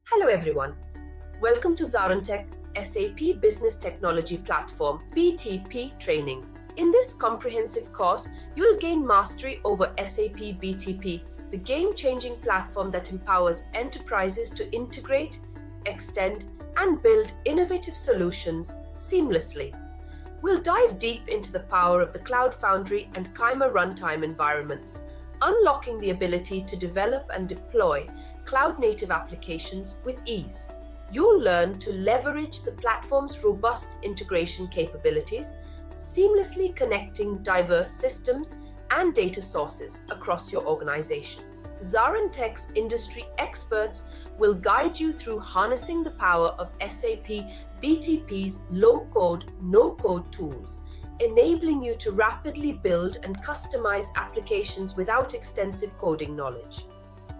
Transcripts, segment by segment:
Hello everyone. Welcome to ZaranTech SAP Business Technology Platform BTP Training. In this comprehensive course, you'll gain mastery over SAP BTP, the game-changing platform that empowers enterprises to integrate, extend, and build innovative solutions seamlessly. We'll dive deep into the power of the Cloud Foundry and Kyma runtime environments, unlocking the ability to develop and deploy cloud-native applications with ease. You'll learn to leverage the platform's robust integration capabilities, seamlessly connecting diverse systems and data sources across your organization. ZaranTech's industry experts will guide you through harnessing the power of SAP BTP's low-code, no-code tools, enabling you to rapidly build and customize applications without extensive coding knowledge.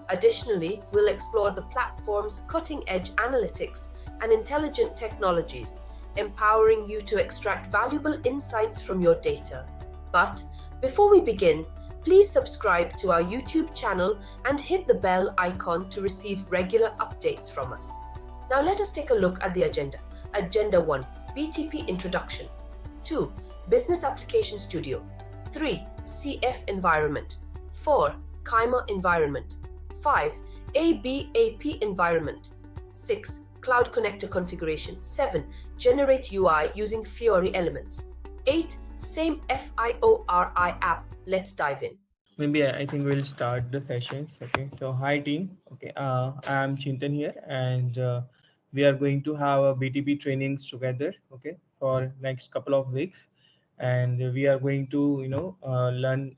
Additionally, we'll explore the platform's cutting-edge analytics and intelligent technologies, empowering you to extract valuable insights from your data. But before we begin, please subscribe to our YouTube channel and hit the bell icon to receive regular updates from us. Now let us take a look at the agenda. Agenda 1. BTP Introduction. 2. Business Application Studio. 3. CF Environment. 4. Kyma Environment. 5. ABAP Environment. 6. Cloud Connector Configuration. 7. Generate UI using Fiori elements. 8. Same FIORI app. Let's dive in. Maybe I think we'll start the sessions. Okay, so hi team. Okay, I'm Chintan here, and we are going to have a BTP trainings together. Okay, for next couple of weeks, and we are going to learn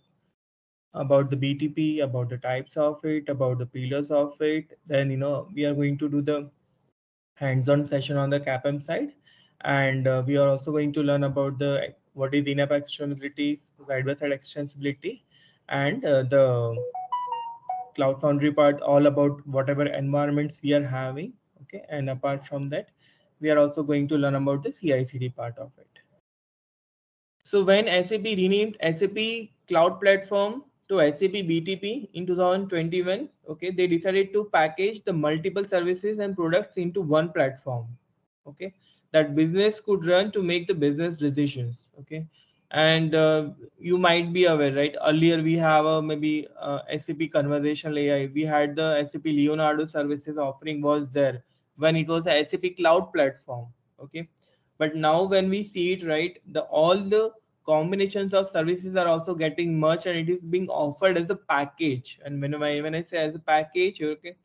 about the BTP, about the types of it, about the pillars of it. Then we are going to do the hands-on session on the CAPM side, and we are also going to learn about the what is in-app extensibility, side-by-side extensibility, and the Cloud Foundry part, all about whatever environments we are having. Okay, and apart from that, we are also going to learn about the CI/CD part of it. So when SAP renamed SAP Cloud Platform to SAP BTP in 2021, okay, they decided to package the multiple services and products into one platform, okay, that business could run to make the business decisions, okay. And you might be aware, right? Earlier we have a maybe SAP Conversational AI. We had the SAP Leonardo services offering was there when it was a SAP Cloud Platform, okay. But now when we see it, right, all the combinations of services are also getting merged, and it is being offered as a package. And when I say as a package, okay,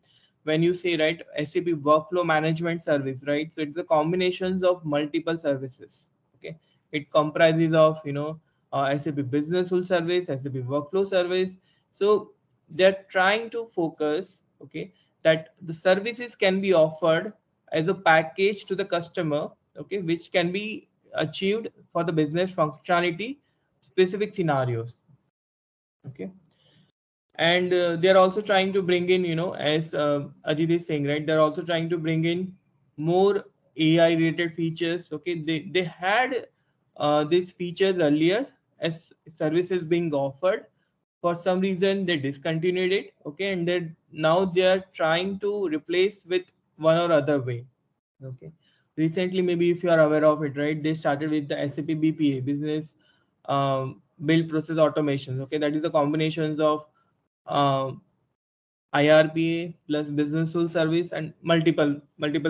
when you say, right, SAP workflow management service, right, so it's a combinations of multiple services. Okay, it comprises of SAP business full service, SAP workflow service. So they're trying to focus, okay, that the services can be offered as a package to the customer, okay, which can be achieved for the business functionality specific scenarios, okay. And they're also trying to bring in, as Ajit is saying, right, they're also trying to bring in more AI related features. Okay, they had these features earlier as services being offered. For some reason they discontinued it, okay, and now they are trying to replace with one or other way, okay. Recently, maybe if you are aware of it, right, they started with the SAP BPA, business build process automations, okay. That is the combinations of IRPA plus business full service, and multiple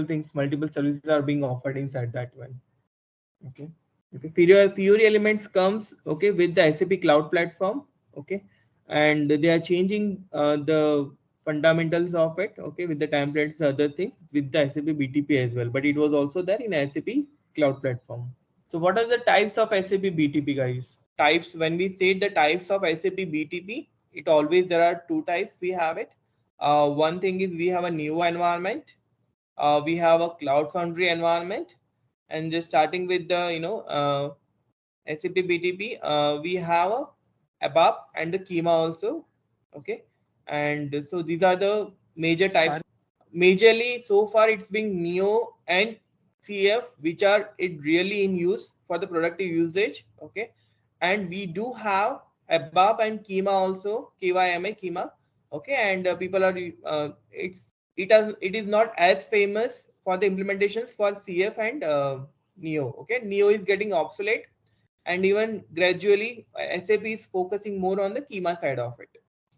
things, multiple services are being offered inside that one, okay. Okay, Fiori elements comes, okay, with the SAP Cloud Platform, okay, and they are changing the fundamentals of it, okay, with the templates, other things with the SAP BTP as well, but it was also there in SAP Cloud Platform. So what are the types of SAP BTP, guys? Types, when we say the types of SAP BTP, it always, there are two types we have it. One thing is we have a new environment, we have a Cloud Foundry environment, and just starting with the SAP BTP, we have a ABAP and the Kyma also, okay. And so these are the major types. Majorly so far it's been Neo and CF, which are it really in use for the productive usage, okay. And we do have ABAP and Kyma also, KYMA, Kyma, okay. And people are it's it is not as famous for the implementations for CF and Neo. Okay, Neo is getting obsolete, and even gradually SAP is focusing more on the Kima side of it.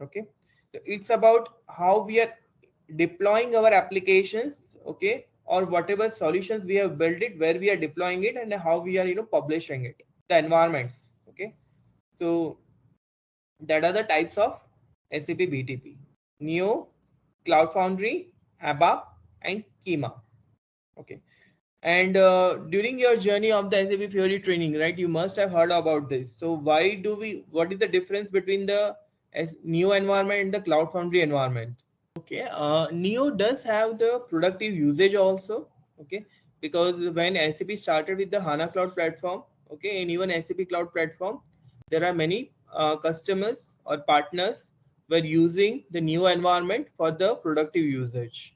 Okay, so it's about how we are deploying our applications, okay, or whatever solutions we have built it, where we are deploying it, and how we are publishing it, the environments. Okay, so that are the types of SAP BTP: Neo, Cloud Foundry, ABAP, and Kima. Okay, and during your journey of the SAP Fiori training, right, you must have heard about this. So why do we? What is the difference between the Neo environment and the Cloud Foundry environment? Okay, Neo does have the productive usage also. Okay, because when SAP started with the HANA Cloud platform, okay, and even SAP Cloud platform, there are many customers or partners were using the Neo environment for the productive usage.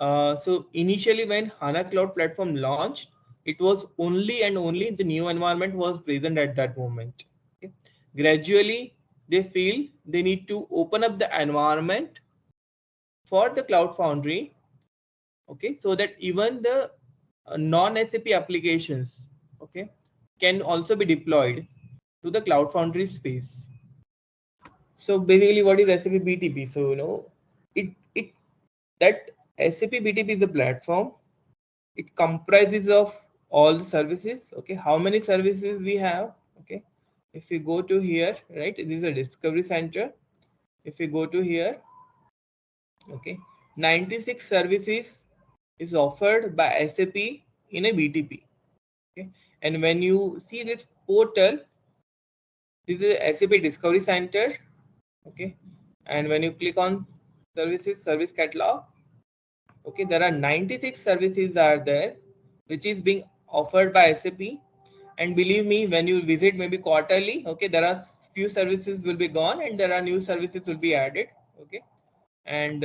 So initially when HANA Cloud platform launched, it was only and only the Neo environment was present at that moment. Okay. Gradually, they feel they need to open up the environment for the Cloud Foundry, okay, so that even the non-SAP applications, okay, can also be deployed to the Cloud Foundry space. So basically, what is SAP BTP? So it that SAP BTP is a platform. It comprises of all the services. Okay, how many services we have? Okay, if you go to here, right, this is a discovery center. If you go to here, okay, 96 services is offered by SAP in a BTP. Okay, and when you see this portal, this is a SAP Discovery Center. Okay, and when you click on services, service catalog, okay, there are 96 services are there, which is being offered by SAP. And believe me, when you visit maybe quarterly, okay, there are few services will be gone and there are new services will be added. Okay, and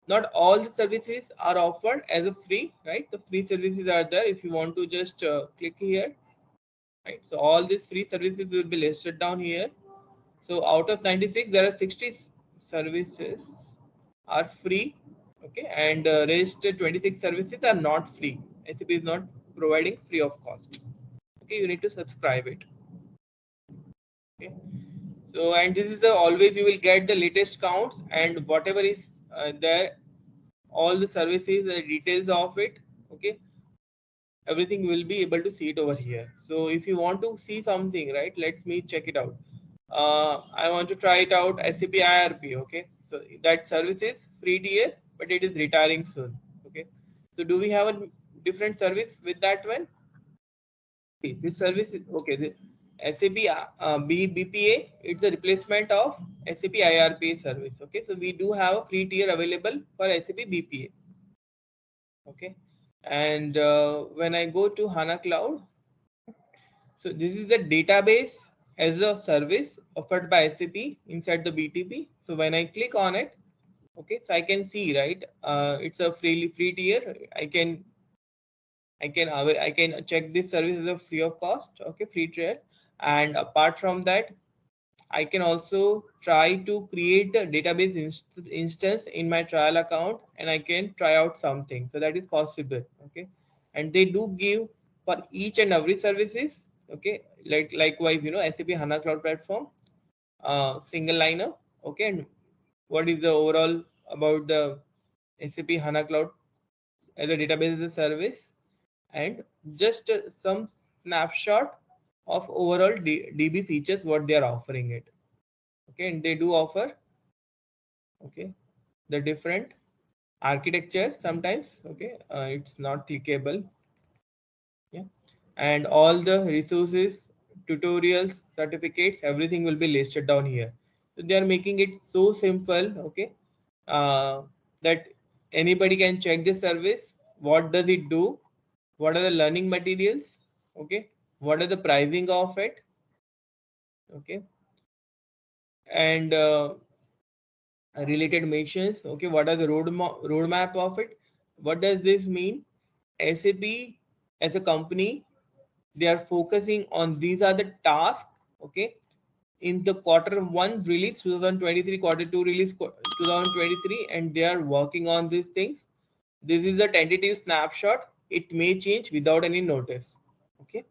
not all the services are offered as a free, right? The free services are there. If you want to just click here, right? So all these free services will be listed down here. So out of 96, there are 60 services are free, okay, and rest 26 services are not free. SAP is not providing free of cost. Okay, you need to subscribe it. Okay, so and this is the always you will get the latest counts and whatever is there, all the services, the details of it. Okay, everything will be able to see it over here. So if you want to see something, right, let me check it out. I want to try it out, SAP IRP. Okay, so that service is free tier, but it is retiring soon. Okay, so do we have a different service with that one? This service is okay. The SAP BPA, it's a replacement of SAP IRP service. Okay, so we do have a free tier available for SAP BPA. Okay, and when I go to HANA Cloud, so this is a database as a service offered by SAP inside the BTP. So when I click on it, okay, so I can see, right, it's a free tier. I can check this service as a free of cost. Okay, free tier. And apart from that, I can also try to create a database instance in my trial account and I can try out something. So that is possible. Okay, and they do give for each and every services. Okay, likewise, SAP HANA Cloud Platform, single liner. Okay, and what is the overall about the SAP HANA Cloud as a database as a service, and just some snapshot of overall DB features what they are offering it. Okay, and they do offer, okay, the different architecture sometimes. Okay, it's not clickable. Yeah, and all the resources, tutorials, certificates, everything will be listed down here. So they are making it so simple, okay, that anybody can check the service. What does it do? What are the learning materials? Okay, what are the pricing of it? Okay, and related mentions. Okay, what are the roadmap of it? What does this mean? SAP as a company, they are focusing on these are the tasks, okay, in the Q1 release, 2023, Q2 release 2023, and they are working on these things. This is a tentative snapshot. It may change without any notice. Okay,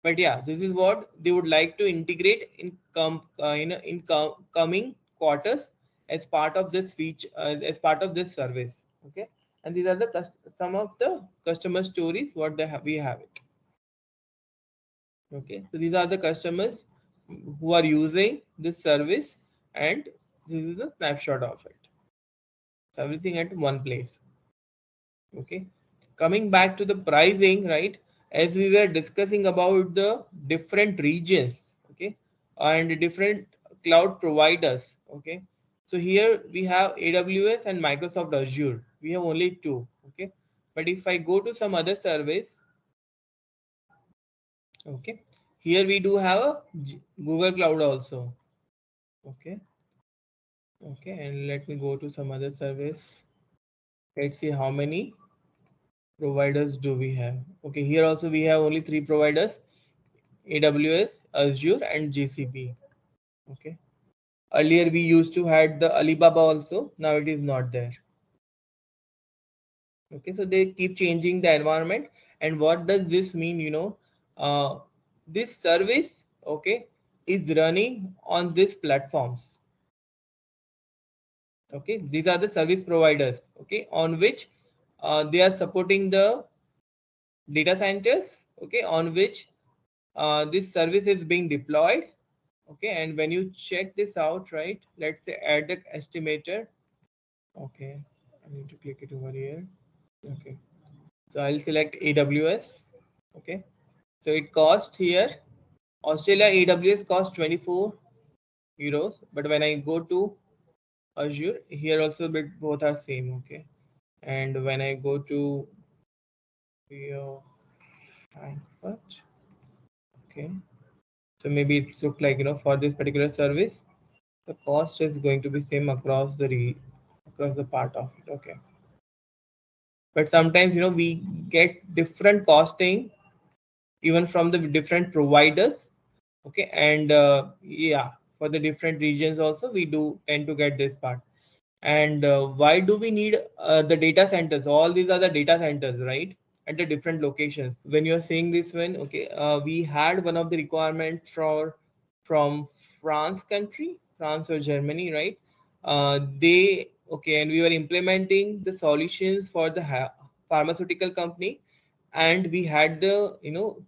but yeah, this is what they would like to integrate in coming quarters as part of this feature, as part of this service. Okay, and these are the some of the customer stories what they have, we have it. Okay, so these are the customers who are using this service, and this is a snapshot of it. So everything at one place. Okay, coming back to the pricing, right? As we were discussing about the different regions, okay, and different cloud providers. Okay, so here we have AWS and Microsoft Azure. We have only two. Okay, but if I go to some other service, okay, here we do have a Google Cloud also. Okay, okay, and let me go to some other service. Let's see how many providers do we have. Okay, here also we have only three providers: AWS, Azure, and GCP. Okay, earlier we used to had the Alibaba also. Now it is not there. Okay, so they keep changing the environment. And what does this mean? This service, okay, is running on these platforms. Okay, these are the service providers, okay, on which they are supporting the data centers, okay, on which this service is being deployed. Okay, and when you check this out, right, let's say add the estimator. Okay, I need to click it over here. Okay, so I'll select AWS. Okay, so it cost here Australia AWS cost 24 euros, but when I go to Azure, here also both are same. Okay, and when I go to Frankfurt, okay, so maybe it look like for this particular service the cost is going to be same across the part of it. Okay, but sometimes we get different costing even from the different providers. Okay, and yeah, for the different regions also we do tend to get this part. And why do we need the data centers? All these are the data centers, right, at the different locations. When you're saying this one, okay, we had one of the requirements from France or Germany, right? They okay, and we were implementing the solutions for the pharmaceutical company, and we had the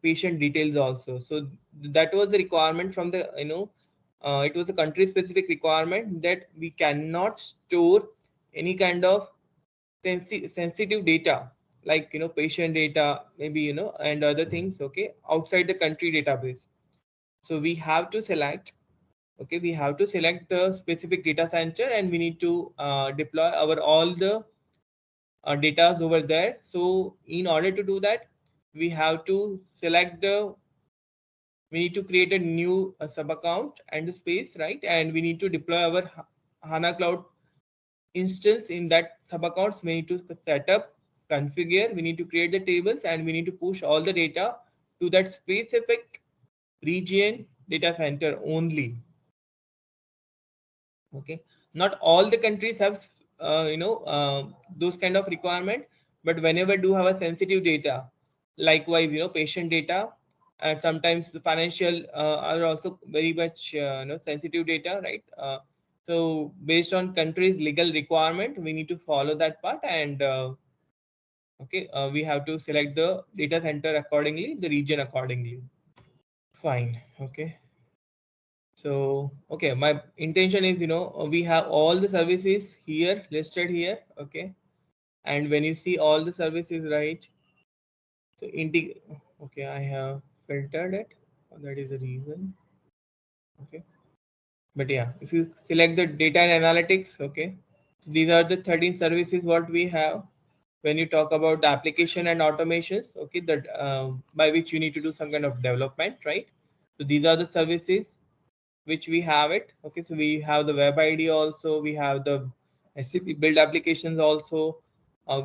patient details also. So that was the requirement from the it was a country specific requirement that we cannot store any kind of sensitive data, like patient data, maybe and other things, okay, outside the country database. So we have to select, okay, we have to select the specific data center, and we need to deploy our all the data over there. So in order to do that, we have to select the we need to create a new sub account and a space, right? And we need to deploy our HANA Cloud instance in that sub accounts. We need to set up, configure, we need to create the tables, and we need to push all the data to that specific region data center only. Okay, not all the countries have those kind of requirement, but whenever do have a sensitive data, likewise patient data, and sometimes the financial are also very much sensitive data, right? So based on country's legal requirement, we need to follow that part. And okay, we have to select the data center accordingly, the region accordingly. Fine. Okay, so okay, my intention is we have all the services here listed here. Okay, and when you see all the services, right, so okay, I have filtered it. That is the reason. Okay, but yeah, if you select the data and analytics, okay, so these are the 13 services what we have. When you talk about the application and automations, okay, that by which you need to do some kind of development, right? So these are the services which we have it. Okay, so we have the web ID also, we have the SAP build applications also, uh,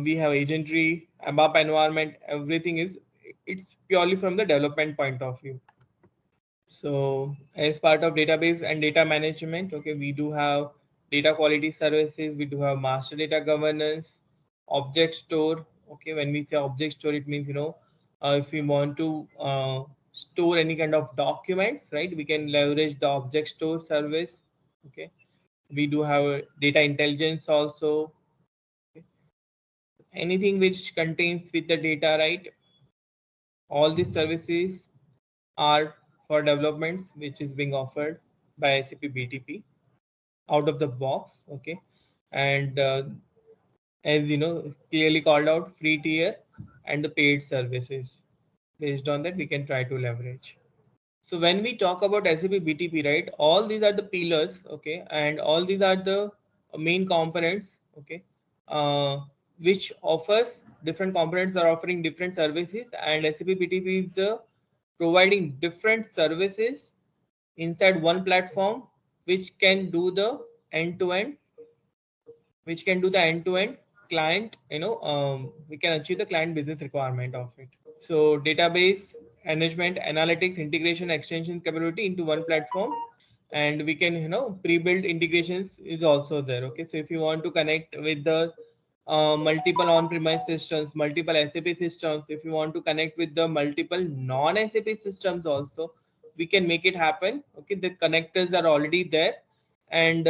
we have agentry, ABAP environment. Everything is, it's purely from the development point of view. So as part of database and data management, okay, we do have data quality services, we do have master data governance, object store. Okay, when we say object store, it means, if we want to store any kind of documents, right, we can leverage the object store service. Okay, we do have data intelligence also. Okay. Anything which contains with the data, right, all these services are for developments which is being offered by SAP BTP out of the box. Okay, and as you know, clearly called out, free tier and the paid services. Based on that, we can try to leverage. So when we talk about SAP BTP, right, all these are the pillars, okay, and all these are the main components, okay, which offers different components are offering different services, and SAP BTP is providing different services inside one platform, which can do the end-to-end, client, we can achieve the client business requirement of it. So database management, analytics, integration, extensions capability into one platform, and we can, pre-built integrations is also there. Okay, so if you want to connect with the multiple on-premise systems, multiple SAP systems, if you want to connect with the multiple non-SAP systems also, we can make it happen. Okay, the connectors are already there, and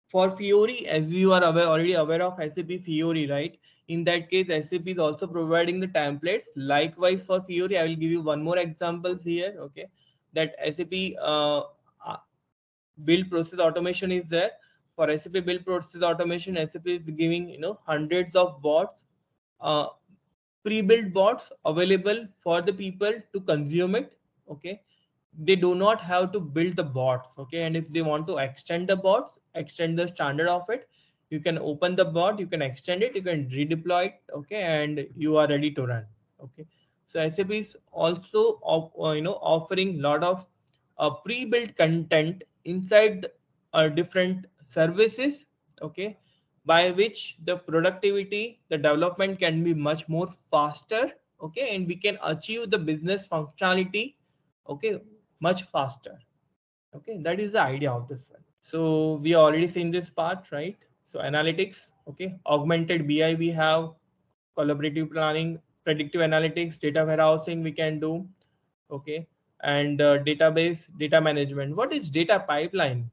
for Fiori, as you are already aware of SAP Fiori, right? In that case, SAP is also providing the templates. Likewise, for Fiori, I will give you one more examples here. Okay, that SAP build process automation is there. For SAP build process automation, SAP is giving, hundreds of bots, uh, pre-built bots available for the people to consume it. Okay, they do not have to build the bots. Okay, and if they want to extend the bots, extend the standard of it, you can open the bot, you can extend it, you can redeploy it. Okay, and you are ready to run. Okay, so SAP is also offering lot of pre-built content inside different services. Okay, by which the productivity, the development can be much more faster. Okay, and we can achieve the business functionality, okay, much faster. Okay, that is the idea of this one. So we already seen this part, right? So analytics, okay, augmented BI, we have collaborative planning, predictive analytics, data warehousing we can do. Okay, and database data management. What is data pipeline?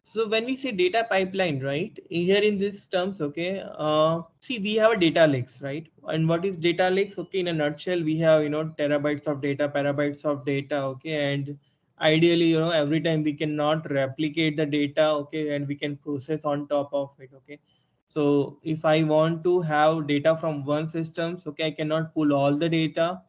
So when we say data pipeline, right, here in these terms, okay, see, we have a data lakes, right? And what is data lakes? Okay, in a nutshell, we have, terabytes of data, petabytes of data, okay, and ideally, every time we cannot replicate the data, okay, and we can process on top of it, okay. So if I want to have data from one system, okay, I cannot pull all the data,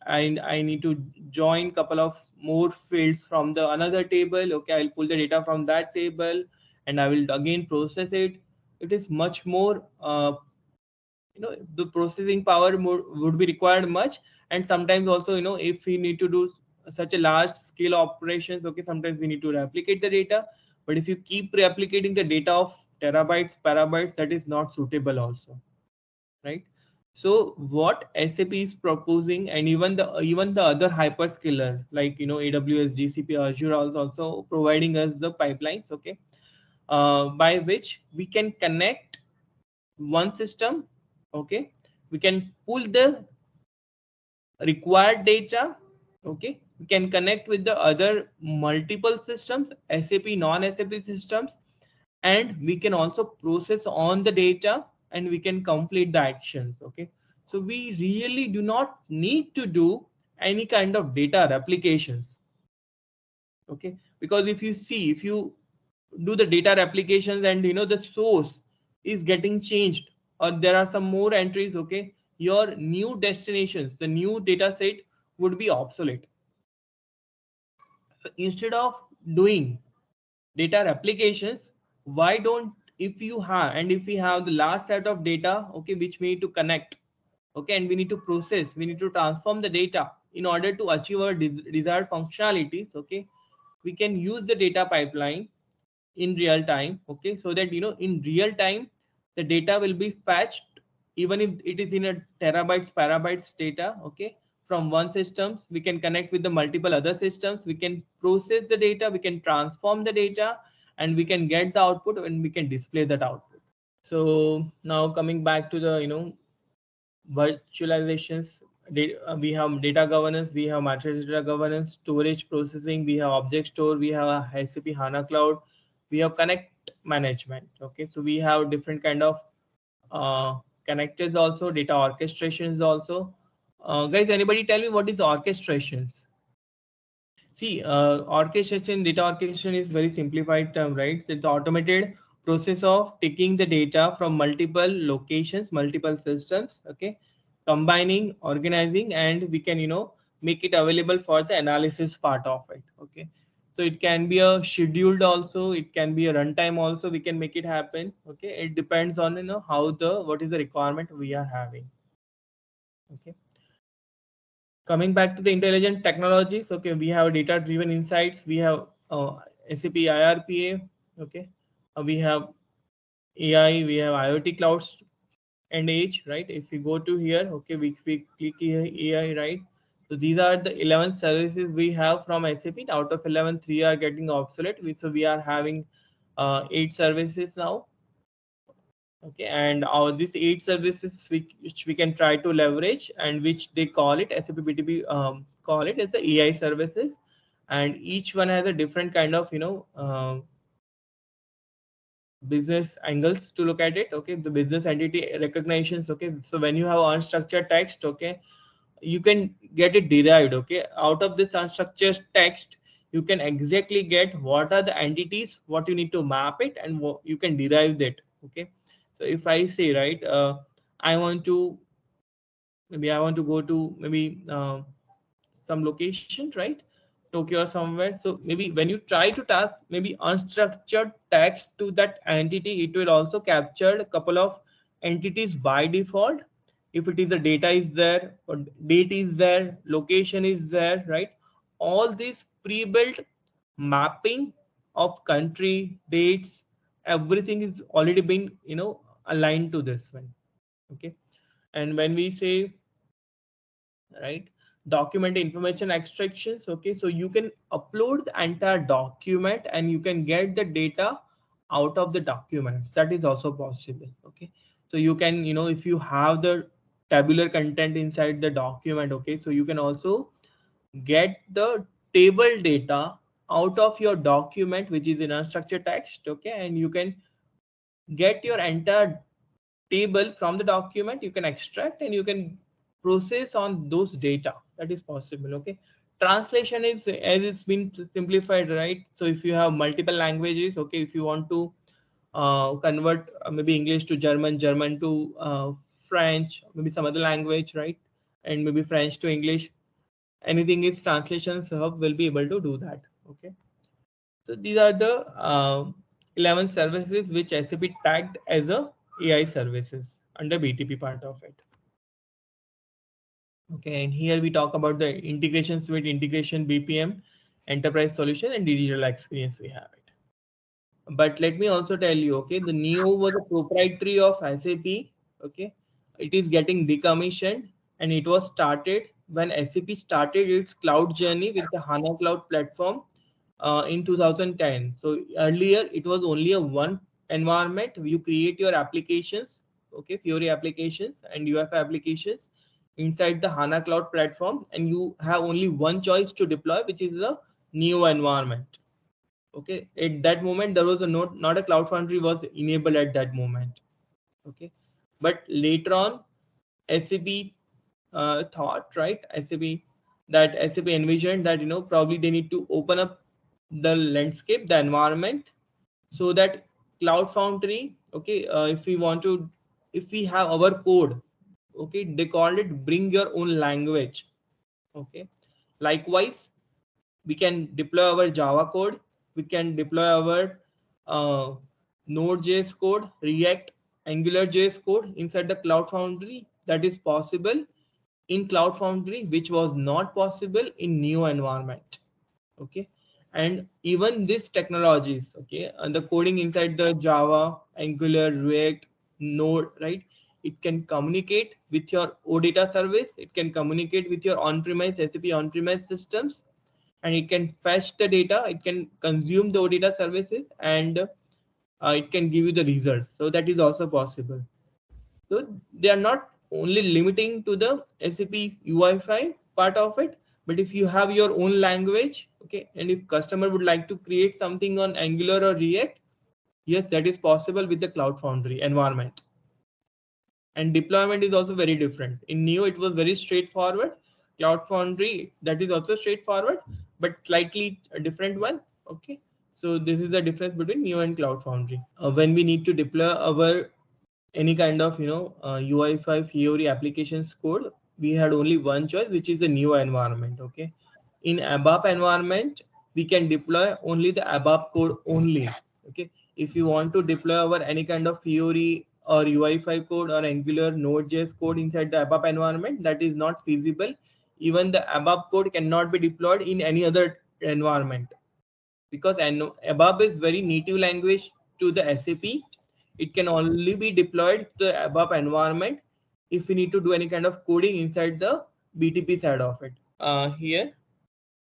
and I need to join couple of more fields from the another table. Okay, I'll pull the data from that table and I will again process it. It is much more, the processing power more, would be required much. And sometimes also, if we need to do such a large scale operations, okay, sometimes we need to replicate the data. But if you keep replicating the data of terabytes, petabytes, that is not suitable also, right? So what SAP is proposing, and even the other hyperscaler like, AWS, GCP, Azure also providing us the pipelines, okay, by which we can connect one system. Okay, we can pull the required data. Okay, we can connect with the other multiple systems, SAP, non-SAP systems, and we can also process on the data and we can complete the actions. Okay, so we really do not need to do any kind of data replications. Okay, because if you do the data replications and the source is getting changed, or there are some more entries, okay, your new destinations, the new data set would be obsolete. So instead of doing data replications, why don't, if you have, and if we have the last set of data, okay, which we need to connect, okay, and we need to process, we need to transform the data in order to achieve our desired functionalities, okay, we can use the data pipeline in real time. Okay, so that in real time the data will be fetched, even if it is in a terabytes, petabytes data, okay, from one system, we can connect with the multiple other systems, we can process the data, we can transform the data, and we can get the output and we can display that output. So now coming back to the virtualizations, we have data governance, we have master data governance, storage processing, we have object store, we have a SAP HANA Cloud, we have connect management. Okay, so we have different kind of connectors also, data orchestrations also. Guys, anybody tell me what is orchestrations? See, orchestration, data orchestration is very simplified term, right? It's automated process of taking the data from multiple locations, multiple systems, okay, combining, organizing, and we can, make it available for the analysis part of it, okay. So it can be a scheduled also, it can be a runtime also, we can make it happen, okay. It depends on, what is the requirement we are having, okay. Coming back to the intelligent technologies, okay, we have data driven insights, we have SAP IRPA, okay, we have AI, we have IoT clouds and edge, right? If we go to here, okay, we click here AI, right? So these are the 11 services we have from SAP. Out of 11, 3 are getting obsolete. So we are having 8 services now, okay, and our these 8 services which we can try to leverage, and which they call it SAP BTP, call it as the AI services, and each one has a different kind of business angles to look at it, okay. The business entity recognitions, okay. So when you have unstructured text, okay, you can get it derived, okay. Out of this unstructured text, you can exactly get what are the entities, what you need to map it, and you can derive that, okay. So if I say, right, I want to go to maybe some location, right, Tokyo or somewhere. So maybe when you try to task maybe unstructured text to that entity, it will also capture a couple of entities by default. If it is the data is there, or date is there, location is there, right, all these pre-built mapping of country, dates, everything is already been aligned to this one, okay. And when we say, right, document information extractions, okay, so you can upload the entire document and you can get the data out of the document. That is also possible, okay. So you can, if you have the tabular content inside the document, okay, so you can also get the table data out of your document which is in unstructured text, okay, and you can get your entire table from the document, you can extract and you can process on those data. That is possible, okay. Translation is as it's been simplified, right? So if you have multiple languages, okay, if you want to convert maybe English to German, German to French, maybe some other language, right, and maybe French to English, anything is translations hub will be able to do that, okay. So these are the 11 services which SAP tagged as a AI services under BTP part of it. Okay, and here we talk about the integrations with integration BPM, enterprise solution, and digital experience we have it. But let me also tell you, okay, the Neo was a proprietary of SAP, okay. It is getting decommissioned and it was started when SAP started its cloud journey with the HANA Cloud platform in 2010. So earlier it was only a one environment. You create your applications, okay, Fiori applications and UF applications inside the HANA Cloud platform, and you have only one choice to deploy, which is the Neo environment. Okay, at that moment there was a not a Cloud Foundry was enabled at that moment. Okay, but later on SAP thought, right, SAP envisioned that probably they need to open up the landscape, the environment, so that Cloud Foundry, okay, if we have our code, okay, they called it bring your own language, okay. Likewise, we can deploy our Java code, we can deploy our Node.js code, React, AngularJS code inside the Cloud Foundry. That is possible in Cloud Foundry, which was not possible in Neo environment, okay. And even these technologies, okay, and the coding inside the Java, Angular, React, Node, right, It can communicate with your OData service. It can communicate with your on-premise SAP on-premise systems, and it can fetch the data. It can consume the OData services, and it can give you the results. So that is also possible. So they are not only limiting to the SAP UI5 part of it, but if you have your own language, okay, and if customer would like to create something on Angular or React, yes, that is possible with the Cloud Foundry environment. And deployment is also very different. In Neo, it was very straightforward. Cloud Foundry, that is also straightforward, but slightly a different one. Okay, so this is the difference between Neo and Cloud Foundry. When we need to deploy our any kind of UI5 Fiori applications code, we had only one choice, which is the Neo environment. Okay, in ABAP environment, we can deploy only the ABAP code only. Okay, if you want to deploy our any kind of Fiori or UI5 code or Angular Node.js code inside the ABAP environment, that is not feasible. Even the ABAP code cannot be deployed in any other environment, because ABAP is very native language to the SAP. It can only be deployed to the ABAP environment if we need to do any kind of coding inside the BTP side of it. Here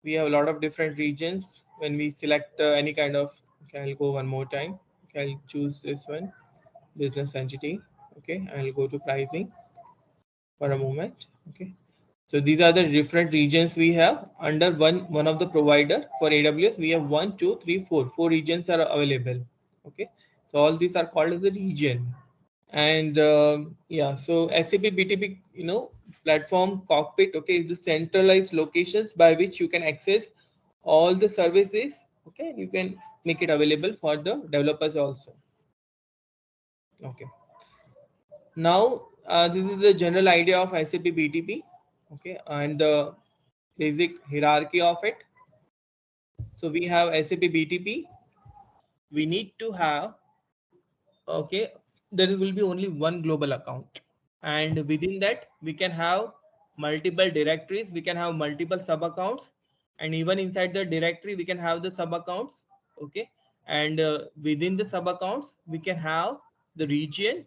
we have a lot of different regions. When we select any kind of, okay, I'll go one more time. Okay, I'll choose this one, business entity. Okay, I'll go to pricing for a moment. Okay, so these are the different regions we have under one of the provider. For AWS, we have 1, 2, 3, 4. 4 regions are available. Okay, so all these are called as the region. And yeah, so SAP BTP, platform cockpit, okay, is the centralized locations by which you can access all the services. Okay, you can make it available for the developers also. Okay, now this is the general idea of SAP BTP. Okay, and the basic hierarchy of it. So we have SAP BTP. We need to have, okay, there will be only one global account, and within that we can have multiple directories, we can have multiple sub accounts, and even inside the directory we can have the sub accounts. Okay, and within the sub accounts we can have the region,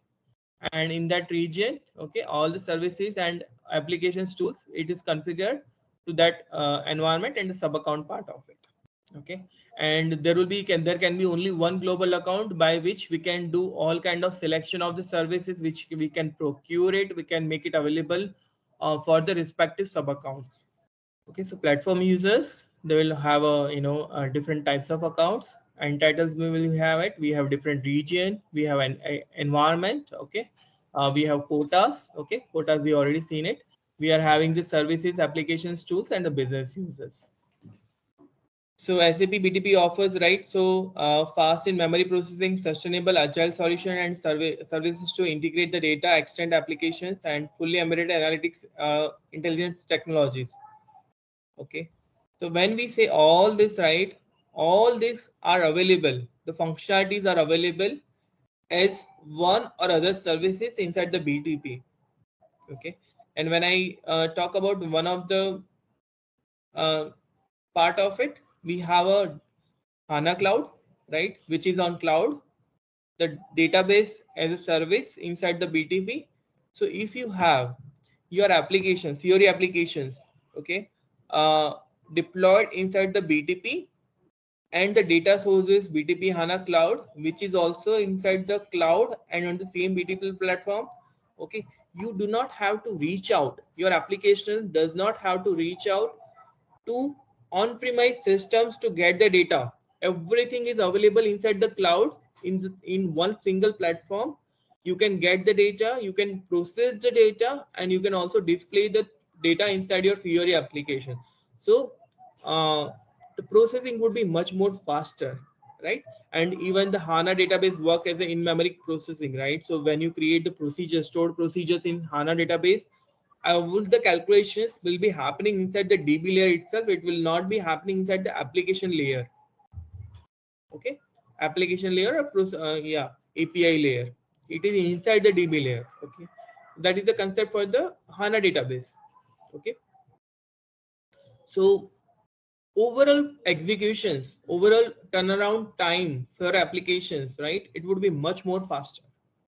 and in that region, okay, all the services and applications tools, it is configured to that environment and the sub account part of it. Okay, and there can be only one global account by which we can do all kind of selection of the services, which we can procure it, we can make it available for the respective sub accounts. Okay, so platform users, they will have different types of accounts, and titles we will have it. We have different region, we have an environment. Okay, we have quotas. Okay, quotas we already seen it. We are having the services, applications, tools, and the business users. So SAP BTP offers, right, so fast in memory processing, sustainable agile solution, and services to integrate the data, extend applications, and fully embedded analytics intelligence technologies. Okay, so when we say all this, right, all these are available, the functionalities are available as one or other services inside the BTP. Okay, and when I talk about one of the part of it, we have a HANA Cloud, right, which is on cloud, the database as a service inside the BTP. So if you have your applications, Fiori applications, okay, deployed inside the BTP, and the data sources BTP HANA Cloud, which is also inside the cloud and on the same BTP platform, okay, you do not have to reach out. Your application does not have to reach out to on-premise systems to get the data. Everything is available inside the cloud in one single platform. You can get the data, you can process the data, and you can also display the data inside your Fiori application. So the processing would be much more faster, right? And even the HANA database work as an in-memory processing, right? So when you create the procedures, stored procedures in HANA database, all the calculations will be happening inside the DB layer itself. It will not be happening inside the application layer. Okay, application layer or yeah, API layer. It is inside the DB layer. Okay, that is the concept for the HANA database. Okay, so overall executions, overall turnaround time for applications, right, it would be much more faster.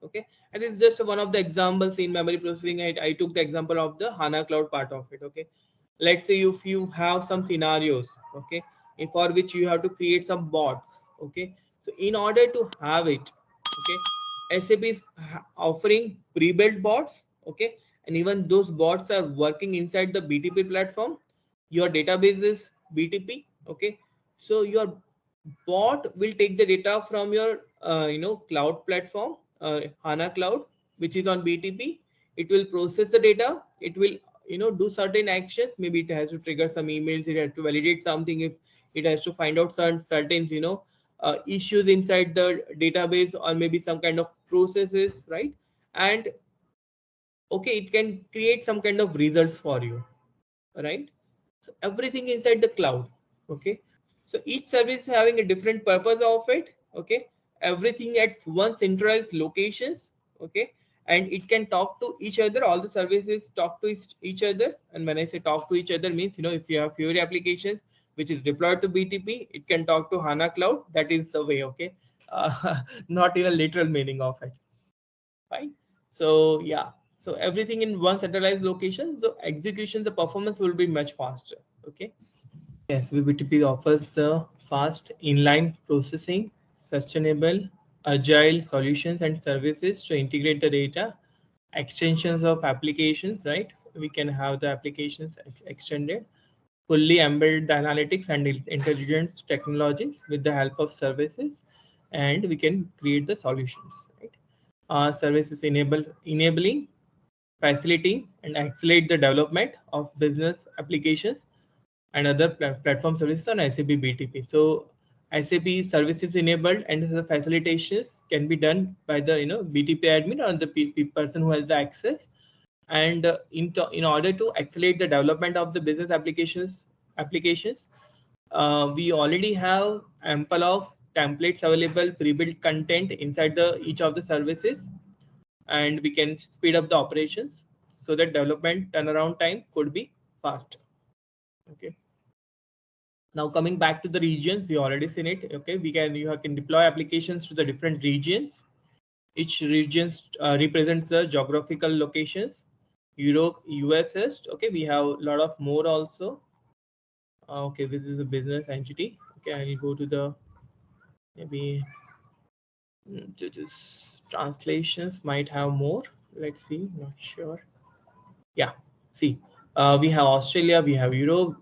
Okay, and it's just one of the examples in memory processing. I took the example of the HANA cloud part of it. Okay, let's say if you have some scenarios, okay, for which you have to create some bots. Okay, so in order to have it, okay, SAP is offering pre-built bots. Okay, and even those bots are working inside the BTP platform. Your database is BTP. Okay, so your bot will take the data from your cloud platform, HANA cloud, which is on BTP. It will process the data. It will do certain actions. Maybe it has to trigger some emails. It has to validate something. If it has to find out certain issues inside the database, or maybe some kind of processes, right? And okay, it can create some kind of results for you, right? So everything inside the cloud. Okay, so each service is having a different purpose of it. Okay, everything at one centralized locations. Okay, and it can talk to each other. All the services talk to each other. And when I say talk to each other, means if you have Fury applications which is deployed to BTP, it can talk to HANA cloud. That is the way. Okay, not in a literal meaning of it. Fine. So yeah, so everything in one centralized location, the execution, the performance will be much faster. Okay. Yes, BTP offers the fast inline processing, sustainable, agile solutions and services to integrate the data, extensions of applications, right? We can have the applications extended, fully embed the analytics and intelligence technologies with the help of services, and we can create the solutions, right? Services enabling, facilitating, and accelerate the development of business applications and other platform services on SAP BTP. So SAP services enabled and the facilitations can be done by the BTP admin or the person who has the access. And in order to accelerate the development of the business applications, we already have ample of templates available, pre-built content inside the each of the services, and we can speed up the operations so that development turnaround time could be faster. Okay. Now coming back to the regions, we already seen it. Okay, you can deploy applications to the different regions. Each region represents the geographical locations. Europe, US East. Okay, we have a lot of more also. Okay, this is a business entity. Okay, I will go to the maybe translations might have more. Let's see, not sure. Yeah, see, we have Australia, we have Europe,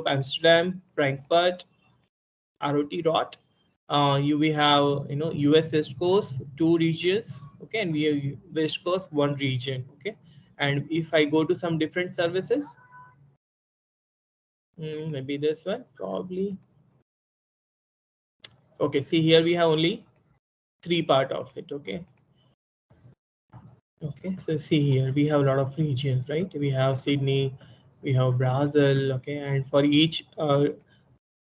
Amsterdam, Frankfurt, ROT dot. We have US East Coast, 2 regions. Okay, and we have West Coast, 1 region. Okay, and if I go to some different services, maybe this one probably. Okay, see here we have only 3 part of it. Okay. Okay, so see here we have a lot of regions, right? We have Sydney, we have Brazil. Okay, and for each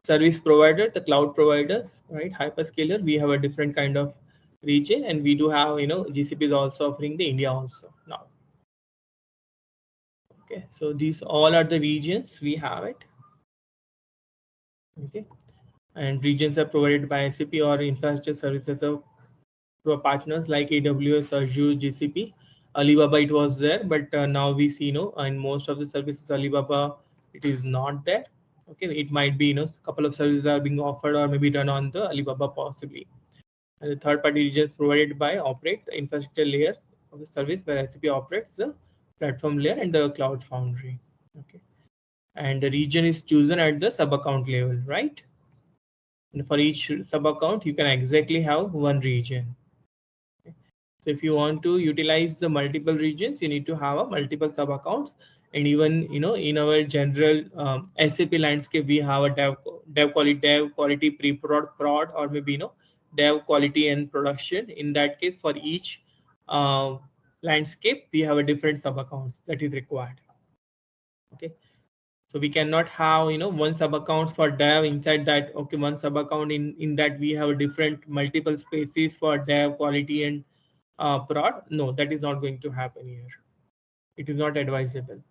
service provider, the cloud providers, right, hyperscaler, we have a different kind of region, and we do have GCP is also offering the India also now. Okay, so these all are the regions we have it. Okay, and regions are provided by SAP or infrastructure services of partners like AWS, Azure, GCP. Alibaba it was there, but now we see in most of the services Alibaba it is not there. Okay, it might be a couple of services are being offered or maybe done on the Alibaba possibly. And the third party regions provided by operate the infrastructure layer of the service where SAP operates the platform layer and the cloud foundry. Okay, and the region is chosen at the sub account level, right? And for each sub account you can exactly have 1 region. So if you want to utilize the multiple regions, you need to have a multiple sub accounts. And even in our general SAP landscape, we have a dev quality pre-prod prod, or maybe dev quality and production. In that case, for each landscape, we have a different sub accounts that is required. Okay. So we cannot have one sub accounts for dev inside that. Okay, one sub account in that we have a different multiple spaces for dev quality and prod. No, that is not going to happen here. It is not advisable.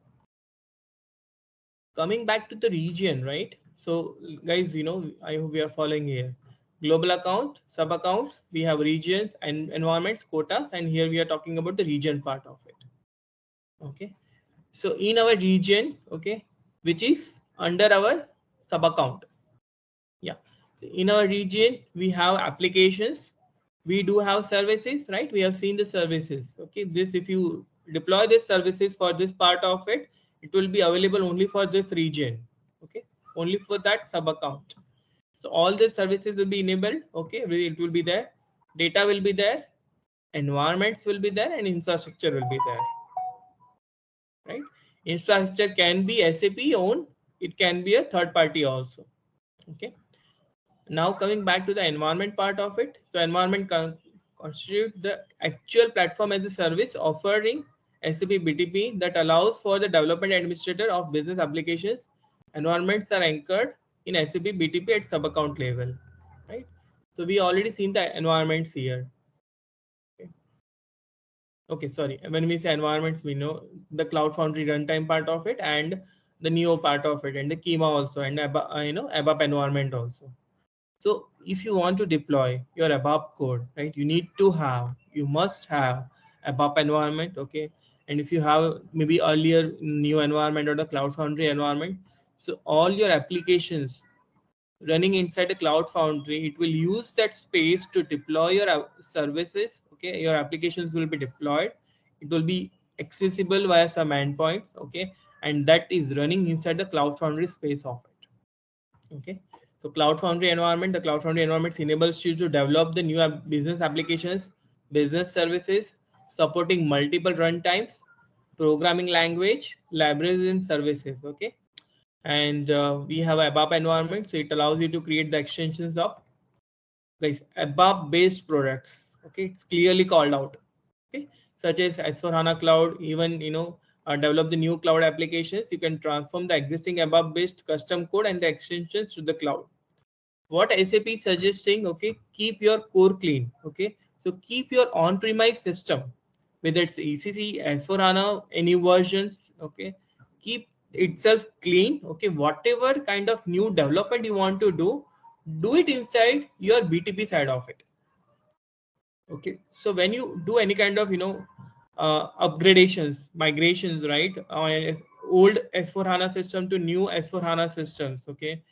Coming back to the region, right? So guys, I hope we are following here. global account, sub accounts, we have regions and environments, quotas, and here we are talking about the region part of it. Okay, so in our region, okay, which is under our sub account, yeah, in our region we have applications, we do have services, right? We have seen the services. Okay, this, if you deploy these services for this part of it, it will be available only for this region. Okay, only for that sub account. So all the services will be enabled. Okay, it will be there, data will be there, environments will be there, and infrastructure will be there, right? Infrastructure can be SAP owned, it can be a third party also. Okay, now coming back to the environment part of it. So environment constitute the actual platform as a service offering SAP BTP that allows for the development administrator of business applications. Environments are anchored in SAP BTP at sub account level, right? So we already seen the environments here. Okay, sorry, when we say environments, we know the Cloud Foundry runtime part of it and the Neo part of it, and the Kima also, and ABAP environment also. So if you want to deploy your ABAP code, right, you must have ABAP environment, okay? And if you have maybe earlier new environment or the Cloud Foundry environment, so all your applications running inside the Cloud Foundry, it will use that space to deploy your services, okay? Your applications will be deployed. It will be accessible via some endpoints, okay? And that is running inside the Cloud Foundry space of it, okay? So Cloud Foundry environment, the Cloud Foundry environment enables you to develop the new business applications, business services, supporting multiple runtimes, programming language, libraries and services. Okay. And we have ABAP environment. So it allows you to create the extensions of like ABAP based products. Okay. It's clearly called out. Okay. Such as S/4HANA Cloud, even, develop the new cloud applications. You can transform the existing ABAP based custom code and the extensions to the cloud. What SAP is suggesting, okay, keep your core clean. Okay, so keep your on-premise system, whether it's ECC, S/4HANA, any versions, okay, keep itself clean. Okay, whatever kind of new development you want to do it inside your BTP side of it. Okay, so when you do any kind of upgradations, migrations, right, on old S/4HANA system to new S/4HANA systems, okay,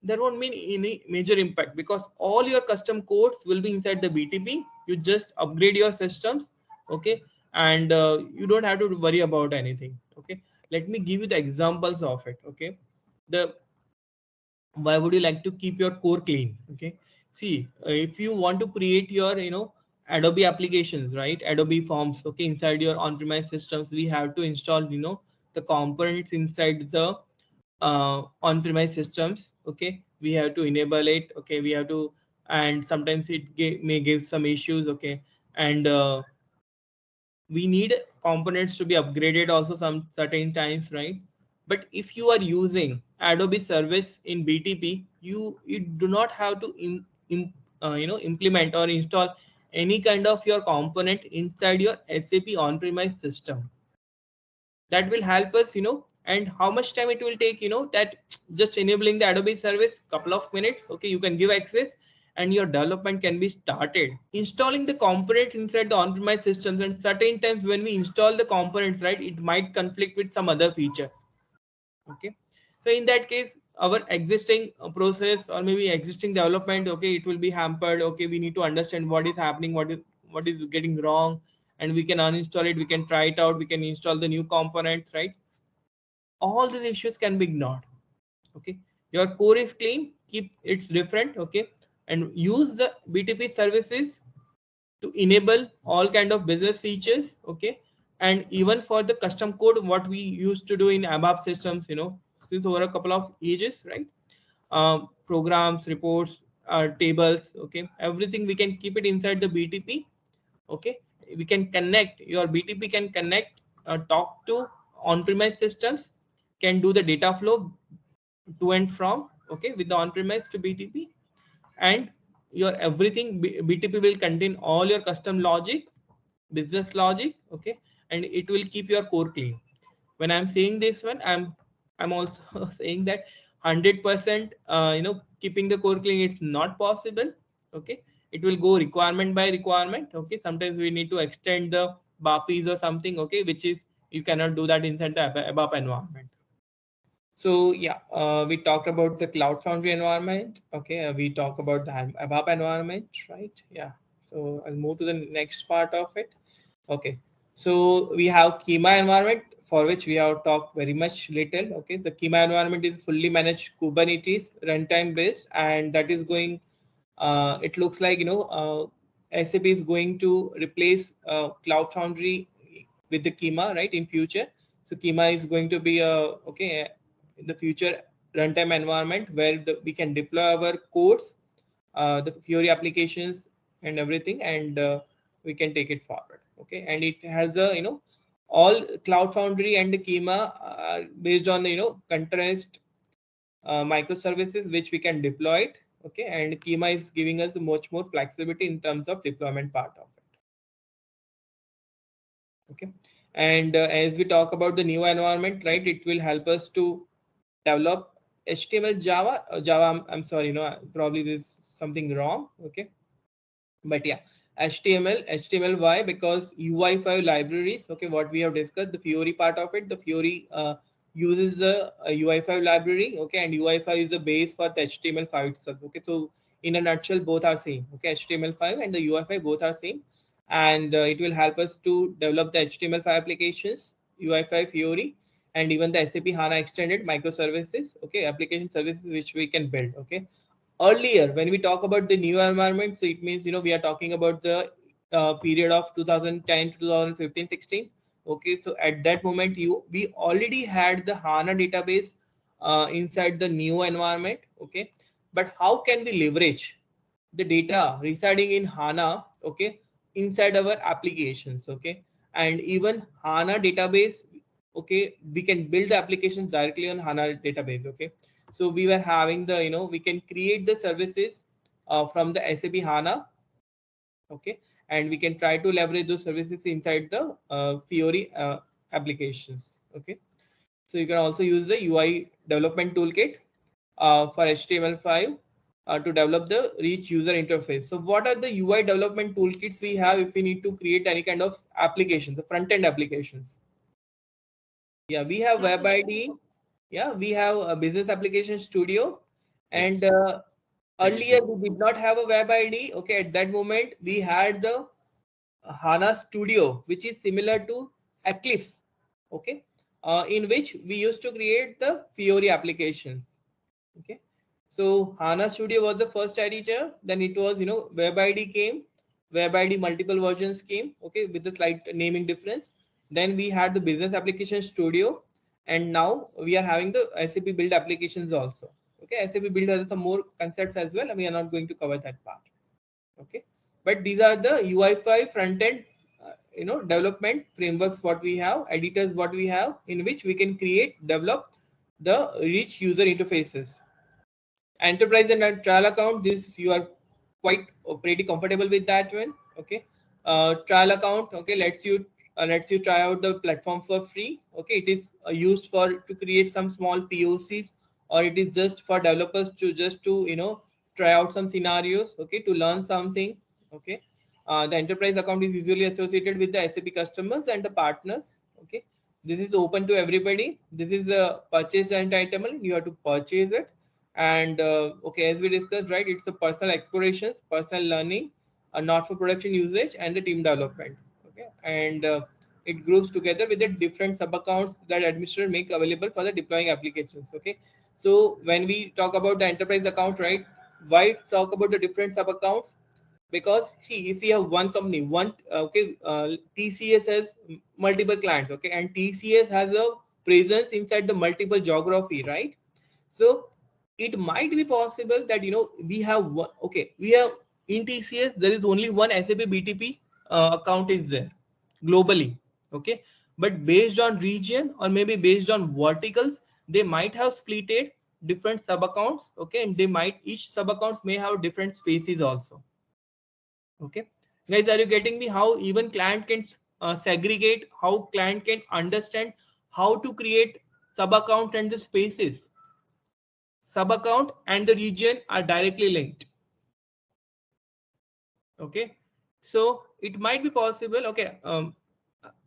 there won't be any major impact because all your custom codes will be inside the BTP. You just upgrade your systems, okay, and you don't have to worry about anything. Okay, let me give you the examples of it. Okay, the why would you like to keep your core clean? Okay, see, if you want to create your Adobe applications, right, Adobe forms, okay, inside your on-premise systems, we have to install the components inside the on-premise systems. Okay, we have to enable it. Okay, we have to, and sometimes it may give some issues. Okay, and we need components to be upgraded also some certain times, right? But if you are using Adobe service in BTP, you do not have to implement or install any kind of your component inside your SAP on-premise system. That will help us, and how much time it will take, that just enabling the Adobe service, couple of minutes. Okay, you can give access and your development can be started. Installing the components inside the on-premise systems, and certain times when we install the components, right, it might conflict with some other features. Okay, so in that case, our existing process or maybe existing development, okay, it will be hampered. Okay, we need to understand what is happening, what is getting wrong, and we can uninstall it, we can try it out, we can install the new components, right? All these issues can be ignored. Okay, your core is clean, keep it's different. Okay, and use the BTP services to enable all kind of business features. Okay, and even for the custom code, what we used to do in ABAP systems, since over a couple of ages, right? Programs, reports, tables, okay, everything we can keep it inside the BTP. Okay, we can connect, your BTP can connect, talk to on-premise systems, can do the data flow to and from, okay, with the on-premise to BTP, and your everything BTP will contain all your custom logic, business logic. Okay, and it will keep your core clean. When I'm saying this one, I'm also saying that 100% keeping the core clean, it's not possible. Okay, it will go requirement by requirement. Okay, sometimes we need to extend the BAPIs or something, okay, which is you cannot do that inside the ABAP environment. So yeah, we talked about the Cloud Foundry environment. Okay, we talk about the ABAP environment, right? Yeah. So I'll move to the next part of it. Okay. So we have Kima environment, for which we have talked very much little. Okay. The Kima environment is fully managed Kubernetes runtime based, and that is going. It looks like SAP is going to replace Cloud Foundry with the Kima, right, in future. So Kima is going to be a in the future runtime environment where we can deploy our codes, the Fiori applications and everything, and we can take it forward. Okay, and it has the all Cloud Foundry and the Kima based on the contrast microservices which we can deploy it. Okay, and Kima is giving us much more flexibility in terms of deployment part of it. Okay, and as we talk about the new environment, right, it will help us to develop HTML, Java. Java, I'm sorry, probably there's something wrong. Okay, but yeah, HTML. Why? Because UI5 libraries. Okay, what we have discussed, the Fiori part of it. The Fiori uses the UI5 library. Okay, and UI5 is the base for the HTML5 itself. Okay, so in a nutshell, both are same. Okay, HTML5 and the UI5 both are same, and it will help us to develop the HTML5 applications, UI5 Fiori, and even the SAP HANA extended microservices. Okay, application services which we can build. Okay, earlier when we talk about the new environment, so it means we are talking about the period of 2010 to 2015 16. Okay, so at that moment we already had the HANA database inside the new environment. Okay, but how can we leverage the data residing in HANA, okay, inside our applications? Okay, and even HANA database, okay, we can build the applications directly on HANA database. Okay, so we were having the we can create the services from the SAP HANA. Okay, and we can try to leverage those services inside the Fiori applications. Okay, so you can also use the UI development toolkit for HTML5 to develop the rich user interface. So what are the UI development toolkits we have if we need to create any kind of applications, the front end applications? Yeah, we have Web ID. Yeah, we have a business application studio, and earlier we did not have a Web ID. Okay, at that moment we had the HANA Studio, which is similar to Eclipse. Okay, in which we used to create the Fiori applications. Okay, so HANA Studio was the first editor. Then it was Web ID came, Web ID multiple versions came. Okay, with the slight naming difference. Then we had the Business Application Studio, and now we are having the SAP Build applications also. Okay, SAP Build has some more concepts as well, and we are not going to cover that part. Okay, but these are the UI5 front end development frameworks what we have, editors what we have, in which we can develop the rich user interfaces. Enterprise and trial account, this you are quite pretty comfortable with that one. Okay, trial account, okay, lets you try out the platform for free. Okay, it is used to create some small POCs, or it is just for developers to try out some scenarios. Okay, to learn something. Okay, the enterprise account is usually associated with the SAP customers and the partners. Okay, this is open to everybody. This is a purchase entitlement. You have to purchase it. And okay, as we discussed, right, it's the personal explorations, personal learning, not for production usage, and the team development. Okay, and it groups together with the different sub accounts that administrator make available for the deploying applications. Okay, so when we talk about the enterprise account, right, why talk about the different sub accounts? Because if you have one company, TCS has multiple clients. Okay, and TCS has a presence inside the multiple geography, right? So it might be possible that we have one. Okay, we have in TCS there is only one SAP BTP account is there globally. Okay, but based on region or maybe based on verticals, they might have splitted different sub accounts. Okay, and each sub accounts may have different spaces also. Okay, guys, are you getting me? How even client can segregate, how client can understand how to create sub account and the spaces. sub account and the region are directly linked. Okay, so it might be possible. Okay,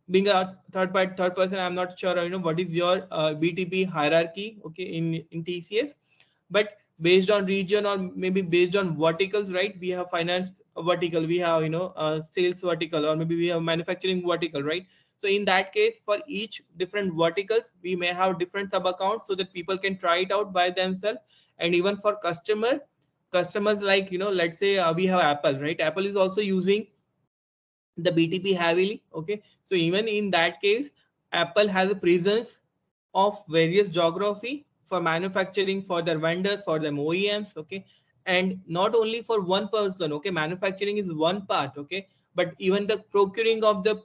being a third person, I'm not sure what is your BTP hierarchy, okay, in TCS, but based on region or maybe based on verticals, right? We have finance vertical, we have sales vertical, or maybe we have manufacturing vertical, right? So in that case, for each different verticals, we may have different sub accounts so that people can try it out by themselves. And even for customers, like let's say we have Apple, right? Apple is also using the BTP heavily. Okay, so even in that case, Apple has a presence of various geography for manufacturing, for their vendors, for them OEMs. Okay, and not only for one person. Okay, manufacturing is one part. Okay, but even the procuring of the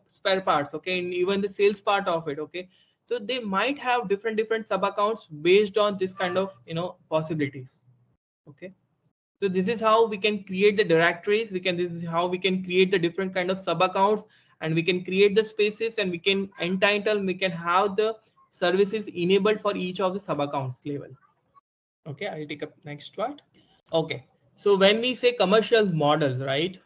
spare parts. Okay, and even the sales part of it. Okay, so they might have different sub accounts based on this kind of possibilities. Okay, so this is how we can create the directories. This is how we can create the different kind of sub accounts, and we can create the spaces, and we can have the services enabled for each of the sub accounts level. Okay, I'll take up next part. Okay, so when we say commercial models, right?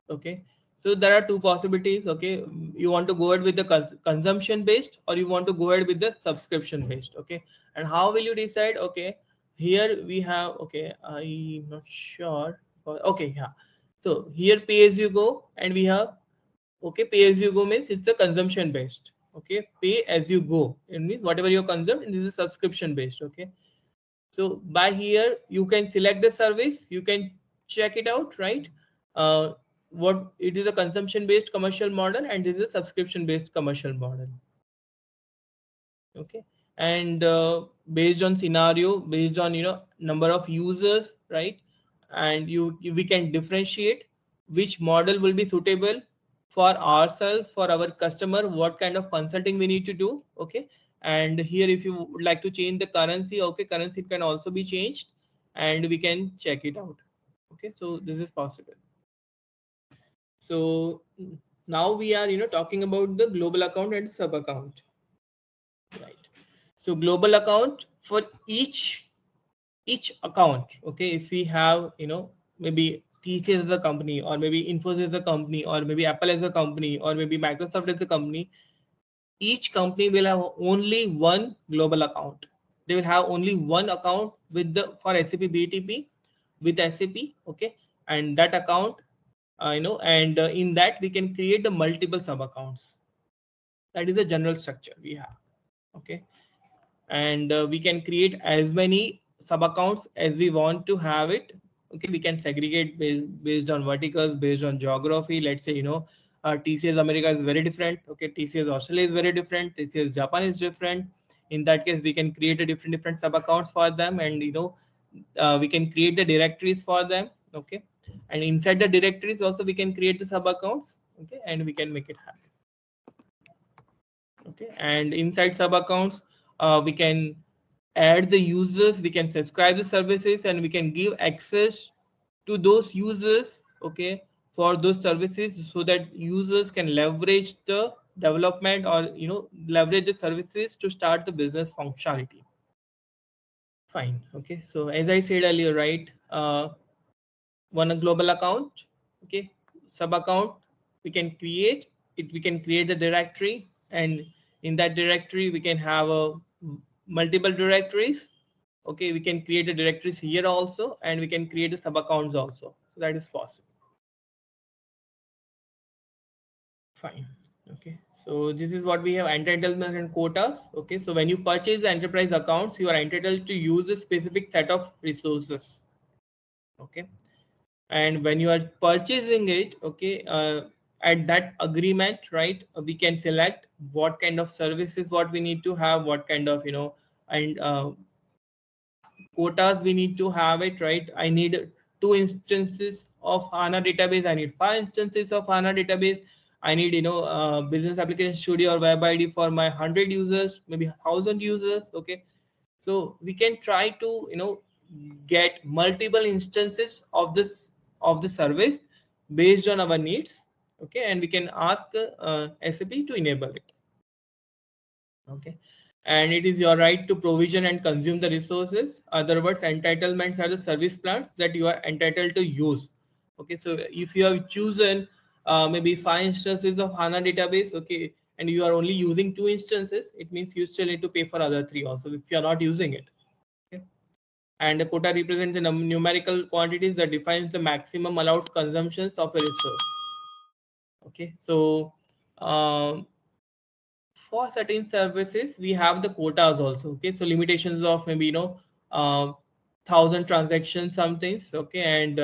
Okay, so there are two possibilities. Okay, you want to go ahead with the consumption based, or you want to go ahead with the subscription based. Okay, and how will you decide? Okay, here we have, okay, I'm not sure. Okay, yeah, so here pay as you go, and we have, okay, pay as you go means it's a consumption based. Okay, pay as you go, it means whatever you consume, and this is subscription based. Okay, so by here you can select the service, you can check it out, right? uh, what it is, a consumption based commercial model, and this is a subscription based commercial model. Okay, and based on scenario, based on number of users, right? And we can differentiate which model will be suitable for ourselves, for our customer, what kind of consulting we need to do. Okay, and here if you would like to change the currency, okay, currency can also be changed, and we can check it out. Okay, so this is possible. So now we are talking about the global account and sub account, right? So global account, for each account. Okay, if we have maybe TCS as a company, or maybe Infosys as a company, or maybe Apple as a company, or maybe Microsoft as a company, each company will have only one global account. They will have only one account with the for SAP BTP with SAP. Okay, and that account, and in that we can create the multiple sub accounts. That is the general structure we have. Okay, and we can create as many sub accounts as we want to have it. Okay, we can segregate based on verticals, based on geography. Let's say TCS America is very different. Okay, TCS Australia is very different. TCS Japan is different. In that case, we can create a different sub accounts for them, and we can create the directories for them. Okay, and inside the directories also we can create the sub accounts. Okay, and we can make it happen. Okay, and inside sub accounts, we can add the users, we can subscribe the services, and we can give access to those users, okay, for those services, so that users can leverage the development, or leverage the services to start the business functionality. Fine. Okay, so as I said earlier, right, one a global account. Okay, sub account, we can create it, we can create the directory, and in that directory we can have a multiple directories. Okay, we can create the directories here also, and we can create the sub accounts also, so that is possible. Fine. Okay, so this is what we have: entitlements and quotas. Okay, so when you purchase the enterprise accounts, you are entitled to use a specific set of resources. Okay, and when you are purchasing it, okay, at that agreement, right, we can select what kind of services, what we need to have, what kind of and quotas we need to have it, right? I need 2 instances of HANA database, I need 5 instances of HANA database, I need business application studio or web id for my 100 users, maybe 1000 users. Okay, so we can try to get multiple instances of the service based on our needs. Okay, and we can ask SAP to enable it. Okay, and it is your right to provision and consume the resources. Other words, entitlements are the service plans that you are entitled to use. Okay, so if you have chosen maybe 5 instances of HANA database, okay, and you are only using 2 instances, it means you still need to pay for other 3 also if you are not using it. Okay, and the quota represents the numerical quantities that defines the maximum allowed consumptions of a resource. Okay, so um, for certain services we have the quotas also. Okay, so limitations of maybe 1,000 transactions some things. Okay, and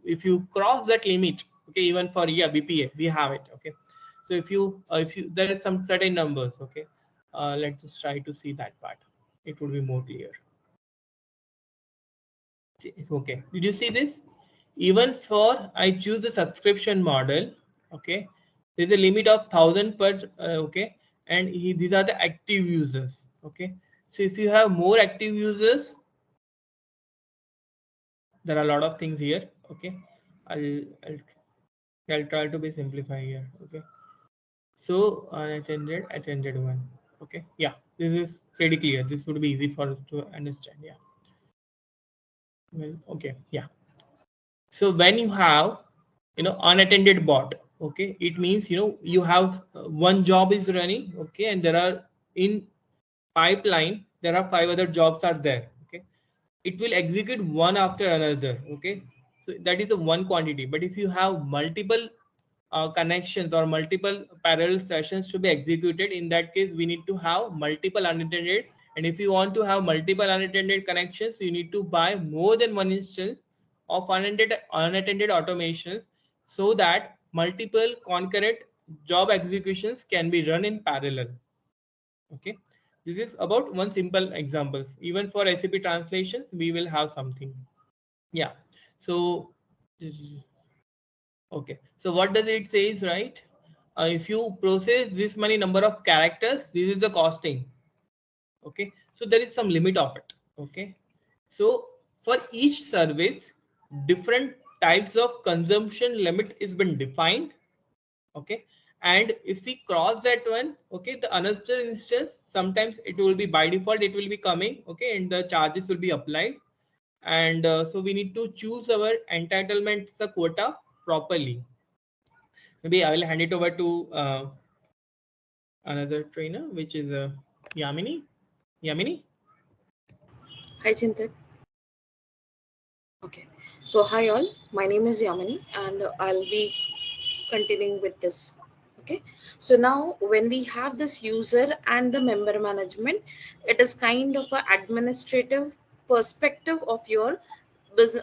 if you cross that limit, okay, even for BPA we have it. Okay, so if you there is some certain numbers. Okay, let's just try to see that part, it would be more clear. Okay, did you see this? Even for I choose the subscription model. Okay, there's a limit of 1,000 per okay, and these are the active users. Okay, so if you have more active users, there are a lot of things here. Okay, I'll I'll, I'll try to be simplify here. Okay, so attended one. Okay, yeah, this is pretty clear. This would be easy for us to understand. Yeah, well, okay, yeah. So when you have unattended bot, okay, it means you have one job is running, okay, and there are in pipeline there are 5 other jobs are there. Okay, it will execute one after another. Okay, so that is the one quantity. But if you have multiple connections or multiple parallel sessions to be executed, in that case we need to have multiple unattended. And if you want to have multiple unattended connections, you need to buy more than one instance of unattended automations, so that multiple concurrent job executions can be run in parallel. Okay, this is about one simple example. Even for SAP translations we will have something. Yeah, so okay, so what does it says, right? If you process this many number of characters, this is the costing. Okay, so there is some limit of it. Okay, so for each service different types of consumption limit is been defined. Okay, and if we cross that one, okay, the another instance sometimes it will be by default it will be coming. Okay, and the charges will be applied. And so we need to choose our entitlements, the quota properly. Maybe I will hand it over to another trainer, which is Yamini. Yamini. Hi, Chintan. Okay, so hi all. My name is Yamini, and I'll be continuing with this. Okay, so now when we have this user and the member management, it is kind of an administrative perspective of your business,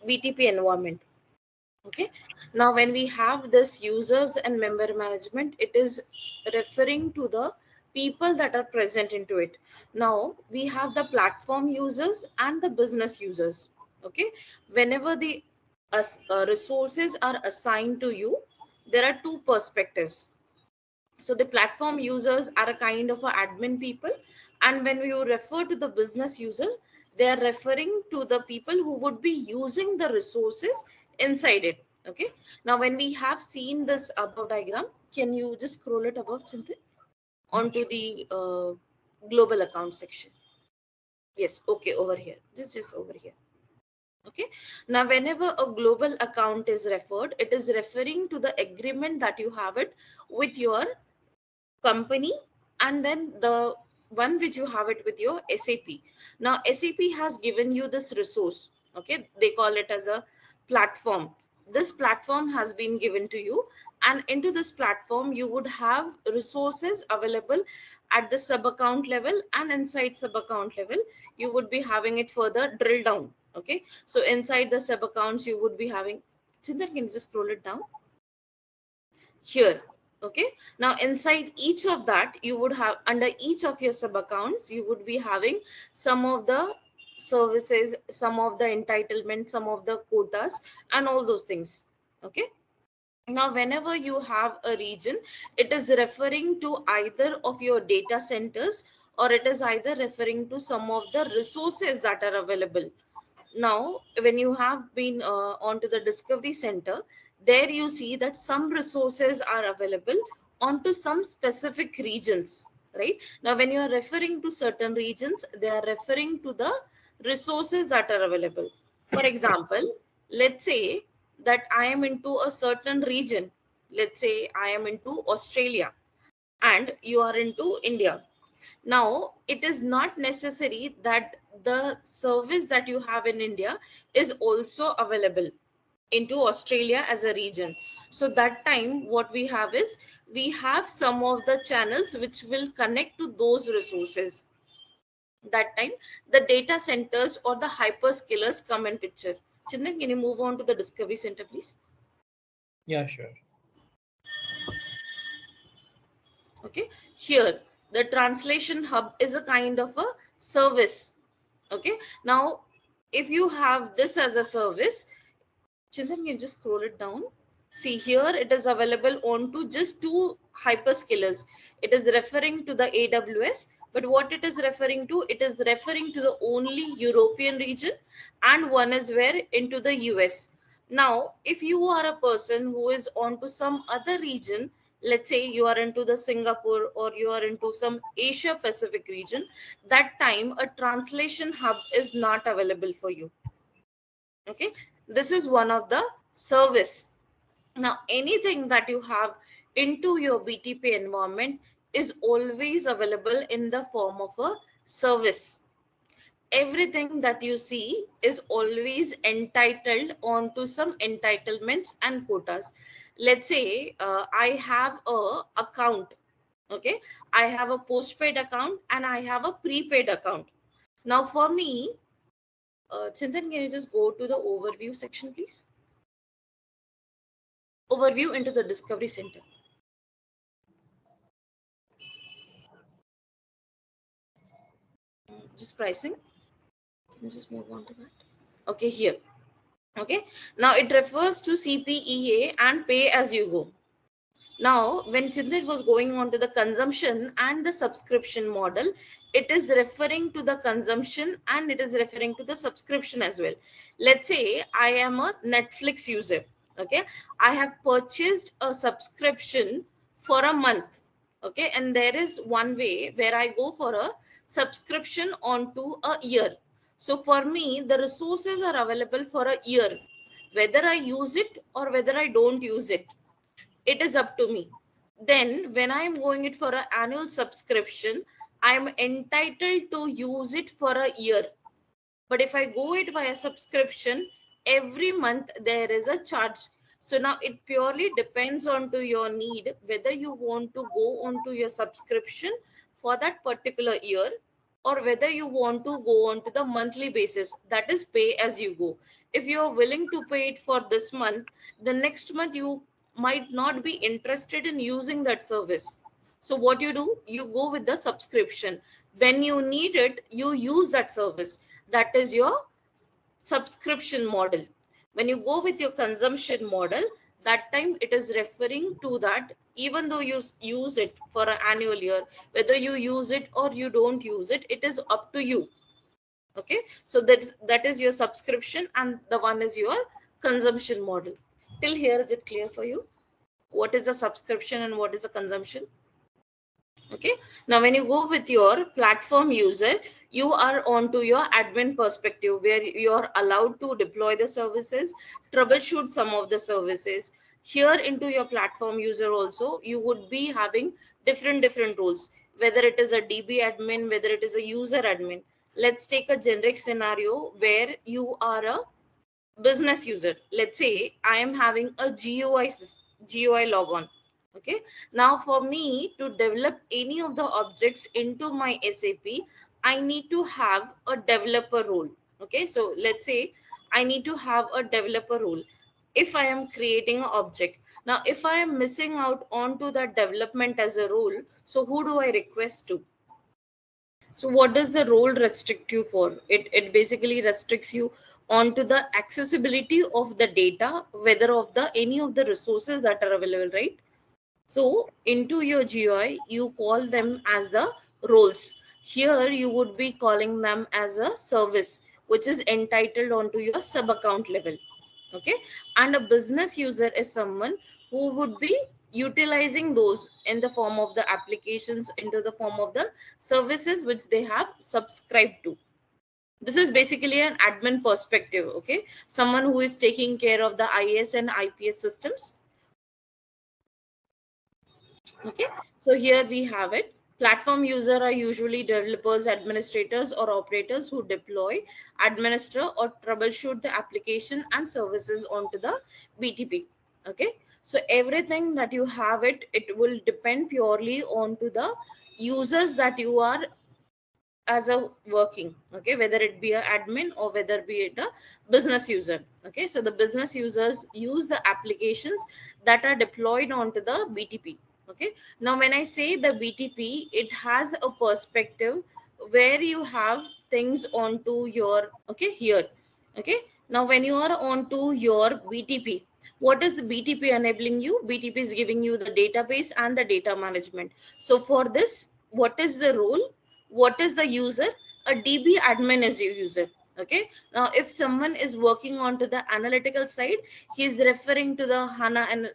BTP environment. Okay, now when we have this users and member management, it is referring to the people that are present into it. Now we have the platform users and the business users. Okay, whenever the resources are assigned to you, there are two perspectives. So the platform users are a kind of a admin people, and when you refer to the business users, they are referring to the people who would be using the resources inside it. Okay, now when we have seen this above diagram, can you just scroll it above, Chintan, onto the global account section? Yes, okay, over here, just over here. Okay, now whenever a global account is referred, it is referring to the agreement that you have it with your company, and then the one which you have it with your SAP. Now SAP has given you this resource. Okay, they call it as a platform. This platform has been given to you, and into this platform you would have resources available at the sub account level, and inside sub account level you would be having it further drill down. Okay, so inside the sub accounts you would be having, Chintan, can you just scroll it down here? Okay, now inside each of that you would have, under each of your sub accounts you would be having some of the services, some of the entitlements, some of the quotas, and all those things. Okay, now whenever you have a region, it is referring to either of your data centers, or it is either referring to some of the resources that are available. Now when you have been onto the discovery center, there you see that some resources are available onto some specific regions. right? Now, when you are referring to certain regions, they are referring to the resources that are available. For example, let's say that I am into a certain region. Let's say I am into Australia and you are into India. Now, it is not necessary that the service that you have in India is also available into Australia as a region. So that time what we have is, we have some of the channels which will connect to those resources. That time the data centers or the hyperscalers come in picture. Chindan, can you move on to the Discovery Center, please? Yeah, sure. Okay, here the translation hub is a kind of a service. Okay, now if you have this as a service, Chintan, you just scroll it down. See here, it is available onto just two hyperscalers. It is referring to the AWS, but what it is referring to, it is referring to the only European region, and one is where into the US. Now, if you are a person who is onto some other region, let's say you are into the Singapore or you are into some Asia Pacific region, that time a translation hub is not available for you. Okay, this is one of the service. Now, anything that you have into your BTP environment is always available in the form of a service. Everything that you see is always entitled onto some entitlements and quotas. Let's say I have a account. Okay, I have a postpaid account and I have a prepaid account. Now, for me, Chintan, can you just go to the overview section, please? Overview into the Discovery Center. Just pricing. Can you just move on to that? Okay, here. Okay, now it refers to CPEA and pay as you go. Now, when Chintan was going on to the consumption and the subscription model, it is referring to the consumption and it is referring to the subscription as well. Let's say I am a Netflix user. Okay, I have purchased a subscription for a month. Okay, and there is one way where I go for a subscription onto a year. So for me, the resources are available for a year, whether I use it or whether I don't use it. It is up to me. Then when I'm going it for an annual subscription, I'm entitled to use it for a year. But if I go it via subscription, every month there is a charge. So now it purely depends on to your need, whether you want to go onto your subscription for that particular year or whether you want to go on to the monthly basis, that is pay as you go. If you are willing to pay it for this month, the next month you might not be interested in using that service. So what you do, you go with the subscription. When you need it, you use that service. That is your subscription model. When you go with your consumption model, that time it is referring to that even though you use it for an annual year, whether you use it or you don't use it, it is up to you. Okay, so that is your subscription and the one is your consumption model. Till here, is it clear for you? What is the subscription and what is the consumption? Okay, now when you go with your platform user, you are onto your admin perspective where you are allowed to deploy the services, troubleshoot some of the services. Here into your platform user also, you would be having different roles, whether it is a DB admin, whether it is a user admin. Let's take a generic scenario where you are a business user. Let's say I am having a GUI logon. Okay, now for me to develop any of the objects into my SAP, I need to have a developer role. Okay, so let's say I need to have a developer role if I am creating an object. Now if I am missing out onto that development as a role, so who do I request to? So what does the role restrict you for? It basically restricts you onto the accessibility of the data, whether of the any of the resources that are available, right? So into your GUI, you call them as the roles. Here you would be calling them as a service, which is entitled onto your sub account level. Okay, and a business user is someone who would be utilizing those in the form of the applications, into the form of the services which they have subscribed to. This is basically an admin perspective. Okay, someone who is taking care of the IS and IPS systems. Okay, so here we have it. Platform user are usually developers, administrators, or operators who deploy, administer, or troubleshoot the application and services onto the BTP. Okay, so everything that you have it will depend purely onto the users that you are as a working. Okay, whether it be a admin or whether be it a business user. Okay, so the business users use the applications that are deployed onto the BTP. Okay, now when I say the BTP, it has a perspective where you have things onto your, okay, here. Okay, now when you are onto your BTP, what is the BTP enabling you? BTP is giving you the database and the data management. So for this, what is the role? What is the user? A DB admin is a user. Okay, now if someone is working onto the analytical side, he is referring to the HANA and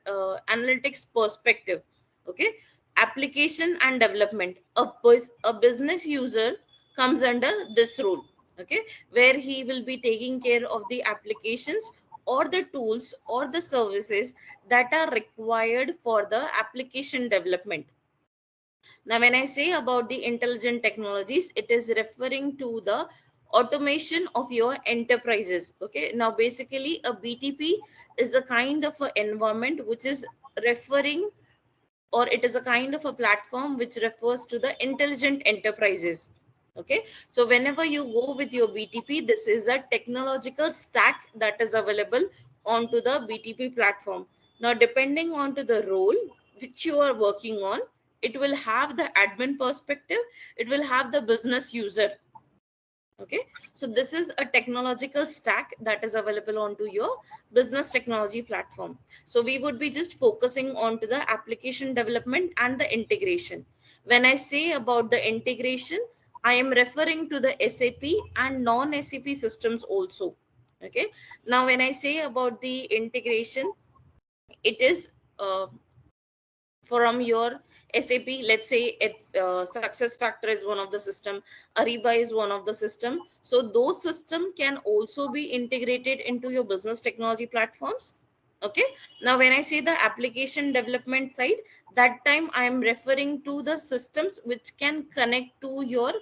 analytics perspective. Okay, application and development, a business user comes under this role. Okay, where he will be taking care of the applications or the tools or the services that are required for the application development. Now, when I say about the intelligent technologies, it is referring to the automation of your enterprises. Okay. Now, basically, a BTP is a kind of an environment which is referring, or it is a kind of a platform which refers to the intelligent enterprises. Okay. So whenever you go with your BTP, this is a technological stack that is available onto the BTP platform. Now, depending onto the role which you are working on, it will have the admin perspective, it will have the business user. Okay, so this is a technological stack that is available onto your business technology platform. So we would be just focusing on to the application development and the integration. When I say about the integration, I am referring to the SAP and non-SAP systems also. Okay, now when I say about the integration, it is from your SAP. Let's say it's Success Factor is one of the system, Ariba is one of the system. So those system can also be integrated into your business technology platforms. Okay, now when I say the application development side, that time I am referring to the systems which can connect to your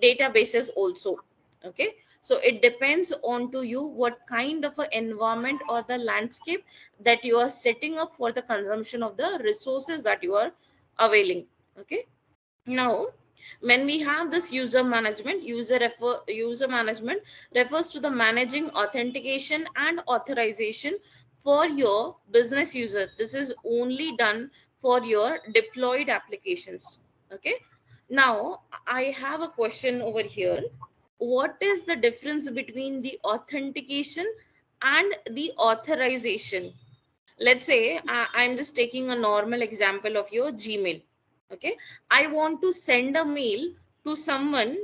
databases also. Okay, so it depends on to you what kind of an environment or the landscape that you are setting up for the consumption of the resources that you are availing. Okay, now when we have this user management, user management refers to the managing authentication and authorization for your business user. This is only done for your deployed applications. Okay, now I have a question over here. What is the difference between the authentication and the authorization? Let's say I'm just taking a normal example of your Gmail. Okay, I want to send a mail to someone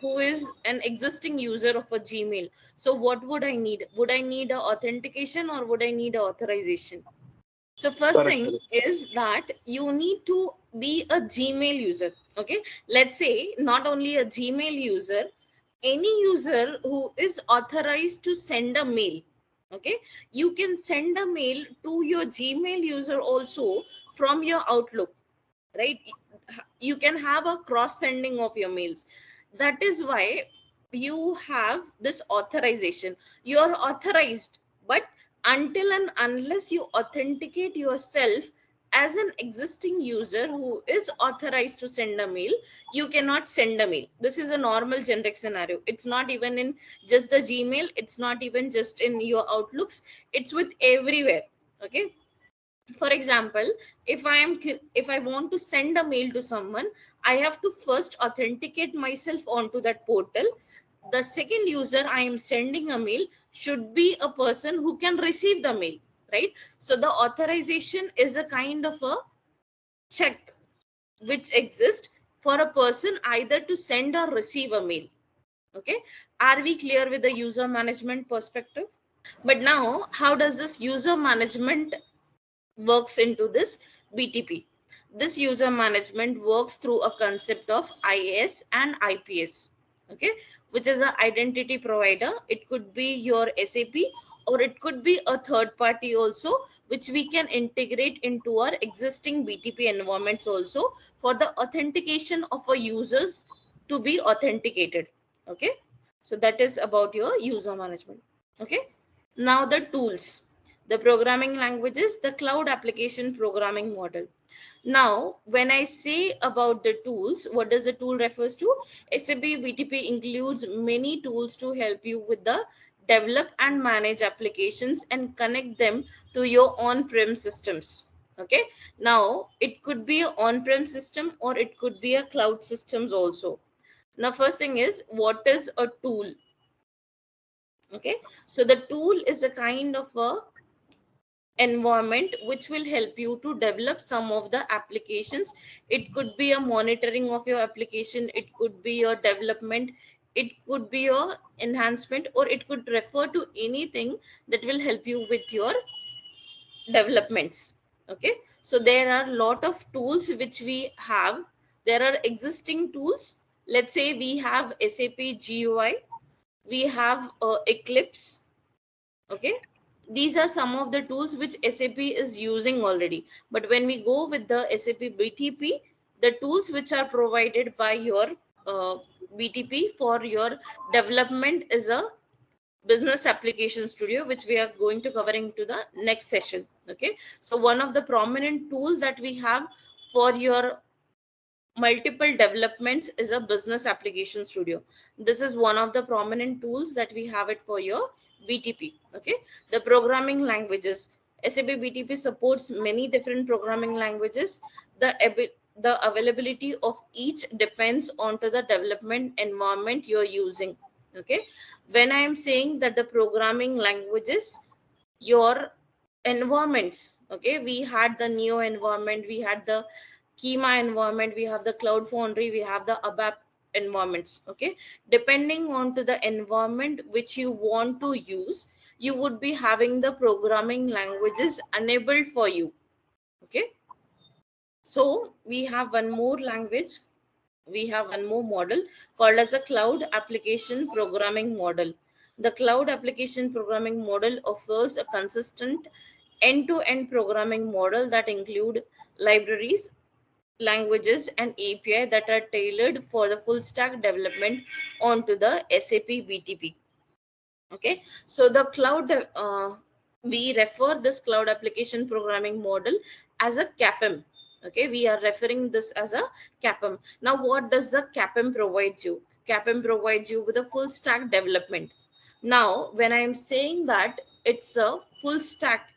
who is an existing user of a Gmail. So what would I need? Would I need a authentication or would I need a authorization? So first Correct. thing is that you need to be a Gmail user. Okay, let's say not only a Gmail user, any user who is authorized to send a mail. Okay, you can send a mail to your Gmail user also from your Outlook, right? You can have a cross sending of your mails. That is why you have this authorization. You are authorized, but until and unless you authenticate yourself as an existing user who is authorized to send a mail, you cannot send a mail. This is a normal generic scenario. It's not even in just the Gmail, it's not even just in your Outlooks, it's with everywhere. Okay, for example, if I want to send a mail to someone, I have to first authenticate myself onto that portal. The second user I am sending a mail should be a person who can receive the mail, right? So the authorization is a kind of a check which exists for a person either to send or receive a mail. Okay, are we clear with the user management perspective? But now, how does this user management works into this BTP. This user management works through a concept of IAS and IPS, okay, which is an identity provider. It could be your SAP or it could be a third party also, which we can integrate into our existing BTP environments also for the authentication of our users to be authenticated. Okay, so that is about your user management. Okay, now the tools, the programming languages, the cloud application programming model. Now, when I say about the tools, what does the tool refers to? SAP BTP includes many tools to help you with the develop and manage applications and connect them to your on-prem systems. Okay. Now, it could be an on-prem system or it could be a cloud systems also. Now, first thing is, what is a tool? Okay. So the tool is a kind of a environment which will help you to develop some of the applications. It could be a monitoring of your application, it could be your development, it could be your enhancement, or it could refer to anything that will help you with your developments. Okay, so there are a lot of tools which we have. There are existing tools. Let's say we have SAP GUI, we have Eclipse. Okay, these are some of the tools which SAP is using already. But when we go with the SAP BTP, the tools which are provided by your BTP for your development is a business application studio, which we are going to covering to the next session. Okay, so one of the prominent tools that we have for your multiple developments is a business application studio. This is one of the prominent tools that we have it for your BTP. Okay, the programming languages, SAP BTP supports many different programming languages. The availability of each depends onto the development environment you're using. Okay, when I am saying that the programming languages, your environments, okay, we had the Neo environment, we had the Kima environment, we have the Cloud Foundry, we have the ABAP environments. Okay, depending on to the environment which you want to use, you would be having the programming languages enabled for you. Okay, so we have one more language, we have one more model called as a cloud application programming model. The cloud application programming model offers a consistent end-to-end programming model that include libraries, languages, and API that are tailored for the full stack development onto the SAP BTP. Okay, so the cloud, we refer this cloud application programming model as a CAPM. Okay, we are referring this as a CAPM. Now, what does the CAPM provides you? CAPM provides you with a full stack development. Now, when I am saying that it's a full stack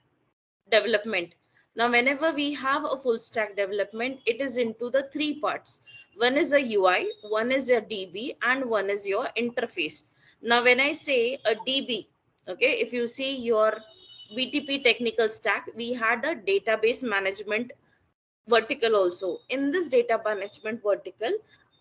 development, now whenever we have a full stack development, it is into the three parts. One is a UI, one is a DB, and one is your interface. Now when I say a DB, okay, if you see your BTP technical stack, we had a database management vertical also. In this data management vertical,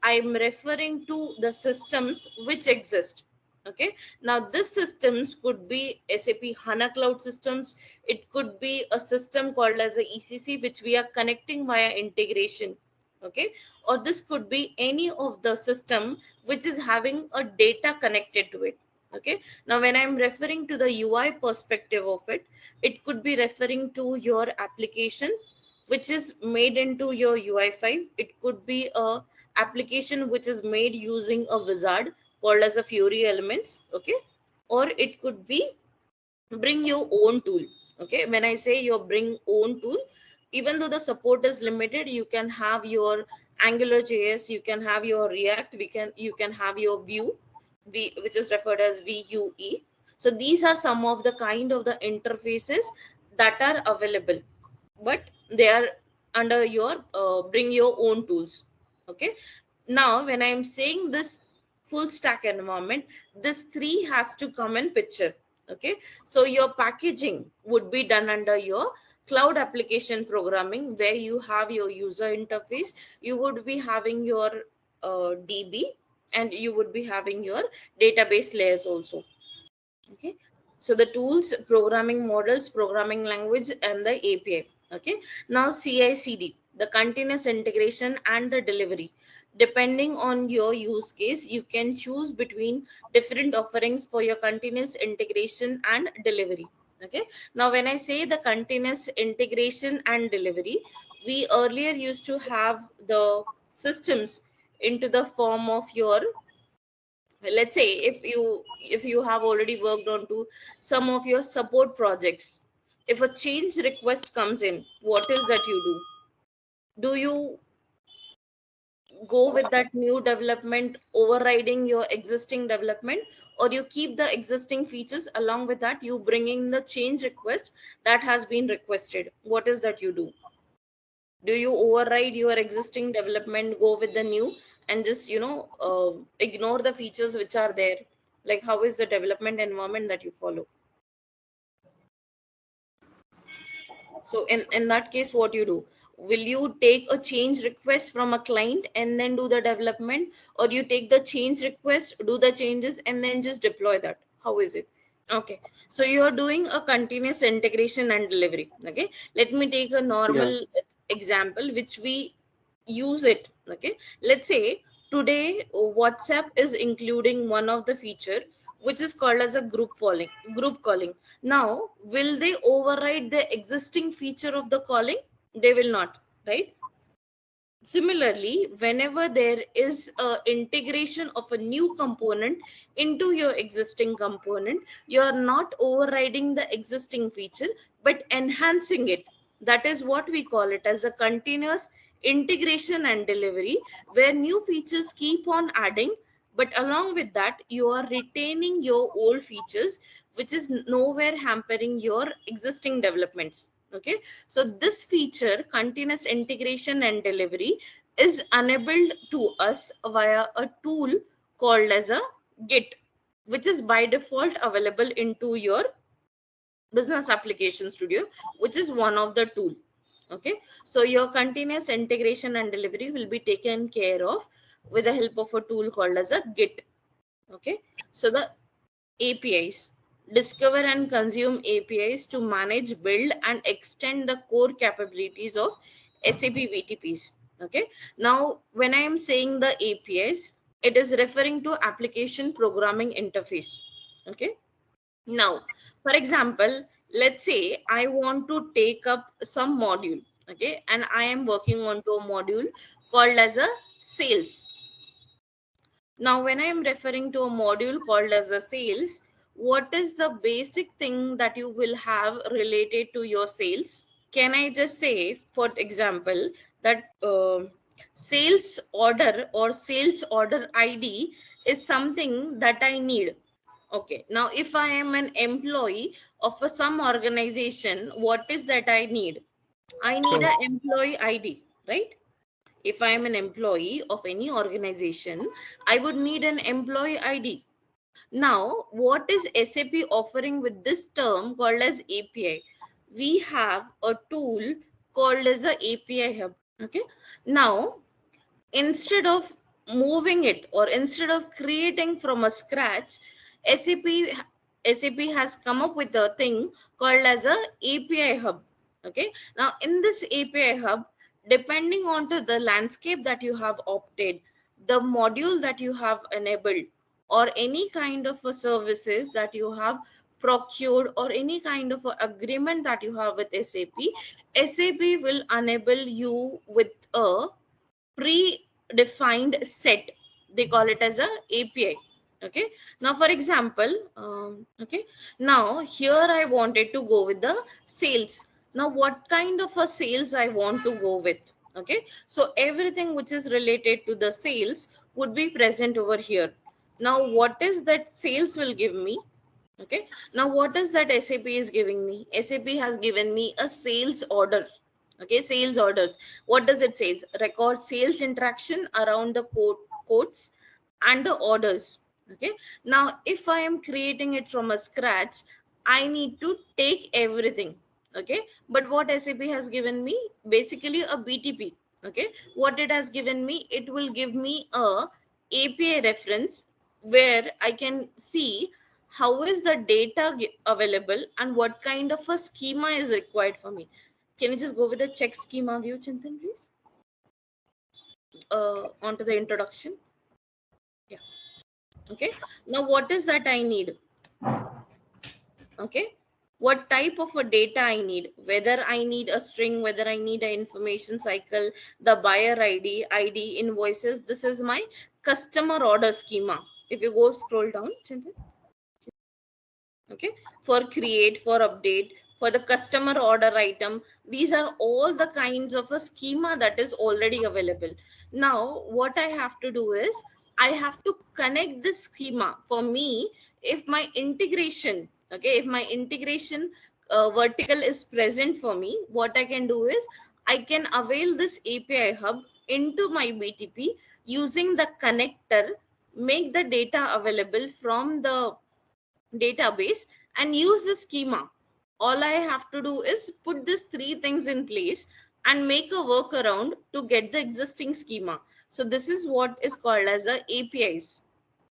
I'm referring to the systems which exist. Okay, now this systems could be SAP HANA cloud systems, it could be a system called as a ECC which we are connecting via integration. Okay, or this could be any of the system which is having a data connected to it. Okay, now when I'm referring to the UI perspective of it, it could be referring to your application which is made into your UI5. It could be a application which is made using a wizard called as a Fury elements. Okay, or it could be bring your own tool. Okay, when I say your bring own tool, even though the support is limited, you can have your Angular JS, you can have your React, you can have your Vue, which is referred as VUE. So these are some of the kind of the interfaces that are available, but they are under your bring your own tools. Okay, now when I'm saying this full stack environment, this three has to come in picture. Okay, so your packaging would be done under your cloud application programming, where you have your user interface, you would be having your DB, and you would be having your database layers also. Okay, so the tools, programming models, programming language, and the API. Okay, now CI/CD, the continuous integration and the delivery. Depending on your use case, you can choose between different offerings for your continuous integration and delivery. Okay, now when I say the continuous integration and delivery, we earlier used to have the systems into the form of your, let's say, if you have already worked on to some of your support projects, if a change request comes in, what is that you do you go with that new development overriding your existing development, or you keep the existing features, along with that you bring in the change request that has been requested? What is that you do you override your existing development, go with the new, and just ignore the features which are there? Like, how is the development environment that you follow? So in that case, what you do, will you take a change request from a client and then do the development, or you take the change request, do the changes, and then just deploy that? How is it? Okay, so you're doing a continuous integration and delivery. Okay, let me take a Yeah. normal example which we use it. Okay, let's say today WhatsApp is including one of the feature which is called as a group calling. Now, will they override the existing feature of the calling? They will not, right? Similarly, whenever there is a integration of a new component into your existing component, you are not overriding the existing feature but enhancing it. That is what we call it as a continuous integration and delivery, where new features keep on adding, but along with that you are retaining your old features, which is nowhere hampering your existing developments. Okay, so this feature, continuous integration and delivery, is enabled to us via a tool called as a Git, which is by default available into your business application studio, which is one of the tool. Okay, so your continuous integration and delivery will be taken care of with the help of a tool called as a Git. Okay, so the APIs, discover and consume APIs to manage, build, and extend the core capabilities of SAP BTPs. Okay, now when I am saying the APIs, it is referring to application programming interface. Okay, now for example, let's say I want to take up some module. Okay, and I am working on to a module called as a sales. Now, when I am referring to a module called as a sales, what is the basic thing that you will have related to your sales? Can I just say, for example, that sales order or sales order ID is something that I need? Okay, now if I am an employee of some organization, what is that I need? I need So an employee ID, right? If I am an employee of any organization, I would need an employee ID. Now, what is SAP offering with this term called as API? We have a tool called as a API hub. Okay. Now, instead of moving it, or instead of creating from a scratch, SAP SAP has come up with a thing called as a API hub. Okay, now in this API hub, depending on to the landscape that you have opted, the module that you have enabled, or any kind of a services that you have procured, or any kind of a agreement that you have with SAP will enable you with a predefined set. They call it as a API. Okay, now for example, okay, now here I wanted to go with the sales. Now what kind of a sales I want to go with? Okay, so everything which is related to the sales would be present over here. Now what is that sales will give me? Okay, now what is that SAP is giving me? SAP has given me a sales order. Okay, sales orders. What does it say? Record sales interaction around the quotes and the orders. Okay, now if I am creating it from a scratch, I need to take everything. Okay, but what SAP has given me, basically a BTP. Okay, what it has given me, it will give me a API reference where I can see how is the data available and what kind of a schema is required for me. Can you just go with the check schema view, Chintan, please? Onto the introduction. Yeah. Okay. Now, what is that I need? Okay. What type of a data I need? Whether I need a string, whether I need an information cycle, the buyer ID, invoices. This is my customer order schema. If you go scroll down, Chintan. Okay, for create, for update, for the customer order item, these are all the kinds of a schema that is already available. Now what I have to do is I have to connect this schema. For me, if my integration, okay, if my integration vertical is present for me, what I can do is I can avail this API hub into my BTP using the connector, make the data available from the database and use the schema. All I have to do is put these three things in place and make a workaround to get the existing schema. So this is what is called as the APIs.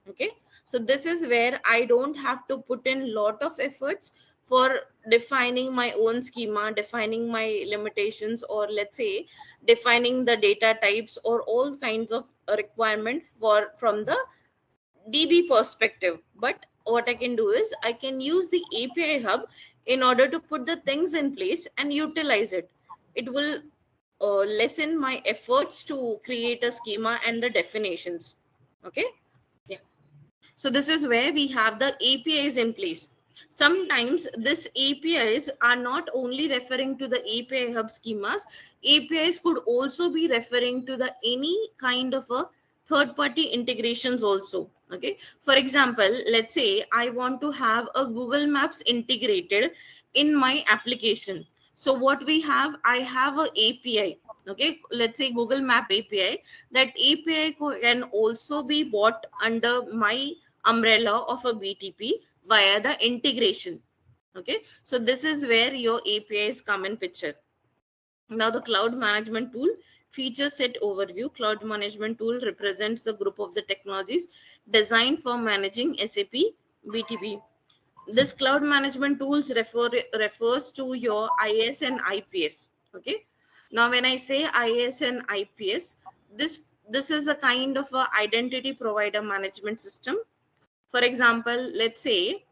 Okay, so this is where I don't have to put in lot of efforts for defining my own schema, defining my limitations, or let's say defining the data types or all kinds of requirements for from the DB perspective. But what I can do is I can use the API hub in order to put the things in place and utilize it. It will lessen my efforts to create a schema and the definitions. Okay. Yeah. So this is where we have the APIs in place. Sometimes this APIs are not only referring to the API hub schemas, APIs could also be referring to the any kind of a third-party integrations also. Okay, for example, let's say I want to have a Google Maps integrated in my application. So what we have, I have a API. Okay, let's say Google Map API. That API can also be bought under my umbrella of a BTP via the integration. Okay, so this is where your APIs come in picture. Now the cloud management tool feature set overview. Cloud management tool represents the group of the technologies designed for managing SAP BTP. This cloud management tools refers to your IS and IPS. Okay. Now when I say IS and IPS, this is a kind of a identity provider management system. For example, let's say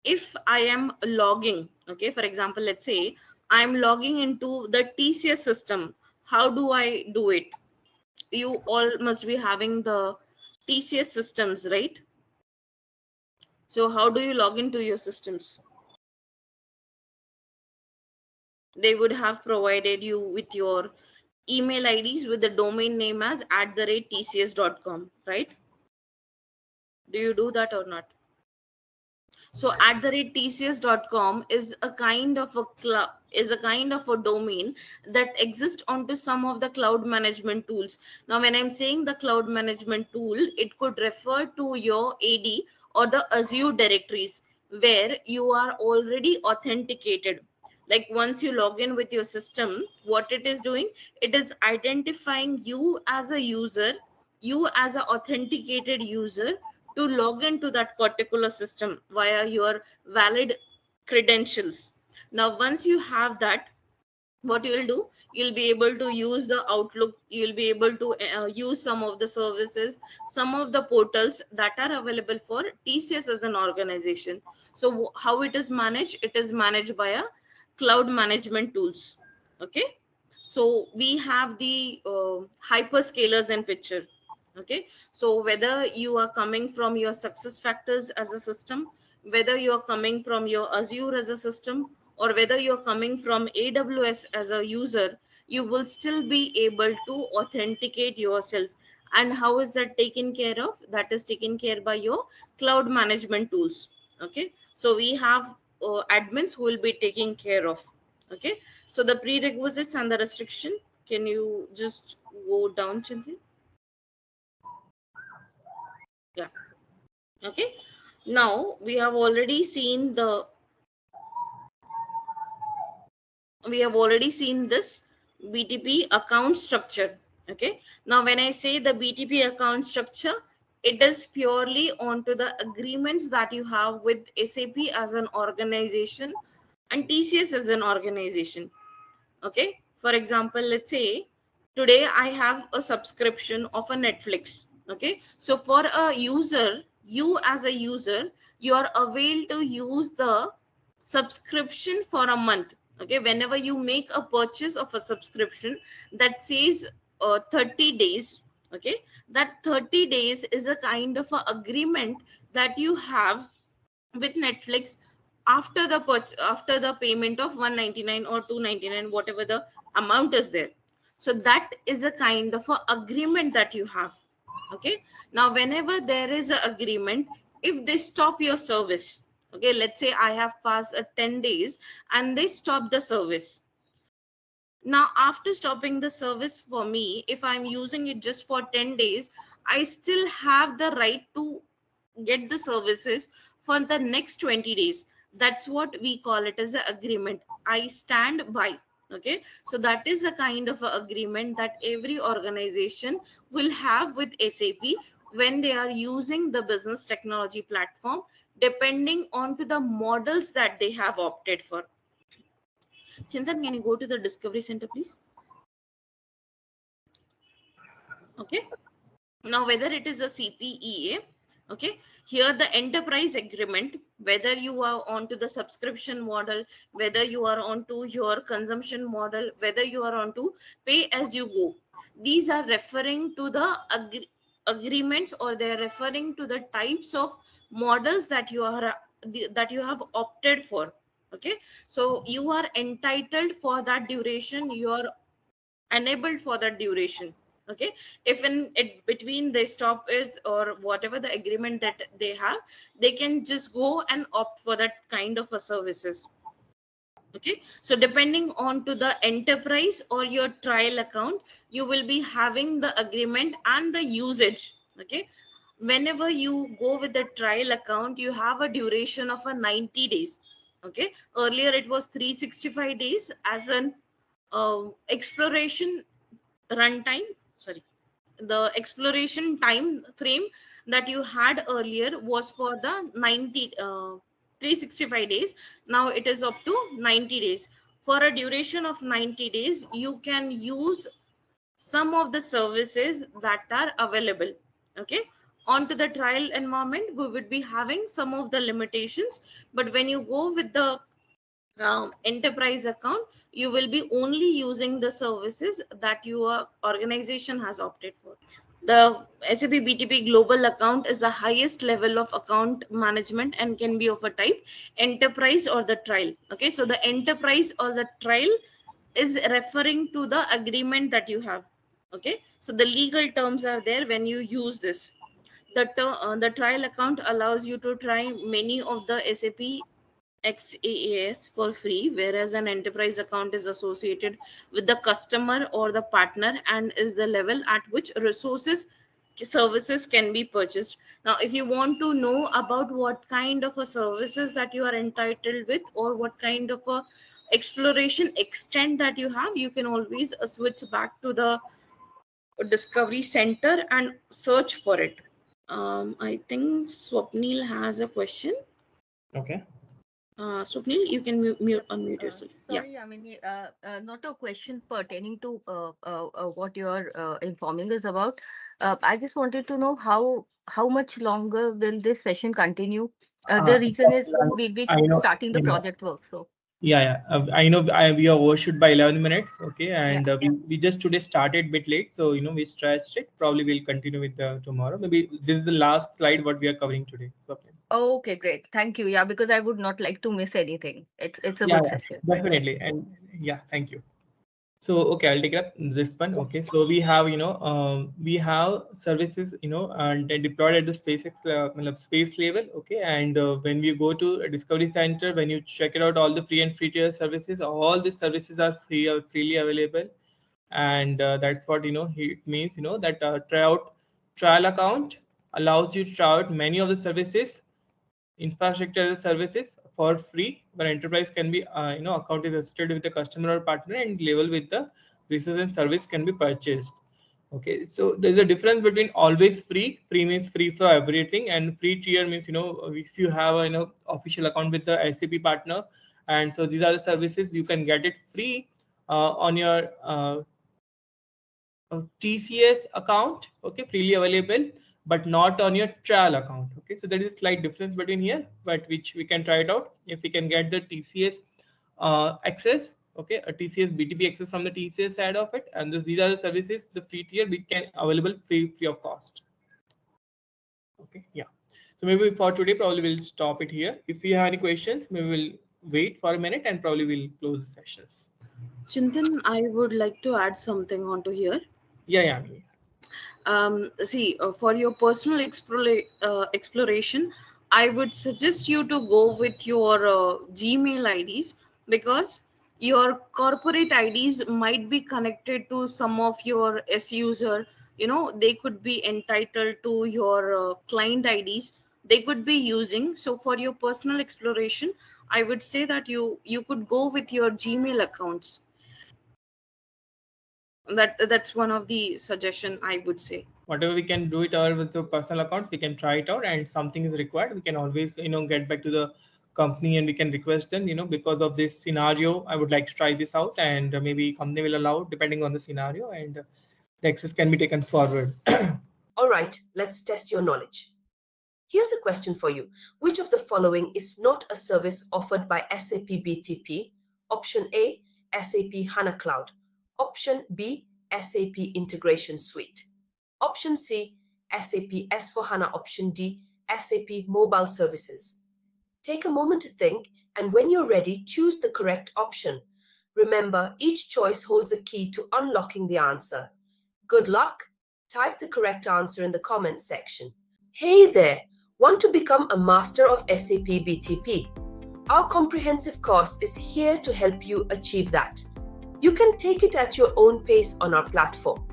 if I am logging, okay, for example, let's say I'm logging into the TCS system. How do I do it? You all must be having the TCS systems, right? So how do you log into your systems? They would have provided you with your email IDs with the domain name as @tcs.com, right? Do you do that or not? So @tcs.com is a kind of a domain that exists onto some of the cloud management tools. Now when I'm saying the cloud management tool, it could refer to your AD or the Azure directories where you are already authenticated. Like once you log in with your system, what it is doing, it is identifying you as a user, you as an authenticated user, to log into that particular system via your valid credentials. Now once you have that, what you will do, you'll be able to use the Outlook, you'll be able to use some of the services, some of the portals that are available for TCS as an organization. So how it is managed, it is managed by a cloud management tools. Okay, so we have the hyperscalers in picture. Okay, so whether you are coming from your success factors as a system, whether you are coming from your Azure as a system, or whether you're coming from AWS as a user, you will still be able to authenticate yourself. And how is that taken care of? That is taken care by your cloud management tools. Okay, so we have admins who will be taking care of. Okay, so the prerequisites and the restriction, can you just go down, Chintan? Yeah. Okay, now we have already seen this BTP account structure. Okay, now when I say the BTP account structure, it is purely onto the agreements that you have with SAP as an organization and TCS as an organization. Okay, for example, let's say today I have a subscription of a Netflix. Okay, so for a user, you as a user, you are available to use the subscription for a month. Okay, whenever you make a purchase of a subscription that says 30 days, okay, that 30 days is a kind of a agreement that you have with Netflix after the after the payment of 199 or 299, whatever the amount is there. So that is a kind of a agreement that you have. Okay, now whenever there is an agreement, if they stop your service, okay, let's say I have passed 10 days and they stop the service. Now after stopping the service, for me, if I'm using it just for 10 days, I still have the right to get the services for the next 20 days. That's what we call it as an agreement. I stand by. Okay, so that is a kind of a agreement that every organization will have with SAP when they are using the business technology platform, depending on to the models that they have opted for. Chintan, can you go to the Discovery Center, please? Okay, now whether it is a CPEA, okay, here the enterprise agreement, whether you are onto the subscription model, whether you are onto your consumption model, whether you are onto pay as you go, these are referring to the agreements, or they are referring to the types of models that you are that you have opted for. Okay, so you are entitled for that duration, you are enabled for that duration. Okay, if in it between they stop is or whatever the agreement that they have, they can just go and opt for that kind of a services. Okay, so depending on to the enterprise or your trial account, you will be having the agreement and the usage. Okay, whenever you go with the trial account, you have a duration of a 90 days. Okay, earlier it was 365 days as an exploration runtime, sorry, the exploration time frame that you had earlier was for the 365 days. Now it is up to 90 days. For a duration of 90 days, you can use some of the services that are available. Okay, onto the trial environment, we would be having some of the limitations, but when you go with the enterprise account, you will be only using the services that your organization has opted for. The SAP BTP global account is the highest level of account management and can be of a type enterprise or the trial. Okay, so the enterprise or the trial is referring to the agreement that you have. Okay, so the legal terms are there when you use this. The trial account allows you to try many of the SAP XaaS for free, whereas an enterprise account is associated with the customer or the partner and is the level at which resources services can be purchased. Now, if you want to know about what kind of a services that you are entitled with, or what kind of a exploration extent that you have, you can always switch back to the Discovery Center and search for it. I think Swapnil has a question. Okay. Swapnil, you can unmute yourself. Sorry, I mean, not a question pertaining to what you're informing us about. I just wanted to know how much longer will this session continue? The reason is we'll be I know, starting the you know. project work. So Yeah. I know we are overshoot by 11 minutes. Okay. And yeah. we just today started a bit late. So, we stretched it. Probably we'll continue with tomorrow. Maybe this is the last slide what we are covering today. So, okay. Okay, great. Thank you. Yeah, because I would not like to miss anything. It's a good session. Definitely. And yeah, thank you. So, okay, I'll take up this one. Okay, so we have, we have services, and they're deployed at the space level. Okay, and when we go to a Discovery Center, when you check it out, all the free and free tier services, all these services are free or freely available, and that's what it means. That trial account allows you to try out many of the services, infrastructure as a services for free, but enterprise can be account is associated with the customer or partner, and level with the resource and service can be purchased. Okay, so there's a difference between always free. Free means free for everything, and free tier means if you have a official account with the SAP partner, and so these are the services you can get it free, on your TCS account, okay, freely available, but not on your trial account. Okay, so there is a slight difference between here, but which we can try it out. If we can get the TCS access, okay, a TCS BTP access from the TCS side of it, and these are the services, the free tier we can available free of cost. Okay, yeah. So maybe for today, probably we'll stop it here. If you have any questions, maybe we'll wait for a minute and probably we'll close the sessions. Chintan, I would like to add something onto here. Yeah. See, for your personal exploration, I would suggest you to go with your Gmail IDs, because your corporate IDs might be connected to some of your S user. You know, they could be entitled to your client IDs. They could be using. So for your personal exploration, I would say that you could go with your Gmail accounts. That's one of the suggestion I would say. Whatever we can do it all with the personal accounts, we can try it out, and something is required, we can always get back to the company and we can request them, because of this scenario I would like to try this out, and maybe company will allow depending on the scenario, and the access can be taken forward. All right, let's test your knowledge. Here's a question for you. Which of the following is not a service offered by SAP BTP? Option A, SAP HANA Cloud. Option B, SAP Integration Suite. Option C, SAP S/4HANA. Option D, SAP Mobile Services. Take a moment to think, and when you're ready, choose the correct option. Remember, each choice holds a key to unlocking the answer. Good luck! Type the correct answer in the comments section. Hey there! Want to become a master of SAP BTP? Our comprehensive course is here to help you achieve that. You can take it at your own pace on our platform.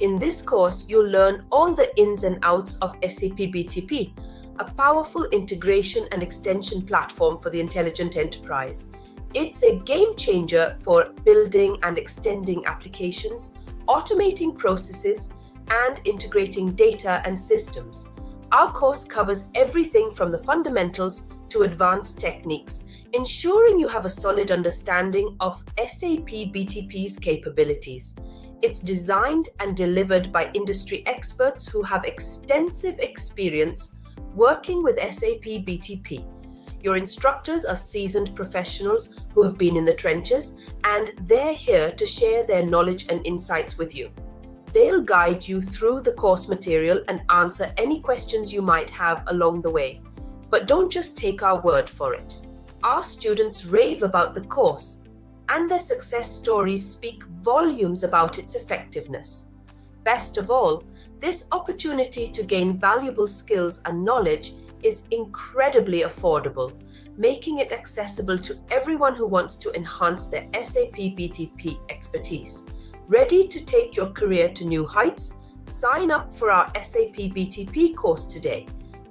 In this course, you'll learn all the ins and outs of SAP BTP, a powerful integration and extension platform for the intelligent enterprise. It's a game changer for building and extending applications, automating processes, and integrating data and systems. Our course covers everything from the fundamentals to advanced techniques, ensuring you have a solid understanding of SAP BTP's capabilities. It's designed and delivered by industry experts who have extensive experience working with SAP BTP. Your instructors are seasoned professionals who have been in the trenches, and they're here to share their knowledge and insights with you. They'll guide you through the course material and answer any questions you might have along the way. But don't just take our word for it. Our students rave about the course, and their success stories speak volumes about its effectiveness. Best of all, this opportunity to gain valuable skills and knowledge is incredibly affordable, making it accessible to everyone who wants to enhance their SAP BTP expertise. Ready to take your career to new heights? Sign up for our SAP BTP course today.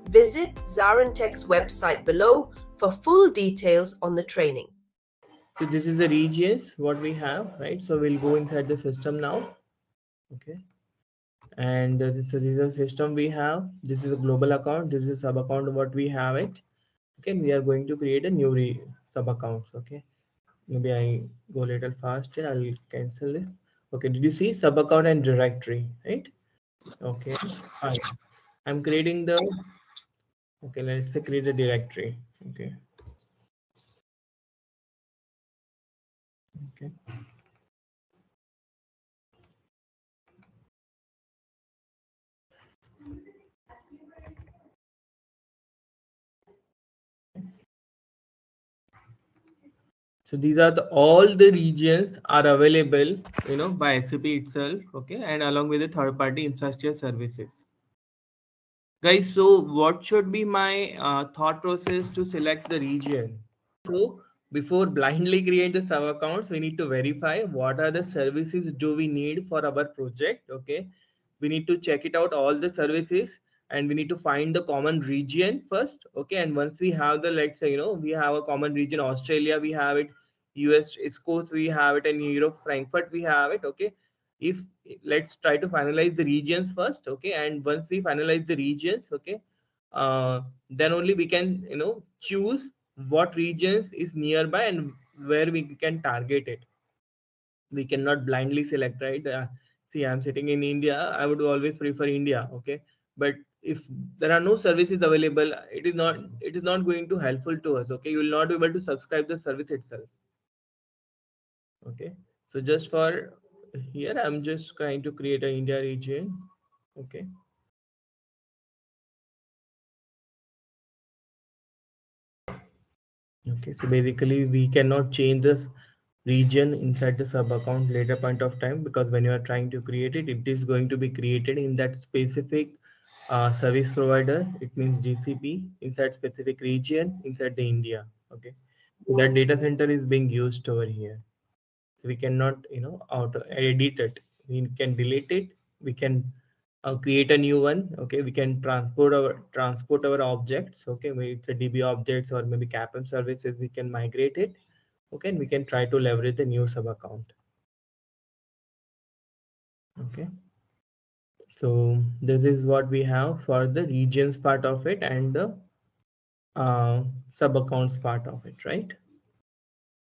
Visit ZaranTech's website below for full details on the training. So this is the regions what we have, right? So we'll go inside the system now. Okay, and this is a system we have. This is a global account. This is a sub account what we have it. Okay, we are going to create a new sub account. Okay, maybe I go a little faster. I'll cancel this. Okay, did you see sub account and directory, right? Okay, fine. I'm creating the, okay, let's say create a directory. Okay. Okay. So these are all the regions are available, by SAP itself. Okay, and along with the third-party infrastructure services. Guys, so what should be my thought process to select the region? So before blindly create the sub accounts, we need to verify what are the services do we need for our project. Okay, we need to check it out all the services, and we need to find the common region first. Okay, and once we have the, let's say, we have a common region, Australia we have it, US East Coast we have it, and Europe Frankfurt we have it. Okay, if let's try to finalize the regions first. Okay, and once we finalize the regions, okay, then only we can choose what regions is nearby and where we can target it. we cannot blindly select, right? See, I'm sitting in India, I would always prefer India, okay? But if there are no services available, it is not going to helpful to us, okay? You will not be able to subscribe the service itself, okay? So just for here, I'm just trying to create a India region, okay? Okay, so basically we cannot change this region inside the sub account later point of time, because when you are trying to create it, it is going to be created in that specific service provider. It means GCP inside specific region inside the India. Okay, so that data center is being used over here. So we cannot, auto edit it. We can delete it. We can create a new one. Okay, we can transport our objects. Okay, maybe it's a DB objects or maybe CAPM services. We can migrate it. Okay, and we can try to leverage the new sub account. Okay, so this is what we have for the regions part of it and the sub accounts part of it, right?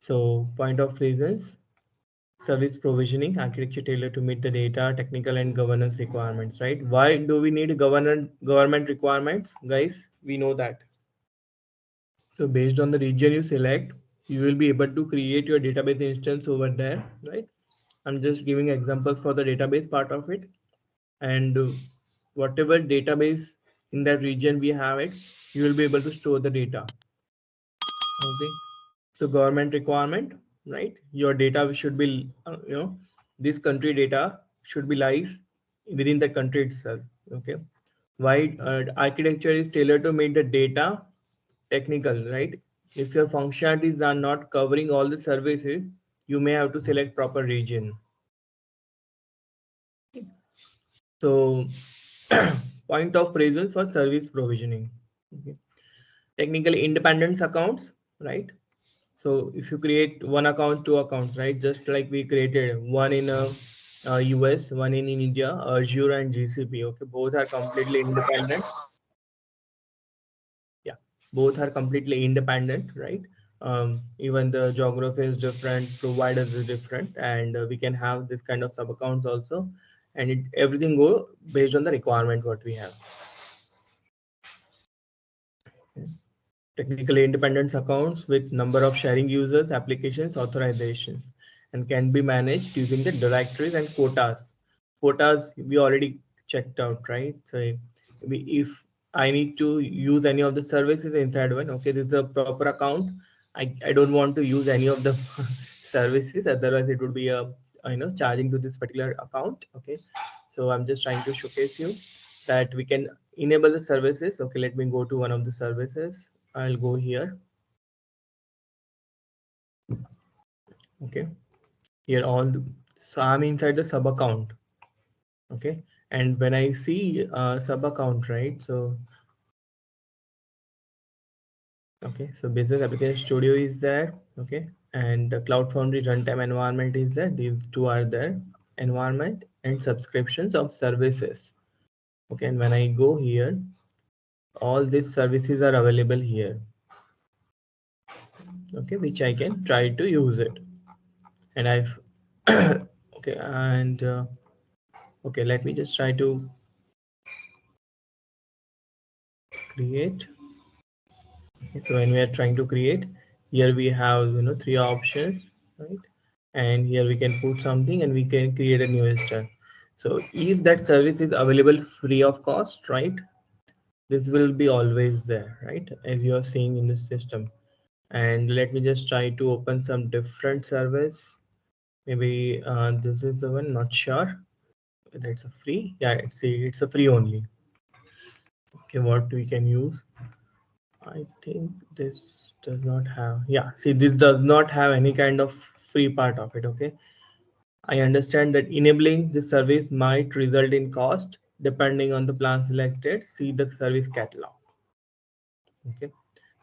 So point of presence, service provisioning, architecture tailored to meet the data, technical and governance requirements, right? Why do we need government requirements, guys? We know that. So based on the region you select, you will be able to create your database instance over there, right? I'm just giving examples for the database part of it, and whatever database in that region we have it, you will be able to store the data. Okay, so government requirement, right? Your data should be this country data should be lies within the country itself. Okay, why architecture is tailored to make the data technical, right? If your functionalities are not covering all the services, you may have to select proper region. So point of presence for service provisioning. Okay. Technically independence accounts, right? So if you create one account, two accounts, right? Just like we created one in US, one in India, Azure and GCP. Okay, both are completely independent. Yeah, both are completely independent, right? Even the geography is different, providers is different, and we can have this kind of sub accounts also, and everything go based on the requirement what we have. Okay. Technically independent accounts with number of sharing users, applications, authorizations, and can be managed using the directories and quotas. Quotas we already checked out, right? So if I need to use any of the services inside one, okay, this is a proper account. I don't want to use any of the services, otherwise it would be a charging to this particular account. Okay, so I'm just trying to showcase you that we can enable the services. Okay, let me go to one of the services. I'll go here. Okay, here so I'm inside the sub account. Okay, and when I see sub account, right? So okay, so business application studio is there. Okay, and the cloud foundry runtime environment is there. These two are there, environment and subscriptions of services. Okay, and when I go here, all these services are available here. Okay, which I can try to use it, and I've okay, and okay, let me just try to create. Okay, so when we are trying to create, here we have three options, right? And here we can put something and we can create a new instance. So if that service is available free of cost, right, this will be always there, right, as you are seeing in the system. And let me just try to open some different service. Maybe this is the one, not sure whether it's a free. Yeah, it's a free only. Okay, what we can use, I think this does not have, yeah, see, this does not have any kind of free part of it. Okay, I understand that enabling this service might result in cost depending on the plan selected. See the service catalog. Okay,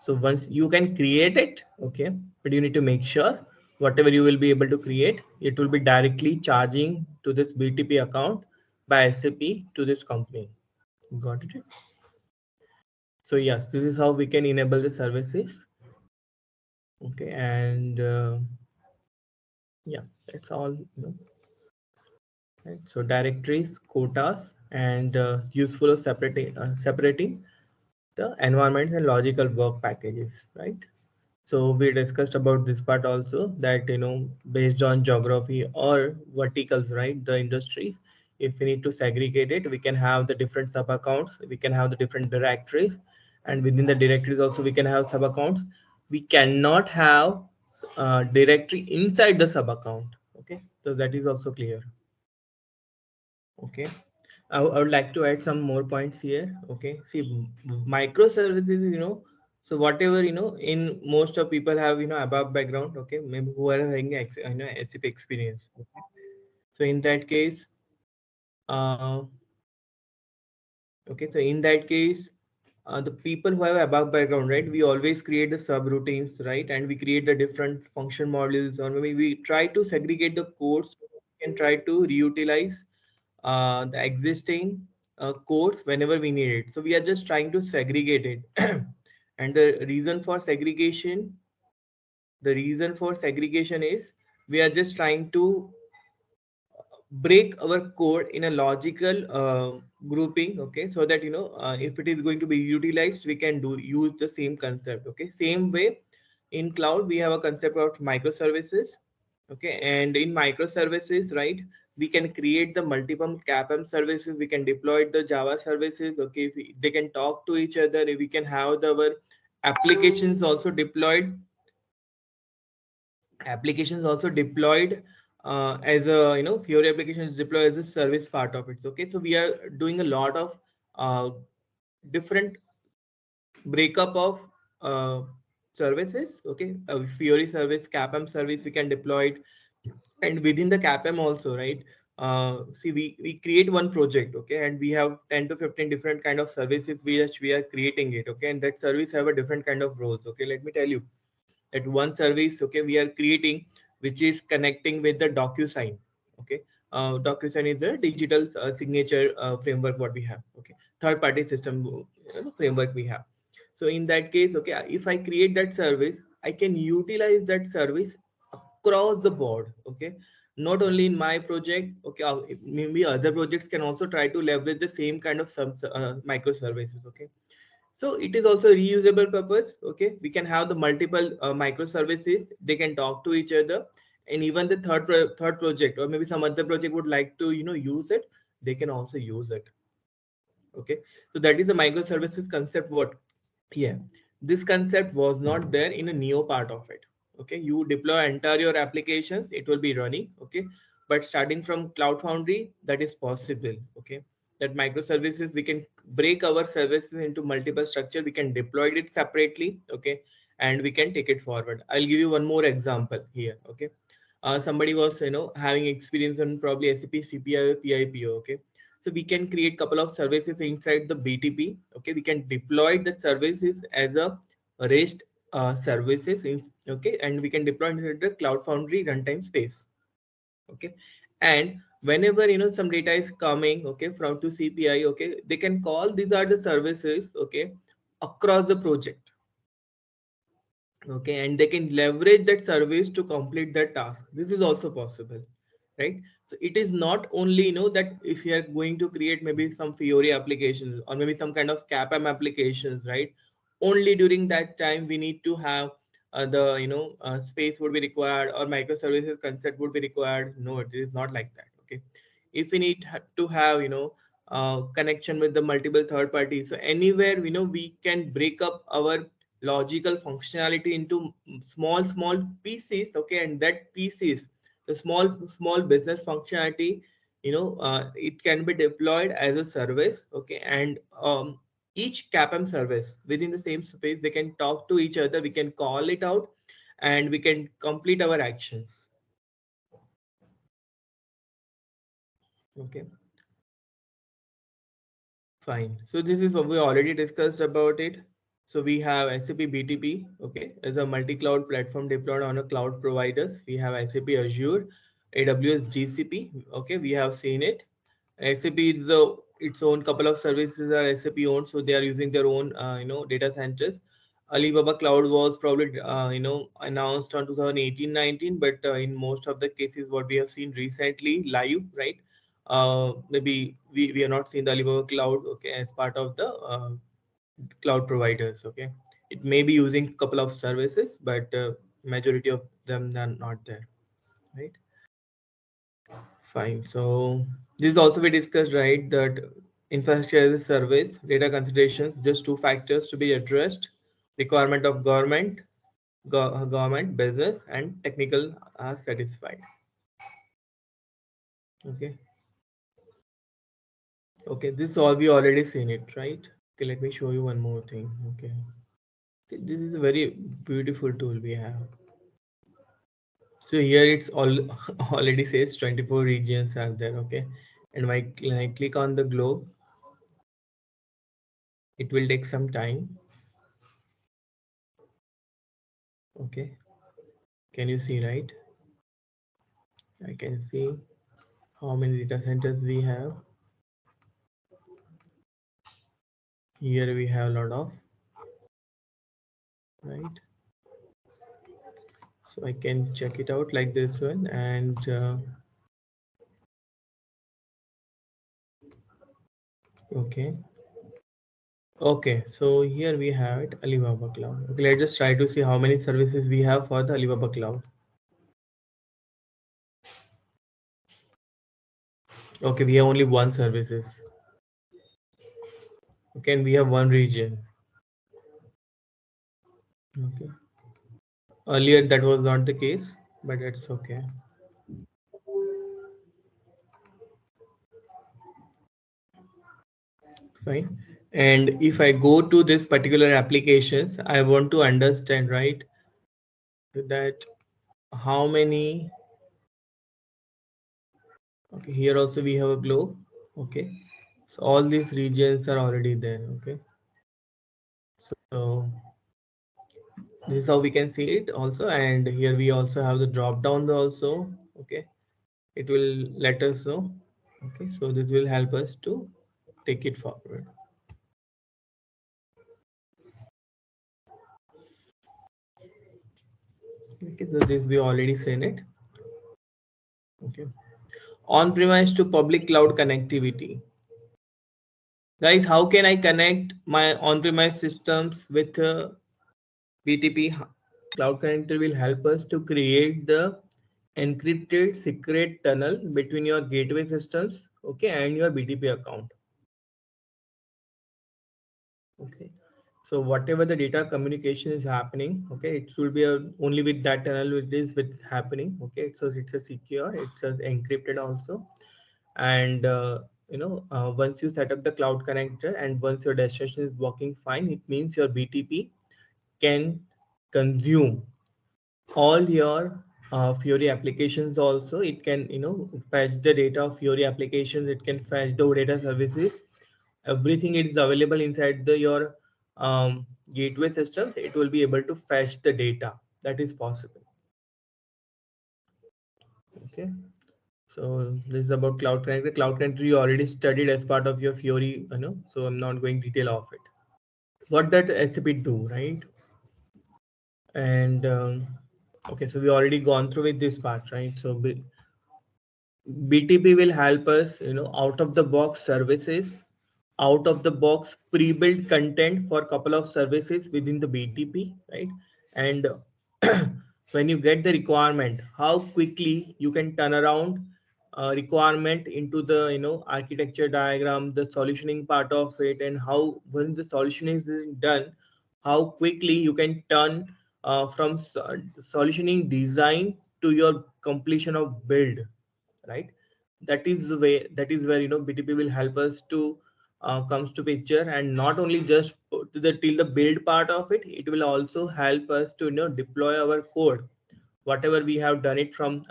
so once you can create it, okay, but you need to make sure whatever you will be able to create, it will be directly charging to this BTP account by SAP to this company. Got it? So yes, this is how we can enable the services. Okay, and Yeah, that's all. Right? So directories, quotas, and useful of separating the environments and logical work packages, right? So we discussed about this part also, that based on geography or verticals, right, the industries, if we need to segregate it, we can have the different sub accounts, we can have the different directories, and within the directories also we can have sub accounts. We cannot have directory inside the sub account. Okay, so that is also clear. Okay, I would like to add some more points here. Okay, see, microservices, so whatever, in most of people have, above background, okay, maybe who are having SAP experience. Okay? So in that case, uh, okay, so in that case, the people who have above background, right, we always create the subroutines, right, and we create the different function modules, or maybe we try to segregate the codes and try to reutilize the existing codes whenever we need it. So we are just trying to segregate it. And the reason for segregation is we are just trying to break our code in a logical grouping, okay, so that if it is going to be utilized, we can use the same concept. Okay, same way in cloud we have a concept of microservices. Okay, and in microservices, right, we can create the multiple CAPM services, we can deploy the Java services. Okay, they can talk to each other, we can have our applications also deployed as a Fiori application is deployed as a service part of it. Okay, so we are doing a lot of uh, different breakup of uh, services. Okay, a Fiori service, CAPM service, we can deploy it, and within the CAPM also, right, see, we create one project, okay, and we have 10 to 15 different kind of services which we are creating it. Okay, and that service have a different kind of roles. Okay, let me tell you that one service, okay, we are creating, which is connecting with the DocuSign. Okay, DocuSign is a digital signature framework what we have. Okay, third party system framework we have. So in that case, okay, if I create that service, I can utilize that service across the board. Okay, not only in my project. Okay, maybe other projects can also try to leverage the same kind of microservices. Okay, so it is also reusable purpose. Okay, we can have the multiple microservices, they can talk to each other, and even the third project or maybe some other project would like to use it, they can also use it. Okay, so that is the microservices concept. What, yeah, this concept was not there in a neo part of it. Okay, you deploy entire your applications, it will be running. Okay, but starting from Cloud Foundry, that is possible. Okay, that microservices, we can break our services into multiple structure, we can deploy it separately. Okay, and we can take it forward. I'll give you one more example here. Okay, somebody was having experience on probably SAP CPI or PIPO. Okay, so we can create couple of services inside the BTP. Okay, we can deploy the services as a REST services okay, and we can deploy into the Cloud Foundry runtime space. Okay, and whenever some data is coming, okay, from to CPI, okay, they can call, these are the services, okay, across the project. Okay, and they can leverage that service to complete that task. This is also possible, right? So it is not only that if you are going to create maybe some Fiori applications or maybe some kind of CAPM applications, right, only during that time we need to have the space would be required or microservices concept would be required. No, it is not like that. Okay, if we need to have connection with the multiple third parties, so anywhere we can break up our logical functionality into small pieces. Okay, and that pieces, the small business functionality, it can be deployed as a service. Okay, and each CAPM service within the same space, they can talk to each other, we can call it out, and we can complete our actions. Okay, fine. So this is what we already discussed about it. So we have SAP BTP, okay, as a multi-cloud platform deployed on a cloud providers. We have SAP Azure, AWS, GCP. Okay, we have seen it. SAP is its own couple of services are SAP owned, so they are using their own data centers. Alibaba Cloud was probably announced on 2018-19, but in most of the cases what we have seen recently live, right? Maybe we are not seeing the Alibaba Cloud, okay, as part of the cloud providers, okay. It may be using a couple of services, but majority of them are not there, right? Fine. So this is also we discussed, right, that infrastructure as a service, data considerations, just two factors to be addressed: requirement of government, business, and technical are satisfied. Okay. Okay. This is all we already seen it, right? Okay. Let me show you one more thing. Okay. This is a very beautiful tool we have. So here it's all already says 24 regions are there. Okay. And when I click on the globe, it will take some time. Okay. Can you see, right? I can see how many data centers we have. Here we have a lot of, right? So I can check it out like this one, and okay. Okay, so here we have it, Alibaba Cloud. Okay, let's just try to see how many services we have for the Alibaba Cloud. Okay, we have only one services. Okay, and we have one region. Okay. Earlier that was not the case, but it's okay. Fine. And if I go to this particular applications, I want to understand, right, that how many. Okay, here also we have a globe. Okay, so all these regions are already there. Okay, so this is how we can see it also, and here we also have the drop down also. Okay, it will let us know. Okay, so this will help us to take it forward. Okay, so this we already seen it. Okay, on-premise to public cloud connectivity. Guys, how can I connect my on-premise systems with BTP? Cloud connector will help us to create the encrypted secret tunnel between your gateway systems, okay, and your BTP account. Okay, so whatever the data communication is happening, okay, it should be only with that tunnel it is with happening. Okay, so it's a secure, it's a encrypted also, and once you set up the cloud connector and once your destination is working fine, it means your BTP can consume all your Fiori applications also. It can fetch the data of Fiori applications, it can fetch the data services, everything is available inside your gateway systems. It will be able to fetch the data that is possible. Okay, so this is about cloud connector. Cloud connector you already studied as part of your Fiori, so I'm not going detail of it. What that SAP do, right? And okay, so we already gone through with this part, right? So BTP will help us, out of the box services, out of the box pre-built content for a couple of services within the BTP, right? And when you get the requirement, how quickly you can turn around requirement into the architecture diagram, the solutioning part of it, and how when the solutioning is done, how quickly you can turn from solutioning design to your completion of build, right? That is the way, that is where BTP will help us to comes to picture, and not only just to the till the build part of it, it will also help us to deploy our code whatever we have done it from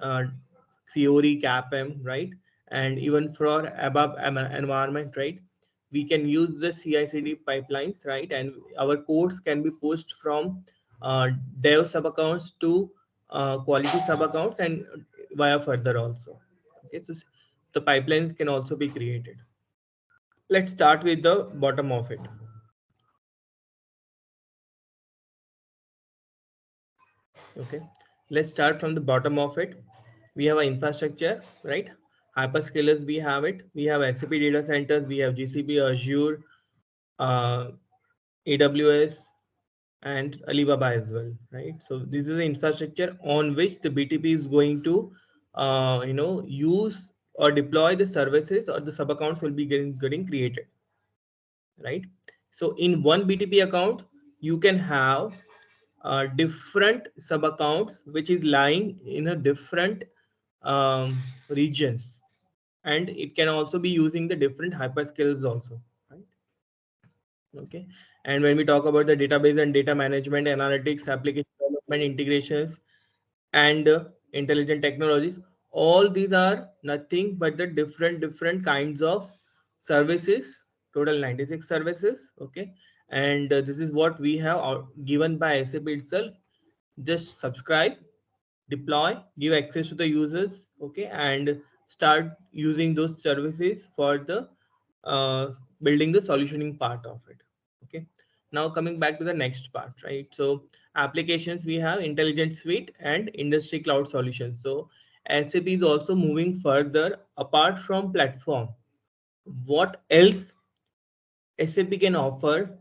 Fiori CAPM, right? And even for ABAP environment, right? We can use the CI/CD pipelines, right? And our codes can be pushed from dev sub accounts to quality sub accounts and via further also. Okay, so the pipelines can also be created. Let's start with the bottom of it. Okay, let's start from the bottom of it. We have an infrastructure, right? Hyperscalers, we have it. We have SAP data centers, we have GCP, Azure, uh, AWS, and Alibaba as well, right? So this is the infrastructure on which the BTP is going to, use or deploy the services, or the sub accounts will be getting created, right? So in one BTP account, you can have different sub accounts which is lying in a different regions, and it can also be using the different hyperscalers also, right? Okay, and when we talk about the database and data management, analytics, application development, integrations, and intelligent technologies, all these are nothing but the different kinds of services, total 96 services. Okay, and this is what we have given by SAP itself. Just subscribe, deploy, give access to the users, okay, and start using those services for the uh, building the solutioning part of it. Okay, now coming back to the next part, right? So applications, we have intelligent suite and industry cloud solutions. So SAP is also moving further apart from platform. What else SAP can offer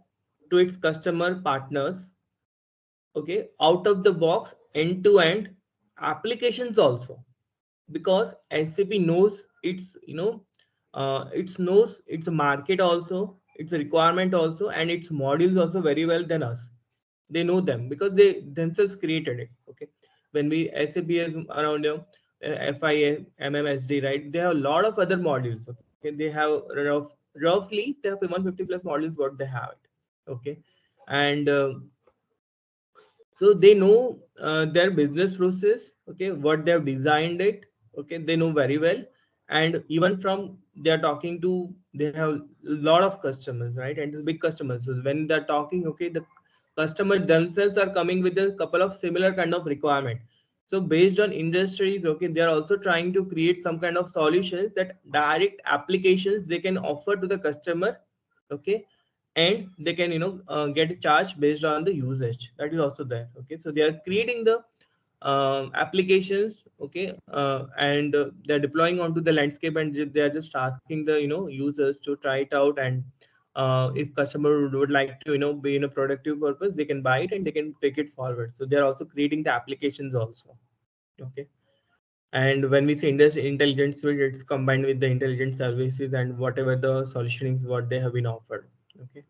to its customer partners? Okay, out of the box, end to end applications also, because SAP knows its, it knows its market also, its requirement also, and its modules also very well than us. They know them because they themselves created it. Okay, when we SAP is around, FI, MMSD, right? They have a lot of other modules. Okay, they have roughly they have 150 plus modules what they have it. Okay, and so they know their business process, okay, what they have designed it, okay, they know very well. And even from they are talking to, they have a lot of customers, right? And it's big customers, so when they're talking, okay, the customers themselves are coming with a couple of similar kind of requirement. So based on industries, okay, they are also trying to create some kind of solutions, that direct applications they can offer to the customer. Okay, and they can, get charged based on the usage, that is also there. Okay, so they are creating the applications, okay, and they're deploying onto the landscape, and they are just asking the, users to try it out. And if customer would like to, be in a productive purpose, they can buy it and they can take it forward. So they're also creating the applications also. Okay, and when we say industry intelligence suite, it's combined with the intelligent services and whatever the solutions what they have been offered. Okay,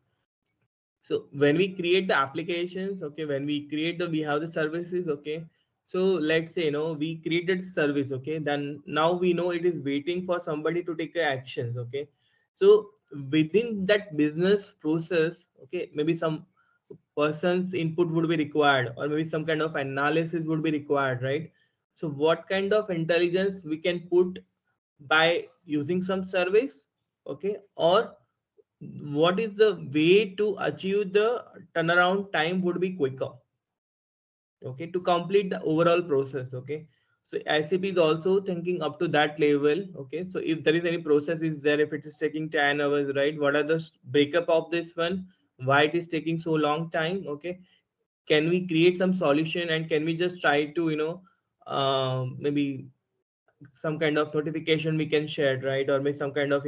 so when we create the applications, okay, when we create the, we have the services. Okay, so let's say, we created service. Okay, then now we know it is waiting for somebody to take actions. Okay, so within that business process, okay, maybe some person's input would be required, or maybe some kind of analysis would be required, right? So what kind of intelligence we can put by using some service? Okay, or what is the way to achieve the turnaround time would be quicker, okay, to complete the overall process. Okay, so SAP is also thinking up to that level. Okay, so if there is any process is there, if it is taking 10 hours, right, what are the breakup of this one, why it is taking so long time? Okay, can we create some solution, and can we just try to, maybe some kind of notification we can share, right? Or maybe some kind of,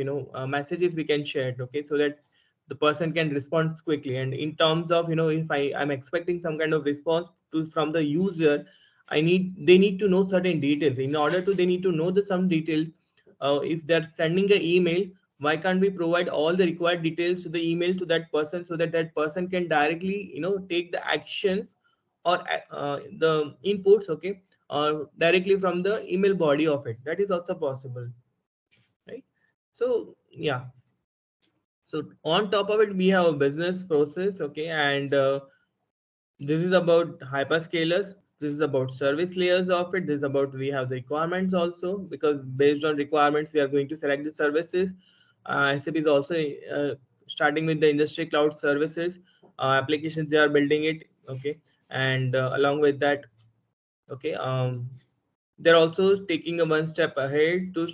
messages we can share, okay, so that the person can respond quickly. And in terms of, if I'm expecting some kind of response from the user, they need to know certain details. In order to, they need to know the some details. If they're sending an email, why can't we provide all the required details to the email to that person, so that that person can directly, take the actions, or the inputs, okay, or directly from the email body of it. That is also possible, right? So yeah, so on top of it, we have a business process. Okay, and this is about hyperscalers, this is about service layers of it, this is about, we have the requirements also, because based on requirements we are going to select the services. SAP is also starting with the industry cloud services, applications they are building it. Okay, and along with that, okay, they're also taking a one step ahead to,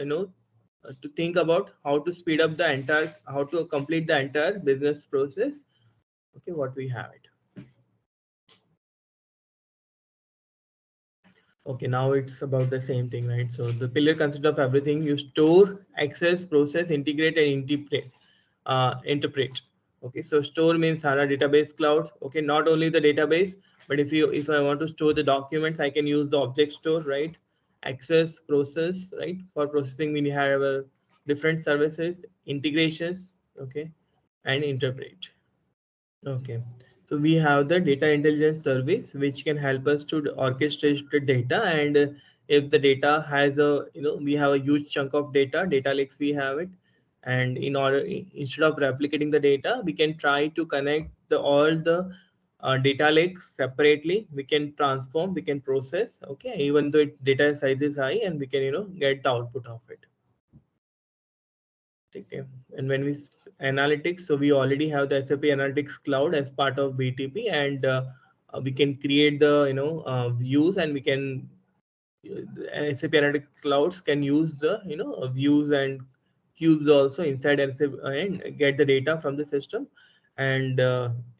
to think about how to speed up the entire, how to complete the entire business process. Okay, what we have it. Okay, now it's about the same thing, right? So the pillar consists of everything: you store, access, process, integrate, and interpret. Okay, so store means HANA database cloud. Okay, not only the database, but if I want to store the documents, I can use the object store, right? Access, process, right? For processing, we have different services, integrations, okay, and interpret. Okay, so we have the data intelligence service which can help us to orchestrate the data, and if the data has a, we have a huge chunk of data lakes we have it, and instead of replicating the data, we can try to connect all the data lakes separately. We can transform, we can process, okay, even though data size is high, and we can get the output of it. Okay. And when analytics, so we already have the SAP Analytics Cloud as part of BTP, and we can create the views, and we can SAP Analytics Clouds can use the views and cubes also inside SAP and get the data from the system, and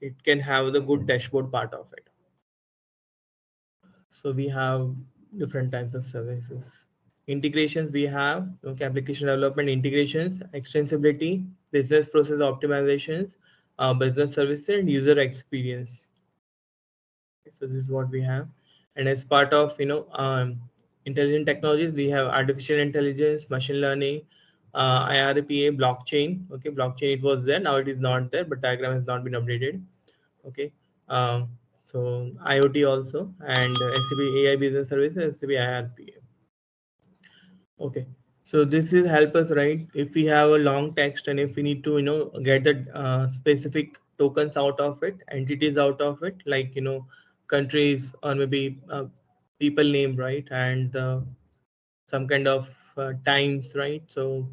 it can have the good dashboard part of it. So we have different types of services. Integrations we have, okay, application development integrations, extensibility, business process optimizations, business services, and user experience. So this is what we have. And as part of intelligent technologies, we have artificial intelligence, machine learning, IRPA, blockchain. Okay, blockchain, it was there, now it is not there, but diagram has not been updated. Okay, so IoT also, and SAP AI business services, SAP IRPA. Okay, so this is help us, right? If we have a long text, and if we need to get the specific tokens out of it, entities out of it, like countries, or maybe people name, right? And some kind of times, right? So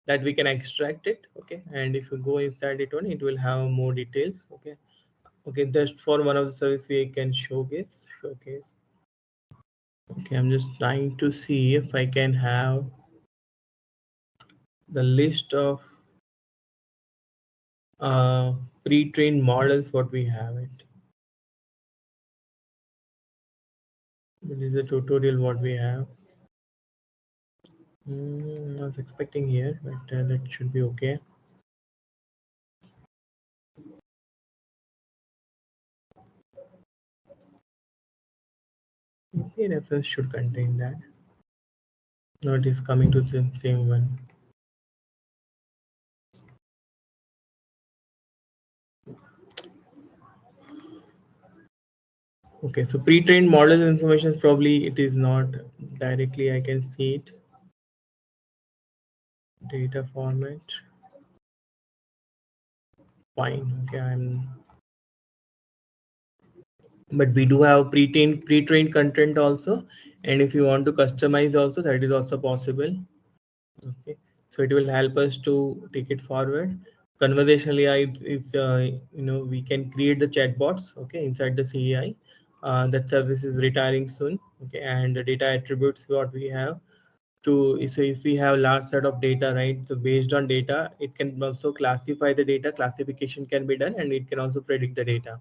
that we can extract it. Okay, and if you go inside it, it will have more details. Okay, okay, just for one of the service we can showcase. Okay, I'm just trying to see if I can have the list of pre-trained models what we have it. This is a tutorial what we have. I was expecting here, but that should be okay. API reference should contain that. No, it is coming to the same one. Okay, so pre-trained models information, probably it is not directly, I can see it. Data format. Fine. Okay, but we do have pre-trained content also, and if you want to customize also, that is also possible. Okay, so it will help us to take it forward. Conversational AI is we can create the chatbots, okay, inside the CAI. That service is retiring soon. Okay, and the data attributes what we have to, so if we have large set of data, right, so based on data, it can also classify the data. Classification can be done, and it can also predict the data.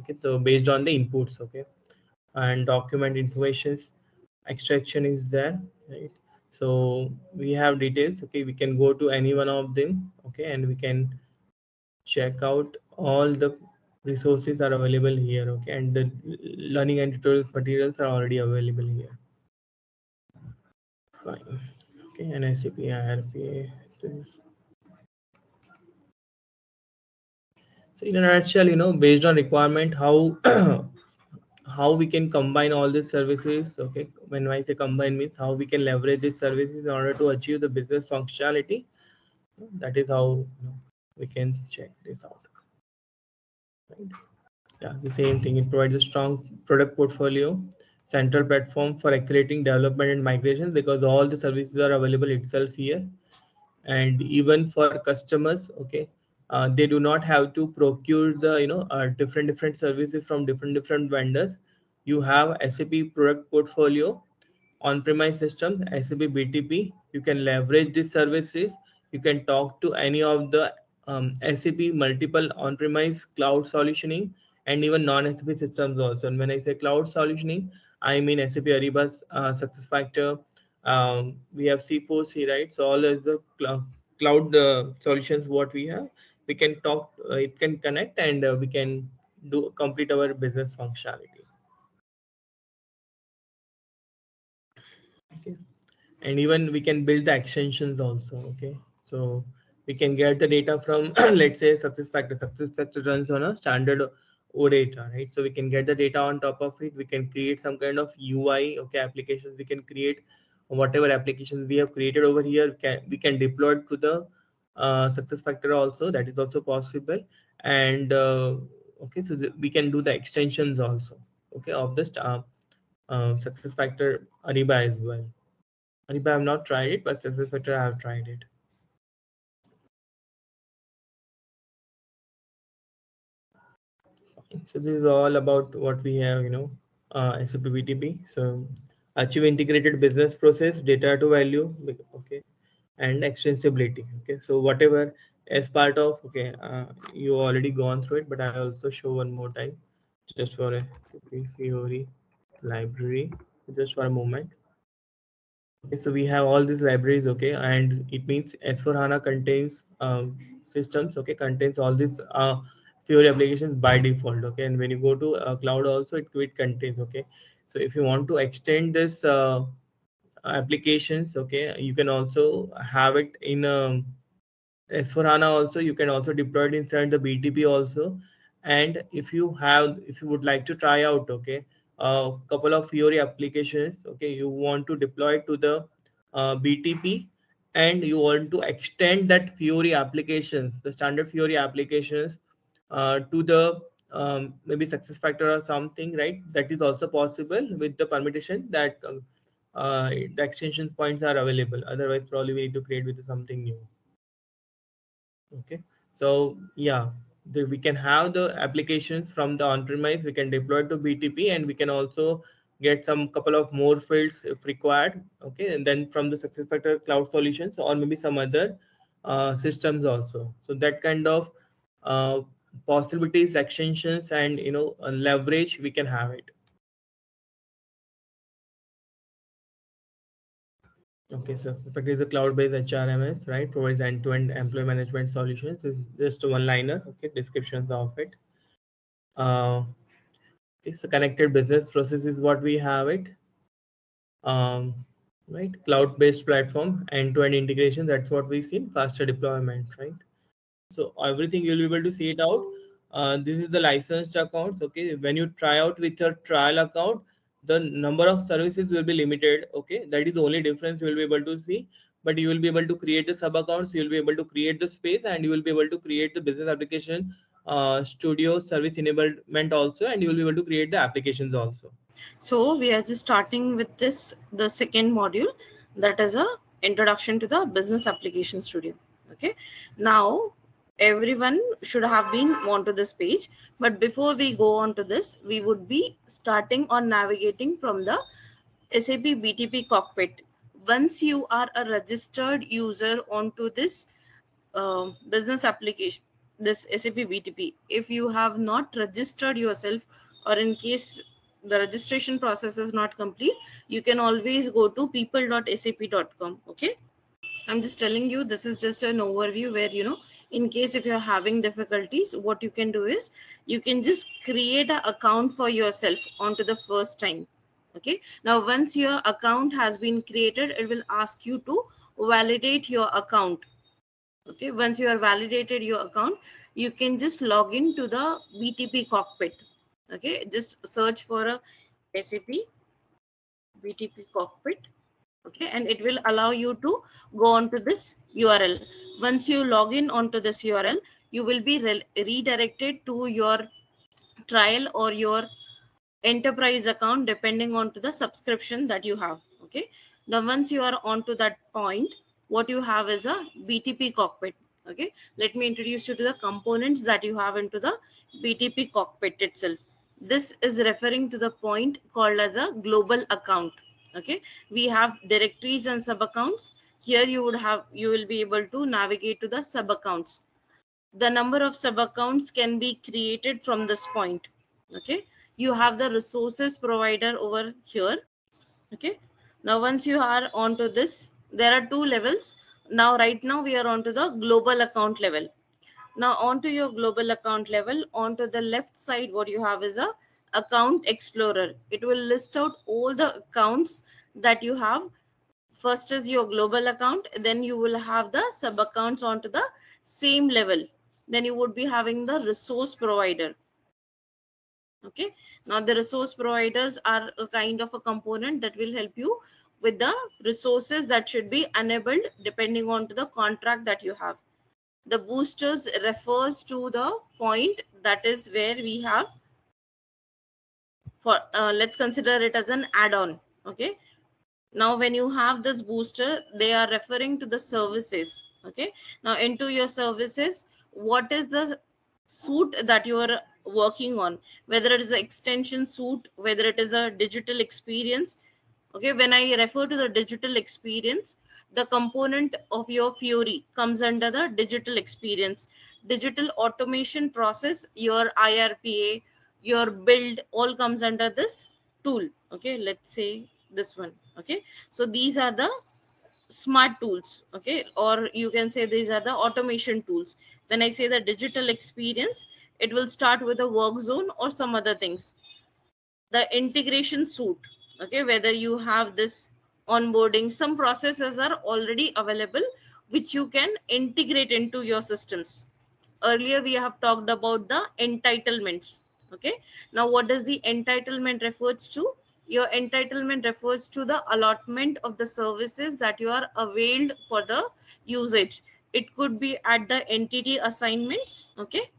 Okay, so based on the inputs. Okay, and document informations extraction is there, right? So we have details. Okay, we can go to any one of them. Okay, and we can check out all the resources are available here. Okay, and the learning and tutorial materials are already available here. Fine. Okay, and SAP IRPA. So in a nutshell, based on requirement, how how we can combine all these services. Okay, when I say combine means how we can leverage these services in order to achieve the business functionality. That is how we can check this out, right? Yeah, the same thing. It provides a strong product portfolio, central platform for accelerating development and migration, because all the services are available itself here. And even for customers, okay, they do not have to procure the different services from different vendors. You have SAP product portfolio, on-premise system, SAP BTP. You can leverage these services. You can talk to any of the SAP multiple on-premise cloud solutioning, and even non-SAP systems also. And when I say cloud solutioning, I mean SAP Ariba's SuccessFactor. We have C4C, right? So all is the cloud solutions what we have. We can talk, it can connect, and we can do complete our business functionality. Okay, and even we can build the extensions also. Okay, so we can get the data from let's say SuccessFactor runs on a standard OData, right? So we can get the data on top of it. We can create some kind of UI, okay, applications. We can create whatever applications we have created over here. We can deploy it to the SuccessFactor also. That is also possible. And okay, so we can do the extensions also, okay, of this SuccessFactor Ariba as well. Ariba I have not tried it, but SuccessFactor I have tried it. So this is all about what we have, SAP BTP. So achieve integrated business process, data to value, okay, and extensibility. Okay, so whatever as part of, okay, you already gone through it, but I also show one more time, just for a theory library, just for a moment. Okay, so we have all these libraries, okay, and it means S4HANA contains systems, okay, contains all these Fiori applications by default, okay, and when you go to cloud also it contains, okay. So if you want to extend this applications, okay, you can also have it in S4HANA also. You can also deploy it inside the BTP also. And if you would like to try out, okay, a couple of Fiori applications, okay, you want to deploy it to the BTP, and you want to extend that Fiori applications, the standard Fiori applications, to the maybe SuccessFactor or something, right? That is also possible with the permutation that the extension points are available. Otherwise, probably we need to create with something new. Okay, so yeah, we can have the applications from the on-premise, we can deploy to BTP, and we can also get some couple of more fields if required. Okay, and then from the SuccessFactor cloud solutions or maybe some other systems also. So that kind of uh, possibilities, extensions, and leverage, we can have it. Okay, so SuccessFactor is a cloud-based HRMS, right? Provides end-to-end employee management solutions. This is just a one-liner, okay, descriptions of it. It's a connected business process is what we have it. Right, cloud-based platform, end-to-end integration. That's what we see. Faster deployment, right? So everything you'll be able to see it out. This is the licensed accounts. Okay, when you try out with your trial account, the number of services will be limited. Okay, that is the only difference you will be able to see. But you will be able to create the sub accounts. You will be able to create the space, and you will be able to create the business application studio service enablement also, and you will be able to create the applications also. So we are just starting with this, the second module, that is a introduction to the business application studio. Okay, now everyone should have been onto this page, but before we go on to this, we would be starting or navigating from the SAP BTP cockpit. Once you are a registered user onto this business application, this SAP BTP, if you have not registered yourself, or in case the registration process is not complete, you can always go to people.sap.com. Okay, I'm just telling you, this is just an overview where, in case if you're having difficulties, what you can do is you can just create an account for yourself onto the first time. Okay, now once your account has been created, it will ask you to validate your account. Okay, once you are validated your account, you can just log in to the BTP cockpit. Okay, just search for a SAP BTP cockpit. Okay, and it will allow you to go on to this URL. Once you log in onto this URL, you will be redirected to your trial or your enterprise account, depending on to the subscription that you have. Okay, now once you are onto that point, what you have is a BTP cockpit. Okay, let me introduce you to the components that you have into the BTP cockpit itself. This is referring to the point called as a global account. Okay, we have directories and sub accounts. Here you will be able to navigate to the sub accounts. The number of sub accounts can be created from this point. Okay, you have the resources provider over here. Okay, now once you are onto this, there are two levels. Now right now we are onto the global account level. Now onto your global account level, onto the left side what you have is a account explorer. It will list out all the accounts that you have. First is your global account, then you will have the sub accounts onto the same level. Then you would be having the resource provider. Okay, now the resource providers are a kind of a component that will help you with the resources that should be enabled depending on to the contract that you have. The boosters refers to the point that is where we have for let's consider it as an add-on. Okay, now when you have this booster, they are referring to the services. Okay, now into your services, what is the suite that you are working on, whether it is an extension suite, whether it is a digital experience. Okay, when I refer to the digital experience, the component of your Fury comes under the digital experience. Digital automation process, your IRPA, your build, all comes under this tool. Okay, let's say this one. Okay, so these are the smart tools. Okay, or you can say these are the automation tools. When I say the digital experience, it will start with a work zone or some other things. The integration suite. Okay, whether you have this onboarding, some processes are already available which you can integrate into your systems. Earlier we have talked about the entitlements. Okay, now what does the entitlement refers to? Your entitlement refers to the allotment of the services that you are availed for the usage. It could be at the entity assignments. Okay,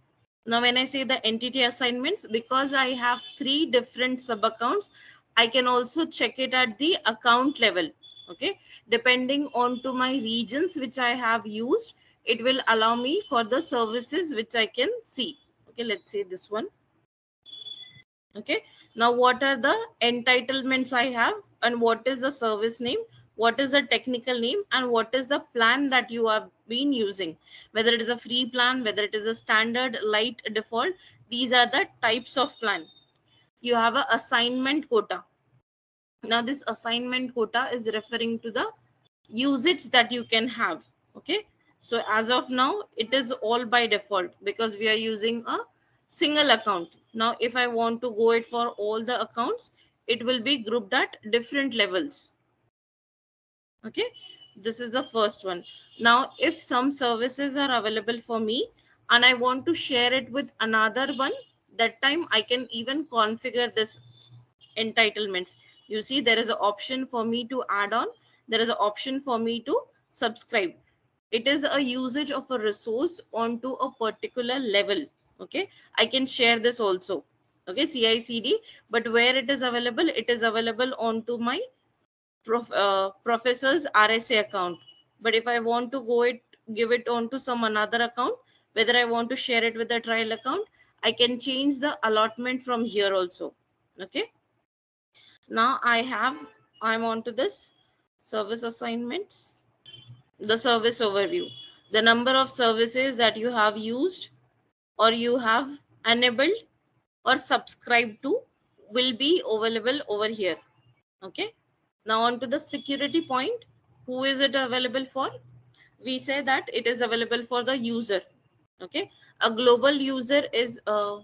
now when I say the entity assignments, because I have 3 different sub accounts, I can also check it at the account level. Okay, depending on to my regions which I have used, it will allow me for the services which I can see. Okay, let's say this one. Okay, now what are the entitlements I have, and what is the service name, what is the technical name, and what is the plan that you have been using, whether it is a free plan, whether it is a standard, light, default. These are the types of plan. You have a assignment quota. Now this assignment quota is referring to the usage that you can have. Okay, so as of now it is all by default because we are using a single account. Now if I want to go it for all the accounts, it will be grouped at different levels. Okay, this is the first one. Now if some services are available for me and I want to share it with another one, that time I can even configure this entitlements. You see there is an option for me to add on, there is an option for me to subscribe. It is a usage of a resource onto a particular level. Okay, I can share this also. Okay, CICD, but where it is available, it is available onto my professor's RSA account. But if I want to go it, give it on to some another account, whether I want to share it with a trial account, I can change the allotment from here also. Okay, now I'm on to this service assignments, the service overview, the number of services that you have used or you have enabled or subscribed to will be available over here. Okay, now on to the security point. Who is it available for? We say that it is available for the user. Okay, a global user is a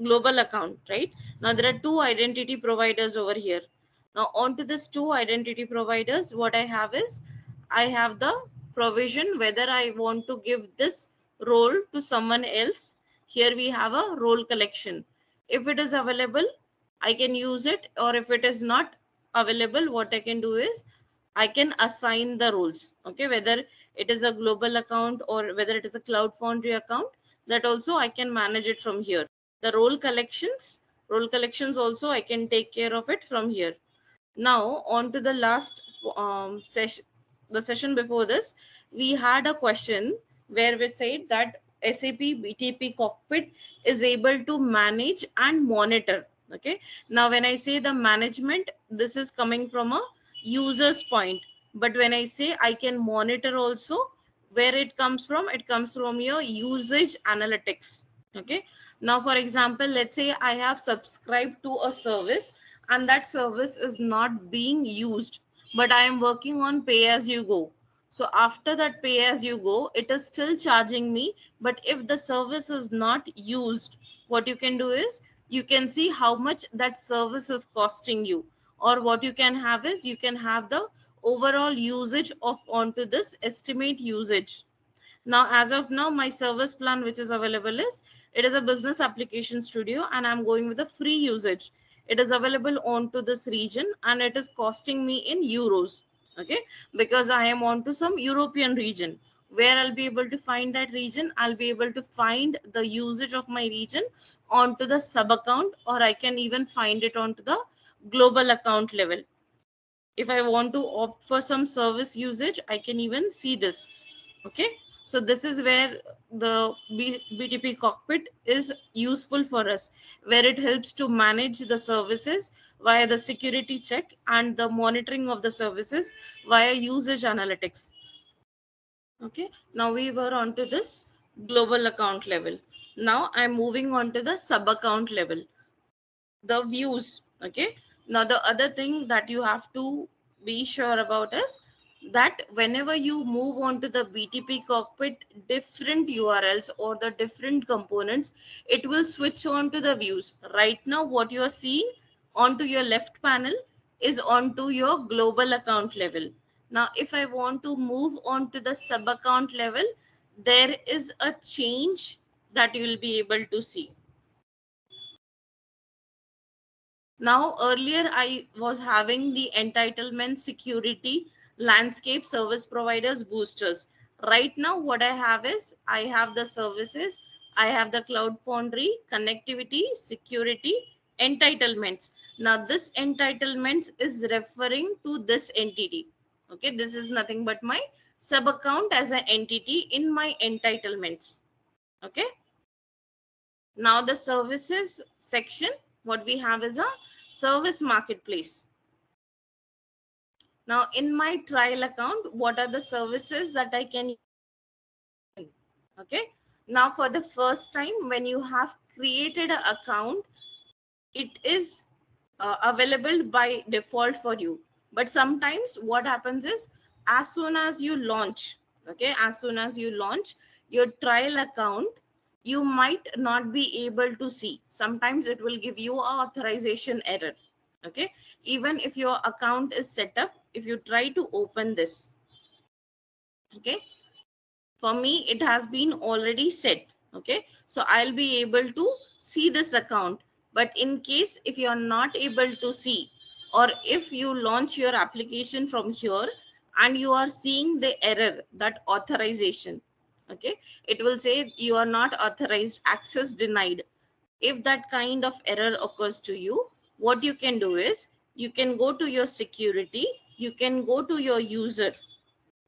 global account, right? Now there are 2 identity providers over here. Now onto this 2 identity providers, what I have is I have the provision whether I want to give this role to someone else. Here we have a role collection. If it is available, I can use it, or if it is not available, what I can do is I can assign the roles. Okay, whether it is a global account or whether it is a Cloud Foundry account, that also I can manage it from here. The role collections also I can take care of it from here. Now on to the last session, the session before this, we had a question where we said that SAP BTP cockpit is able to manage and monitor. Okay, now when I say the management, this is coming from a user's point, but when I say I can monitor also, where it comes from your usage analytics. Okay. Now, for example, let's say I have subscribed to a service and that service is not being used, but I am working on pay as you go. So after that pay as you go, it is still charging me. But if the service is not used, what you can do is you can see how much that service is costing you. Or what you can have is you can have the overall usage of onto this estimate usage. Now, as of now, my service plan which is available is, it is a business application studio and I'm going with a free usage. It is available onto this region and it is costing me in euros. Okay, because I am onto some European region. Where I'll be able to find that region, I'll be able to find the usage of my region onto the sub account, or I can even find it onto the global account level. If I want to opt for some service usage, I can even see this. Okay, so this is where the BTP cockpit is useful for us, where it helps to manage the services via the security check and the monitoring of the services via usage analytics. Okay, now we were on to this global account level. Now I'm moving on to the sub account level, the views. Okay, now the other thing that you have to be sure about is that whenever you move on to the BTP cockpit, different URLs or the different components, it will switch on to the views. Right now what you are seeing onto your left panel is onto your global account level. Now if I want to move on to the sub account level, there is a change that you will be able to see. Now, earlier I was having the entitlement, security, landscape, service providers, boosters. Right now, what I have is I have the services, I have the cloud foundry, connectivity, security, entitlements. Now, this entitlements is referring to this entity. Okay, this is nothing but my sub account as an entity in my entitlements. Okay. Now the services section, what we have is a service marketplace. Now in my trial account, what are the services that I can use? Okay. Now for the first time, when you have created an account, it is available by default for you. But sometimes what happens is, as soon as you launch, okay, as soon as you launch your trial account, you might not be able to see. Sometimes it will give you an authorization error. Okay, even if your account is set up, if you try to open this, okay, for me it has been already set. Okay, so I'll be able to see this account. But in case if you are not able to see, or if you launch your application from here and you are seeing the error, that authorization, okay, it will say you are not authorized, access denied. If that kind of error occurs to you, what you can do is you can go to your security, you can go to your user.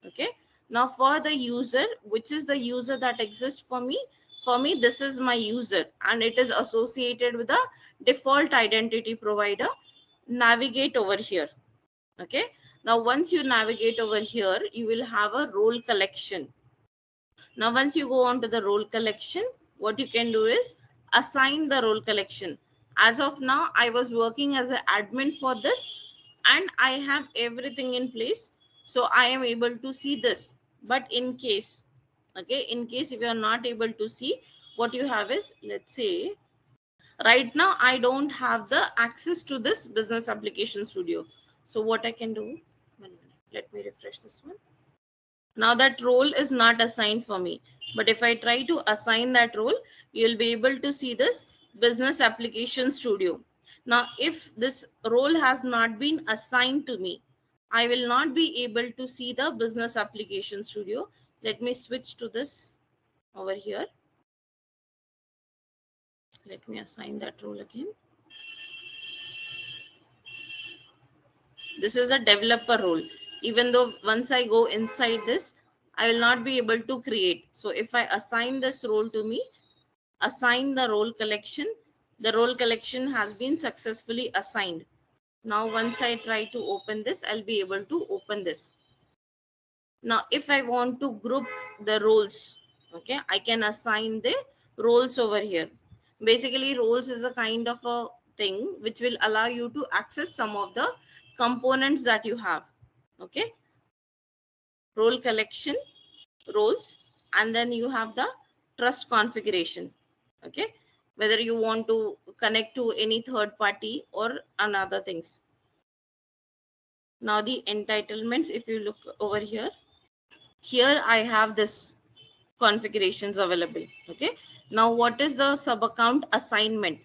Okay, now for the user, which is the user that exists for me, this is my user and it is associated with a default identity provider. Navigate over here. Okay, now once you navigate over here, you will have a role collection. Now once you go on to the role collection, what you can do is assign the role collection. As of now, I was working as an admin for this and I have everything in place, so I am able to see this. But in case, okay, in case if you are not able to see, what you have is, let's say right now I don't have the access to this business application studio. So what I can do, 1 minute, let me refresh this one. Now that role is not assigned for me, but if I try to assign that role, you'll be able to see this business application studio. Now if this role has not been assigned to me, I will not be able to see the business application studio. Let me switch to this over here. Let me assign that role again. This is a developer role. Even though once I go inside this, I will not be able to create. So if I assign this role to me, assign the role collection, the role collection has been successfully assigned. Now once I try to open this, I'll be able to open this. Now if I want to group the roles, okay, I can assign the roles over here. Basically, roles is a kind of a thing which will allow you to access some of the components that you have. Okay, role collection, roles, and then you have the trust configuration. Okay, whether you want to connect to any third party or another things. Now the entitlements, if you look over here, here I have this configurations available. Okay, now what is the sub account assignment?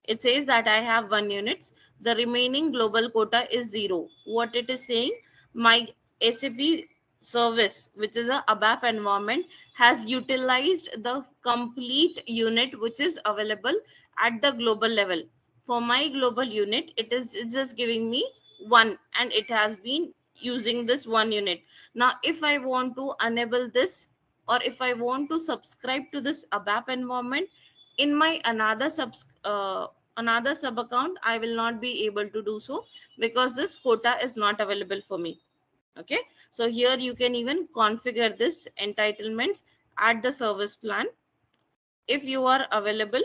It says that I have 1 units, the remaining global quota is 0. What it is saying, my SAP service, which is a ABAP environment, has utilized the complete unit which is available at the global level. For my global unit, it's just giving me 1, and it has been using this 1 unit. Now, if I want to enable this, or if I want to subscribe to this ABAP environment in my another sub account, I will not be able to do so because this quota is not available for me. Okay, so here you can even configure this entitlements at the service plan. If you are available,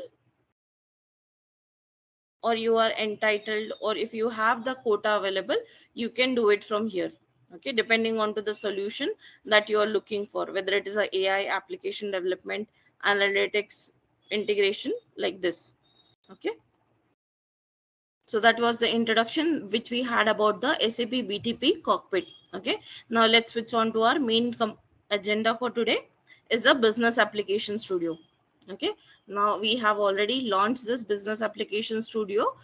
or you are entitled, or if you have the quota available, you can do it from here. Okay, depending on to the solution that you are looking for, whether it is a AI, application development, analytics, integration, like this. Okay, so that was the introduction which we had about the SAP BTP cockpit. Okay, now let's switch on to our main agenda for today, is the business application studio. Okay, now we have already launched this business application studio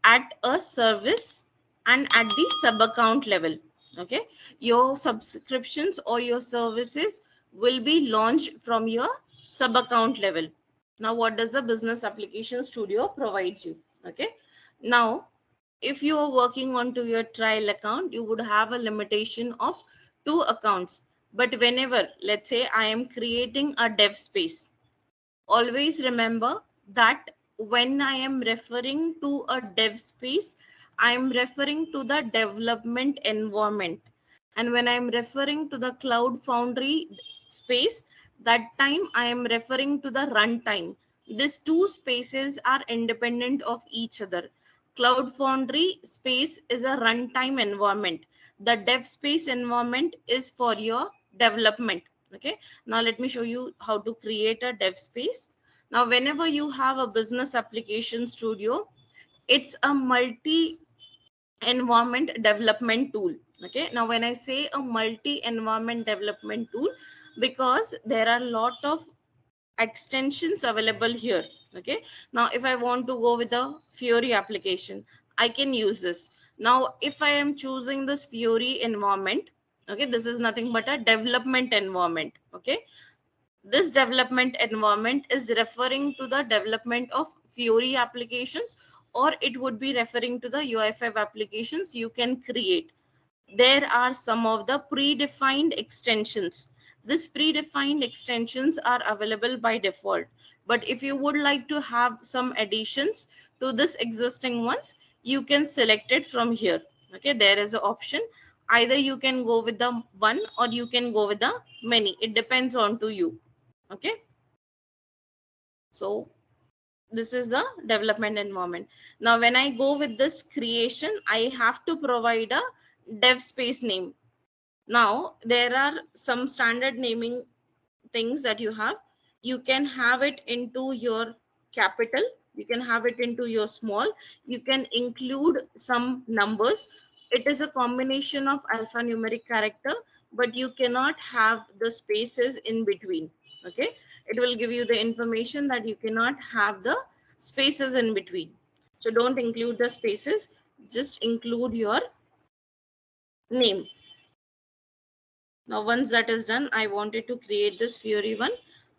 at a service and at the sub account level. Okay, your subscriptions or your services will be launched from your sub account level. Now, what does the business application studio provides you? Okay, now if you are working onto your trial account, you would have a limitation of 2 accounts. But whenever, let's say I am creating a dev space, always remember that when I am referring to a dev space, I am referring to the development environment. And when I am referring to the Cloud Foundry space, that time I am referring to the runtime. These 2 spaces are independent of each other. Cloud Foundry space is a runtime environment. The dev space environment is for your development. Okay, now let me show you how to create a dev space. Now, whenever you have a business application studio, it's a multi environment development tool. Okay, now when I say a multi environment development tool, because there are a lot of extensions available here. Okay, now if I want to go with a Fiori application, I can use this. Now if I am choosing this Fiori environment, okay, this is nothing but a development environment. Okay, this development environment is referring to the development of Fiori applications, or it would be referring to the UI5 applications you can create. There are some of the predefined extensions. These predefined extensions are available by default. But if you would like to have some additions to this existing ones, you can select it from here. Okay, there is an option. Either you can go with the one or you can go with the many. It depends on to you. Okay, so this is the development environment. Now when I go with this creation, I have to provide a dev space name. Now there are some standard naming things that you have. You can have it into your capital, you can have it into your small, you can include some numbers. It is a combination of alphanumeric character, but you cannot have the spaces in between. Okay, it will give you the information that you cannot have the spaces in between. So don't include the spaces, just include your name. Now once that is done, I wanted to create this Fiori one.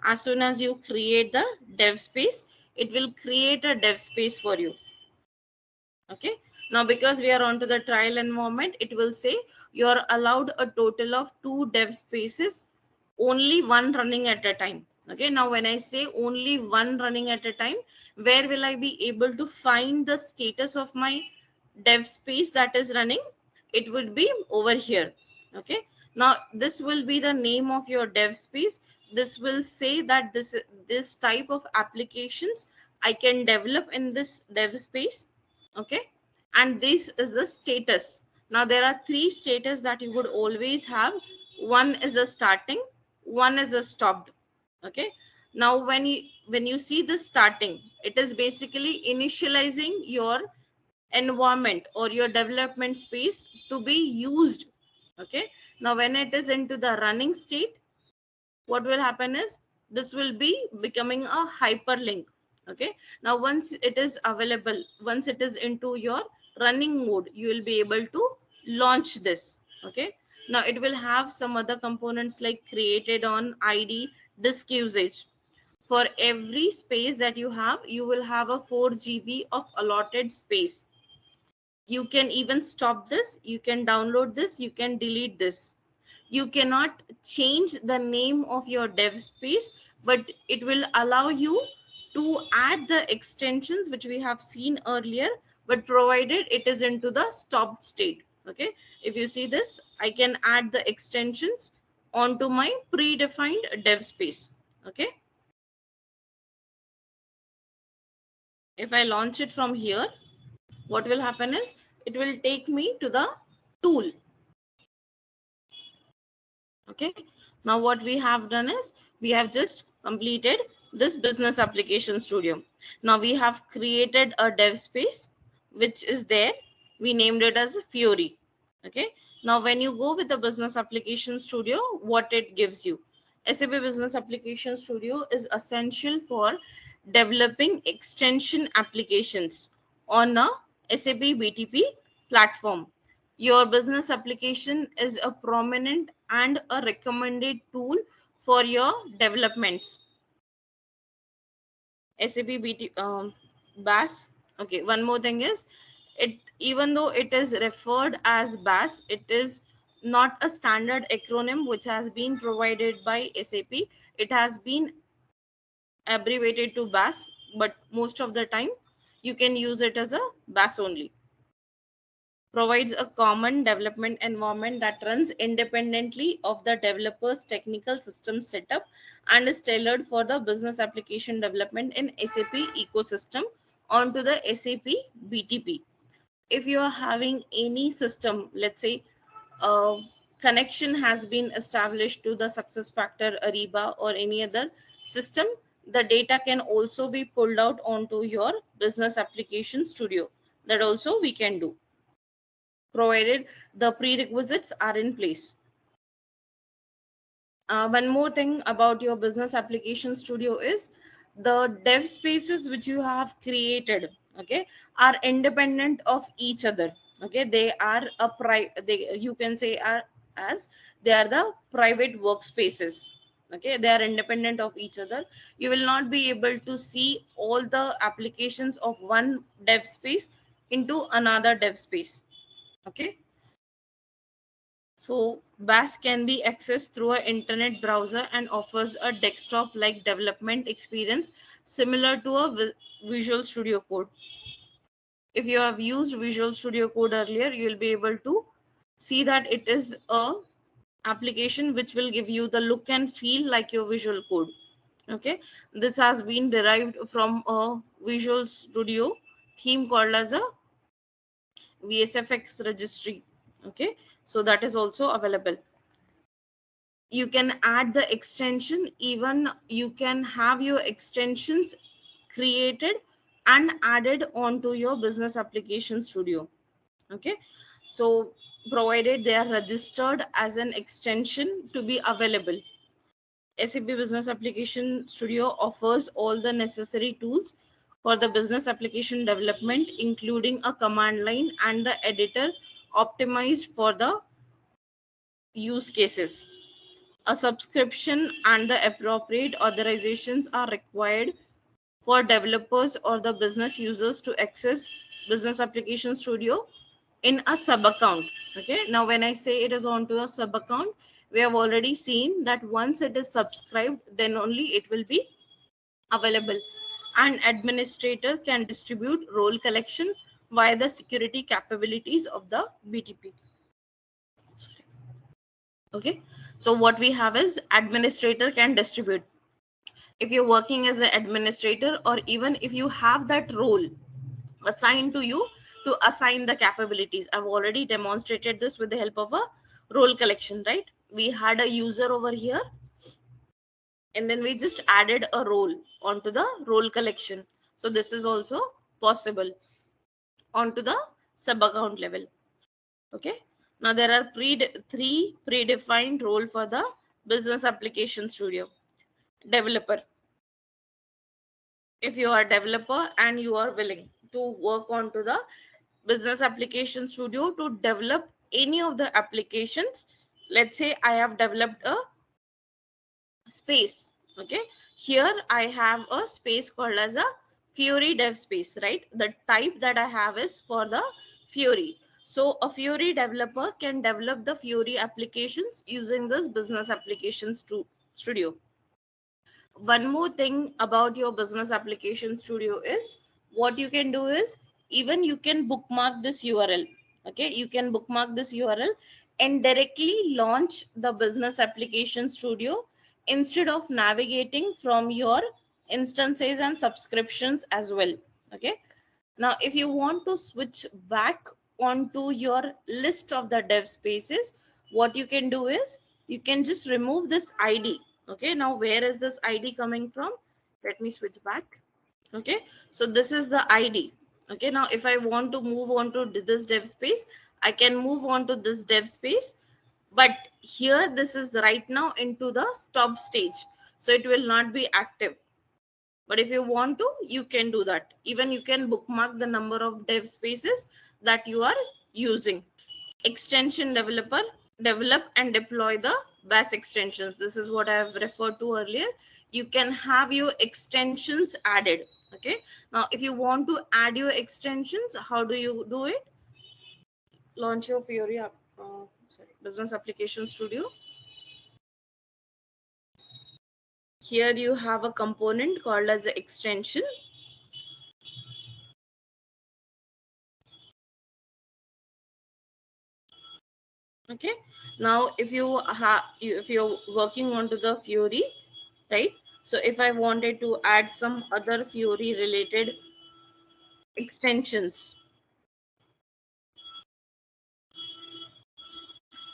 As soon as you create the dev space, it will create a dev space for you. Okay, now because we are onto the trial environment, it will say you are allowed a total of 2 dev spaces, only one running at a time. Okay, now when I say only one running at a time, where will I be able to find the status of my dev space that is running? It would be over here. Okay, now this will be the name of your dev space. this will say that this type of applications I can develop in this dev space. Okay, and this is the status. Now there are three status that you would always have. One is a starting, one is a stopped. Okay, now when you see this starting, it is basically initializing your environment or your development space to be used. Okay, now when it is into the running state, what will happen is this will be becoming a hyperlink. Okay, now once it is available, once it is into your running mode, you will be able to launch this. Okay, now it will have some other components like created on id, disk usage. For every space that you will have a 4 GB of allotted space. You can even stop this, you can download this, you can delete this. You cannot change the name of your dev space, but it will allow you to add the extensions which we have seen earlier, but provided it is into the stopped state. Okay, if you see this, I can add the extensions onto my predefined dev space. Okay, if I launch it from here, what will happen is it will take me to the tool. Okay, now what we have done is we have just completed this business application studio. Now we have created a dev space which is there. We named it as Fury. Okay, now when you go with the business application studio, what it gives you, SAP business application studio is essential for developing extension applications on a SAP BTP platform. Your business application is a prominent and a recommended tool for your developments. SAP BT BAS. Okay, one more thing is, it even though it is referred as BAS, it is not a standard acronym which has been provided by SAP. It has been abbreviated to BAS, but most of the time you can use it as a BAS only. Provides a common development environment that runs independently of the developer's technical system setup and is tailored for the business application development in SAP ecosystem onto the SAP BTP. If you are having any system, let's say a connection has been established to the SuccessFactors, Ariba, or any other system, the data can also be pulled out onto your business application studio. That also we can do, provided the prerequisites are in place. One more thing about your business application studio is the dev spaces which you have created, okay, are independent of each other. Okay, they are you can say are as they are the private workspaces. Okay, they are independent of each other. You will not be able to see all the applications of one dev space into another dev space. Okay, so BAS can be accessed through an internet browser and offers a desktop-like development experience similar to a Visual Studio Code. If you have used Visual Studio Code earlier, you will be able to see that it is a application which will give you the look and feel like your Visual Code. Okay, this has been derived from a Visual Studio theme called as a VSFX registry. Okay, so that is also available. You can add the extension, even you can have your extensions created and added onto your business application studio. Okay, so provided they are registered as an extension to be available. SAP business application studio offers all the necessary tools for the business application development, including a command line and the editor optimized for the use cases. A subscription and the appropriate authorizations are required for developers or the business users to access business application studio in a sub account. Okay, now when I say it is onto a sub account, we have already seen that once it is subscribed, then only it will be available. An administrator can distribute role collection via the security capabilities of the BTP. Okay, So what we have is administrator can distribute. If you're working as an administrator, or even if you have that role assigned to you to assign the capabilities. I've already demonstrated this with the help of a role collection, right? We had a user over here, and then we just added a role onto the role collection. So this is also possible onto the sub account level. Okay. Now there are three predefined role for the business application studio. Developer. If you are a developer and you are willing to work onto the business application studio to develop any of the applications, let's say I have developed a space. Okay, here I have a space called as a Fury dev space, right? The type that I have is for the Fury. So a Fury developer can develop the Fury applications using this business applications studio. One more thing about your business application studio is what you can do is even you can bookmark this URL. Okay, you can bookmark this URL and directly launch the business application studio instead of navigating from your instances and subscriptions as well. Okay, now if you want to switch back onto your list of the dev spaces, what you can do is you can just remove this ID. Okay, now where is this ID coming from? Let me switch back. Okay, so this is the ID. Okay, now if I want to move on to this dev space, I can move on to this dev space, but here this is right now into the stop stage, so it will not be active. But if you want to, you can do that. Even you can bookmark the number of dev spaces that you are using. Extension developer, develop and deploy the BAS extensions. This is what I have referred to earlier. You can have your extensions added. Okay, now if you want to add your extensions, how do you do it? Launch your Fury business application studio. Here you have a component called as the extension. Okay, now if you're working onto the Fury, right? So if I wanted to add some other Fury related extensions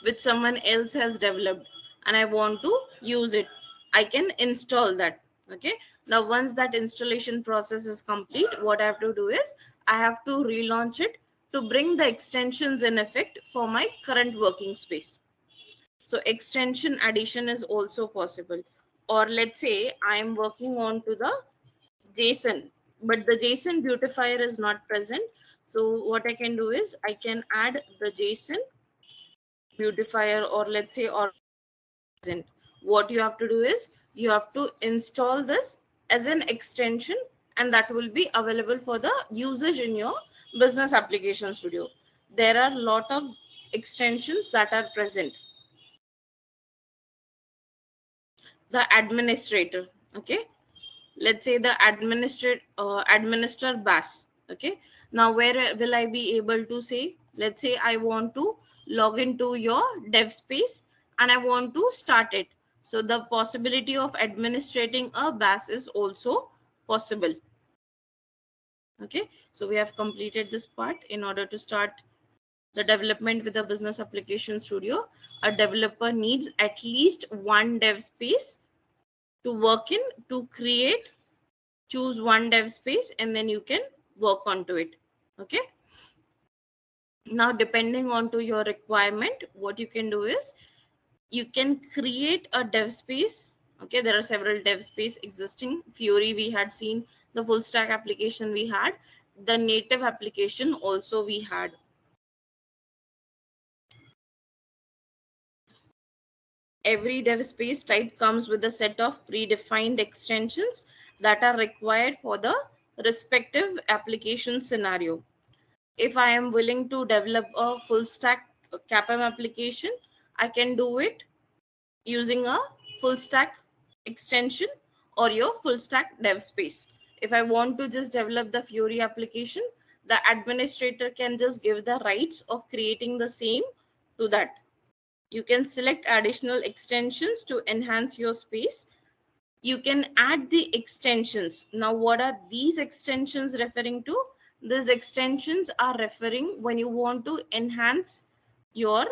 which someone else has developed and I want to use it, I can install that. Okay, now once that installation process is complete, what I have to do is I have to relaunch it to bring the extensions in effect for my current working space. So extension addition is also possible. Or let's say I am working on to the JSON, but the JSON beautifier is not present. So what I can do is I can add the JSON beautifier, or let's say, or present. What you have to do is you have to install this as an extension, and that will be available for the usage in your business application studio. There are a lot of extensions that are present. The administrator. Okay, let's say the administer BAS. Okay, now where will I be able to say, let's say I want to log into your dev space and I want to start it. So the possibility of administrating a BAS is also possible. Okay, so we have completed this part. In order to start the development with the business application studio, a developer needs at least one dev space to work in, to create. Choose one dev space and then you can work onto it. Okay, now depending on to your requirement, what you can do is you can create a dev space. Okay, there are several dev space existing. Fury we had seen, the full stack application we had, the native application also we had. Every dev space type comes with a set of predefined extensions that are required for the respective application scenario. If I am willing to develop a full stack CAPM application, I can do it using a full stack extension or your full stack dev space. If I want to just develop the Fury application, the administrator can just give the rights of creating the same to that. You can select additional extensions to enhance your space. You can add the extensions. Now, what are these extensions referring to? These extensions are referring when you want to enhance your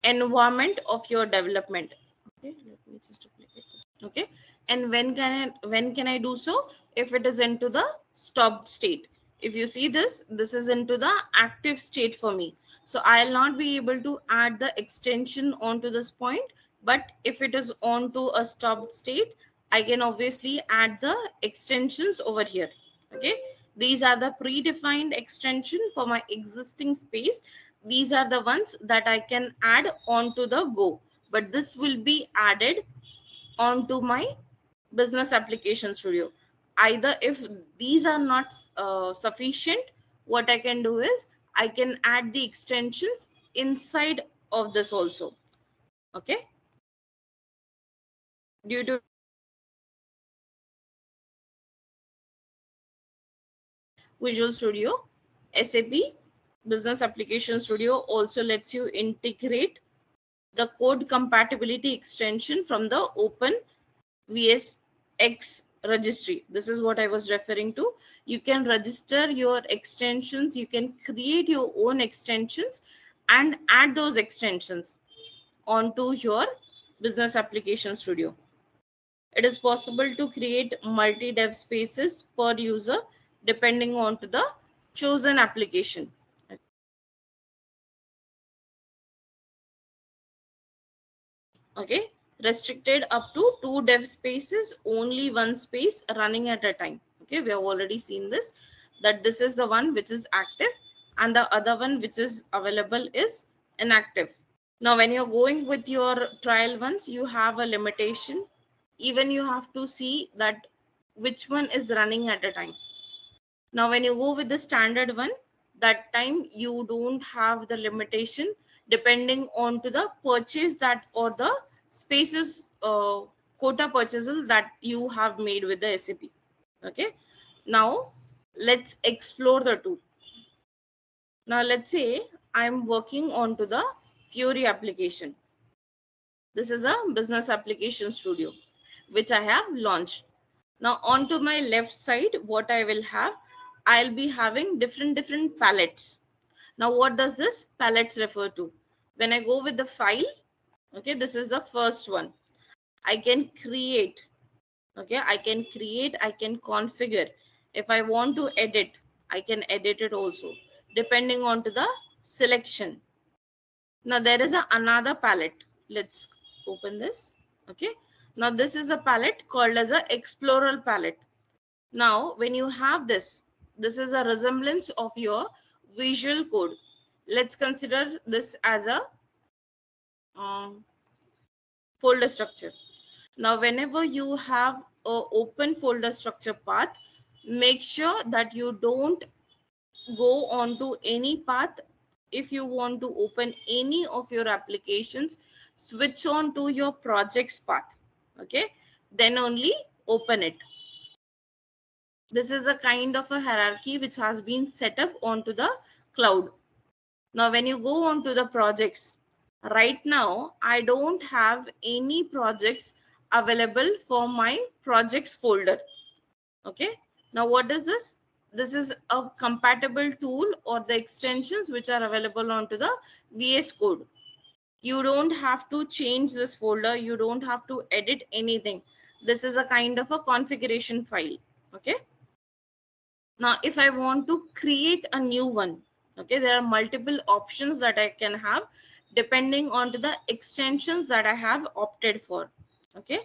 environment of your development. Okay, let me just duplicate this. Okay, and when can I do so? If it is into the stop state. If you see this is into the active state for me. So I'll not be able to add the extension onto this point. But if it is onto a stop state, I can obviously add the extensions over here. Okay, these are the predefined extension for my existing space. These are the ones that I can add onto the go, but this will be added onto my business application studio. Either if these are not sufficient, what I can do is I can add the extensions inside of this also. Okay, due to Visual Studio, SAP Business Application Studio also lets you integrate the code compatibility extension from the Open VSX registry. This is what I was referring to. You can register your extensions, you can create your own extensions and add those extensions onto your Business Application Studio. It is possible to create multi-dev spaces per user depending on to the chosen application. Okay, restricted up to 2 dev spaces, only one space running at a time. Okay, we have already seen this, that this is the one which is active and the other one which is available is inactive. Now, when you're going with your trial ones, you have a limitation. Even you have to see that which one is running at a time. Now, when you go with the standard one, that time you don't have the limitation depending on to the purchase that or the spaces quota purchasal that you have made with the SAP. Okay. Now, let's explore the two. Now, let's say I'm working on to the Fury application. This is a business application studio, which I have launched. Now, onto my left side, what I will have, I'll be having different palettes. Now, what does this palettes refer to? When I go with the file, okay, this is the first one. I can create, okay, I can configure. If I want to edit, I can edit it also, depending on to the selection. Now, there is another palette. Let's open this, okay. Now, this is a palette called as a Explorer palette. Now, when you have this is a resemblance of your visual code. Let's consider this as a folder structure. Now, whenever you have a open folder structure path, make sure that you don't go onto any path. If you want to open any of your applications, switch on to your projects path. Okay, then only open it. This is a kind of a hierarchy which has been set up onto the cloud. Now, when you go on to the projects, right now, I don't have any projects available for my projects folder. Okay. Now, what is this? This is a compatible tool or the extensions which are available onto the VS Code. You don't have to change this folder. You don't have to edit anything. This is a kind of a configuration file. Okay. Now, if I want to create a new one, okay, there are multiple options that I can have depending on to the extensions that I have opted for. Okay,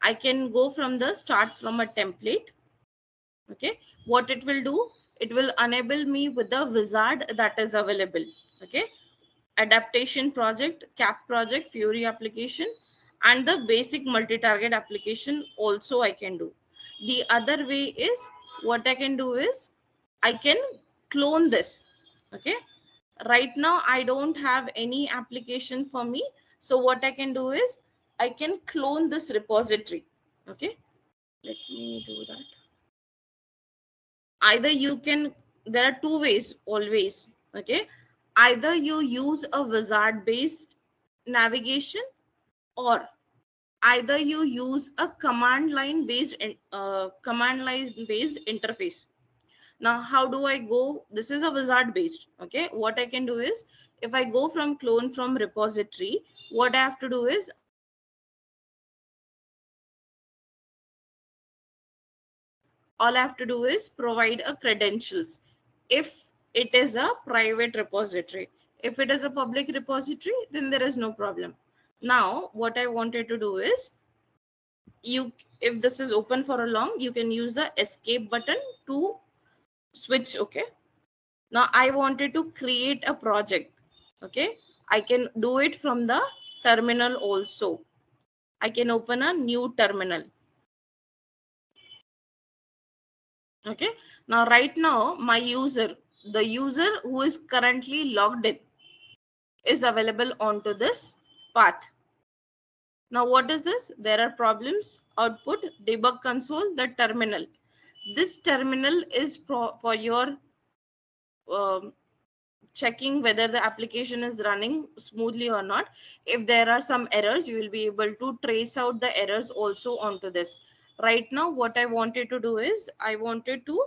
I can go from the start from a template. Okay, what it will do, it will enable me with the wizard that is available. Okay, adaptation project, cap project, Fury application, and the basic multi-target application also I can do. The other way is, what I can do is I can clone this. Okay, right now I don't have any application for me, so what I can do is I can clone this repository. Okay, let me do that. Either you can, there are two ways always. Okay, either you use a wizard based navigation, or either you use a command line based interface. Now, how do I go? This is a wizard based. Okay, what I can do is, if I go from clone from repository, what I have to do is, all I have to do is provide a credentials if it is a private repository. If it is a public repository, then there is no problem. Now, what I wanted to do is, if this is open for a long, you can use the escape button to switch. Okay. Now I wanted to create a project. Okay. I can do it from the terminal also. I can open a new terminal. Okay. Now, right now, the user who is currently logged in, is available onto this path. Now, what is this? There are problems, output, debug console, the terminal. This terminal is for your checking whether the application is running smoothly or not. If there are some errors, you will be able to trace out the errors also onto this. Right now, what I wanted to do is, I wanted to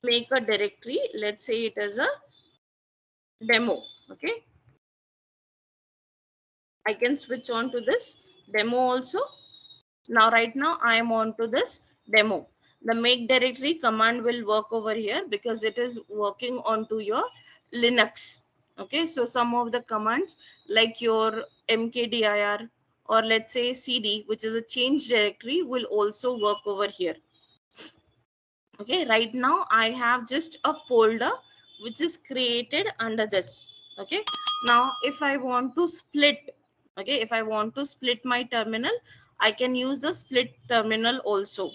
make a directory. Let's say it is a demo. Okay, I can switch on to this demo also. Now, right now, I am on to this demo. The make directory command will work over here because it is working onto your Linux. Okay, so some of the commands like your mkdir, or let's say cd, which is a change directory, will also work over here. Okay, right now I have just a folder which is created under this. Okay, now if I want to split, okay, if I want to split my terminal, I can use the split terminal also.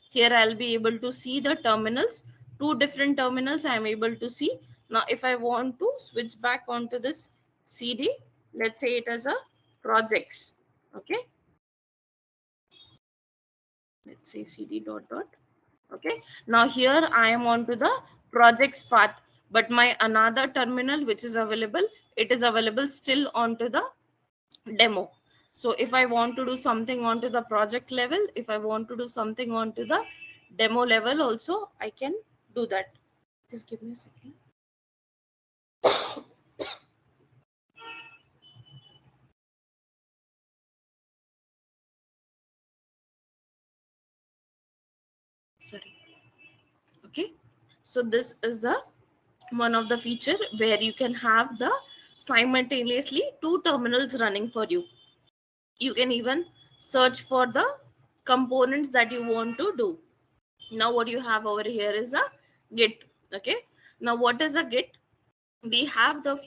Here I'll be able to see the terminals, two different terminals I am able to see. Now if I want to switch back onto this cd, let's say it as a projects. Okay, let's say cd dot dot. Okay, now here I am on to the projects path, but my another terminal which is available, it is available still onto the demo. So if I want to do something onto the project level, if I want to do something onto the demo level also, I can do that. Just give me a second. Sorry. Okay, so this is the one of the feature where you can have the simultaneously two terminals running for you. You can even search for the components that you want to do. Now what you have over here is a git. Okay, now what is a git? We have the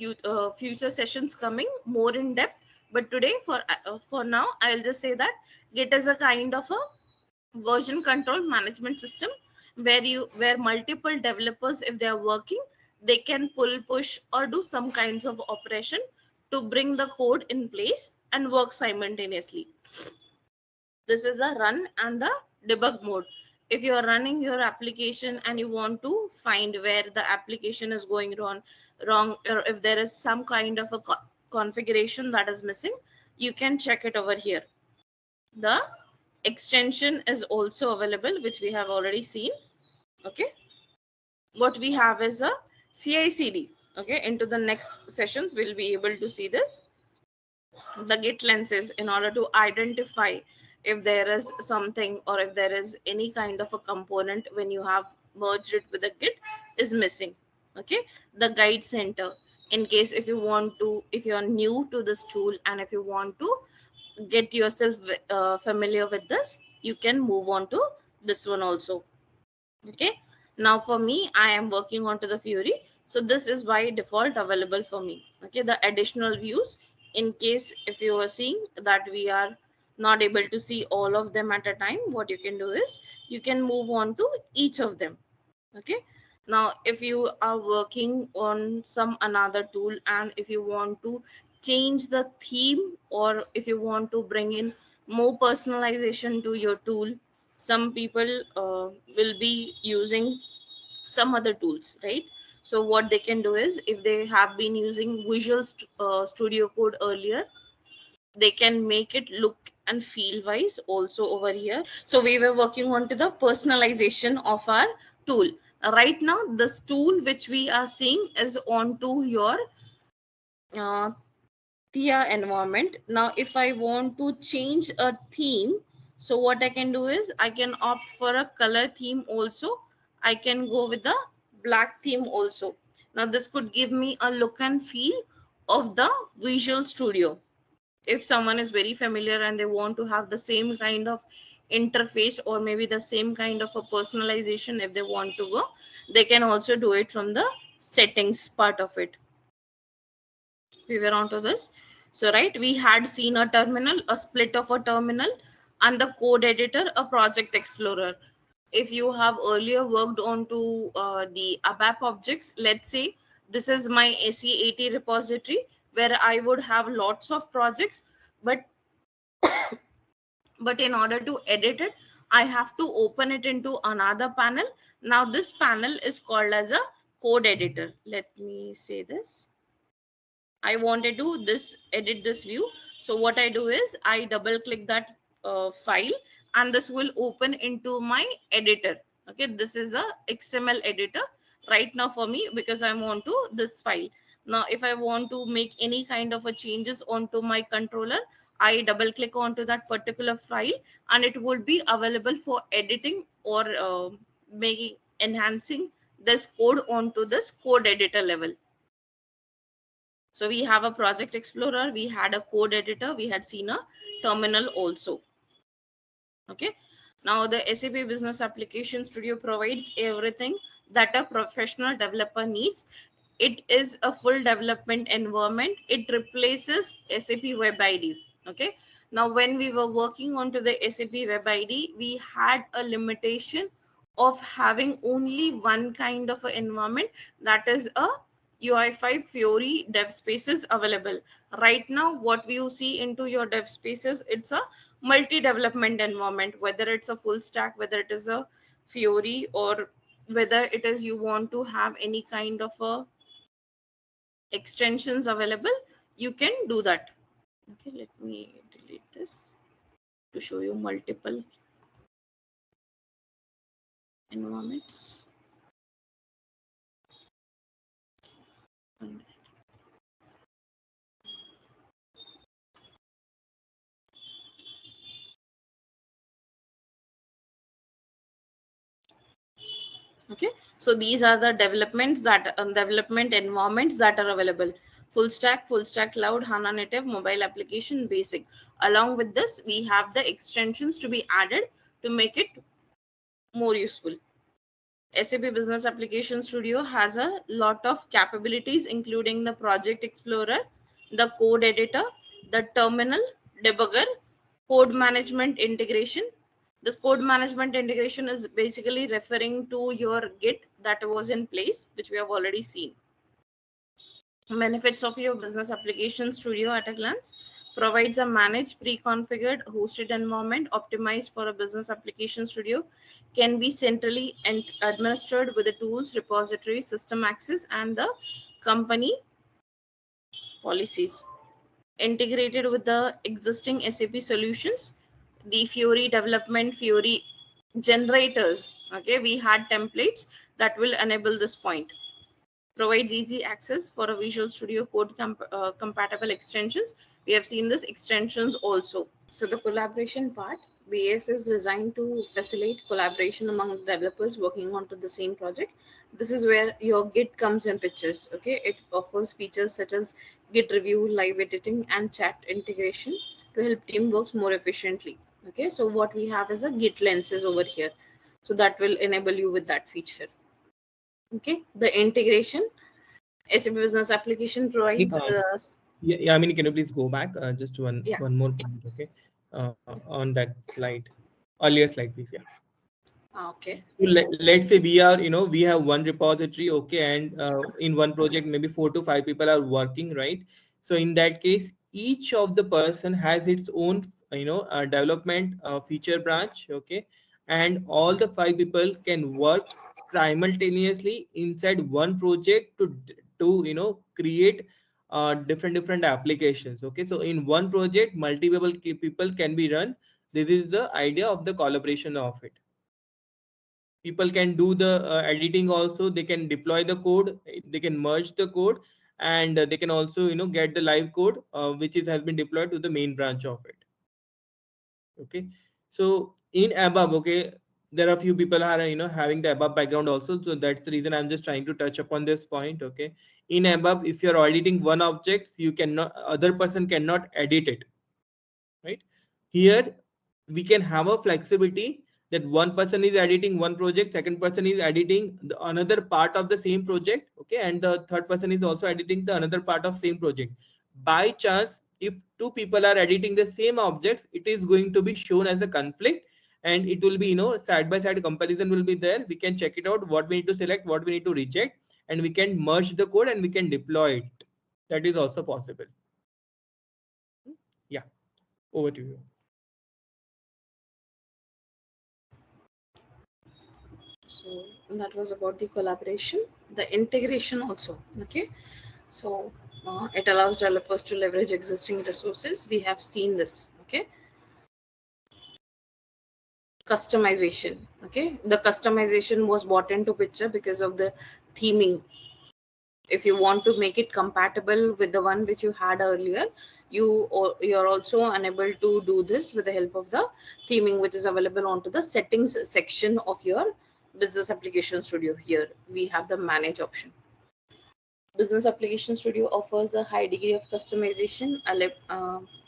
future sessions coming more in depth, but today for now I'll just say that git is a kind of a version control management system where multiple developers, if they are working, they can pull, push, or do some kinds of operation to bring the code in place and work simultaneously. This is the run and the debug mode. If you are running your application and you want to find where the application is going wrong, or if there is some kind of a configuration that is missing, you can check it over here. The extension is also available, which we have already seen. Okay, what we have is a CI/CD. Okay, into the next sessions we'll be able to see this. The git lenses, in order to identify if there is something or if there is any kind of a component when you have merged it with a git is missing. Okay, the guide center, in case if you want to, if you are new to this tool and if you want to get yourself familiar with this, you can move on to this one also. Okay, now for me, I am working onto the Fury, so this is by default available for me. Okay, the additional views, in case if you are seeing that we are not able to see all of them at a time, what you can do is you can move on to each of them. Okay, now if you are working on some another tool and if you want to change the theme, or if you want to bring in more personalization to your tool, some people will be using some other tools, right? So what they can do is, if they have been using Studio Code earlier, they can make it look and feel wise also over here. So we were working on to the personalization of our tool. Right now, this tool which we are seeing is onto your uh, Thea environment. Now, if I want to change a theme, so what I can do is I can opt for a color theme also. I can go with the black theme also. Now, this could give me a look and feel of the Visual Studio. If someone is very familiar and they want to have the same kind of interface, or maybe the same kind of a personalization, if they want to go, they can also do it from the settings part of it. We were onto this. So right, we had seen a terminal, a split of a terminal, and the code editor, a project explorer. If you have earlier worked on to the ABAP objects, let's say this is my SE80 repository where I would have lots of projects, but in order to edit it, I have to open it into another panel. Now this panel is called as a code editor. Let me say this. I wanted to edit this view. So what I do is I double click that file, and this will open into my editor. Okay, this is a XML editor right now for me because I'm onto this file. Now, if I want to make any kind of a changes onto my controller, I double click onto that particular file, and it would be available for editing or making enhancing this code onto this code editor level. So we have a project explorer, we had a code editor, we had seen a terminal also. Okay. Now the SAP Business Application Studio provides everything that a professional developer needs. It is a full development environment. It replaces SAP Web ID. Okay. Now when we were working onto the SAP Web ID, we had a limitation of having only one kind of an environment, that is a UI5 Fiori dev spaces available. Right now, what you see into your dev spaces, it's a multi-development environment, whether it's a full stack, whether it is a Fiori, or whether it is you want to have any kind of a extensions available, you can do that. Okay, let me delete this to show you multiple environments. Okay, so these are the development environments that are available: full stack cloud, HANA native, mobile application, basic. Along with this, we have the extensions to be added to make it more useful. SAP Business Application Studio has a lot of capabilities, including the project explorer, the code editor, the terminal, debugger, code management integration. This code management integration is basically referring to your Git that was in place, which we have already seen. Benefits of your Business Application Studio at a glance: provides a managed, pre-configured, hosted environment optimized for a Business Application Studio, can be centrally administered with the tools, repository, system access, and the company policies. Integrated with the existing SAP solutions, the Fiori development, Fiori generators. Okay, we had templates that will enable this point. Provides easy access for a Visual Studio Code compatible extensions. We have seen this extensions also. So the collaboration part, BS is designed to facilitate collaboration among developers working onto the same project. This is where your Git comes in pictures. Okay, it offers features such as Git review, live editing, and chat integration to help team works more efficiently. Okay, so what we have is a Git lenses over here, so that will enable you with that feature. Okay, the integration, SAP Business Application provides. I mean, can you please go back just one more point? Okay, on that slide, earlier slide, please. Yeah. Okay. So let's say we have one repository, okay, and in one project maybe 4 to 5 people are working, right? So in that case, each of the person has its own development feature branch, okay, and all the 5 people can work simultaneously inside one project to create different applications. Okay, so in one project multiple people can be run. This is the idea of the collaboration of it. People can do the editing also, they can deploy the code, they can merge the code, and they can also get the live code which has been deployed to the main branch of it. Okay, so in ABAP, okay, there are a few people are having the ABAP background also, so that's the reason I'm just trying to touch upon this point. Okay, in ABAP, if you're auditing one object, you cannot, other person cannot edit it, right? Here we can have a flexibility that one person is editing one project, second person is editing another part of the same project, okay, and the third person is also editing the another part of same project. By chance, if two people are editing the same objects, it is going to be shown as a conflict, and it will be side by side comparison will be there. We can check it out, what we need to select, what we need to reject, and we can merge the code and we can deploy it. That is also possible. Yeah, over to you. So that was about the collaboration, the integration also. Okay, so it allows developers to leverage existing resources. We have seen this. Okay, customization. Okay, the customization was brought into picture because of the theming. If you want to make it compatible with the one which you had earlier, you're also unable to do this with the help of the theming, which is available onto the settings section of your business application studio. Here we have the manage option. Business Application Studio offers a high degree of customization,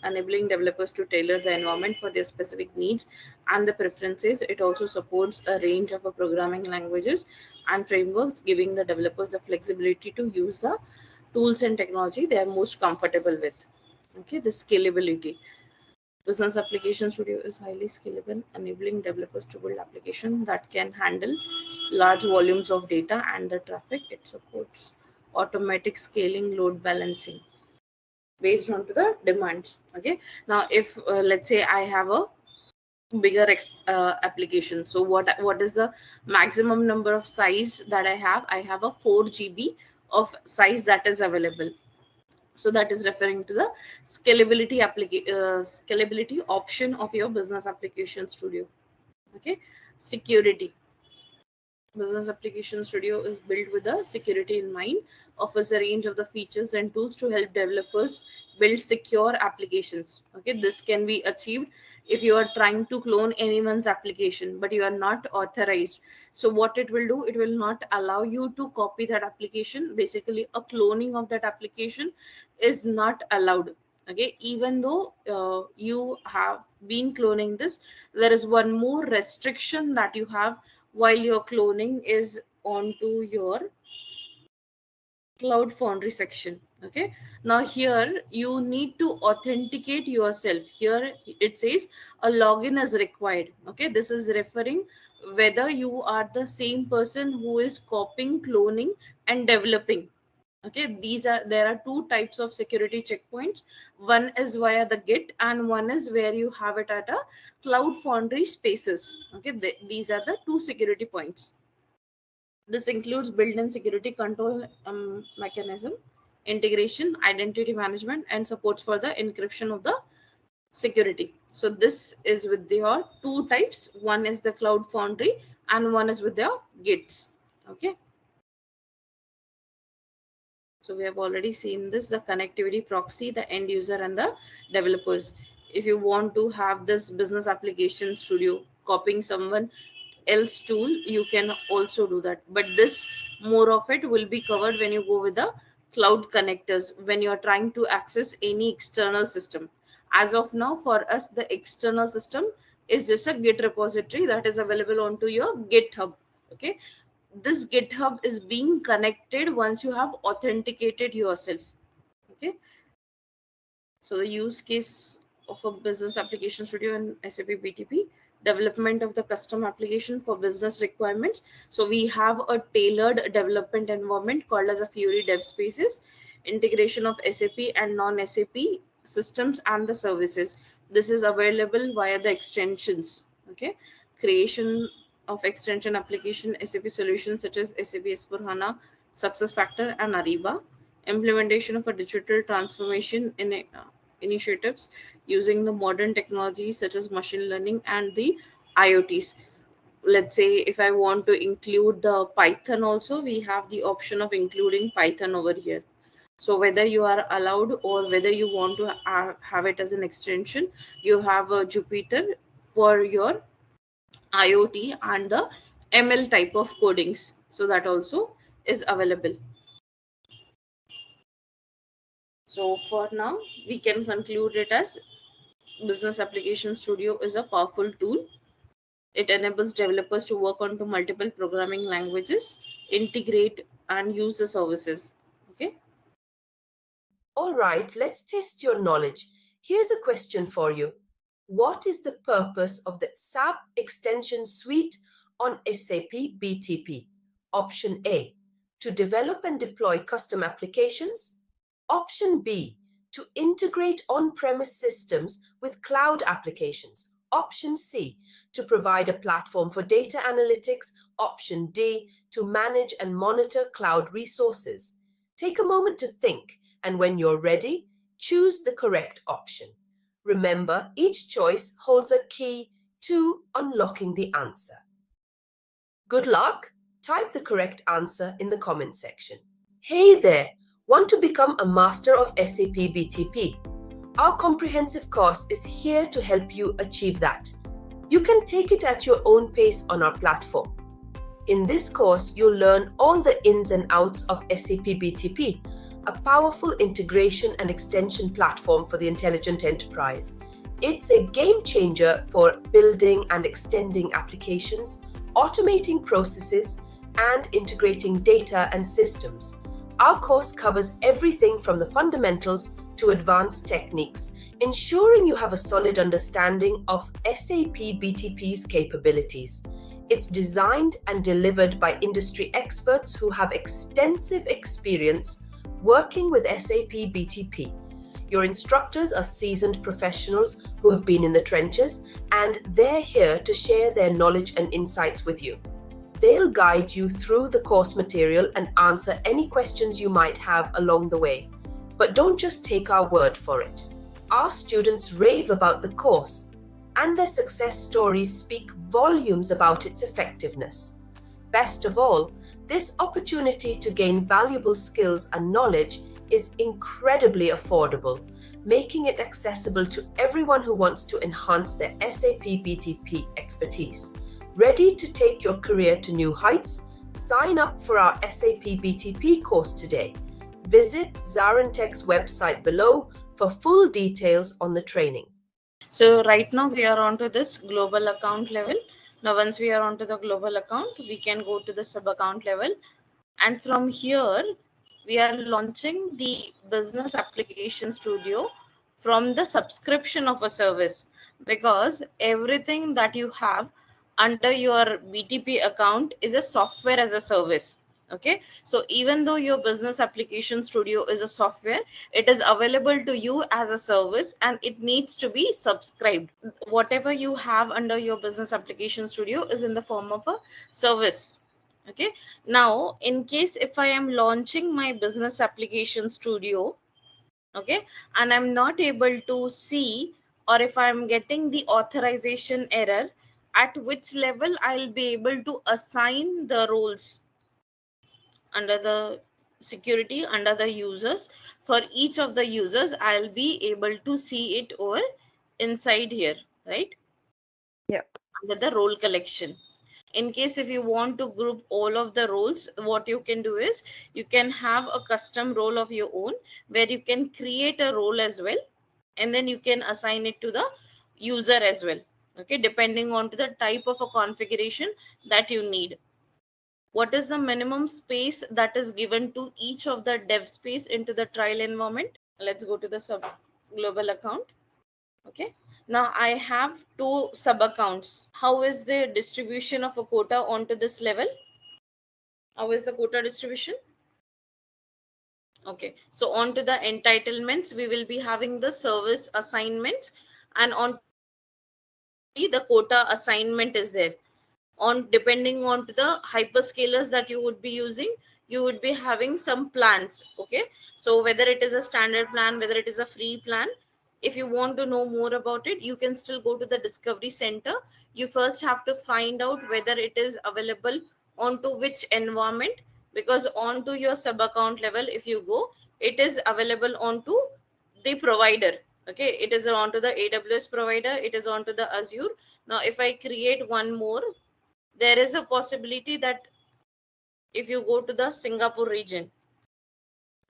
enabling developers to tailor the environment for their specific needs and the preferences. It also supports a range of programming languages and frameworks, giving the developers the flexibility to use the tools and technology they are most comfortable with. Okay, the scalability. Business Application Studio is highly scalable, enabling developers to build applications that can handle large volumes of data and the traffic. It supports automatic scaling, load balancing based on to the demands. Okay, now if let's say I have a bigger application, so what is the maximum number of size that I have a 4 GB of size that is available. So that is referring to the scalability option of your Business Application Studio. Okay, security. Business Application Studio is built with the security in mind, offers a range of the features and tools to help developers build secure applications. Okay, this can be achieved if you are trying to clone anyone's application, but you are not authorized. So what it will do, it will not allow you to copy that application. Basically, a cloning of that application is not allowed. Okay, even though you have been cloning this, there is one more restriction that you have while your cloning is onto your Cloud Foundry section. Okay, now here you need to authenticate yourself. Here it says a login is required. Okay, this is referring whether you are the same person who is copying, cloning and developing. Okay, there are two types of security checkpoints. One is via the Git and one is where you have it at a Cloud Foundry spaces. Okay, these are the two security points. This includes built-in security control mechanism, integration, identity management, and supports for the encryption of the security. So this is with your two types. One is the Cloud Foundry and one is with your Gits. Okay. So we have already seen this, the connectivity proxy, the end user and the developers. If you want to have this Business Application Studio copying someone else tool, you can also do that. But this more of it will be covered when you go with the cloud connectors, when you are trying to access any external system. As of now, for us, the external system is just a Git repository that is available onto your GitHub. Okay, this GitHub is being connected once you have authenticated yourself. Okay, so the use case of a Business Application Studio in SAP BTP: development of the custom application for business requirements. So we have a tailored development environment called as a Fury Dev Spaces, integration of SAP and non-SAP systems and the services. This is available via the extensions. Okay, creation of extension application SAP solutions such as SAP S/4HANA, SuccessFactors, and Ariba, implementation of a digital transformation initiatives using the modern technologies such as machine learning and the IoTs. Let's say if I want to include the Python also, we have the option of including Python over here. So whether you are allowed or whether you want to have it as an extension, you have a Jupyter for your IoT and the ML type of codings. So that also is available. So for now, we can conclude it as Business Application Studio is a powerful tool. It enables developers to work onto multiple programming languages, integrate and use the services. Okay. All right, let's test your knowledge. Here's a question for you. What is the purpose of the SAP Extension Suite on SAP BTP? Option A, to develop and deploy custom applications. Option B, to integrate on-premise systems with cloud applications. Option C, to provide a platform for data analytics. Option D, to manage and monitor cloud resources. Take a moment to think, and when you're ready, choose the correct option. Remember, each choice holds a key to unlocking the answer. Good luck! Type the correct answer in the comment section. Hey there! Want to become a master of SAP BTP? Our comprehensive course is here to help you achieve that. You can take it at your own pace on our platform. In this course, you'll learn all the ins and outs of SAP BTP, a powerful integration and extension platform for the intelligent enterprise. It's a game changer for building and extending applications, automating processes, and integrating data and systems. Our course covers everything from the fundamentals to advanced techniques, ensuring you have a solid understanding of SAP BTP's capabilities. It's designed and delivered by industry experts who have extensive experience working with SAP BTP. Your instructors are seasoned professionals who have been in the trenches, and they're here to share their knowledge and insights with you. They'll guide you through the course material and answer any questions you might have along the way. But don't just take our word for it. Our students rave about the course, and their success stories speak volumes about its effectiveness. Best of all, this opportunity to gain valuable skills and knowledge is incredibly affordable, making it accessible to everyone who wants to enhance their SAP BTP expertise. Ready to take your career to new heights? Sign up for our SAP BTP course today. Visit ZaranTech's website below for full details on the training. So right now we are onto this global account level. Now once we are onto the global account, we can go to the sub account level, and from here we are launching the Business Application Studio from the subscription of a service, because everything that you have under your BTP account is a software as a service. Okay, so even though your Business Application Studio is a software, it is available to you as a service and it needs to be subscribed. Whatever you have under your Business Application Studio is in the form of a service. Okay, now in case if I am launching my Business Application Studio, okay, and I'm not able to see, or if I'm getting the authorization error, at which level I'll be able to assign the roles under the security, under the users. For each of the users, I'll be able to see it over inside here, right? Yeah. Under the role collection. In case if you want to group all of the roles, what you can do is you can have a custom role of your own where you can create a role as well, and then you can assign it to the user as well. Okay, depending on to the type of a configuration that you need. What is the minimum space that is given to each of the dev space into the trial environment? Let's go to the sub global account. Okay, now I have 2 sub accounts. How is the distribution of a quota onto this level? How is the quota distribution? Okay, so onto the entitlements, we will be having the service assignments, and on the quota assignment is there. On depending on the hyperscalers that you would be using, you would be having some plans. Okay, so whether it is a standard plan, whether it is a free plan, if you want to know more about it, you can still go to the discovery center. You first have to find out whether it is available onto which environment, because onto your sub account level, if you go, it is available onto the provider. Okay, it is onto the AWS provider, it is onto the Azure. Now if I create one more, there is a possibility that if you go to the Singapore region,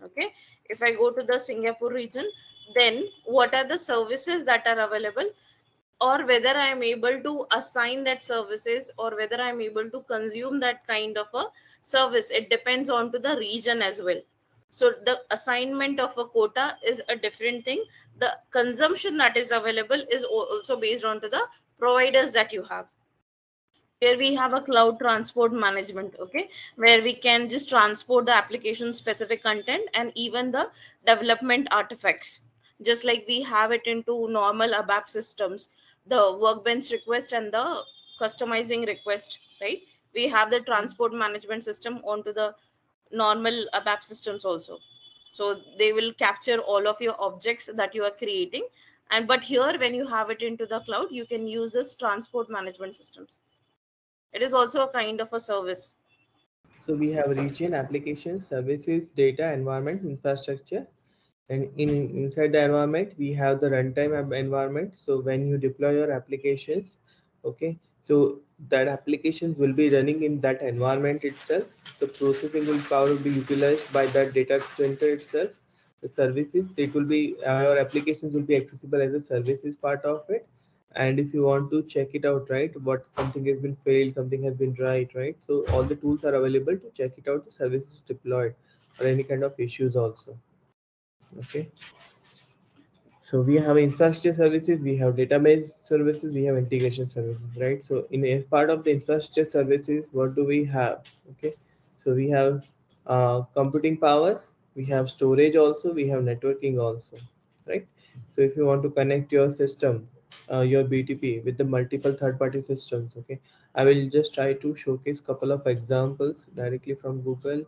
okay, if I go to the Singapore region, then what are the services that are available, or whether I am able to assign that services, or whether I am able to consume that kind of a service, it depends on to the region as well. So the assignment of a quota is a different thing. The consumption that is available is also based on to the providers that you have. Here we have a cloud transport management, okay, where we can just transport the application specific content and even the development artifacts, just like we have it into normal ABAP systems, the workbench request and the customizing request, right? We have the transport management system onto the normal ABAP systems also. So they will capture all of your objects that you are creating. And but here, when you have it into the cloud, you can use this transport management systems. It is also a kind of a service. So we have region, applications, services, data, environment, infrastructure. And inside the environment, we have the runtime environment. So when you deploy your applications, okay, so that applications will be running in that environment itself. The processing will power will be utilized by that data center itself. The services, it will be your applications will be accessible as a services part of it. And if you want to check it out, right, what something has been failed, something has been right, so all the tools are available to check it out, the services deployed or any kind of issues also. Okay, so we have infrastructure services, we have database services, we have integration services, right? So in as part of the infrastructure services, what do we have? Okay, so we have computing powers, we have storage also, we have networking also, right? So if you want to connect your system, your BTP with the multiple third-party systems, okay, I will just try to showcase couple of examples directly from Google.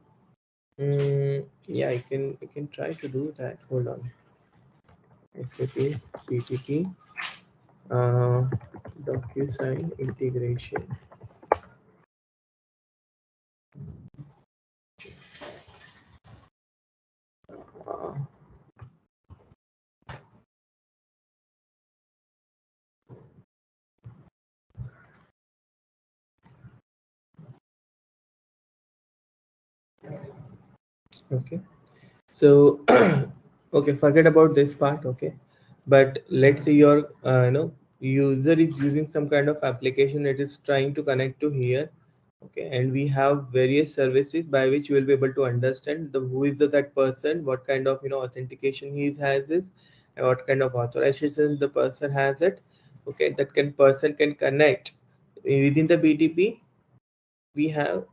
Yeah, I can try to do that. Hold on. SAP BTP DocuSign integration. Uh, okay, so okay, forget about this part. Okay, but let's say your user is using some kind of application that is trying to connect to here. Okay, and we have various services by which you will be able to understand the who is that person, what kind of authentication he has this, and what kind of authorization the person has it. Okay, that can person can connect within the BTP. We have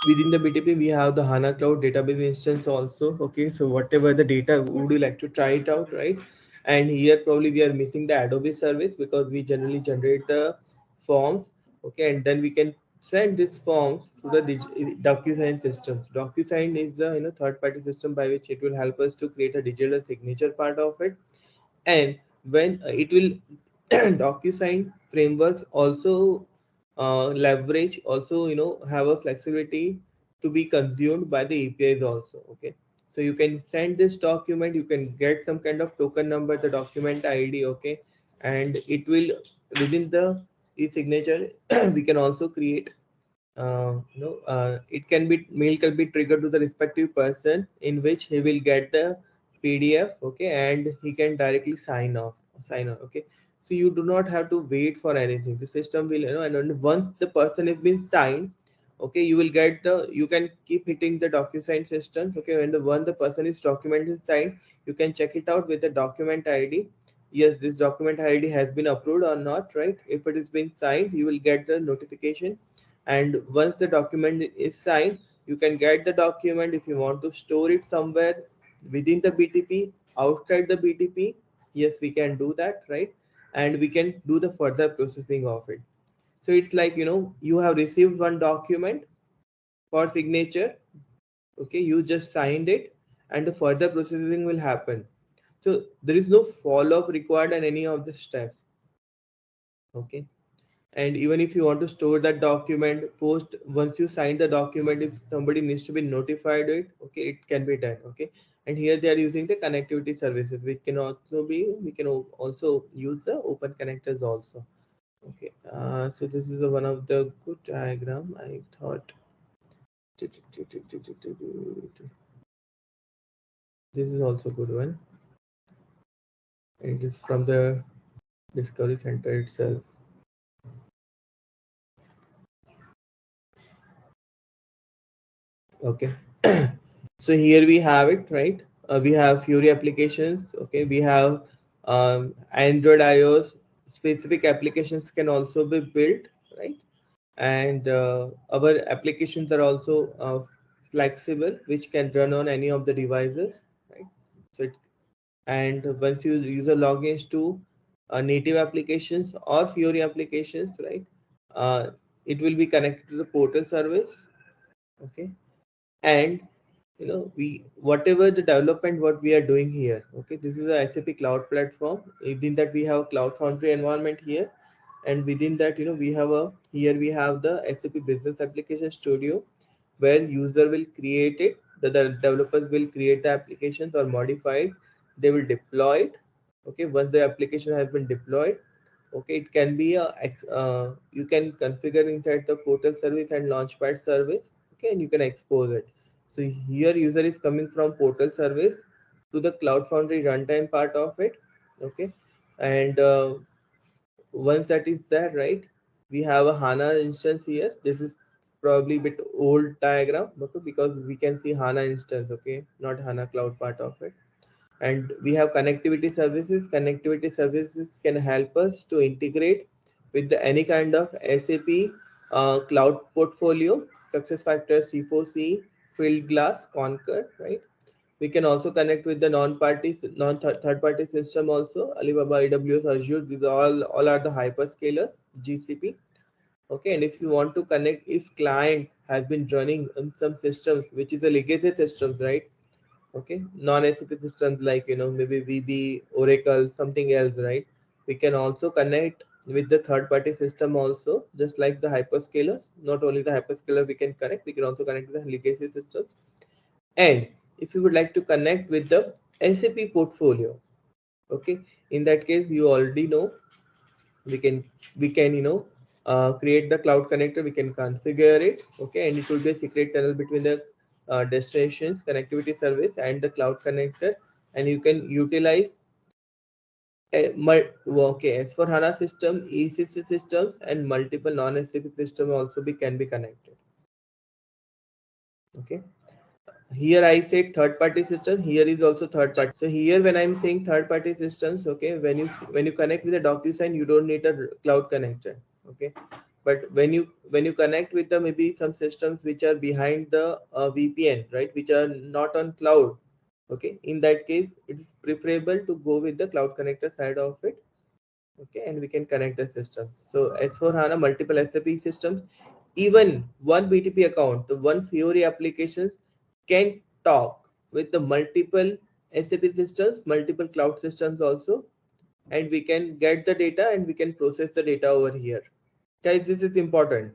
within the BTP we have the HANA Cloud database instance also. Okay, so whatever the data, would you like to try it out, right? And here probably we are missing the Adobe service because we generally generate the forms. Okay, and then we can send these forms to the DocuSign system. DocuSign is the third party system by which it will help us to create a digital signature part of it. And when it will DocuSign frameworks also leverage, also have a flexibility to be consumed by the APIs also. Okay, so you can send this document, you can get some kind of token number, the document ID. Okay, and it will within the e-signature we can also create it can be mail can be triggered to the respective person in which he will get the PDF. Okay, and he can directly sign off. Okay, so you do not have to wait for anything. The system will and only once the person has been signed, okay, you will get you can keep hitting the DocuSign systems. Okay, when the person is document is signed, you can check it out with the document ID. Yes, this document ID has been approved or not, right? If it is been signed, you will get the notification. And once the document is signed, you can get the document. If you want to store it somewhere within the BTP, outside the BTP, yes, we can do that, right? and we can do the further processing of it. So it's like, you have received one document for signature, okay, you just signed it, and the further processing will happen. So there is no follow-up required on any of the steps, okay. And even if you want to store that document post, once you sign the document, if somebody needs to be notified it, okay, it can be done, okay. And here they are using the connectivity services, which can also be, we can also use the open connectors also, okay. So this is one of the good diagram, I thought. This is also good one, and it is from the Discovery Center itself. Okay. So here we have it, right? We have Fury applications, okay. We have Android, iOS specific applications can also be built, right? And our applications are also flexible, which can run on any of the devices, right? So and once you user logins to native applications or Fury applications, right? uh, it will be connected to the portal service, okay. And we whatever the development what we are doing here, okay, this is a SAP cloud platform. Within that we have cloud foundry environment here, and within that, we have we have the SAP business application studio, where user will create it, the developers will create the applications or modify it, they will deploy it, okay. Once the application has been deployed, okay, it can be you can configure inside the portal service and launchpad service, okay, and you can expose it. So here user is coming from portal service to the cloud foundry runtime part of it, okay. And once that is there, right, we have a HANA instance here. This is probably a bit old diagram, okay, because we can see HANA instance, okay, not HANA cloud part of it. And we have connectivity services. Connectivity services can help us to integrate with any kind of SAP cloud portfolio, SuccessFactors, C4C, Fieldglass, Concur, right? We can also connect with the non-third party system also, Alibaba, AWS, Azure. These all are the hyperscalers, GCP. Okay, and if you want to connect, if client has been running on some systems which is a legacy systems, right? Okay, non-SAP systems like maybe VB, Oracle, something else, right? We can also connect with the third-party system also, just like the hyperscalers. Not only the hyperscaler we can connect, we can also connect with the legacy systems. And if you would like to connect with the SAP portfolio, okay, in that case you already know we can create the cloud connector, we can configure it, okay, and it will be a secret tunnel between the destinations connectivity service and the cloud connector, and you can utilize okay, as for HANA system, ECC systems, and multiple non-SAP system also can be connected, okay. Here I said third party system, here is also third party. So here when I'm saying third party systems, okay, when you connect with a DocuSign, you don't need a cloud connector, okay. But when you connect with the maybe some systems which are behind the VPN, right, which are not on cloud, okay, in that case it is preferable to go with the cloud connector side of it, okay, and we can connect the system. So as for HANA, multiple SAP systems, even one BTP account, the one Fiori applications can talk with the multiple SAP systems, multiple cloud systems also, and we can get the data and we can process the data over here. Guys, this is important.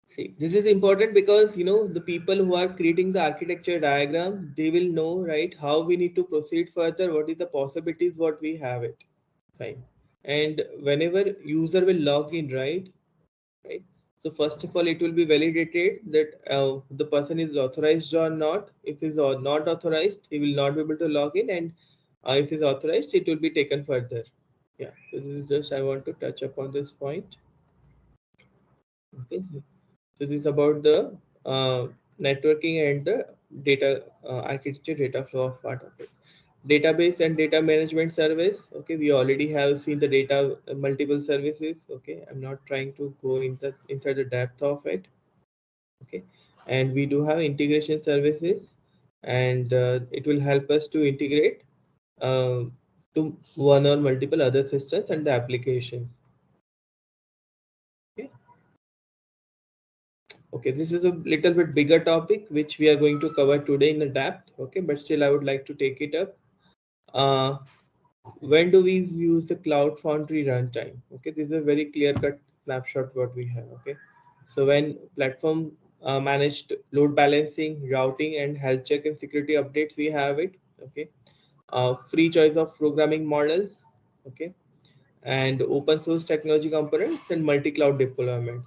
See, this is important because the people who are creating the architecture diagram, they will know, right, how we need to proceed further, what is the possibilities, what we have it, right? And whenever user will log in, right, so first of all it will be validated that the person is authorized or not. If he's not authorized, he will not be able to log in, and if he's authorized, it will be taken further. Yeah, so this is just I want to touch upon this point. Okay, so this is about the networking and the data architecture, data flow of part of it. Database and data management service, okay, we already have seen the data multiple services, okay, I'm not trying to go inside the depth of it, okay. And we do have integration services, and it will help us to integrate uh, to one or multiple other systems and the application. Okay. Okay, this is a little bit bigger topic which we are going to cover today in depth. Okay, but still I would like to take it up. When do we use the Cloud Foundry runtime? Okay, this is a very clear-cut snapshot what we have. Okay, so when platform managed load balancing, routing, and health check and security updates, we have it. Okay, free choice of programming models. Okay, and open source technology components and multi-cloud deployments.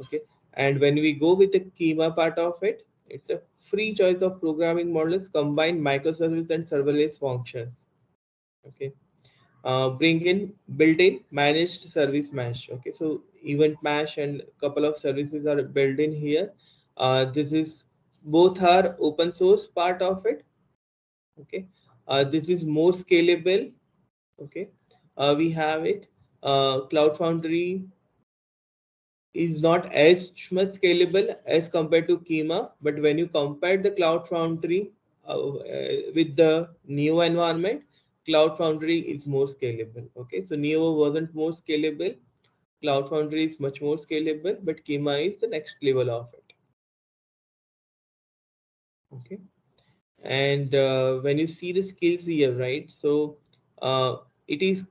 Okay, and when we go with the schema part of it, it's a free choice of programming models, combine microservice and serverless functions. Okay, bring in built-in managed service mesh. Okay, so event mesh and couple of services are built in here. This is both are open source part of it. Okay, this is more scalable. Okay, we have it. Cloud Foundry is not as much scalable as compared to Kima, but when you compare the Cloud Foundry with the Neo environment, Cloud Foundry is more scalable. Okay, so Neo wasn't more scalable. Cloud Foundry is much more scalable, but Kima is the next level of it. Okay, and when you see the skills here, right? So it is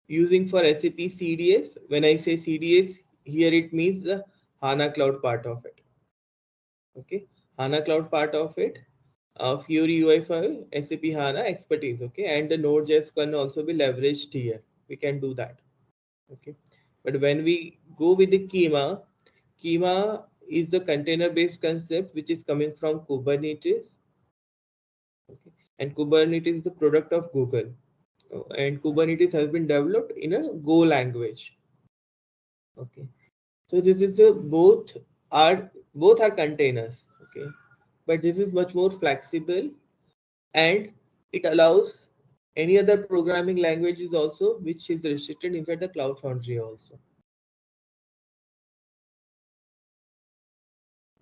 using for SAP CDS. When I say CDS, here it means the HANA Cloud part of it. Okay, HANA Cloud part of it, Fury UI5, SAP HANA expertise. Okay, and the Node.js can also be leveraged here. We can do that. Okay, but when we go with the Kima is the container-based concept which is coming from Kubernetes. Okay, and Kubernetes is the product of Google, and Kubernetes has been developed in a Go language. Okay, so this is a both are containers. Okay, but this is much more flexible, and it allows any other programming languages also which is restricted inside the Cloud Foundry also.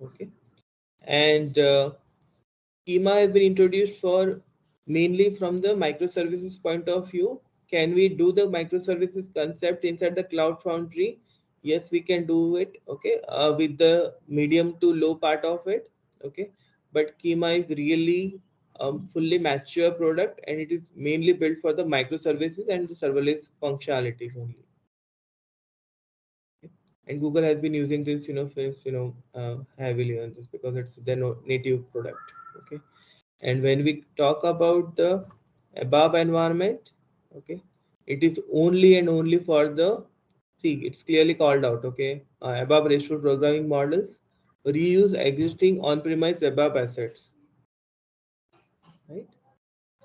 Okay, and schema has been introduced for mainly from the microservices point of view. Can we do the microservices concept inside the Cloud Foundry? Yes, we can do it. Okay, with the medium to low part of it. Okay, but schema is really fully mature product, and it is mainly built for the microservices and the serverless functionalities only. And Google has been using this, heavily on this because it's their native product. Okay, and when we talk about the ABAP environment, okay, it is only and only for the, see, it's clearly called out. Okay, ABAP RESTful programming models reuse existing on-premise ABAP assets, right?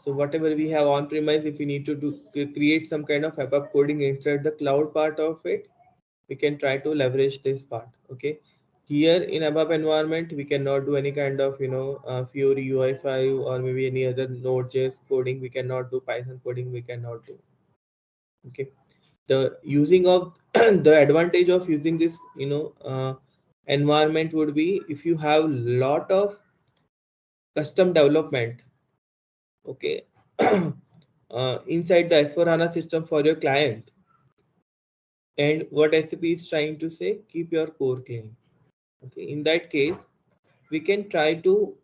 So whatever we have on-premise, if we need to create some kind of ABAP coding inside the cloud part of it, we can try to leverage this part. Okay, here in ABAP environment, we cannot do any kind of Fury UI5 or maybe any other Node.js coding. We cannot do Python coding. We cannot do. Okay, the using of the advantage of using this environment would be if you have lot of custom development. Okay, inside the S4HANA system for your client. And what SAP is trying to say, keep your core clean. Okay, in that case, we can try to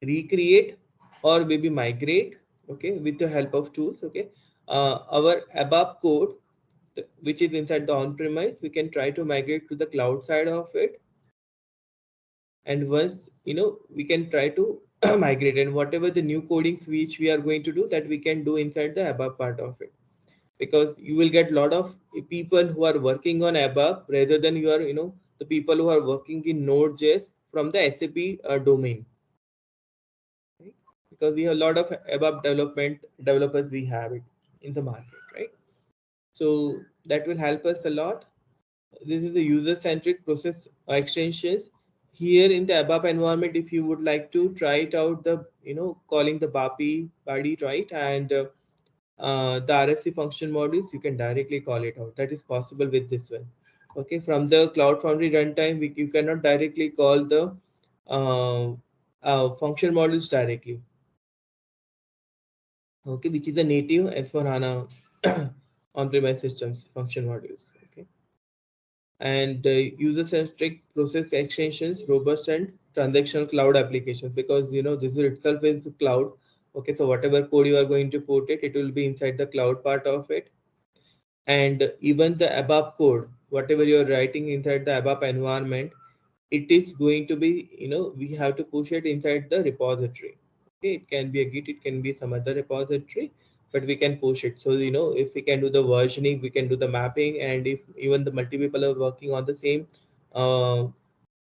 recreate or maybe migrate, okay, with the help of tools. Okay, our ABAP code which is inside the on-premise, we can try to migrate to the cloud side of it, and once we can try to migrate, and whatever the new codings which we are going to do, that we can do inside the ABAP part of it, because you will get a lot of people who are working on ABAP rather than the people who are working in Node.js from the SAP domain, right? Because we have a lot of ABAP developers, we have it in the market, right? So that will help us a lot. This is a user-centric process extensions. Here in the ABAP environment, if you would like to try it out, the calling the BAPI body, right, and the RSC function modules, you can directly call it out. That is possible with this one. Okay, from the Cloud Foundry runtime, you cannot directly call the function modules directly. okay, which is a native S/4HANA on-premise systems function modules. Okay, and user-centric process extensions, robust and transactional cloud applications, because this itself is cloud. Okay, so whatever code you are going to put it will be inside the cloud part of it. And even the ABAP code, whatever you are writing inside the ABAP environment, it is going to be, we have to push it inside the repository. Okay, it can be a Git, it can be some other repository, but we can push it. So if we can do the versioning, we can do the mapping, and if even the multi people are working on the same uh,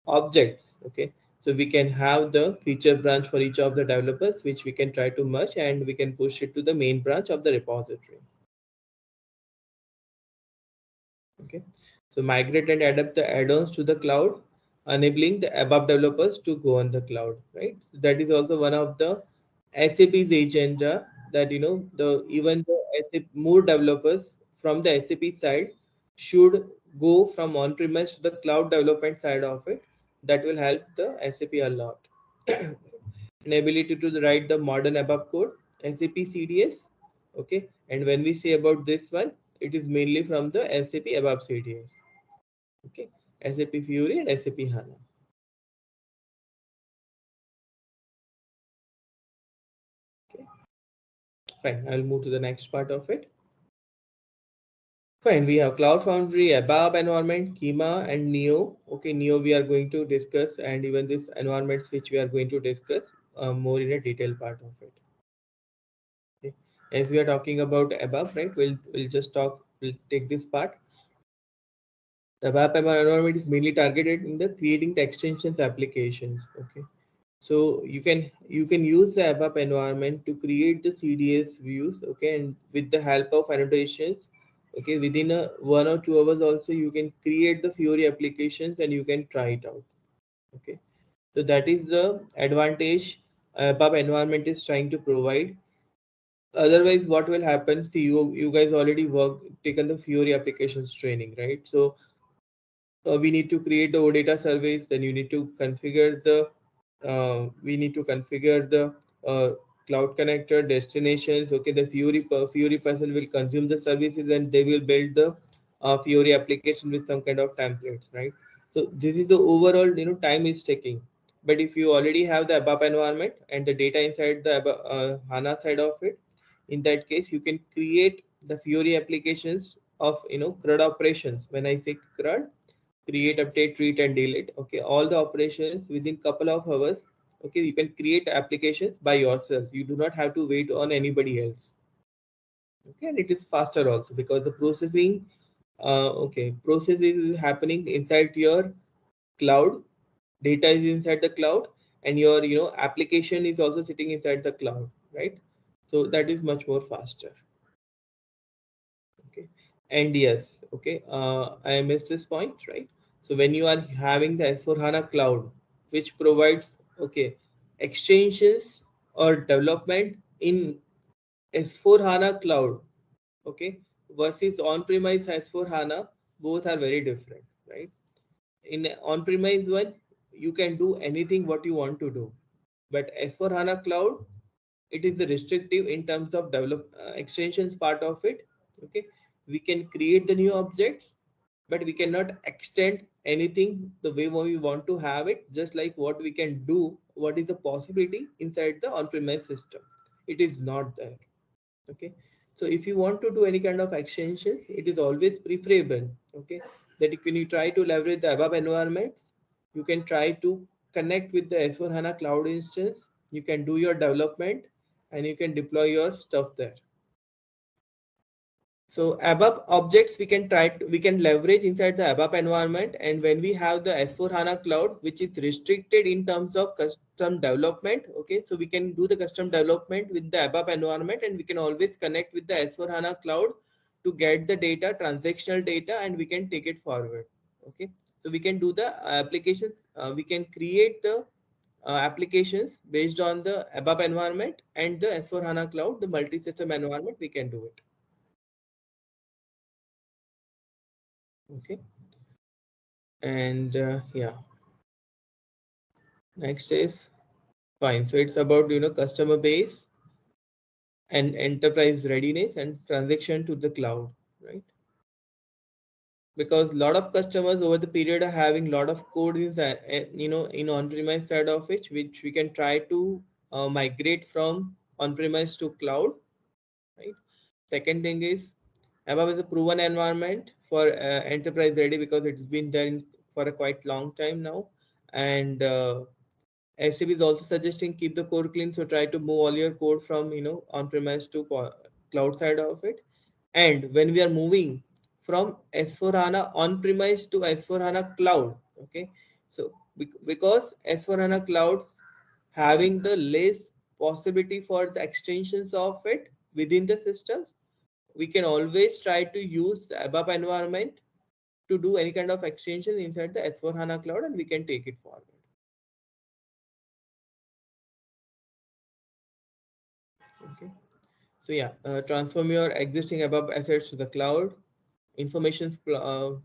objects, okay, so we can have the feature branch for each of the developers, which we can try to merge, and we can push it to the main branch of the repository. Okay, so migrate and adapt the add-ons to the cloud, enabling the ABAP developers to go on the cloud, right? So that is also one of the SAP's agenda, that the even the SAP, more developers from the SAP side should go from on-premise to the cloud development side of it. That will help the SAP a lot. An ability to write the modern ABAP code, SAP CDS. Okay, and when we say about this one, it is mainly from the SAP ABAP CDS. Okay, SAP Fury and SAP HANA. Okay, fine. I'll move to the next part of it. Fine, we have Cloud Foundry, ABAP environment, Kima, and Neo. Okay, Neo we are going to discuss, and even this environments which we are going to discuss more in a detailed part of it. Okay. As we are talking about ABAP, right? We'll just talk. We'll take this part. The ABAP environment is mainly targeted in the creating the extensions applications. Okay, so you can use the ABAP environment to create the CDS views. Okay, and with the help of annotations, okay, within a 1 or 2 hours also you can create the Fiori applications and you can try it out. Okay, so that is the advantage ABAP environment is trying to provide. Otherwise, what will happen? See, you guys already taken the Fiori applications training, right? So we need to create the OData service, then you need to configure the we need to configure the cloud connector destinations. Okay, the Fiori person will consume the services and they will build the Fiori application with some kind of templates, right? So this is the overall time is taking. But if you already have the ABAP environment and the data inside the HANA side of it, in that case you can create the Fiori applications of CRUD operations. When I say CRUD, create, update, treat, and delete. Okay, all the operations within couple of hours. Okay, you can create applications by yourself. You do not have to wait on anybody else. Okay, and it is faster also because the processing, process is happening inside your cloud. Data is inside the cloud, and your application is also sitting inside the cloud, right? So that is much more faster. Okay, and yes, okay, I missed this point, right? So when you are having the S/4HANA cloud, which provides, okay, extensions or development in S/4HANA cloud, okay, versus on-premise S/4HANA, both are very different, right? In on-premise one, you can do anything what you want to do, but S/4HANA cloud, it is the restrictive in terms of develop extensions part of it. Okay, we can create the new objects, but we cannot extend anything the way we want to have it, just like what we can do, what is the possibility inside the on-premise system, it is not there. Okay, so if you want to do any kind of extensions, it is always preferable, okay, that when you try to leverage the above environments, you can try to connect with the S/4HANA cloud instance, you can do your development and you can deploy your stuff there. So ABAP objects we can leverage inside the ABAP environment, and when we have the S/4HANA cloud, which is restricted in terms of custom development, okay, so we can do the custom development with the ABAP environment, and we can always connect with the S/4HANA cloud to get the data, transactional data, and we can take it forward. Okay, so we can do the applications, we can create the applications based on the ABAP environment and the S/4HANA cloud, the multi-system environment, we can do it. Okay, and yeah, next is fine. So it's about customer base and enterprise readiness and transaction to the cloud, right? Because a lot of customers over the period are having a lot of code in in on-premise side of which we can try to migrate from on-premise to cloud, right? Second thing is ABAP is a proven environment for enterprise ready because it's been there for a quite long time now, and SAP is also suggesting keep the code clean, so try to move all your code from on-premise to cloud side of it. And when we are moving from S4HANA on-premise to S4HANA cloud, okay, so because S4HANA cloud having the less possibility for the extensions of it within the systems, we can always try to use the ABAP environment to do any kind of extension inside the S4HANA cloud, and we can take it forward. Okay. So yeah, transform your existing ABAP assets to the cloud. Information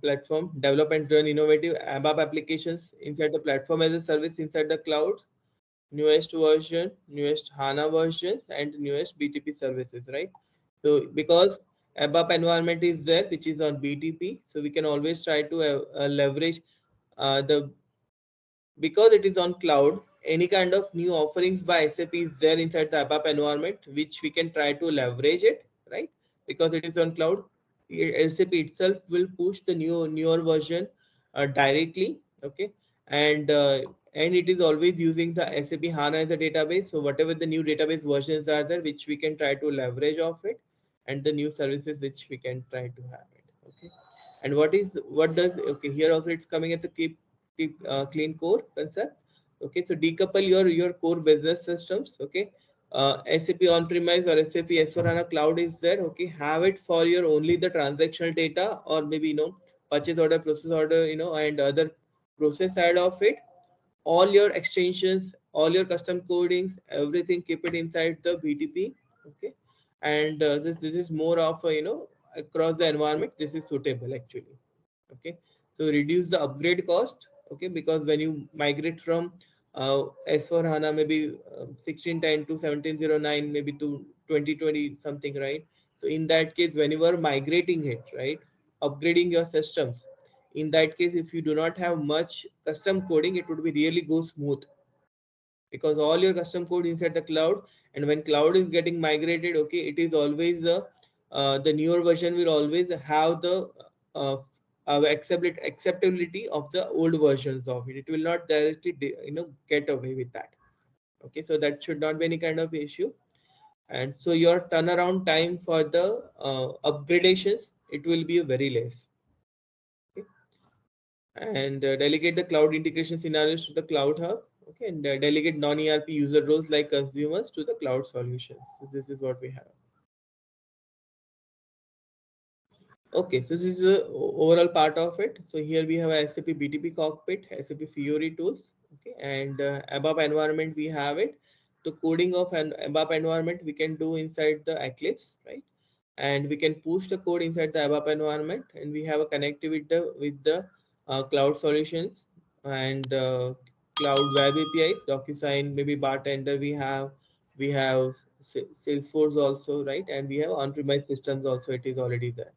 platform, develop and run innovative ABAP applications inside the platform as a service inside the cloud. Newest version, newest HANA versions, and newest BTP services, right? So because ABAP environment is there, which is on BTP, so we can always try to leverage the because it is on cloud, any kind of new offerings by SAP is there inside the ABAP environment, which we can try to leverage it, right? Because it is on cloud, SAP itself will push the newer version directly, okay? And it is always using the SAP HANA as a database. So whatever the new database versions are there, which we can try to leverage of it, and the new services which we can try to have it, okay? And what does, okay, here also it's coming as a clean core concept, okay? So decouple your core business systems, okay? SAP on-premise or SAP S/4HANA cloud is there, okay? Have it for your only the transactional data, or maybe purchase order, process order, and other process side of it. All your extensions, all your custom codings, everything keep it inside the BTP, okay? And this is more of a, across the environment, this is suitable actually, okay? So reduce the upgrade cost, okay? Because when you migrate from S4 HANA, maybe 1610 to 1709, maybe to 2020 something, right? So in that case, when you are migrating it, right, upgrading your systems, in that case, if you do not have much custom coding, it would be really go smooth, because all your custom code inside the cloud, and when cloud is getting migrated, okay, it is always the newer version will always have the uh, acceptability of the old versions of it. It will not directly get away with that, okay? So that should not be any kind of issue. And so your turnaround time for the upgradations, it will be very less, okay? And delegate the cloud integration scenarios to the cloud hub, okay? And delegate non-ERP user roles like consumers to the cloud solutions. So this is what we have. Okay, so this is the overall part of it. So here we have a SAP BTP cockpit, SAP Fiori tools, okay, and ABAP environment we have it. The coding of an ABAP environment we can do inside the Eclipse, right? And we can push the code inside the ABAP environment, and we have a connectivity with the cloud solutions and cloud web APIs, DocuSign, maybe Bartender. We have Salesforce also, right? And we have on-premise systems also. It is already there,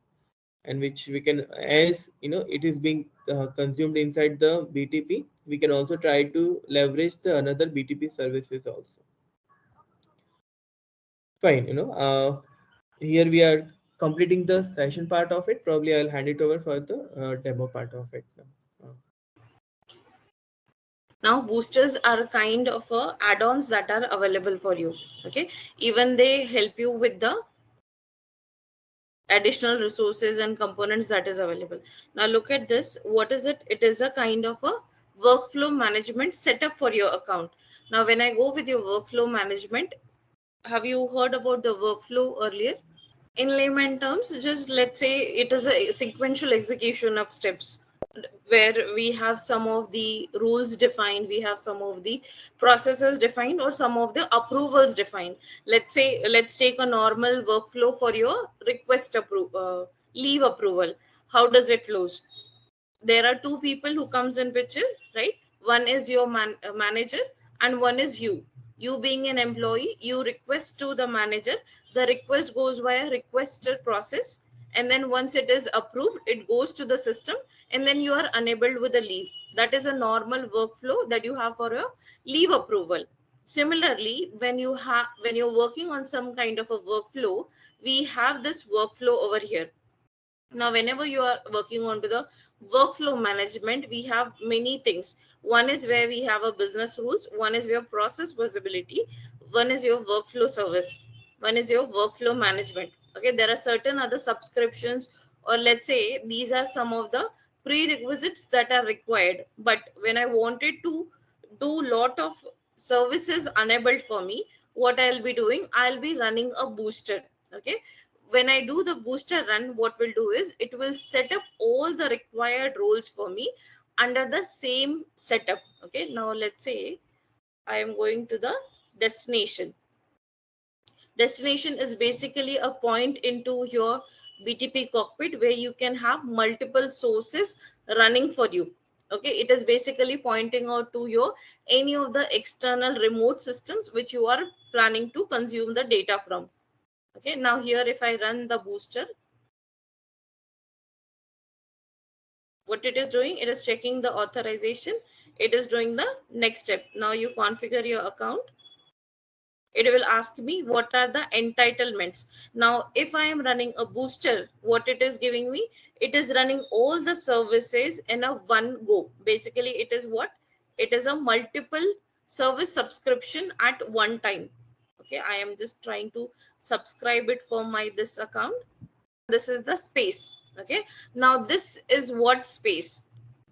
and which we can, as it is being consumed inside the BTP, we can also try to leverage the another BTP services also. Fine, here we are completing the session part of it. Probably I'll hand it over for the demo part of it now. Now boosters are kind of add-ons that are available for you, okay? Even they help you with the additional resources and components that is available. Now look at this. What is it? It is a kind of a workflow management setup for your account. Now when I go with your workflow management, have you heard about the workflow earlier? In layman terms, just let's say it is a sequential execution of steps where we have some of the rules defined, we have some of the processes defined, or some of the approvals defined. Let's say, let's take a normal workflow for your leave approval. How does it flows? There are two people who comes in picture, right? One is your manager and one is you. You being an employee, you request to the manager, the request goes via requester process, and then once it is approved, it goes to the system, and then you are enabled with a leave. That is a normal workflow that you have for a leave approval. Similarly, when you're working on some kind of a workflow, we have this workflow over here. Now whenever you are working on to the workflow management, we have many things. One is where we have a business rules, one is your process visibility, one is your workflow service, one is your workflow management. Okay, there are certain other subscriptions, or let's say these are some of the prerequisites that are required. But when I wanted to do lot of services enabled for me, what I'll be doing, I'll be running a booster. Okay, when I do the booster run, what we'll do is it will set up all the required roles for me under the same setup. Okay, now let's say I am going to the destination. Destination is basically a point into your BTP cockpit where you can have multiple sources running for you. Okay, it is basically pointing out to your any of the external remote systems which you are planning to consume the data from. Okay, now here if I run the booster, what it is doing, it is checking the authorization, it is doing the next step. Now you configure your account, it will ask me what are the entitlements. Now if I am running a booster, what it is giving me, it is running all the services in a one go. Basically it is what, it is a multiple service subscription at one time. Okay, I am just trying to subscribe it for my this account. This is the space. Okay, now this is what space,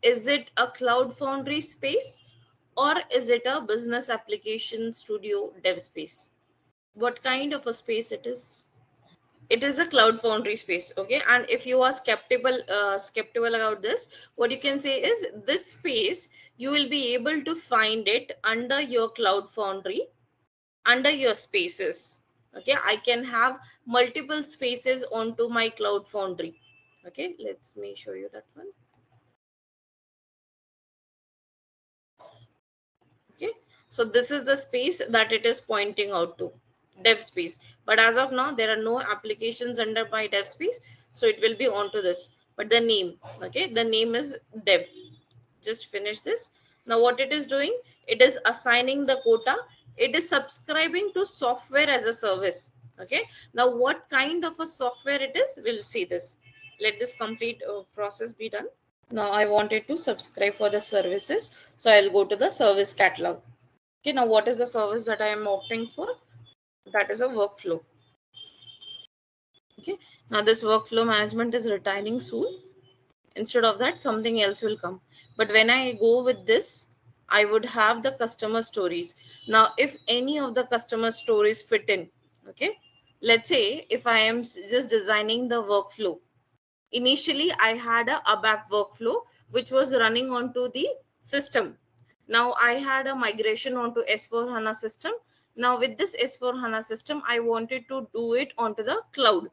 is it a Cloud Foundry space or is it a business application studio dev space? What kind of a space it is? It is a Cloud Foundry space. Okay, and if you are skeptical about this, what you can say is this space you will be able to find it under your Cloud Foundry, under your spaces. Okay, I can have multiple spaces onto my Cloud Foundry. Okay, let me show you that one. Okay, so this is the space that it is pointing out to, dev space. But as of now there are no applications under my dev space, so it will be onto this. But the name, okay, the name is dev. Just finish this. Now what it is doing, it is assigning the quota, it is subscribing to software as a service. Okay, now what kind of a software it is, we'll see this. Let this complete process be done. Now I wanted to subscribe for the services, so I'll go to the service catalog. Okay, now what is the service that I am opting for? That is a workflow. Okay, now this workflow management is retiring soon. Instead of that, something else will come. But when I go with this, I would have the customer stories. Now, if any of the customer stories fit in, okay, let's say if I am just designing the workflow. Initially, I had a ABAP workflow, which was running onto the system. Now I had a migration onto S4HANA system. Now with this S4HANA system, I wanted to do it onto the cloud.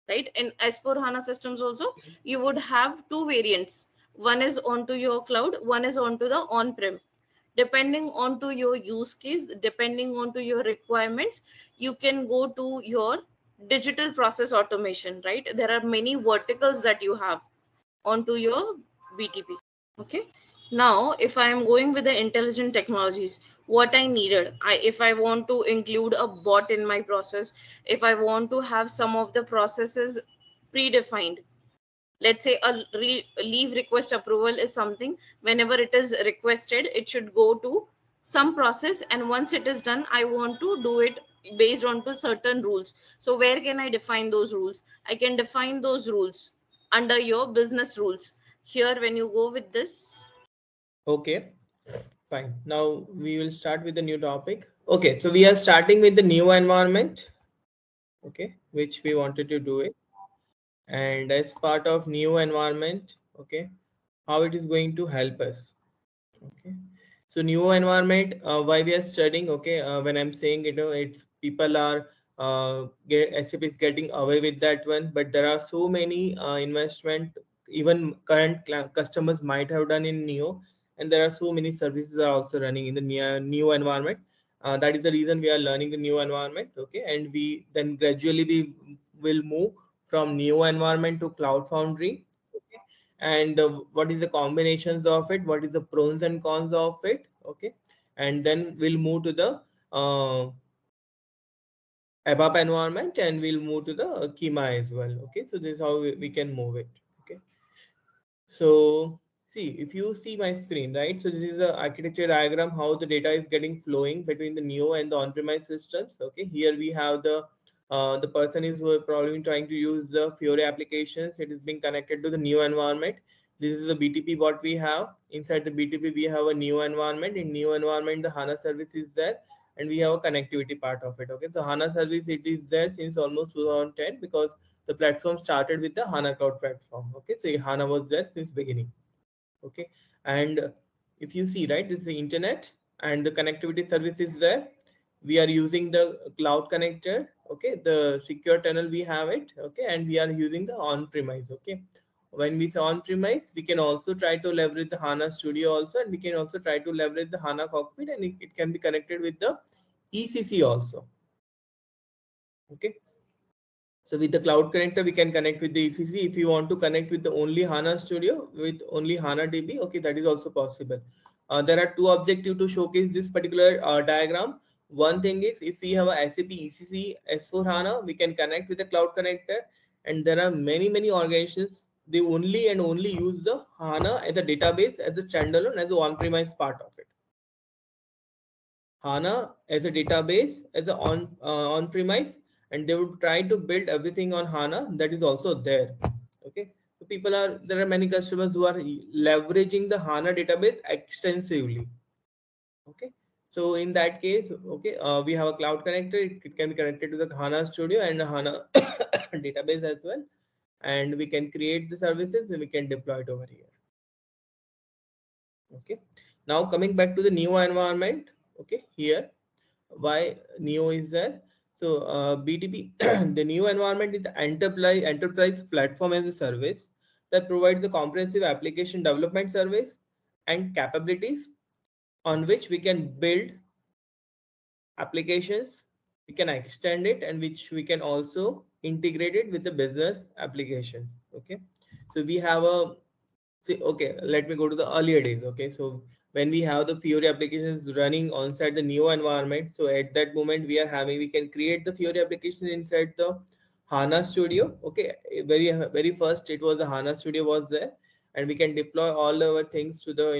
Right, in S4HANA systems also you would have two variants, one is onto your cloud, one is onto the on-prem. Depending onto your use case, depending onto your requirements, you can go to your digital process automation. Right, there are many verticals that you have onto your BTP. Okay, now if I am going with the intelligent technologies, what I needed, if I want to include a bot in my process, if I want to have some of the processes predefined, let's say a leave request approval is something, whenever it is requested, it should go to some process, and once it is done, I want to do it based on to certain rules. So where can I define those rules? I can define those rules under your business rules. Here when you go with this. Okay, fine. Now we will start with the new topic. Okay, so we are starting with the new environment, okay, which we wanted to do it. And as part of new environment, okay, how it is going to help us. Okay, so new environment, why we are studying, okay, when I'm saying, you know, it's people are SAP is getting away with that one, but there are so many investment even current customers might have done in neo, and there are so many services are also running in the new environment. That is the reason we are learning the new environment. Okay, and we then gradually we will move from new environment to Cloud Foundry. Okay, and what is the combinations of it? What is the pros and cons of it? Okay, and then we'll move to the ABAP environment, and we'll move to the Kima as well. Okay, so this is how we can move it. Okay, so see, if you see my screen, right? So this is a architecture diagram how the data is getting flowing between the new and the on-premise systems. Okay, here we have the person is probably trying to use the Fiori applications. It is being connected to the new environment. This is the BTP what we have. Inside the BTP we have a new environment. In new environment the HANA service is there, and we have a connectivity part of it. Okay, so HANA service, it is there since almost 2010, because the platform started with the HANA cloud platform. Okay, so HANA was there since beginning. Okay, and if you see, right, this is the internet and the connectivity service is there. We are using the cloud connector. Okay, the secure tunnel we have it. Okay, and we are using the on-premise. Okay, when we say on-premise, we can also try to leverage the HANA Studio also, and we can also try to leverage the HANA cockpit, and it can be connected with the ECC also. Okay, so with the cloud connector, we can connect with the ECC. If you want to connect with the only HANA Studio with only HANA DB, okay, that is also possible. There are two objectives to showcase this particular diagram. One thing is, if we have a SAP ECC S4 HANA, we can connect with the cloud connector. And there are many organizations, they only and only use the HANA as a database, as a standalone, as a on-premise part of it. HANA as a database, as a on-premise, and they would try to build everything on HANA. That is also there. Okay, so there are many customers who are leveraging the HANA database extensively. Okay, so in that case, okay, we have a cloud connector. It can be connected to the HANA Studio and the HANA database as well, and we can create the services and we can deploy it over here. Okay, now coming back to the new environment. Okay, here why Neo is there. So BTP, the new environment is the enterprise platform as a service that provides the comprehensive application development service and capabilities on which we can build applications, we can extend it, and which we can also integrate it with the business application. Okay, so we have a okay, let me go to the earlier days. Okay, so when we have the Fiori applications running inside the new environment, so at that moment we can create the Fiori application inside the HANA Studio. Okay, very first it was the HANA Studio was there, and we can deploy all our things to the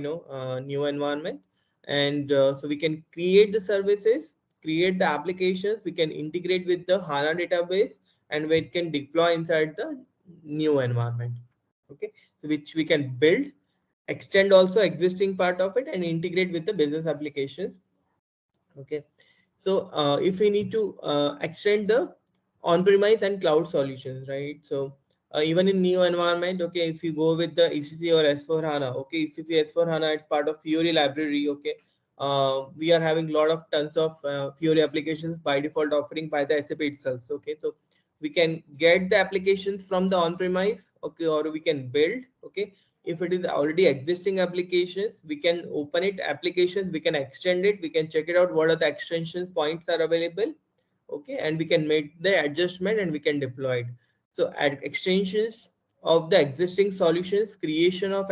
new environment, and so we can create the services, create the applications, we can integrate with the HANA database, and we can deploy inside the new environment. Okay, which we can build, extend also existing part of it, and integrate with the business applications. Okay, so if we need to extend the on-premise and cloud solutions, right? So even in new environment, okay, if you go with the ECC or S4 HANA, okay, ECC S4 HANA, it's part of Fiori library. Okay, we are having a lot of tons of Fiori applications by default offering by the SAP itself. Okay, so we can get the applications from the on-premise, okay, or we can build. Okay, if it is already existing applications, we can open it applications, we can extend it, we can check it out what are the extensions points are available. Okay, and we can make the adjustment and we can deploy it. So add extensions of the existing solutions, creation of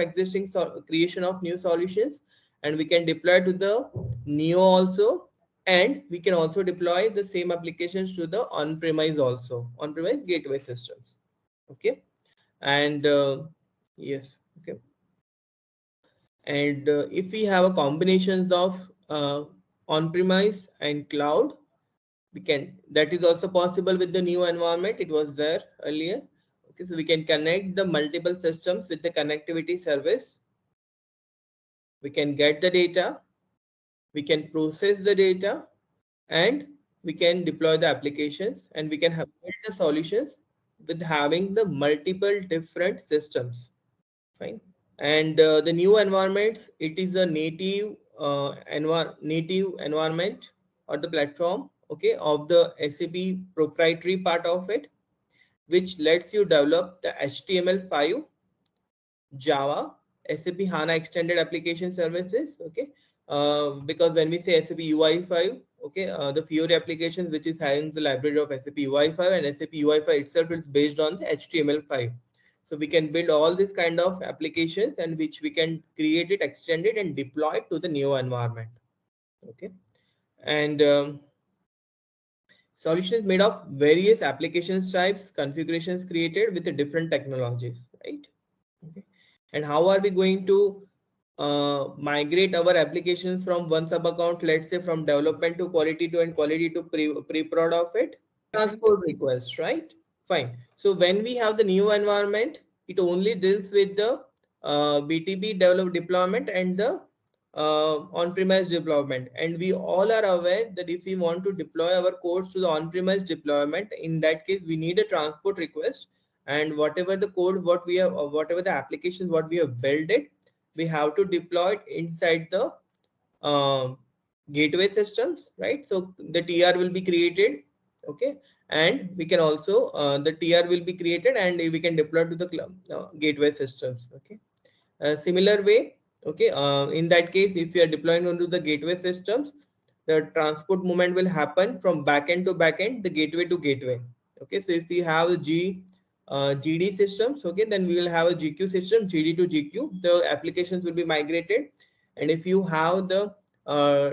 new solutions, and we can deploy to the new also, and we can also deploy the same applications to the on-premise also, on-premise gateway systems. Okay, and yes, okay, and if we have a combinations of on-premise and cloud, we can, that is also possible with the new environment. It was there earlier. Okay, so we can connect the multiple systems with the connectivity service. We can get the data, we can process the data, and we can deploy the applications, and we can have build the solutions with having the multiple different systems. Fine. And the new environments, it is a native environment or the platform, okay, of the SAP proprietary part of it, which lets you develop the HTML5, Java, SAP HANA extended application services. Okay, because when we say SAP UI5, okay, the Fiori applications, which is having the library of SAP UI5, and SAP UI5 itself is based on the HTML5. So we can build all this kind of applications, and which we can create it, extend it, and deploy it to the new environment. Okay, and solution is made of various applications types, configurations created with the different technologies, right? Okay, and how are we going to migrate our applications from one sub account, let's say from development to quality to and quality to pre-prod of it? Transport request, right? Fine. So when we have the new environment, it only deals with the BTP develop deployment and the on-premise deployment. And we all are aware that if we want to deploy our codes to the on-premise deployment, in that case, we need a transport request. And whatever the code, what we have, whatever the applications, what we have built it, we have to deploy it inside the gateway systems, right? So the TR will be created, okay, and we can also the TR will be created and we can deploy to the gateway systems, okay. Similar way, okay, in that case, if you are deploying onto the gateway systems, the transport movement will happen from backend to backend, the gateway to gateway, okay. So if we have GD systems, okay, then we will have a GQ system, GD to GQ, the applications will be migrated. And if you have the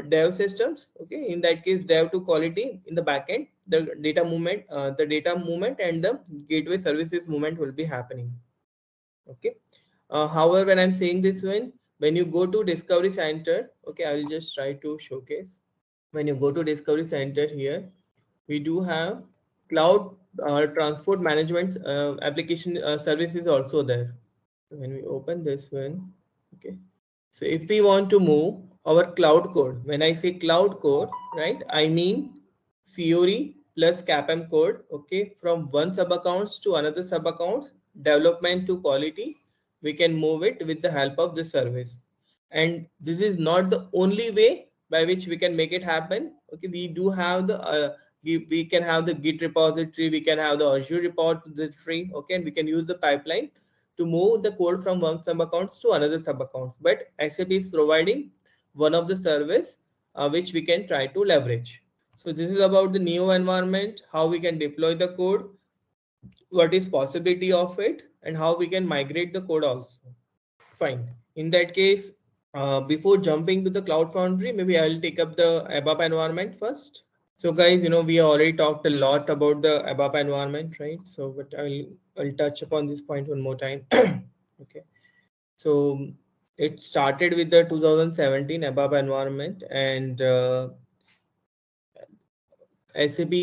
dev systems, okay, in that case, dev to quality in the backend, the data movement and the gateway services movement will be happening, okay. However, when I'm saying this one, when you go to Discovery Center, okay, I will just try to showcase. When you go to Discovery Center here, we do have cloud transport management application services also there. So when we open this one, okay. So if we want to move our cloud code, when I say cloud code, right, I mean Fiori plus CAPM code, okay, from one sub accounts to another sub accounts, development to quality, we can move it with the help of this service. And this is not the only way by which we can make it happen. Okay, we do have the we can have the Git repository, we can have the Azure repository, okay, and we can use the pipeline to move the code from one sub accounts to another sub account. But SAP is providing one of the service which we can try to leverage. So this is about the new environment, how we can deploy the code, what is possibility of it, and how we can migrate the code also. Fine. In that case, before jumping to the Cloud Foundry, maybe I'll take up the ABAP environment first. So guys, we already talked a lot about the ABAP environment, right? So, but I'll touch upon this point one more time. Okay. So it started with the 2017 ABAP environment, and SAP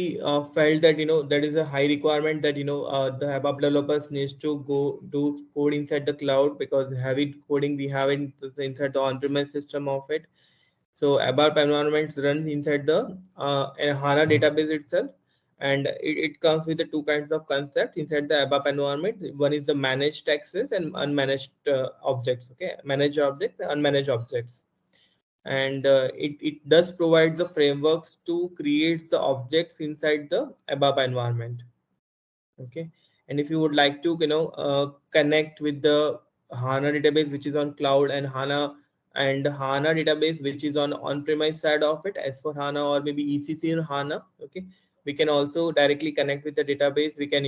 felt that that is a high requirement that the ABAP developers needs to go do code inside the cloud, because heavy coding we have inside the on-premise system of it. So ABAP environments runs inside the HANA database itself, and it comes with the two kinds of concepts inside the ABAP environment. One is the managed access and unmanaged objects. Okay, managed objects, unmanaged objects. And it does provide the frameworks to create the objects inside the ABAP environment. Okay, and if you would like to connect with the HANA database which is on cloud, and HANA database which is on premise side of it, as for HANA or maybe ECC in HANA, okay, we can also directly connect with the database. We can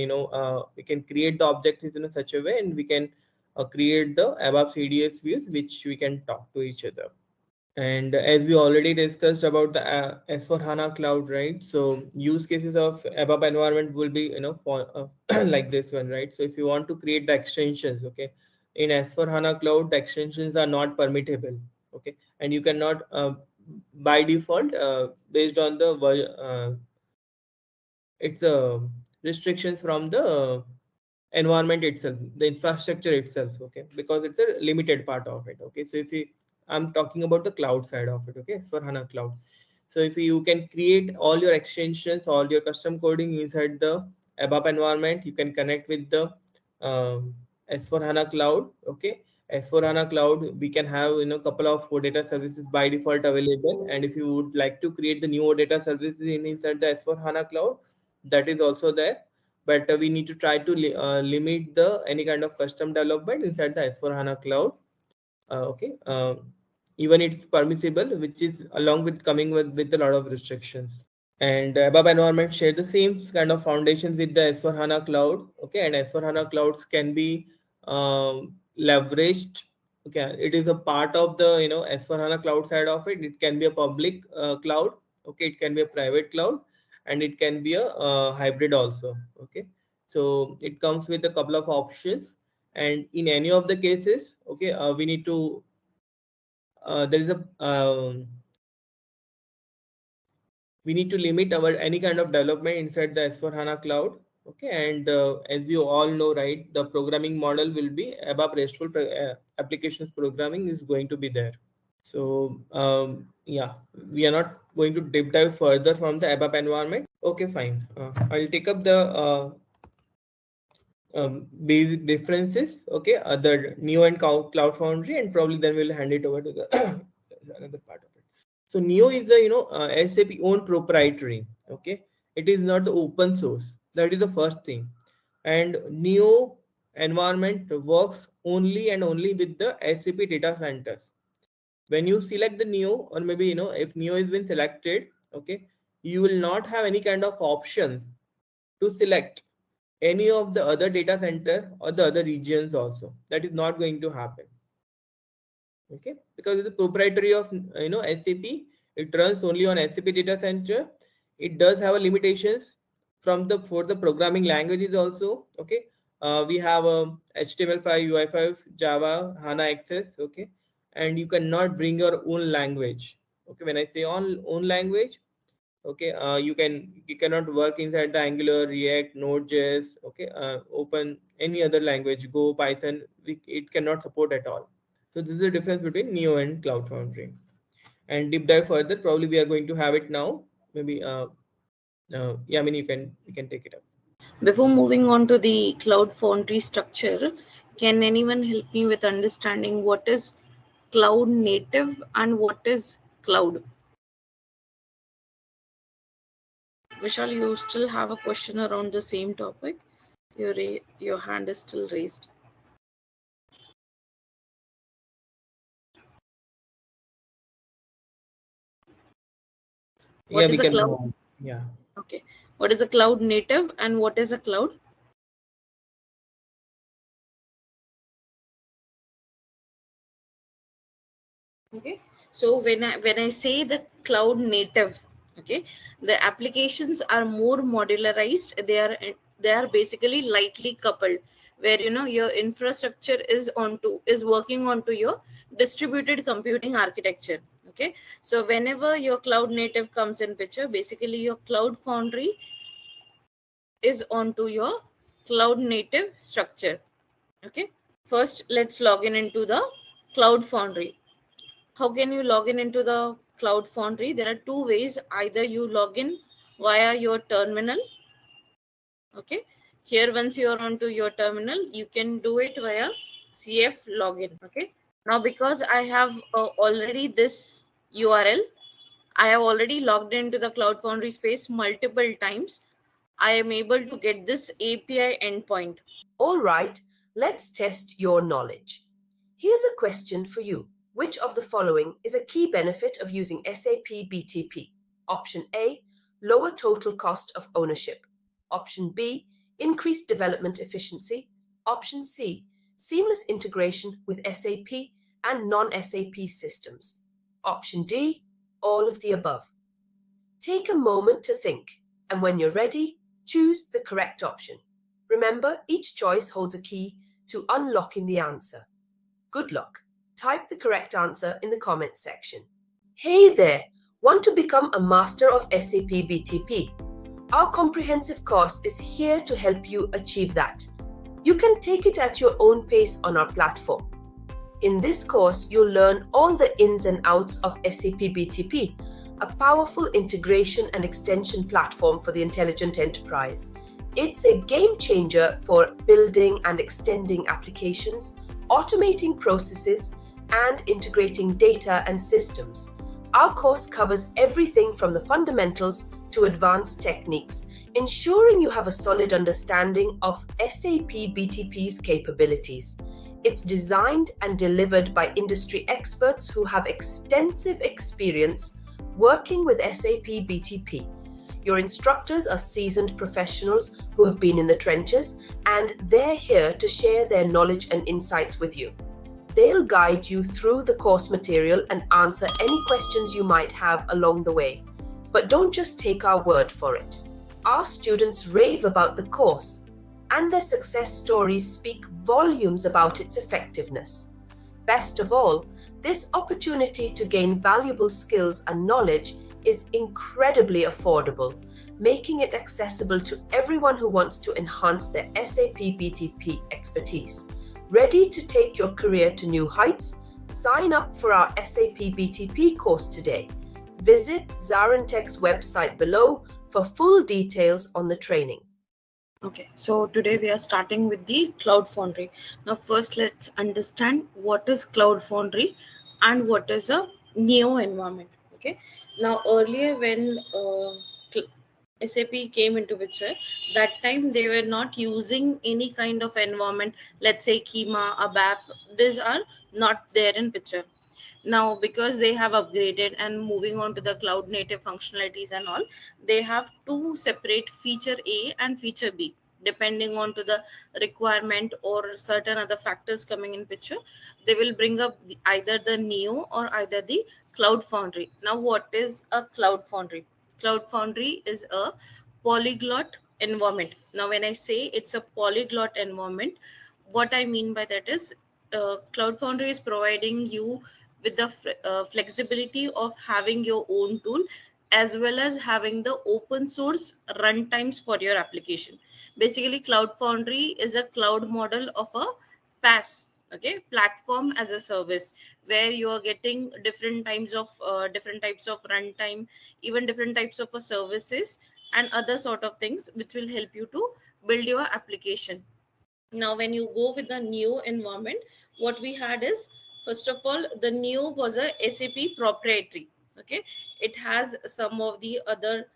we can create the objects in such a way, and we can create the ABAP CDS views which we can talk to each other. And as we already discussed about the S/4HANA cloud, right? So use cases of ABAP environment will be, for, like this one, right? So if you want to create the extensions, okay, in S/4HANA cloud, the extensions are not permittable, okay, and you cannot by default based on the it's restrictions from the environment itself, the infrastructure itself, okay, because it's a limited part of it, okay. So if I'm talking about the cloud side of it, okay, for HANA cloud. So if you can create all your extensions, all your custom coding inside the ABAP environment, you can connect with the S/4HANA cloud, okay. S/4HANA cloud, we can have couple of data services by default available, and if you would like to create the new data services inside the S/4HANA cloud, that is also there. But we need to try to limit the any kind of custom development inside the S/4HANA cloud. Okay. even it's permissible, which is along with coming with a lot of restrictions. And ABAP environment share the same kind of foundations with the S/4HANA cloud. Okay, and S/4HANA clouds can be leveraged. Okay, it is a part of the S/4HANA cloud side of it. It can be a public cloud. Okay, it can be a private cloud, and it can be a hybrid also. Okay, so it comes with a couple of options, and in any of the cases, okay, we need to there is a we need to limit our any kind of development inside the S/4HANA cloud. Okay, and as you all know, right, the programming model will be ABAP RESTful applications programming is going to be there. So yeah, we are not going to deep dive further from the ABAP environment. Okay, fine. I'll take up the basic differences. Okay, the Neo and Cloud Foundry, and probably then we'll hand it over to the another part of it. So Neo is the SAP own proprietary. Okay, it is not the open source. That is the first thing. And Neo environment works only and only with the SAP data centers. When you select the Neo, or maybe if Neo has been selected, okay, you will not have any kind of option to select any of the other data center or the other regions also. That is not going to happen. Okay, because it's a proprietary of SAP. It runs only on SAP data center. It does have a limitations for the programming languages also. Okay, we have a HTML5, UI5, Java, HANA Access. Okay, and you cannot bring your own language. Okay, when I say own language, okay, you cannot work inside the Angular, React, Node.js. Okay, open any other language, Go, Python. It cannot support at all. So this is the difference between Neo and Cloud Foundry. And deep dive further, probably we are going to have it now. Maybe yeah, I mean you can take it up. Before moving on to the Cloud Foundry structure, can anyone help me with understanding what is cloud native and what is cloud? Vishal, you still have a question around the same topic? Your hand is still raised. What Yeah, is we a can cloud? move on. Yeah. Okay. What is a cloud native and what is a cloud? Okay. So when I say the cloud native, okay, the applications are more modularized. They are basically lightly coupled, where your infrastructure is working onto your distributed computing architecture. Okay. So whenever your cloud native comes in picture, basically your Cloud Foundry is onto your cloud native structure. Okay. First, let's log in into the Cloud Foundry. How can you log in into the Cloud Foundry? There are two ways. Either you log in via your terminal. Okay. Here, once you are onto your terminal, you can do it via CF login. Okay. Now, because I have already this URL, I have already logged into the Cloud Foundry space multiple times. I am able to get this API endpoint. All right, let's test your knowledge. Here's a question for you. Which of the following is a key benefit of using SAP BTP? Option A, lower total cost of ownership. Option B, increased development efficiency. Option C, seamless integration with SAP and non-SAP systems. Option D, all of the above. Take a moment to think, and when you're ready, choose the correct option. Remember, each choice holds a key to unlocking the answer. Good luck. Type the correct answer in the comments section. Hey there! Want to become a master of SAP BTP? Our comprehensive course is here to help you achieve that. You can take it at your own pace on our platform. In this course, you'll learn all the ins and outs of SAP BTP, a powerful integration and extension platform for the intelligent enterprise. It's a game changer for building and extending applications, automating processes, and integrating data and systems. Our course covers everything from the fundamentals to advanced techniques, ensuring you have a solid understanding of SAP BTP's capabilities. It's designed and delivered by industry experts who have extensive experience working with SAP BTP. Your instructors are seasoned professionals who have been in the trenches, and they're here to share their knowledge and insights with you. They'll guide you through the course material and answer any questions you might have along the way. But don't just take our word for it. Our students rave about the course, and their success stories speak volumes about its effectiveness. Best of all, this opportunity to gain valuable skills and knowledge is incredibly affordable, making it accessible to everyone who wants to enhance their SAP BTP expertise. Ready to take your career to new heights? Sign up for our SAP BTP course today. Visit ZaranTech's website below for full details on the training. Okay, so today we are starting with the Cloud Foundry. Now first let's understand what is Cloud Foundry and what is a Neo environment. Okay, now earlier when SAP came into picture, that time they were not using any kind of environment, let's say Kima, ABAP, these are not there in picture. Now because they have upgraded and moving on to the cloud native functionalities and all, they have two separate feature A and feature B depending on to the requirement or certain other factors coming in picture. They will bring up either the Neo or either the Cloud Foundry. Now what is a Cloud Foundry? Cloud Foundry is a polyglot environment. Now when I say it's a polyglot environment, what I mean by that is Cloud Foundry is providing you with the flexibility of having your own tool as well as having the open source runtimes for your application. Basically, Cloud Foundry is a cloud model of a PaaS, okay, platform as a service, where you are getting different types of runtime, even different types of services and other sort of things which will help you to build your application. Now when you go with the Neo environment, what we had is, first of all, the Neo was a SAP proprietary. Okay, it has some of the other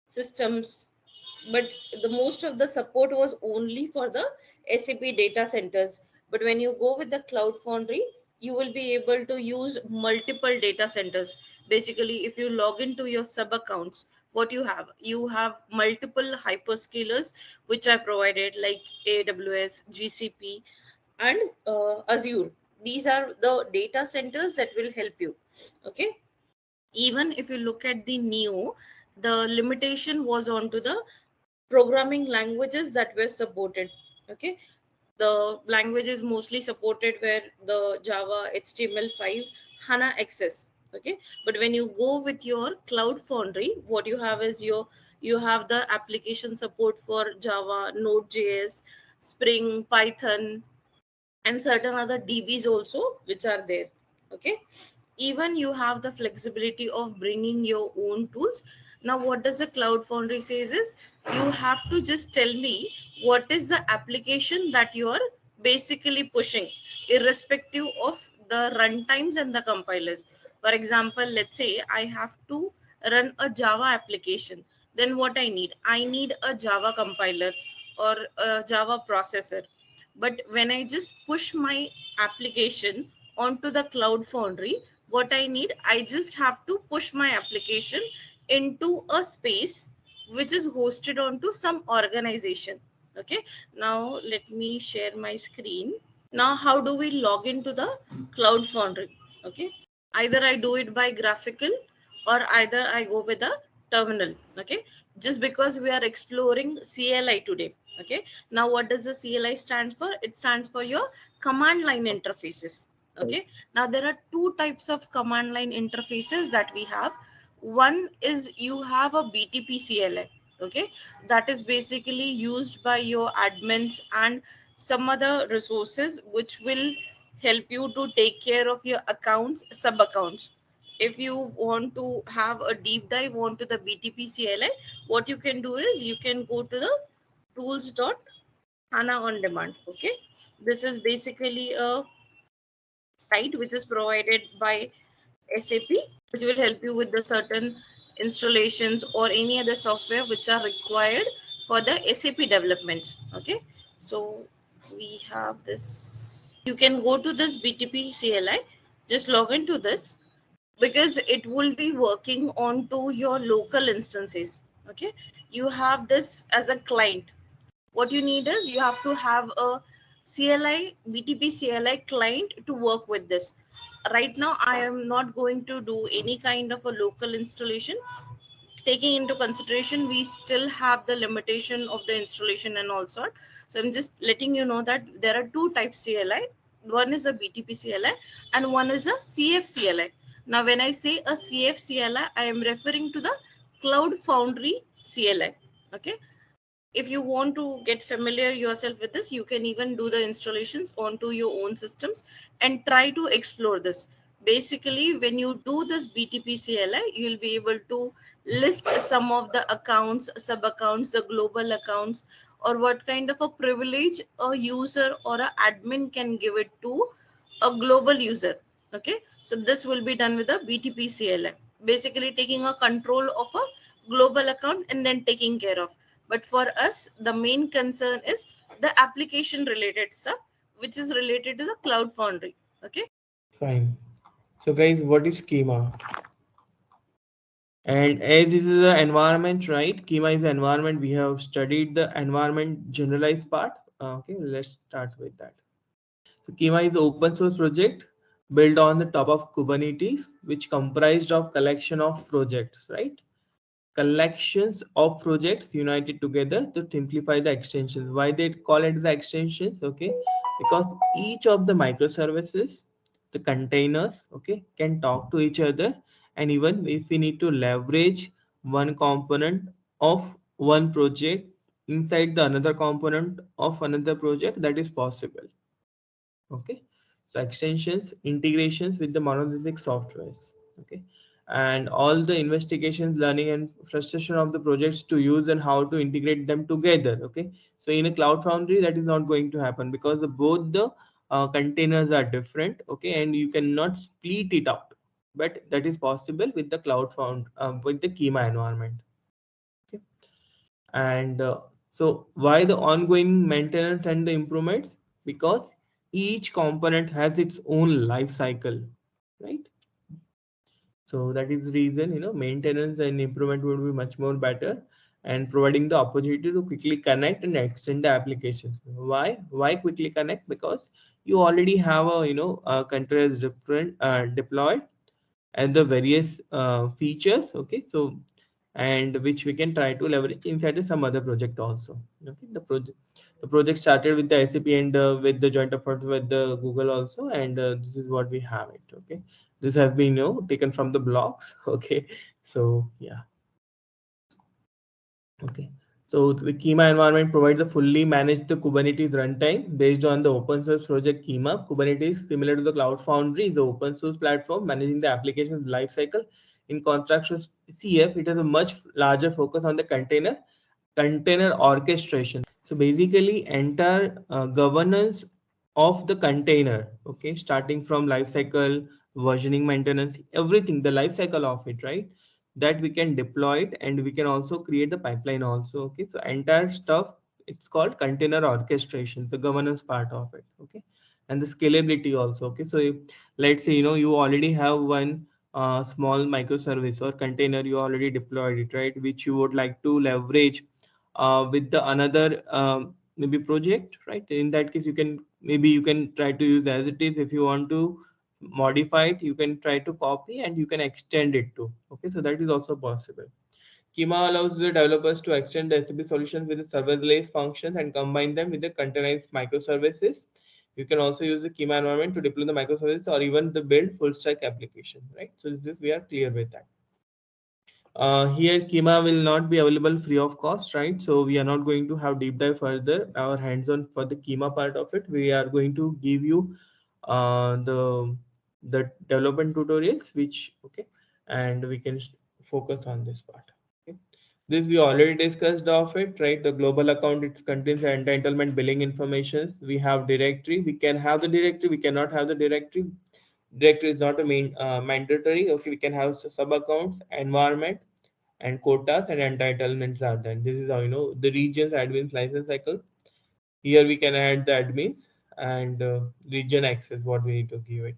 systems, but the most of the support was only for the SAP data centers. But when you go with the Cloud Foundry, you will be able to use multiple data centers. Basically, if you log into your sub accounts, what you have multiple hyperscalers which are provided like AWS, GCP, and Azure. These are the data centers that will help you. Okay, even if you look at the Neo, the limitation was onto the programming languages that were supported. Okay, the languages mostly supported were the Java, HTML5, HANA XS. Okay, but when you go with your Cloud Foundry, what you have is you have the application support for Java, Node.js, Spring, Python, and certain other DBs also which are there. Okay, even you have the flexibility of bringing your own tools. Now what does the Cloud Foundry says is, you have to just tell me what is the application that you are basically pushing, irrespective of the runtimes and the compilers. For example, let's say I have to run a Java application, then what I need a Java compiler or a Java processor. But when I just push my application onto the Cloud Foundry, what I just have to push my application into a space which is hosted onto some organization. Okay, now let me share my screen. Now how do we log into the Cloud Foundry? Okay, either I do it by graphical or either I go with a terminal. Okay, just because we are exploring CLI today. Okay, now what does the CLI stand for? It stands for your command line interfaces. Okay, now there are two types of command line interfaces that we have. One is you have a BTP CLI. Okay, that is basically used by your admins and some other resources which will help you to take care of your accounts, sub accounts. If you want to have a deep dive onto the BTP CLI, what you can do is you can go to the tools.hana on demand. Okay, this is basically a site which is provided by SAP, which will help you with the certain installations or any other software which are required for the SAP developments. Okay, so we have this You can go to this BTP CLI, just log into this, because it will be working on to your local instances. Okay, you have this as a client. What you need is you have to have a CLI, BTP CLI client to work with this. Right now, I am not going to do any kind of a local installation, taking into consideration we still have the limitation of the installation and all sort. So I'm just letting you know that there are two types CLI. One is a BTP CLI and one is a CF CLI. Now when I say a CF CLI, I am referring to the Cloud Foundry CLI. Okay, if you want to get familiar yourself with this, you can even do the installations onto your own systems and try to explore this. Basically, when you do this BTP CLI, you'll be able to list some of the accounts, sub accounts, the global accounts, or what kind of a privilege a user or an admin can give it to a global user. Okay, so this will be done with a BTP CLI, basically taking a control of a global account and then taking care of. But for us, the main concern is the application related stuff, which is related to the Cloud Foundry. Okay. Fine. So guys, what is schema? And as this is an environment, right? Schema is the environment. We have studied the environment generalized part. Okay, let's start with that. So schema is an open source project built on the top of Kubernetes, which comprised of collection of projects, right? Collections of projects united together to simplify the extensions. Why they call it the extensions? Okay, because each of the microservices, the containers, okay, can talk to each other, and even if we need to leverage one component of one project inside the another component of another project, that is possible. Okay, so extensions, integrations with the monolithic softwares. Okay, and all the investigations, learning and frustration of the projects to use and how to integrate them together. Okay, so in a Cloud Foundry that is not going to happen because both the containers are different. Okay, and you cannot split it out, but that is possible with the Cloud Found with the schema environment. Okay, and so why the ongoing maintenance and the improvements? Because each component has its own life cycle, right? So that is the reason, maintenance and improvement would be much more better, and providing the opportunity to quickly connect and extend the applications. Why quickly connect? Because you already have a containers different deployed and the various features. Okay, so and which we can try to leverage inside some other project also. Okay, the project started with the SAP and with the joint effort with the Google also, and this is what we have it. Okay, this has been taken from the blogs. Okay, so yeah. Okay, so the Kima environment provides a fully managed the Kubernetes runtime based on the open source project Kima. Kubernetes, similar to the Cloud Foundry, is the open source platform managing the application's lifecycle. In contrast to CF, it has a much larger focus on the container orchestration. So basically, entire governance of the container. Okay, starting from lifecycle, versioning, maintenance, everything, the lifecycle of it, right? That we can deploy it, and we can also create the pipeline also. Okay, so entire stuff, it's called container orchestration, the governance part of it. Okay, and the scalability also. Okay, so if, let's say you already have one small microservice or container, you already deployed it, right, which you would like to leverage with the another maybe project, right? In that case, you can try to use as it is. If you want to modify it, you can try to copy and you can extend it too. Okay, so that is also possible. Schema allows the developers to extend the SAP solutions with the serverless functions and combine them with the containerized microservices. You can also use the schema environment to deploy the microservices or even the build full stack application, right? So this we are clear with that. Here Kima will not be available free of cost, right? So we are not going to have deep dive further our hands-on for the Kima part of it. We are going to give you the development tutorials, which okay, and we can focus on this part. Okay. This we already discussed of it, right? The global account, it contains the entitlement billing information. We have directory. We can have the directory. We cannot have the directory. Directory is not a mandatory. Okay, we can have sub accounts, environment, and quotas and entitlements are done. This is how the regions admins license cycle. Here we can add the admins, and region access, what we need to give it.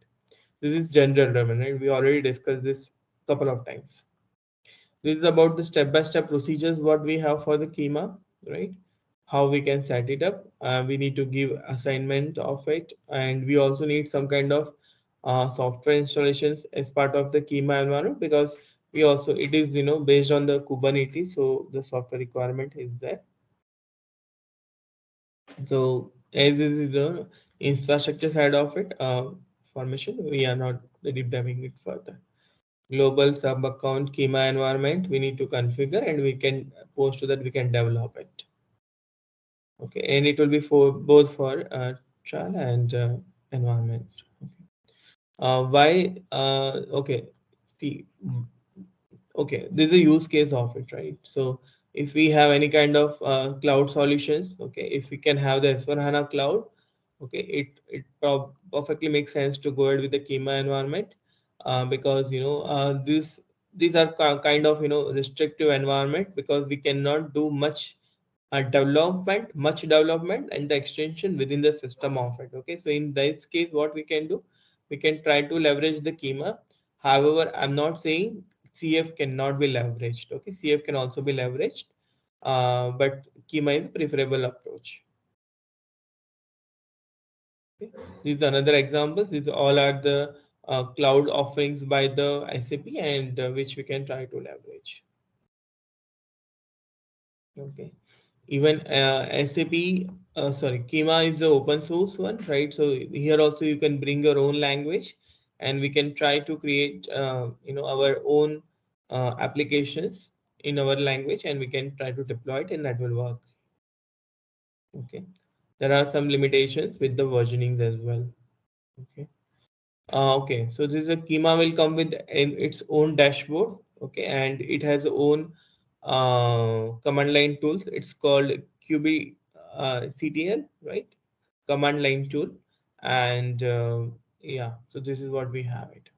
This is general domain, right? We already discussed this couple of times. This is about the step-by-step procedures what we have for the schema, right? How we can set it up. We need to give assignment of it, and we also need some kind of software installations as part of the schema environment, because we also, it is based on the Kubernetes, so the software requirement is there. So as this is the infrastructure side of it, formation, we are not deep diving it further. Global sub account schema environment we need to configure, and we can post to that we can develop it. Okay, and it will be for both for trial and environment. Okay. Why? Okay. See, okay, this is a use case of it, right? So if we have any kind of cloud solutions, okay, if we can have the S/4HANA cloud, okay, it perfectly makes sense to go ahead with the schema environment, because these are kind of restrictive environment, because we cannot do much development and the extension within the system of it. Okay, so in this case, what we can do, we can try to leverage the schema. However, I'm not saying CF cannot be leveraged. Okay, CF can also be leveraged, but schema is preferable approach. Okay. These are another examples. These all are the cloud offerings by the SAP, and which we can try to leverage. Okay. Even SAP, sorry, Kima is the open source one, right? So here also you can bring your own language, and we can try to create, our own applications in our language, and we can try to deploy it, and that will work. Okay. There are some limitations with the versionings as well. Okay. Okay, so this is a Kima will come with its own dashboard. Okay, and it has own command line tools. It's called CTL, right? Command line tool, and yeah, so this is what we have it.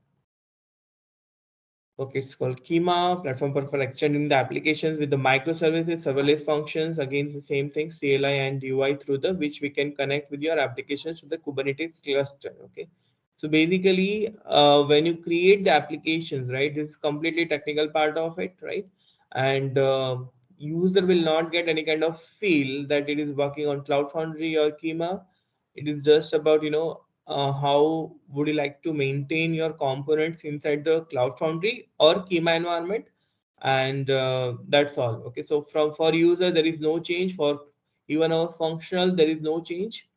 Okay, it's called Kima platform for extending the applications with the microservices, serverless functions. Again, the same thing, CLI and UI through the which we can connect with your applications to the Kubernetes cluster. Okay, so basically, when you create the applications, right, this is completely technical part of it, right, and user will not get any kind of feel that it is working on Cloud Foundry or Kima. It is just about how would you like to maintain your components inside the Cloud Foundry or Kima environment, and that's all. Okay, so for user there is no change, for even our functional there is no change.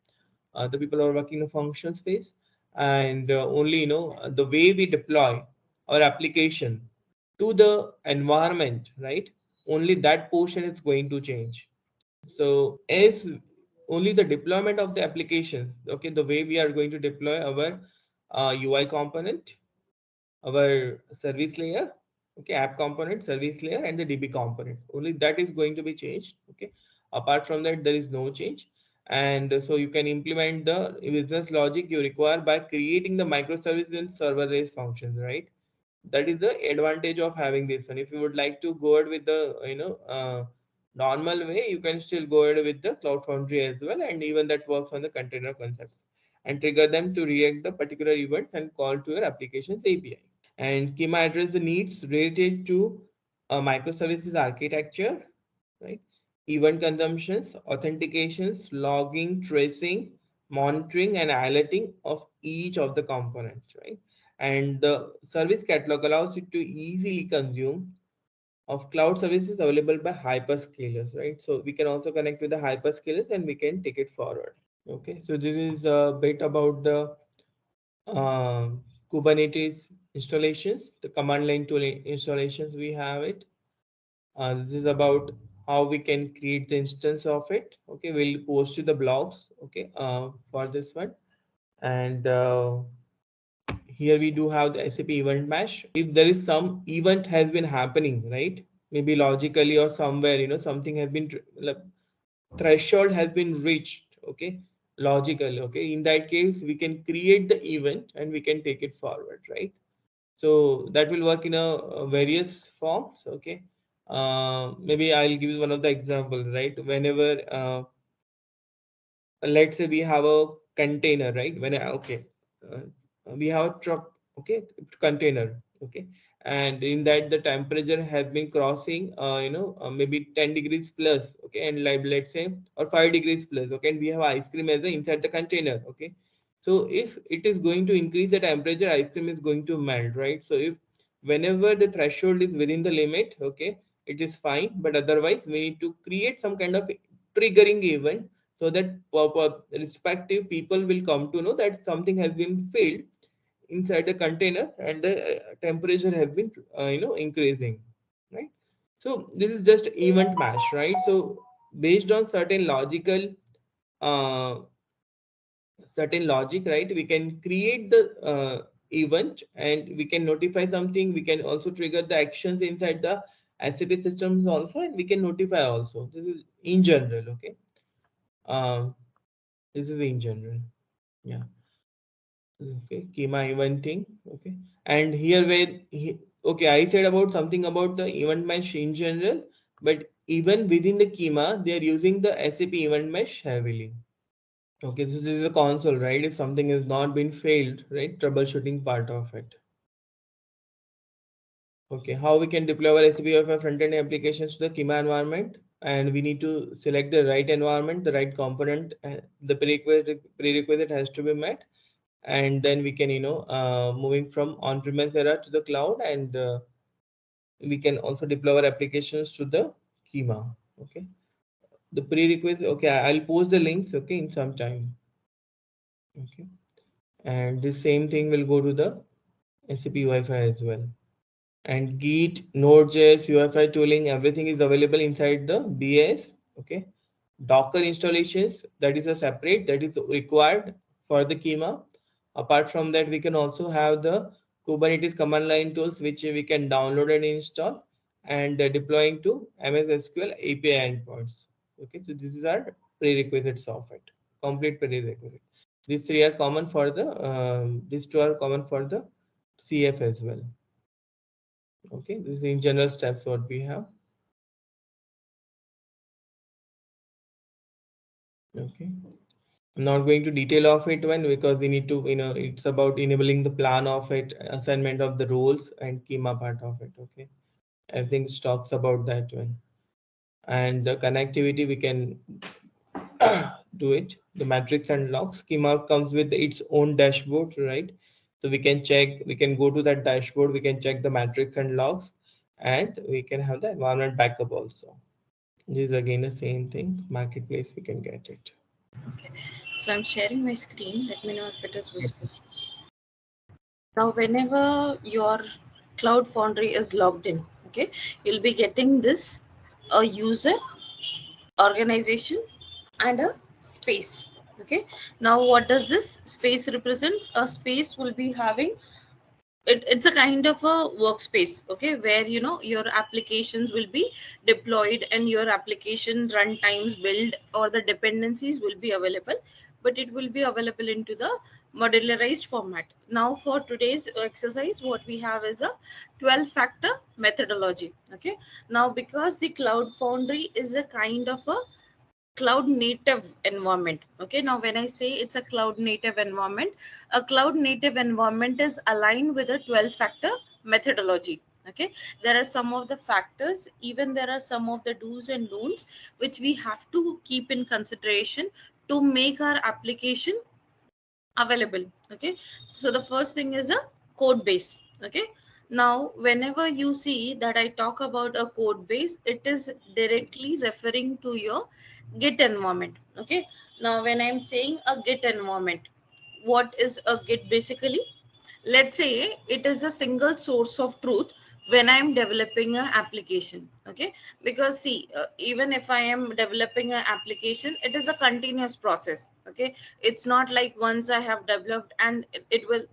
The people are working in a functional space, and only the way we deploy our application to the environment, right, only that portion is going to change. So as only the deployment of the application, okay, the way we are going to deploy our UI component, our service layer, okay, app component, service layer, and the DB component, only that is going to be changed. Okay, apart from that there is no change. And so you can implement the business logic you require by creating the microservices and serverless functions, right? That is the advantage of having this one. If you would like to go ahead with the normal way, you can still go ahead with the Cloud Foundry as well, and even that works on the container concepts, and trigger them to react the particular events and call to your application's API. And Schema address the needs related to microservices architecture, right? Event consumptions, authentications, logging, tracing, monitoring, and alerting of each of the components, right? And the service catalog allows you to easily consume of cloud services available by hyperscalers, right? So we can also connect with the hyperscalers, and we can take it forward. Okay, so this is a bit about the Kubernetes installations, the command line tool installations we have it. This is about how we can create the instance of it. Okay, we'll post to the blogs. Okay, for this one, and here we do have the SAP event mesh. If there is some event has been happening, right? Maybe logically or somewhere, something has been like, threshold has been reached. Okay, logically. Okay, in that case, we can create the event and we can take it forward, right? So that will work in a various forms. Okay, maybe I'll give you one of the examples, right? Whenever let's say we have a container, right? When uh, we have a truck, okay, container, okay, and in that the temperature has been crossing, maybe 10 degrees plus, okay, and like let's say or 5 degrees plus, okay, and we have ice cream as a inside the container, okay. So if it is going to increase the temperature, ice cream is going to melt, right? So if whenever the threshold is within the limit, okay, it is fine, but otherwise we need to create some kind of triggering event so that respective people will come to know that something has been filled inside the container and the temperature has been increasing, right? So this is just event mesh, right? So based on uh, certain logic, right, we can create the event and we can notify something. We can also trigger the actions inside the SAP systems also, and we can notify also. This is in general, okay. um, this is in general, yeah. Okay, schema eventing, okay. And here where okay, I said about something about the event mesh in general, but even within the schema they are using the SAP event mesh heavily. Okay, so this is a console, right? If something has not been failed, right, troubleshooting part of it. Okay, how we can deploy our SAP of front-end applications to the schema environment, and we need to select the right environment, the right component, the prerequisite has to be met, and then we can moving from on-premise era to the cloud, and we can also deploy our applications to the schema. Okay, the prerequisite, okay, I'll post the links, okay, in some time. Okay, and the same thing will go to the SAP Wi-Fi as well. And Git, Node.js, UFI tooling, everything is available inside the BAS. Okay, Docker installations, that is a separate, that is required for the schema. Apart from that, we can also have the Kubernetes command line tools which we can download and install, and deploying to MS SQL API endpoints. Okay, so this is our prerequisites of it, complete prerequisite. These three are common for the these two are common for the CF as well. Okay, this is in general steps what we have. Okay, I'm not going to detail of it one because we need to, it's about enabling the plan of it, assignment of the roles and schema part of it. Okay, everything talks about that one. And the connectivity we can do it. The metrics and logs schema comes with its own dashboard, right? So we can check, we can go to that dashboard, we can check the metrics and logs, and we can have the environment backup also. This is again the same thing, marketplace, we can get it. Okay, so I'm sharing my screen. Let me know if it is visible. Now, whenever your Cloud Foundry is logged in, okay, you'll be getting this a user, organization, and a space. Okay, now what does this space represent? A space will be having it's a kind of a workspace, okay, where your applications will be deployed and your application run times build or the dependencies will be available, but it will be available into the modularized format. Now for today's exercise, what we have is a 12-factor methodology. Okay, now because the Cloud Foundry is a kind of a cloud native environment. Okay, now when I say it's a cloud native environment, a cloud native environment is aligned with a 12-factor methodology. Okay, there are some of the factors, even there are some of the do's and don'ts which we have to keep in consideration to make our application available. Okay, so the first thing is a code base. Okay, now whenever you see that I talk about a code base, it is directly referring to your Git environment. Okay, now when I'm saying a Git environment, what is a Git basically? Let's say it is a single source of truth when I'm developing an application. Okay, because see, even if I am developing an application, it is a continuous process. Okay, it's not like once I have developed and it will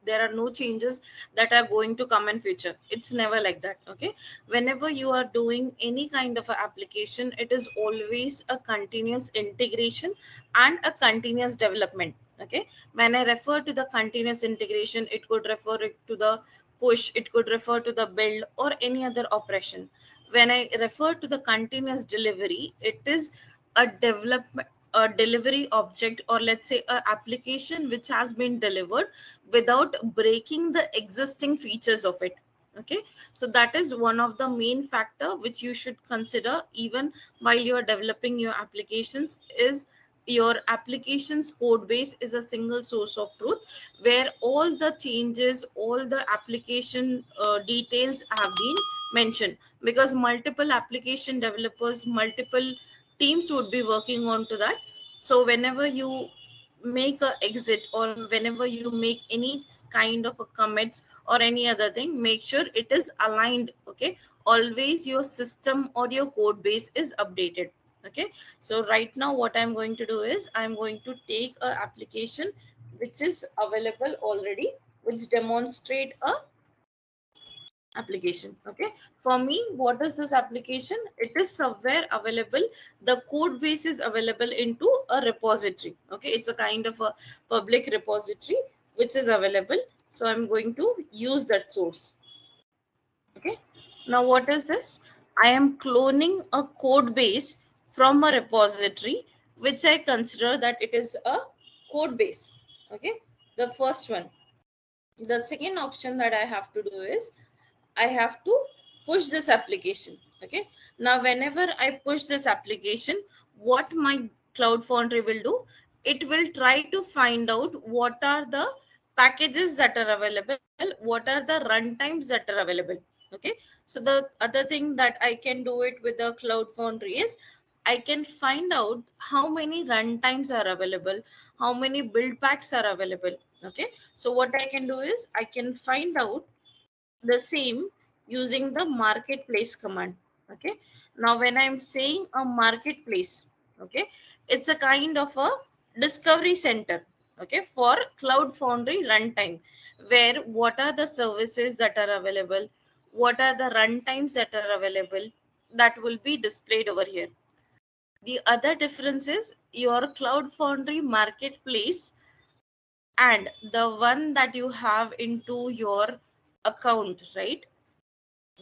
there are no changes that are going to come in future. It's never like that. Okay, whenever you are doing any kind of a application, it is always a continuous integration and a continuous development. Okay, when I refer to the continuous integration, it could refer to the push, it could refer to the build or any other operation. When I refer to the continuous delivery, it is a development, a delivery object, or let's say a application which has been delivered without breaking the existing features of it. Okay, so that is one of the main factor which you should consider even while you are developing your applications, is your application's code base is a single source of truth where all the changes, all the application details have been mentioned, because multiple application developers, multiple teams would be working on to that. So whenever you make a exit, or whenever you make any kind of a commits or any other thing, make sure it is aligned. Okay, always your system or your code base is updated. Okay, so right now what I'm going to do is I'm going to take a application which is available already, which demonstrate a application. Okay, for me, what is this application? It is somewhere available, the code base is available into a repository. Okay, it's a kind of a public repository which is available, so I'm going to use that source. Okay, now what is this? I am cloning a code base from a repository which I consider that it is a code base. Okay, the first one. The second option that I have to do is I have to push this application. Okay, now whenever I push this application, what my Cloud Foundry will do, it will try to find out what are the packages that are available, what are the runtimes that are available. Okay, so the other thing that I can do it with the Cloud Foundry is I can find out how many runtimes are available, how many build packs are available. Okay, so what I can do is I can find out the same using the marketplace command. Okay, now when I'm saying a marketplace, okay, it's a kind of a discovery center, okay, for Cloud Foundry runtime, where what are the services that are available, what are the runtimes that are available, that will be displayed over here. The other difference is your Cloud Foundry marketplace and the one that you have into your account, right?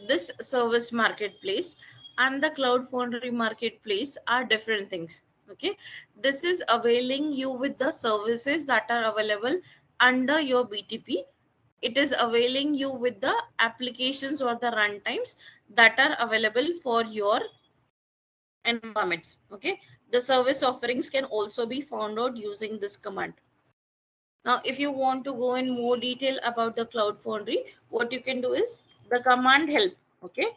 This service marketplace and the Cloud Foundry marketplace are different things. Okay, this is availing you with the services that are available under your BTP. It is availing you with the applications or the runtimes that are available for your environments. Okay, the service offerings can also be found out using this command. Now, if you want to go in more detail about the Cloud Foundry, what you can do is the command help. Okay,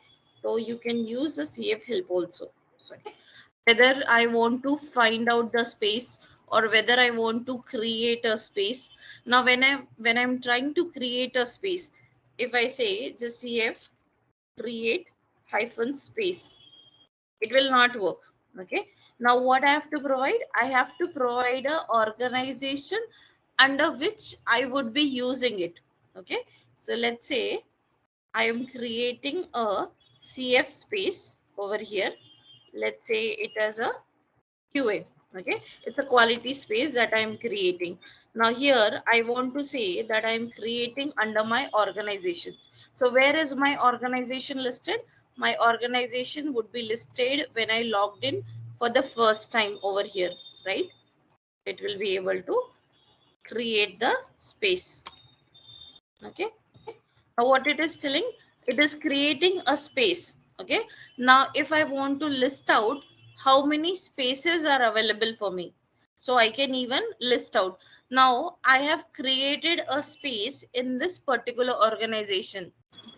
so you can use the CF help also. So, okay, whether I want to find out the space or whether I want to create a space. Now, when I'm trying to create a space, if I say just CF create hyphen space, it will not work. Okay, now what I have to provide, I have to provide a organization under which I would be using it. Okay, so let's say I am creating a CF space over here. Let's say it as a QA. Okay, it's a quality space that I am creating. Now here I want to say that I am creating under my organization. So where is my organization listed? My organization would be listed when I logged in for the first time over here, right? It will be able to create the space. Okay, now what it is telling, it is creating a space. Okay, now if I want to list out how many spaces are available for me, so I can even list out. Now I have created a space in this particular organization.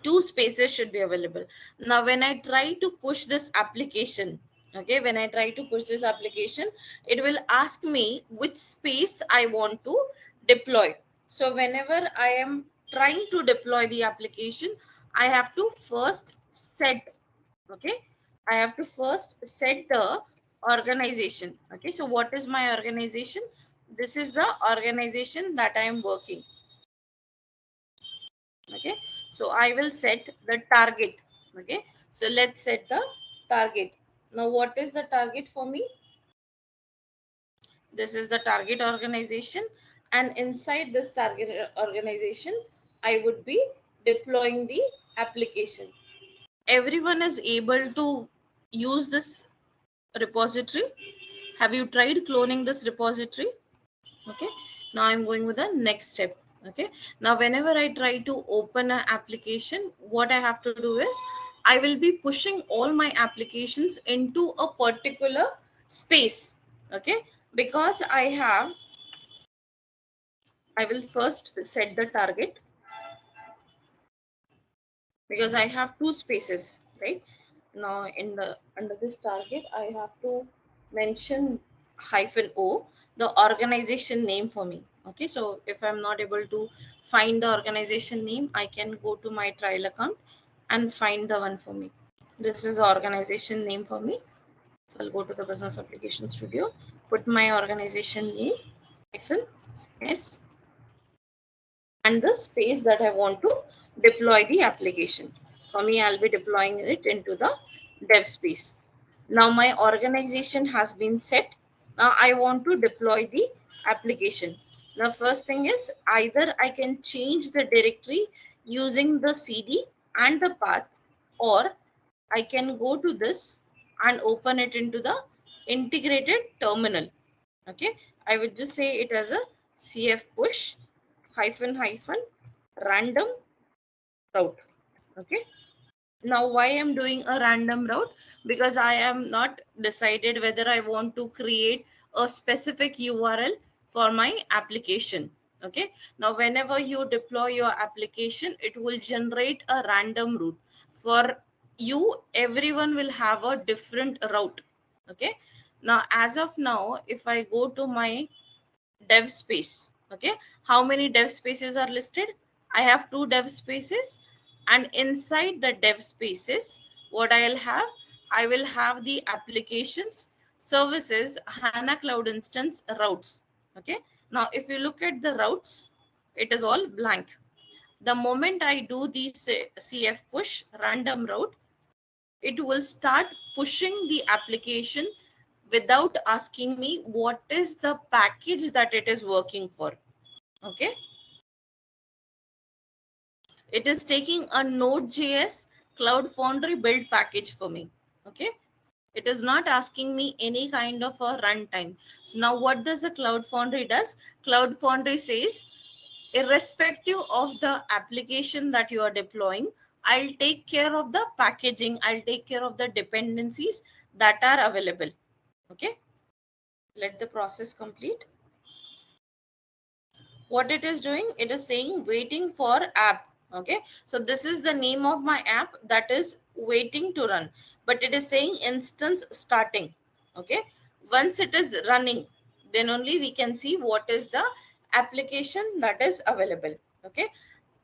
2 spaces should be available. Now when I try to push this application, okay, when I try to push this application, it will ask me which space I want to deploy. So whenever I am trying to deploy the application, I have to first set, okay, I have to first set the organization. Okay, so what is my organization? This is the organization that I am working. Okay, so I will set the target. Okay, so let's set the target. Now what is the target for me? This is the target organization, and inside this target organization I would be deploying the application. Everyone is able to use this repository. Have you tried cloning this repository? Okay, now I'm going with the next step. Okay, now whenever I try to open an application, what I have to do is I will be pushing all my applications into a particular space. Okay, because I will first set the target, because I have two spaces, right? Now in the under this target, I have to mention -o, the organization name for me. Okay, so if I'm not able to find the organization name, I can go to my trial account and find the one for me. This is the organization name for me. So I'll go to the Business Application Studio, put my organization name, -s, and the space that I want to deploy the application. For me, I'll be deploying it into the dev space. Now my organization has been set. Now I want to deploy the application. The first thing is either I can change the directory using the CD and the path, or I can go to this and open it into the integrated terminal. Okay, I would just say it as a cf push -- random route. Okay, now why I'm doing a random route? Because I am not decided whether I want to create a specific URL for my application. Okay, now whenever you deploy your application, it will generate a random route for you. Everyone will have a different route. Okay, now as of now, if I go to my dev space, okay, how many dev spaces are listed? I have 2 dev spaces, and inside the dev spaces, what I will have the applications, services, HANA Cloud Instance, routes. Okay, now if you look at the routes, it is all blank. The moment I do the cf push random route, it will start pushing the application without asking me what is the package that it is working for. Okay, it is taking a Node.js Cloud Foundry build package for me. Okay, it is not asking me any kind of a runtime. So now what does the Cloud Foundry does? Cloud Foundry says, irrespective of the application that you are deploying, I'll take care of the packaging, I'll take care of the dependencies that are available. Okay, let the process complete. What it is doing, it is saying waiting for app. Okay, so this is the name of my app that is waiting to run, but it is saying instance starting. Okay, once it is running, then only we can see what is the application that is available. Okay,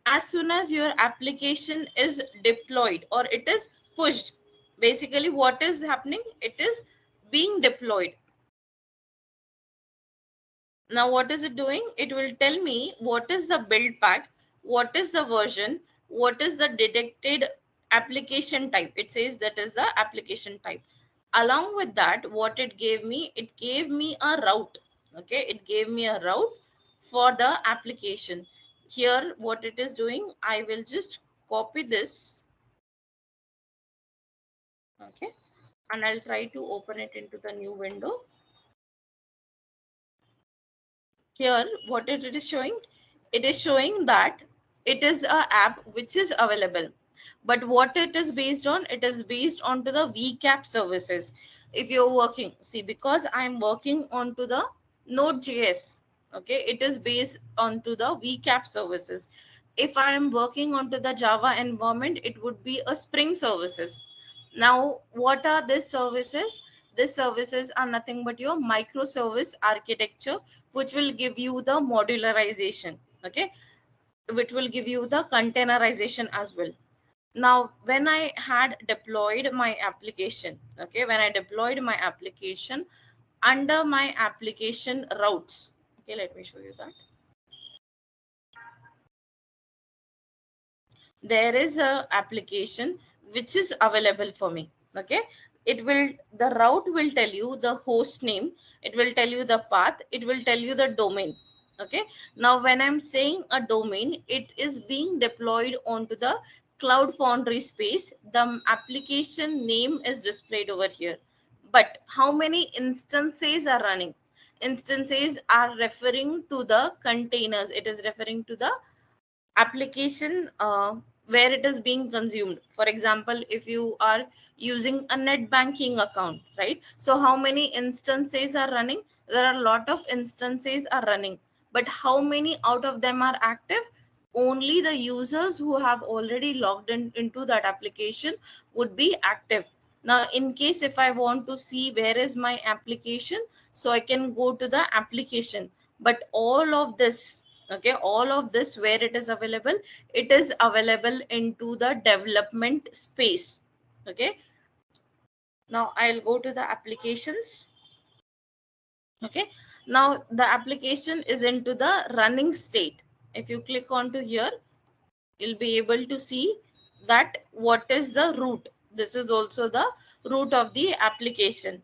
as soon as your application is deployed or it is pushed, basically what is happening, it is being deployed. Now what is it doing? It will tell me what is the build pack, what is the version, what is the detected application type. It says that is the application type. Along with that, what it gave me a route. Okay, it gave me a route for the application. Here what it is doing, I will just copy this. Okay, and I'll try to open it into the new window. Here what it is showing, it is showing that it is a app which is available, but what it is based on, it is based onto the vcap services. If you're working, see, because I'm working onto the Node.js, okay, it is based onto the vcap services. If I am working onto the Java environment, it would be a Spring services. Now what are these services? These services are nothing but your microservice architecture, which will give you the modularization. Okay, which will give you the containerization as well. Now when I had deployed my application, okay, when I deployed my application under my application routes, okay, let me show you that. There is a application which is available for me. Okay, it will, the route will tell you the host name, it will tell you the path, it will tell you the domain. Okay, now when I'm saying a domain, it is being deployed onto the Cloud Foundry space. The application name is displayed over here. but how many instances are running? Instances are referring to the containers. It is referring to the application where it is being consumed. For example, if you are using a net banking account, right? So how many instances are running? There are a lot of instances are running, but how many out of them are active? Only the users who have already logged into that application would be active. Now in case if I want to see where is my application, so I can go to the application. But all of this, okay, all of this, where it is available, it is available into the development space. Okay, now I'll go to the applications. Okay, now the application is into the running state. If you click onto here, you'll be able to see that what is the root. This is also the root of the application.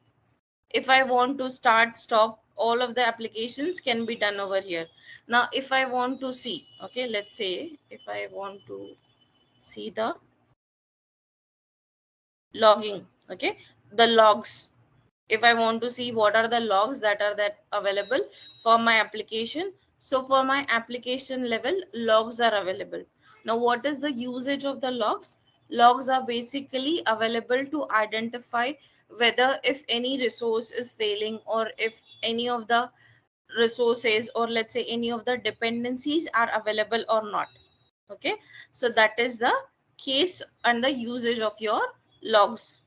If I want to start, stop, all of the applications can be done over here. Now if I want to see, okay, let's say if I want to see the logging, okay, the logs, if I want to see what are the logs that are available for my application, so for my application level, logs are available. Now what is the usage of the logs? Logs are basically available to identify whether if any resource is failing, or if any of the resources, or let's say any of the dependencies are available or not. Okay, so that is the case and the usage of your logs.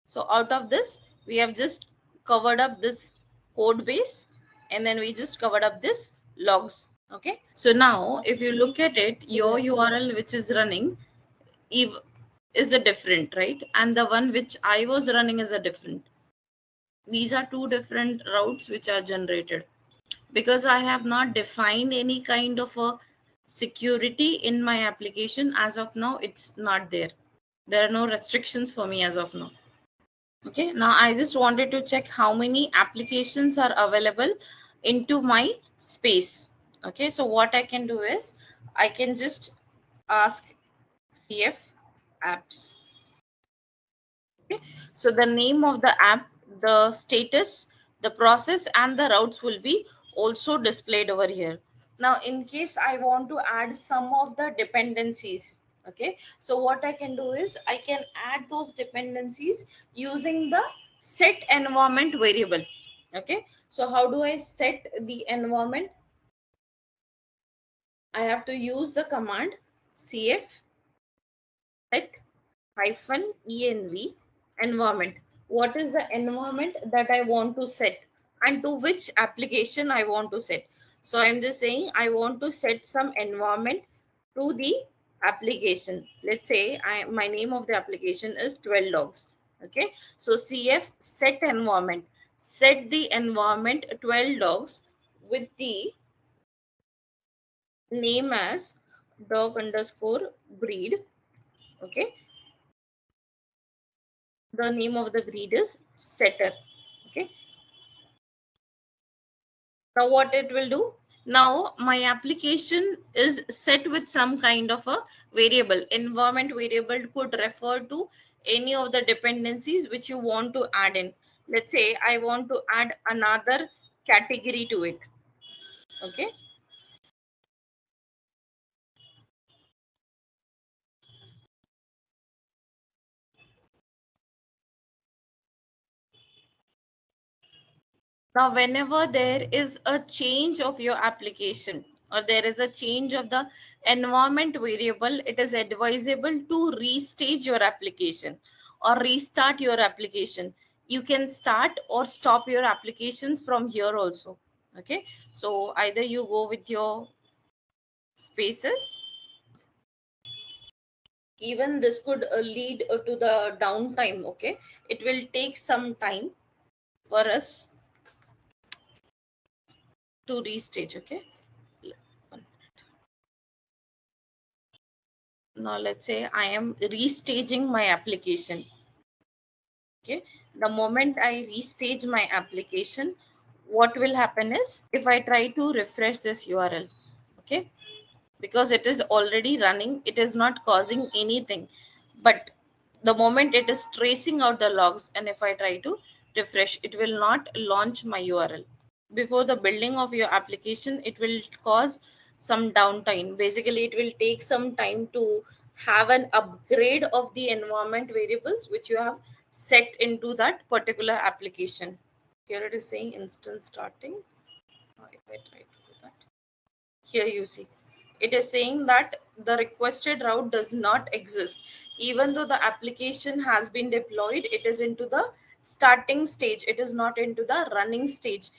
So out of this, we have just covered up this code base, and then we just covered up this logs. Okay, so now if you look at it, your URL which is running is a different, right? And the one which I was running is a different. These are two different routes which are generated, because I have not defined any kind of a security in my application. As of now, it's not there. There are no restrictions for me as of now. Okay, now I just wanted to check how many applications are available into my space. Okay, so what I can do is I can just ask CF apps. Okay, so the name of the app, the status, the process, and the routes will be also displayed over here. Now in case I want to add some of the dependencies, okay, so what I can do is I can add those dependencies using the set environment variable. Okay, so how do I set the environment? I have to use the command cf set -env environment. What is the environment that I want to set, and to which application I want to set? So I'm just saying I want to set some environment to the application. Let's say my name of the application is 12 logs. Okay, so cf set environment, set the environment 12 logs with the name as dog_breed. Okay, the name of the breed is setter. Okay, now what it will do, now my application is set with some kind of a variable. Environment variable could refer to any of the dependencies which you want to add in. Let's say I want to add another category to it. Okay, now whenever there is a change of your application, or there is a change of the environment variable, it is advisable to restage your application or restart your application. You can start or stop your applications from here also. Okay, so either you go with your spaces. Even this could lead to the downtime. Okay, it will take some time for us to restage. Okay, now let's say I am restaging my application. Okay, the moment I restage my application, what will happen is if I try to refresh this URL, okay, because it is already running, it is not causing anything. But The moment it is tracing out the logs, and if I try to refresh, it will not launch my URL. Before the building of your application, it will cause some downtime. Basically, it will take some time to have an upgrade of the environment variables which you have set into that particular application. Here it is saying instance starting. If I try to do that, here you see it is saying that the requested route does not exist. Even though the application has been deployed, it is into the starting stage, it is not into the running stage.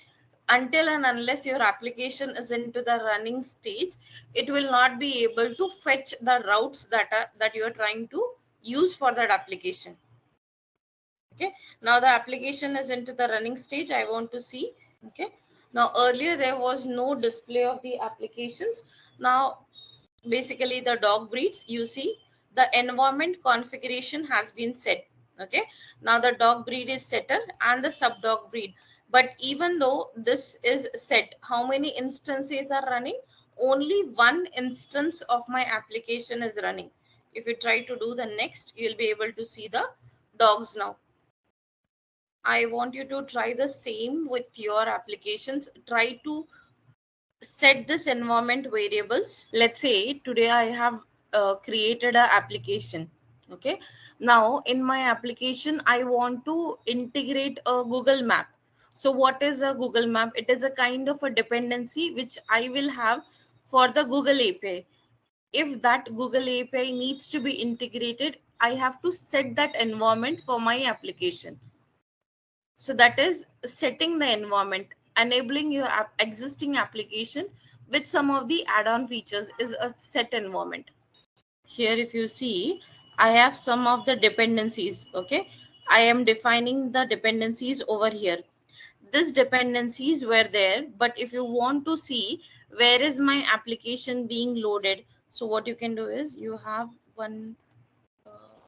Until and unless your application is into the running stage, it will not be able to fetch the routes that you are trying to use for that application. Okay, now the application is into the running stage. I want to see. Okay, now earlier there was no display of the applications. Now basically the dog breeds, you see the environment configuration has been set. Okay, now the dog breed is setter and the sub dog breed. But even though this is set, how many instances are running? Only one instance of my application is running. If you try to do the next, you'll be able to see the dogs now. I want you to try the same with your applications. Try to set this environment variables. Let's say today I have created an application. Okay, now in my application I want to integrate a Google map. So what is a Google map? It is a kind of a dependency which I will have for the Google API. If that Google API needs to be integrated, I have to set that environment for my application. So that is setting the environment. Enabling your existing application with some of the add-on features is a set environment. Here if you see, I have some of the dependencies. Okay, I am defining the dependencies over here. These dependencies were there, but if you want to see where is my application being loaded, so what you can do is you have one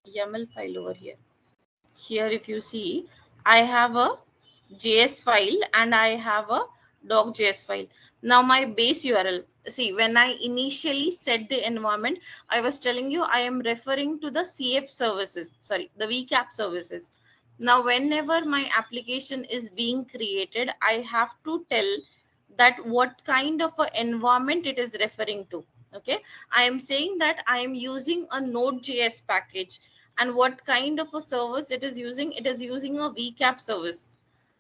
YAML file over here. Here if you see, I have a JS file and I have a doc.js file. Now my base URL, see when I initially set the environment, I was telling you I am referring to the CF services, sorry, the VCAP services. Now whenever my application is being created, I have to tell that what kind of an environment it is referring to. Okay, I am saying that I am using a Node.js package, and what kind of a service it is using. It is using a VCAP service.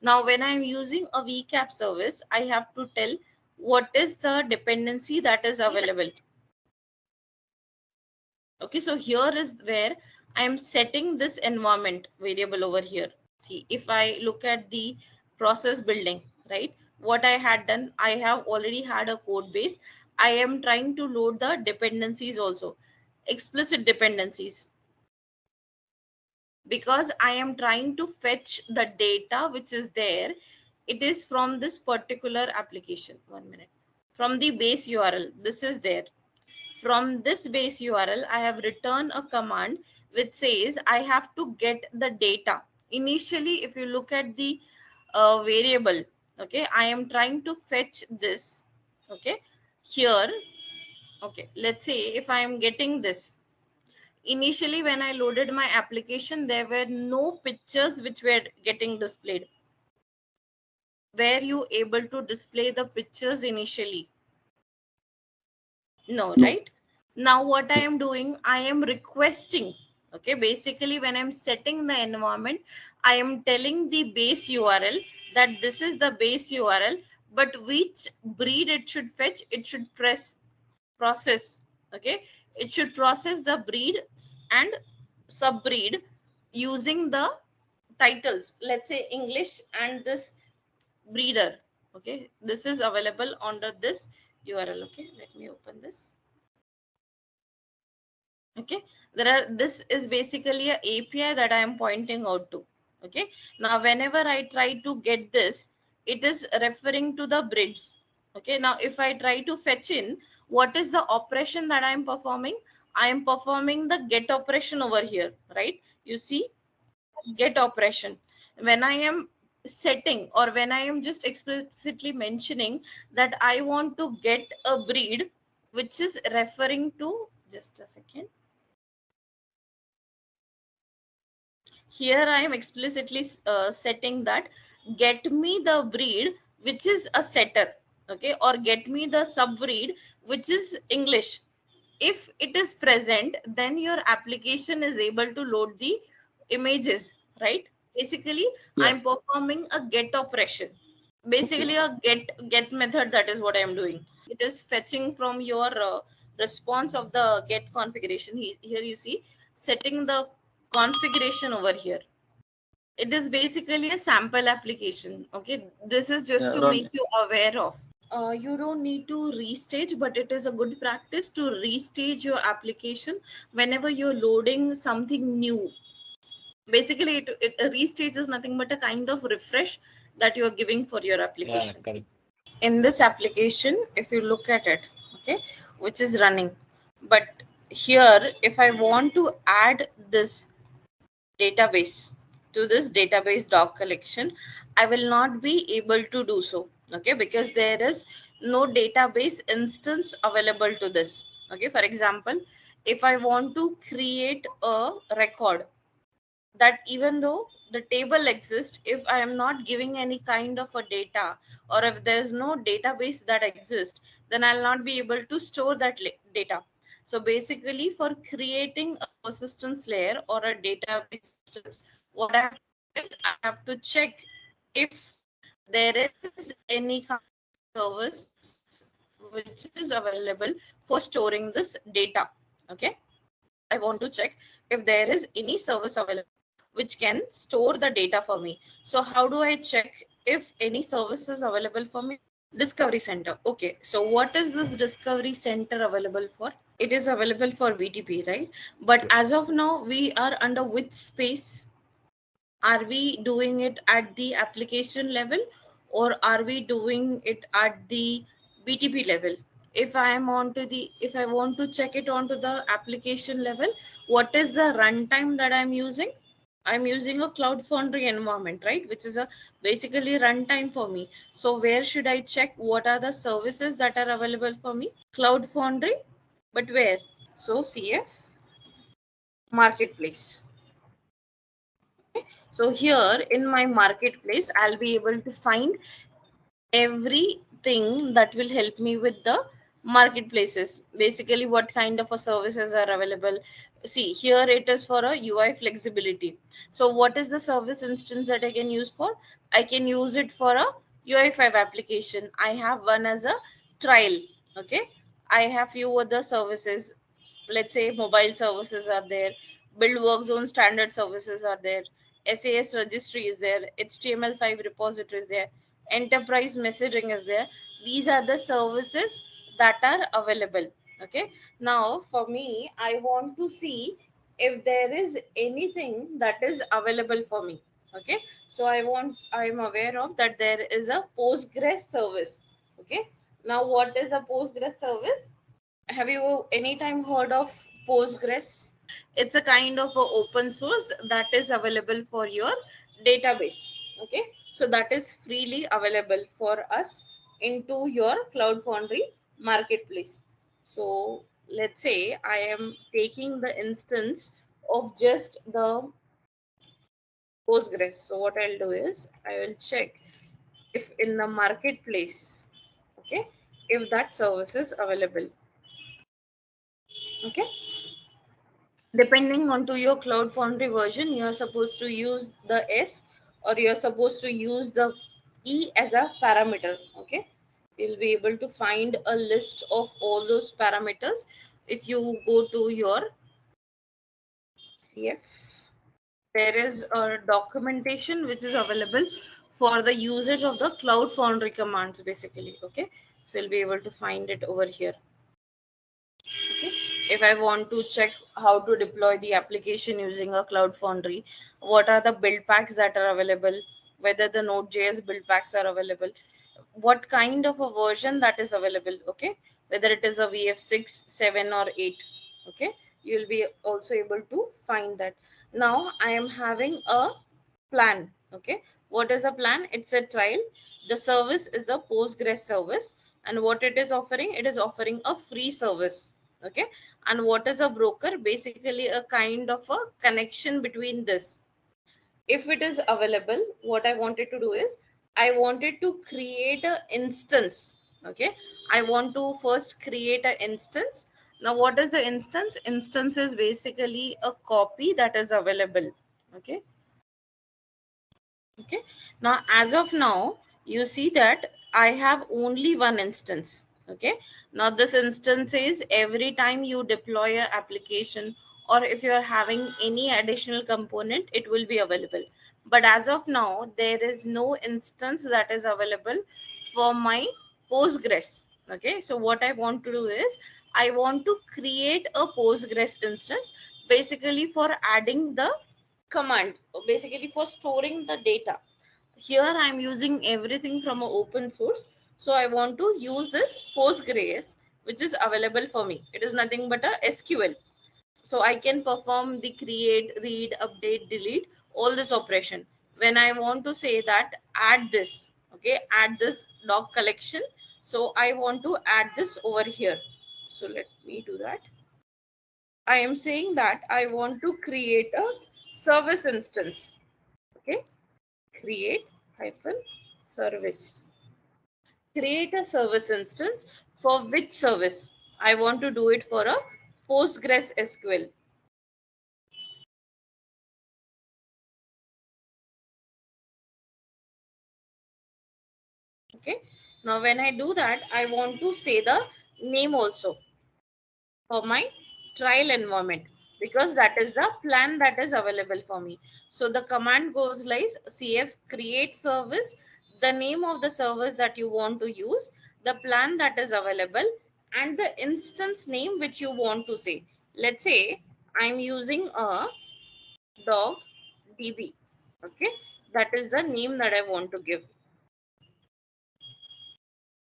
Now when I am using a VCAP service, I have to tell what is the dependency that is available. Okay, so here is where I am setting this environment variable over here. See, if I look at the process building, right, what I had done, I have already had a code base. I am trying to load the dependencies also, explicit dependencies, because I am trying to fetch the data which is there. It is from this particular application. 1 minute. From the base URL, this is there. From this base URL, I have written a command which says I have to get the data. Initially, if you look at the variable, okay, I am trying to fetch this. Okay, here, okay, let's say if I am getting this. Initially, when I loaded my application, there were no pictures which were getting displayed. Were you able to display the pictures initially? No, right? Now what I am doing, I am requesting. Okay, basically when I'm setting the environment, I am telling the base URL that this is the base URL, but which breed it should fetch, it should process. Okay, it should process the breed and subbreed using the titles. Let's say English and this breeder. Okay, this is available under this URL. Okay, let me open this. Okay, this is basically a API that I am pointing out to. Okay, now whenever I try to get this, it is referring to the breeds. Okay, now if I try to fetch in, what is the operation that I am performing? I am performing the get operation over here, right? You see, get operation. When I am setting, or when I am just explicitly mentioning that I want to get a breed which is referring to, just a second. here I am explicitly setting that get me the breed which is a setter, okay, or get me the subbreed which is English. If it is present, then your application is able to load the images, right? Basically, Yeah. I'm performing a get operation. Basically, a get method, that is what I am doing. It is fetching from your response of the get configuration. Here you see setting the configuration over here. It is basically a sample application. Okay, this is just Yeah, to run. make you aware of. You don't need to restage, but it is a good practice to restage your application whenever you're loading something new. Basically, a restage is nothing but a kind of refresh that you're giving for your application. Yeah, correct. In this application, if you look at it, okay, which is running, but here, if I want to add this database to this database doc collection, I will not be able to do so, okay, because there is no database instance available to this. Okay, for example, if I want to create a record, that even though the table exists, if I am not giving any kind of a data, or if there is no database that exists, then I'll not be able to store that data. So basically, for creating a persistence layer or a database instance, what I have to do is I have to check if there is any kind of service which is available for storing this data. Okay, I want to check if there is any service available which can store the data for me. So how do I check if any service is available for me? Discovery Center. Okay, so what is this Discovery Center available for? It is available for BTP, right? But as of now, we are under which space? Are we doing it at the application level, or are we doing it at the BTP level? If I am onto the, if I want to check it onto the application level, what is the runtime that I'm using? I'm using a Cloud Foundry environment, right? Which is a basically runtime for me. So where should I check what are the services that are available for me? Cloud Foundry, but where? So CF Marketplace. So here in my marketplace, I'll be able to find everything that will help me with the marketplaces. Basically, what kind of a services are available. See, here it is for a UI flexibility. So what is the service instance that I can use for? I can use it for a UI5 application. I have one as a trial. Okay, I have few other services. Let's say mobile services are there, build work zone standard services are there, SAS registry is there, HTML5 repository is there, enterprise messaging is there. These are the services that are available. Okay, now for me, I want to see if there is anything that is available for me. Okay, so I'm aware of that there is a Postgres service. Okay, now what is a Postgres service? Have you anytime heard of Postgres? It's a kind of a open source that is available for your database. Okay, so that is freely available for us into your Cloud Foundry marketplace. So let's say I am taking the instance of just the Postgres. So what I'll do is I will check if in the marketplace, okay, if that service is available. Okay, depending on to your Cloud Foundry version, you're supposed to use the S, or you're supposed to use the E as a parameter. Okay, you'll be able to find a list of all those parameters if you go to your CF. There is a documentation which is available for the usage of the Cloud Foundry commands, basically. Okay, so you'll be able to find it over here. Okay, if I want to check how to deploy the application using a Cloud Foundry, what are the build packs that are available, whether the Node.js build packs are available, what kind of a version that is available, okay, whether it is a VF6, 7 or 8, okay, you'll be also able to find that. Now I am having a plan. Okay, what is a plan? It's a trial. The service is the Postgres service, and what it is offering, it is offering a free service. Okay, and what is a broker? Basically a kind of a connection between this. If it is available, what I wanted to do is I wanted to create an instance. Okay, I want to first create an instance. Now what is the instance? Instance is basically a copy that is available. Okay, okay, now as of now you see that I have only one instance. Okay, now this instance is every time you deploy an application or if you are having any additional component, it will be available. But as of now there is no instance that is available for my Postgres. Okay, so what I want to do is I want to create a Postgres instance basically for adding the command, basically for storing the data. Here I'm using everything from an open source, so I want to use this Postgres which is available for me. It is nothing but a SQL, so I can perform the create, read, update, delete, all this operation. When I want to say that add this, okay, add this doc collection, so I want to add this over here. So let me do that. I am saying that I want to create a service instance. Okay, create hyphen service. Create a service instance. For which service? I want to do it for a Postgres SQL. Okay, now when I do that, I want to say the name also for my trial environment, because that is the plan that is available for me. So the command goes like cf create service, the name of the service that you want to use, the plan that is available, and the instance name which you want to say. Let's say I'm using a dog db. Okay, that is the name that I want to give.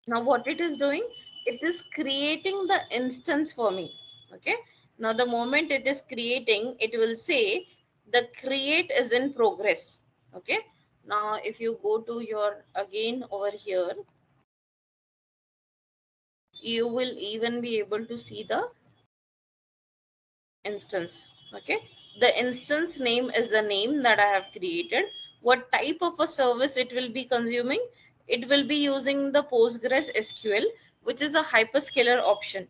Now what it is doing, it is creating the instance for me. Okay, now the moment it is creating, it will say the create is in progress. Okay, now if you go to your again over here, you will even be able to see the instance. Okay, the instance name is the name that I have created. What type of a service it will be consuming? It will be using the Postgres SQL, which is a hyperscaler option.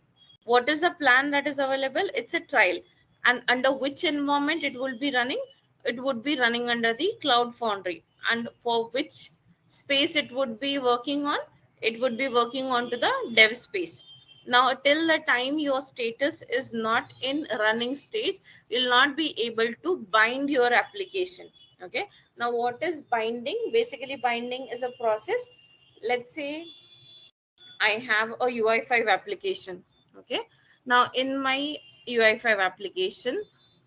What is the plan that is available? It's a trial. And under which environment it will be running? It would be running under the Cloud Foundry. And for which space it would be working on? It would be working onto the dev space. Now till the time your status is not in running stage, you'll not be able to bind your application. Okay, now what is binding? Basically binding is a process. Let's say I have a UI5 application. Okay, now in my UI5 application,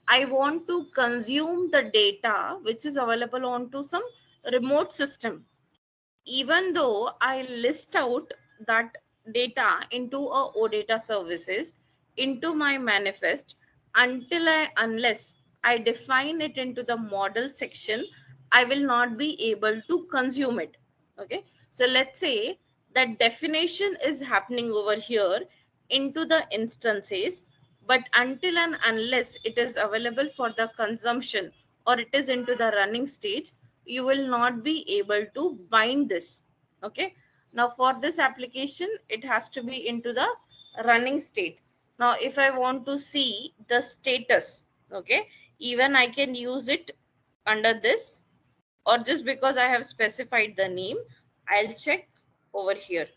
I want to consume the data which is available onto some remote system. Even though I list out that data into a OData services into my manifest, unless I define it into the model section, I will not be able to consume it. Okay, so let's say that definition is happening over here into the instances, but until and unless it is available for the consumption or it is into the running stage, you will not be able to bind this. Okay, now for this application it has to be into the running state. Now if I want to see the status, okay, even I can use it under this, or just because I have specified the name, I'll check over here.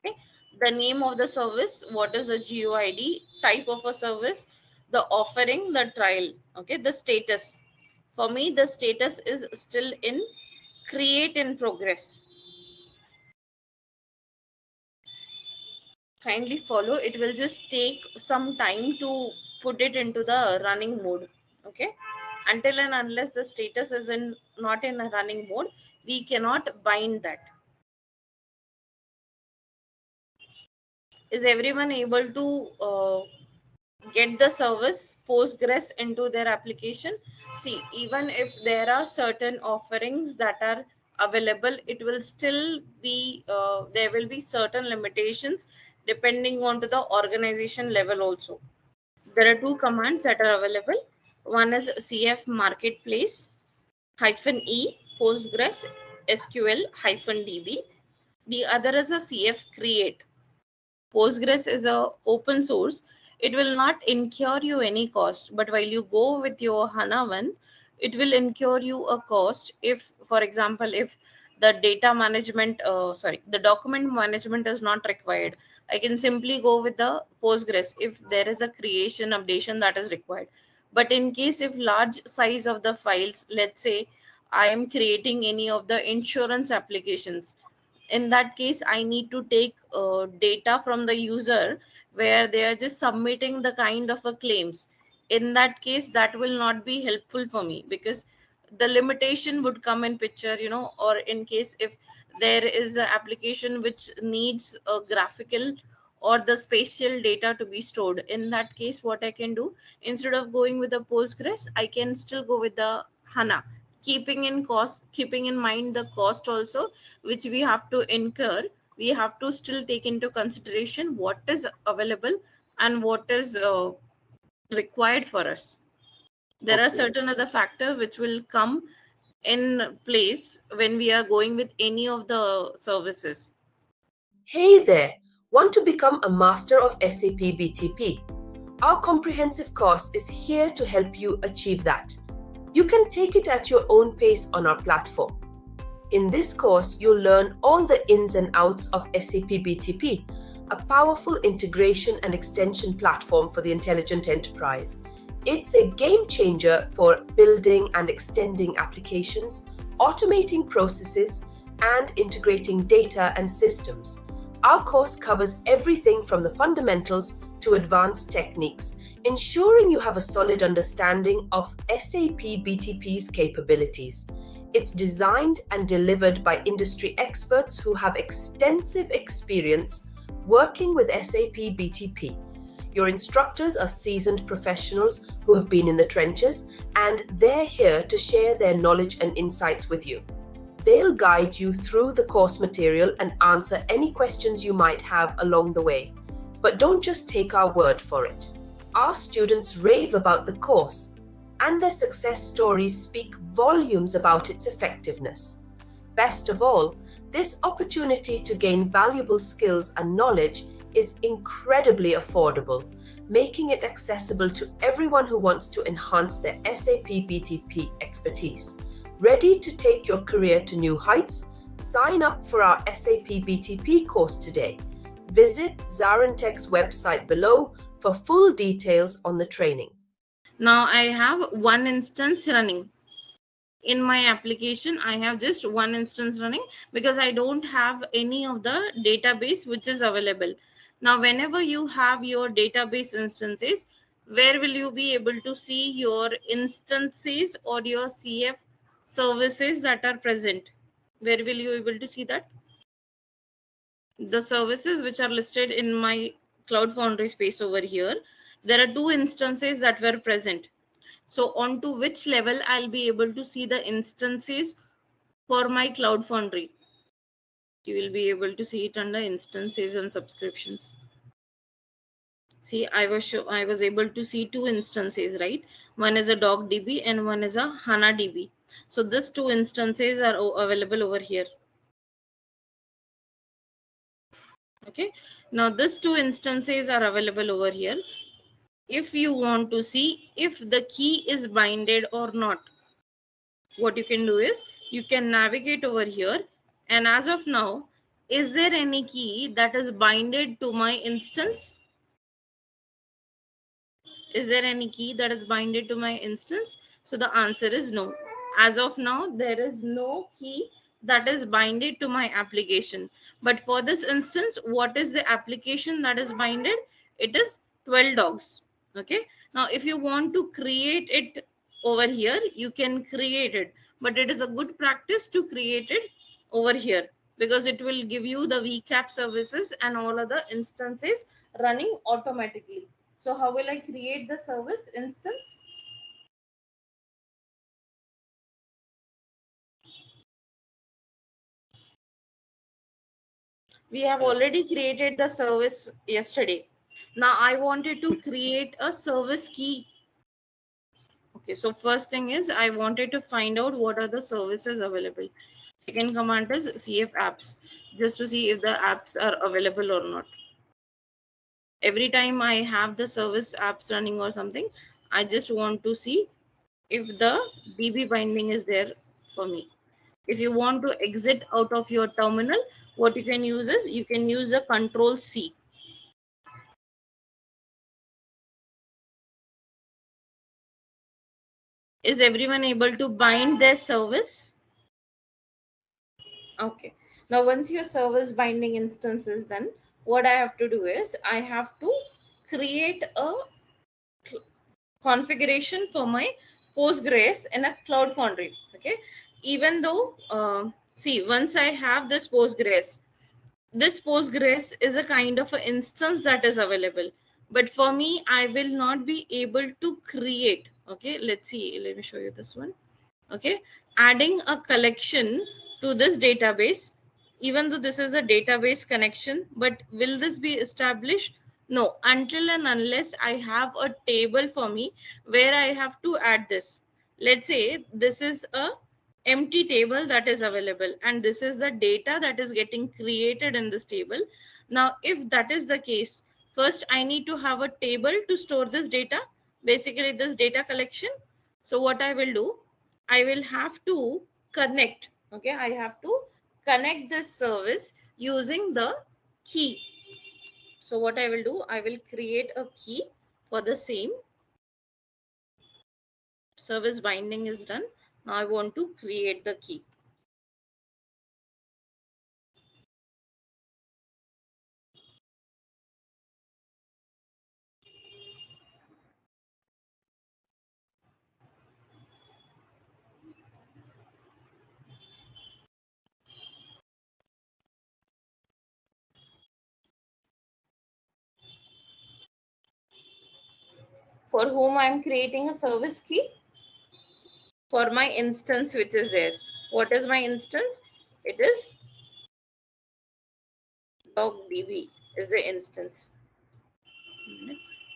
Okay, the name of the service, what is the GUID, type of a service, the offering, the trial. Okay, the status, for me the status is still in create in progress. Kindly follow, it will just take some time to put it into the running mode. Okay, until and unless the status is in not in a running mode, we cannot bind that. Is everyone able to get the service Postgres into their application? See, even if there are certain offerings that are available, it will still be there will be certain limitations depending on to the organization level also. There are two commands that are available. one is CF Marketplace -E Postgres SQL -DB. The other is a CF Create. Postgres is a open source. It will not incur you any cost, but while you go with your HANA one, it will incur you a cost if, for example, if the data management, the document management is not required. I can simply go with the Postgres if there is a creation updation that is required. But in case if large size of the files, let's say I am creating any of the insurance applications, in that case I need to take data from the user where they are just submitting the kind of a claims. In that case, that will not be helpful for me, because the limitation would come in picture, or in case if there is an application which needs a graphical or the spatial data to be stored, in that case what I can do, instead of going with the Postgres, I can still go with the HANA, keeping in mind the cost also which we have to incur. We have to still take into consideration what is available and what is required for us. There are certain other factors which will come in place when we are going with any of the services. Hey there! Want to become a master of SAP BTP? Our comprehensive course is here to help you achieve that. You can take it at your own pace on our platform. In this course, you'll learn all the ins and outs of SAP BTP, a powerful integration and extension platform for the intelligent enterprise. It's a game changer for building and extending applications, automating processes, and integrating data and systems. Our course covers everything from the fundamentals to advanced techniques, ensuring you have a solid understanding of SAP BTP's capabilities. It's designed and delivered by industry experts who have extensive experience working with SAP BTP. Your instructors are seasoned professionals who have been in the trenches, and they're here to share their knowledge and insights with you. They'll guide you through the course material and answer any questions you might have along the way. But don't just take our word for it. Our students rave about the course, and their success stories speak volumes about its effectiveness. Best of all, this opportunity to gain valuable skills and knowledge is incredibly affordable, making it accessible to everyone who wants to enhance their SAP BTP expertise. Ready to take your career to new heights? Sign up for our SAP BTP course today. Visit ZaranTech's website below for full details on the training. Now I have one instance running. In my application, I have just one instance running because I don't have any of the database which is available. Now, whenever you have your database instances, where will you be able to see your instances or your CF services that are present? Where will you be able to see that? The services which are listed in my Cloud Foundry space over here, there are two instances that were present. So onto which level I'll be able to see the instances for my Cloud Foundry? You will be able to see it under instances and subscriptions. See, I was able to see two instances, right? One is a DocDB and one is a HANA-DB. So these two instances are available over here. Okay. Now these two instances are available over here. If you want to see if the key is binded or not, what you can do is you can navigate over here, and as of now, is there any key that is binded to my instance? Is there any key that is binded to my instance? So the answer is no. As of now, there is no key that is binded to my application. But for this instance, what is the application that is binded? It is 12 dogs. Okay. Now, if you want to create it over here, you can create it. But it is a good practice to create it over here, because it will give you the VCAP services and all other instances running automatically. So how will I create the service instance? We have already created the service yesterday. Now I wanted to create a service key. Okay, so first thing is I wanted to find out what are the services available. Second command is cf apps, just to see if the apps are available or not. Every time I have the service apps running or something, I just want to see if the DB binding is there for me. If you want to exit out of your terminal, what you can use is you can use a Control C. Is everyone able to bind their service? Okay. Now, once your service binding instance is done, what I have to do is I have to create a configuration for my Postgres in a Cloud Foundry. Okay. Even though, see, once I have this Postgres is a kind of an instance that is available. But for me, I will not be able to create. Okay. Let's see. Let me show you this one. Okay, adding a collection to this database, even though this is a database connection, but will this be established? No, until and unless I have a table for me where I have to add this. Let's say this is a empty table that is available and this is the data that is getting created in this table. Now, if that is the case, first I need to have a table to store this data, basically this data collection. So what I will do, I will have to connect. Okay, I have to connect this service using the key. So what I will do, I will create a key for the same. Service binding is done. Now I want to create the key. For whom I am creating a service key? For my instance which is there. What is my instance? It is docdb is the instance.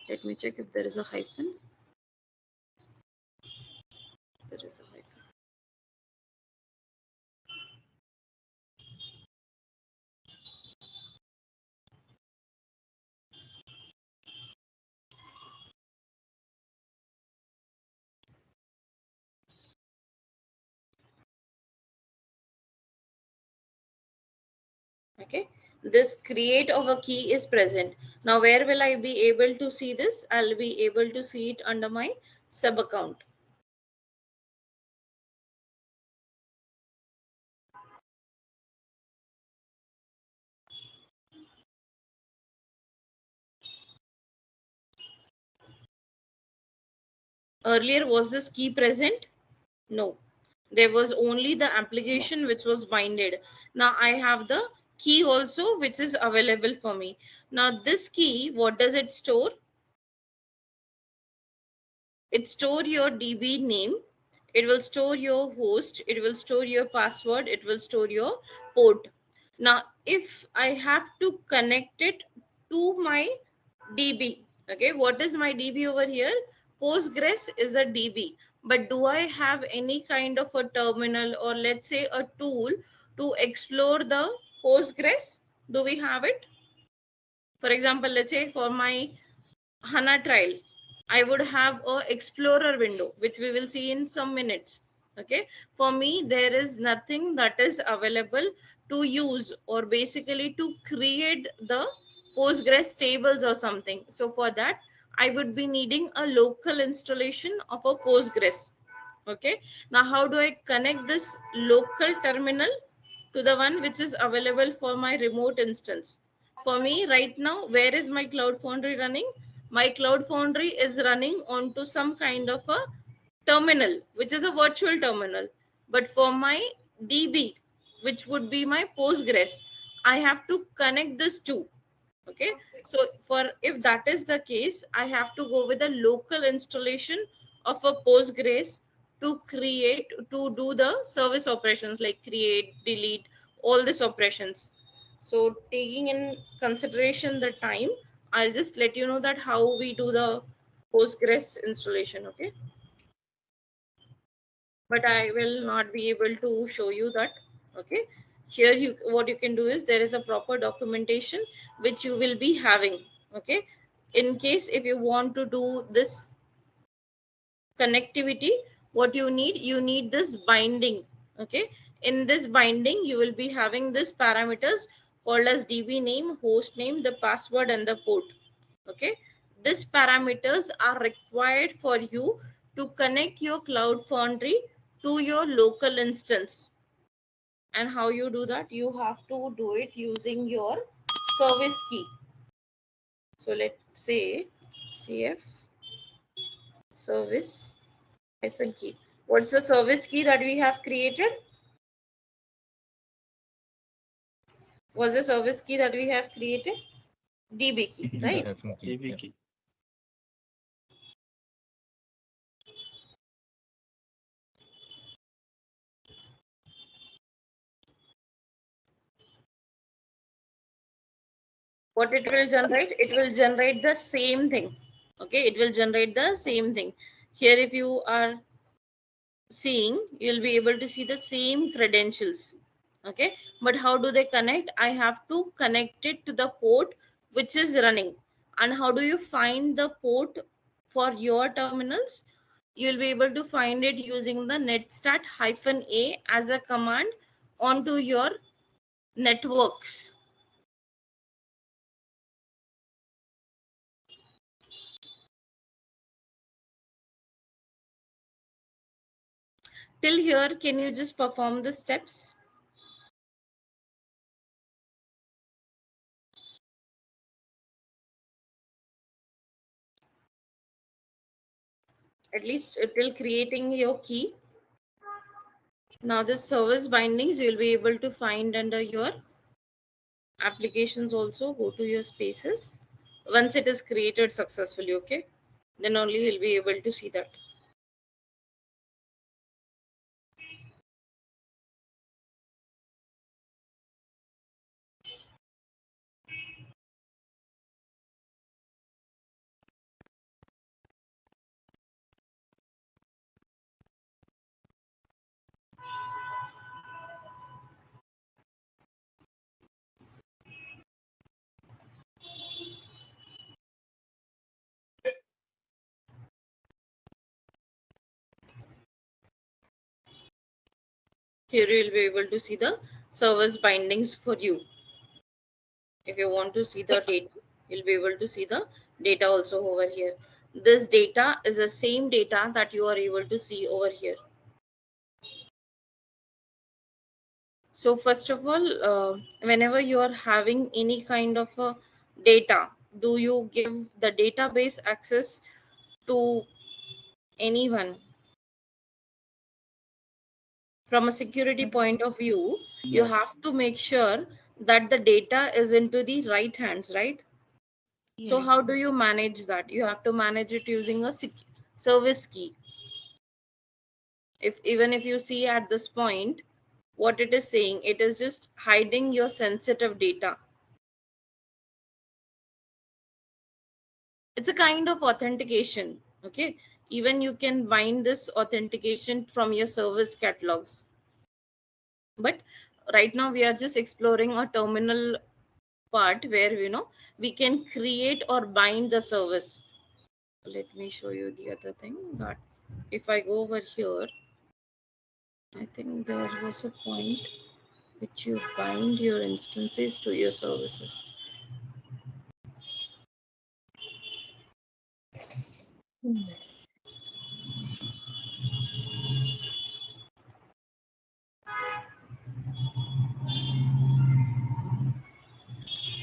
Let me check if there is a hyphen. There is a hyphen. Okay, this create of a key is present. Now where will I be able to see this? I'll be able to see it under my sub account. Earlier, was this key present? No, there was only the application which was binded. Now I have the key also which is available for me. Now this key, what does it store? It store your DB name, it will store your host, it will store your password, it will store your port. Now, if I have to connect it to my DB, okay, what is my DB over here? Postgres is a DB, but do I have any kind of a terminal or let's say a tool to explore the Postgres? Do we have it? For example, let's say for my HANA trial, I would have a explorer window, which we will see in some minutes. Okay. For me, there is nothing that is available to use or basically to create the Postgres tables or something. So for that, I would be needing a local installation of a Postgres. Okay. Now, how do I connect this local terminal to the one which is available for my remote instance? For me right now, where is my Cloud Foundry running? My Cloud Foundry is running onto some kind of a terminal, which is a virtual terminal. But for my DB, which would be my Postgres, I have to connect this two. Okay. So for if that is the case, I have to go with a local installation of a Postgres to create, to do the service operations like create, delete, all these operations. So taking in consideration the time, I'll just let you know that how we do the Postgres installation. Okay. but I will not be able to show you that. Okay, here you, what you can do is there is a proper documentation which you will be having. Okay, in case if you want to do this connectivity, what you need this binding. Okay, in this binding you will be having this parameters called as db name, host name, the password and the port. Okay, these parameters are required for you to connect your cloud foundry to your local instance. And how you do that? You have to do it using your service key. So let's say cf service hyphen key. What's the service key that we have created? Was the service key that we have created? DB key, right? DB key. What it will generate? It will generate the same thing. Okay, it will generate the same thing. Here, if you are seeing, you'll be able to see the same credentials. Okay, but how do they connect? I have to connect it to the port which is running. And how do you find the port for your terminals? You'll be able to find it using the netstat-a as a command onto your networks. Till here, can you just perform the steps? At least till creating your key. Now the service bindings you'll be able to find under your applications also. Go to your spaces. Once it is created successfully, okay, then only you'll be able to see that. Here you'll be able to see the service bindings for you. If you want to see the data, you'll be able to see the data also over here. This data is the same data that you are able to see over here. So first of all, whenever you are having any kind of a data, do you give the database access to anyone? From a security point of view, you have to make sure that the data is into the right hands, right? So how do you manage that? You have to manage it using a service key. Even if you see at this point, what it is saying, it is just hiding your sensitive data. It's a kind of authentication. Okay, even you can bind this authentication from your service catalogs. But right now we are just exploring a terminal part where we can create or bind the service. Let me show you the other thing, that if I go over here, I think there was a point which you bind your instances to your services.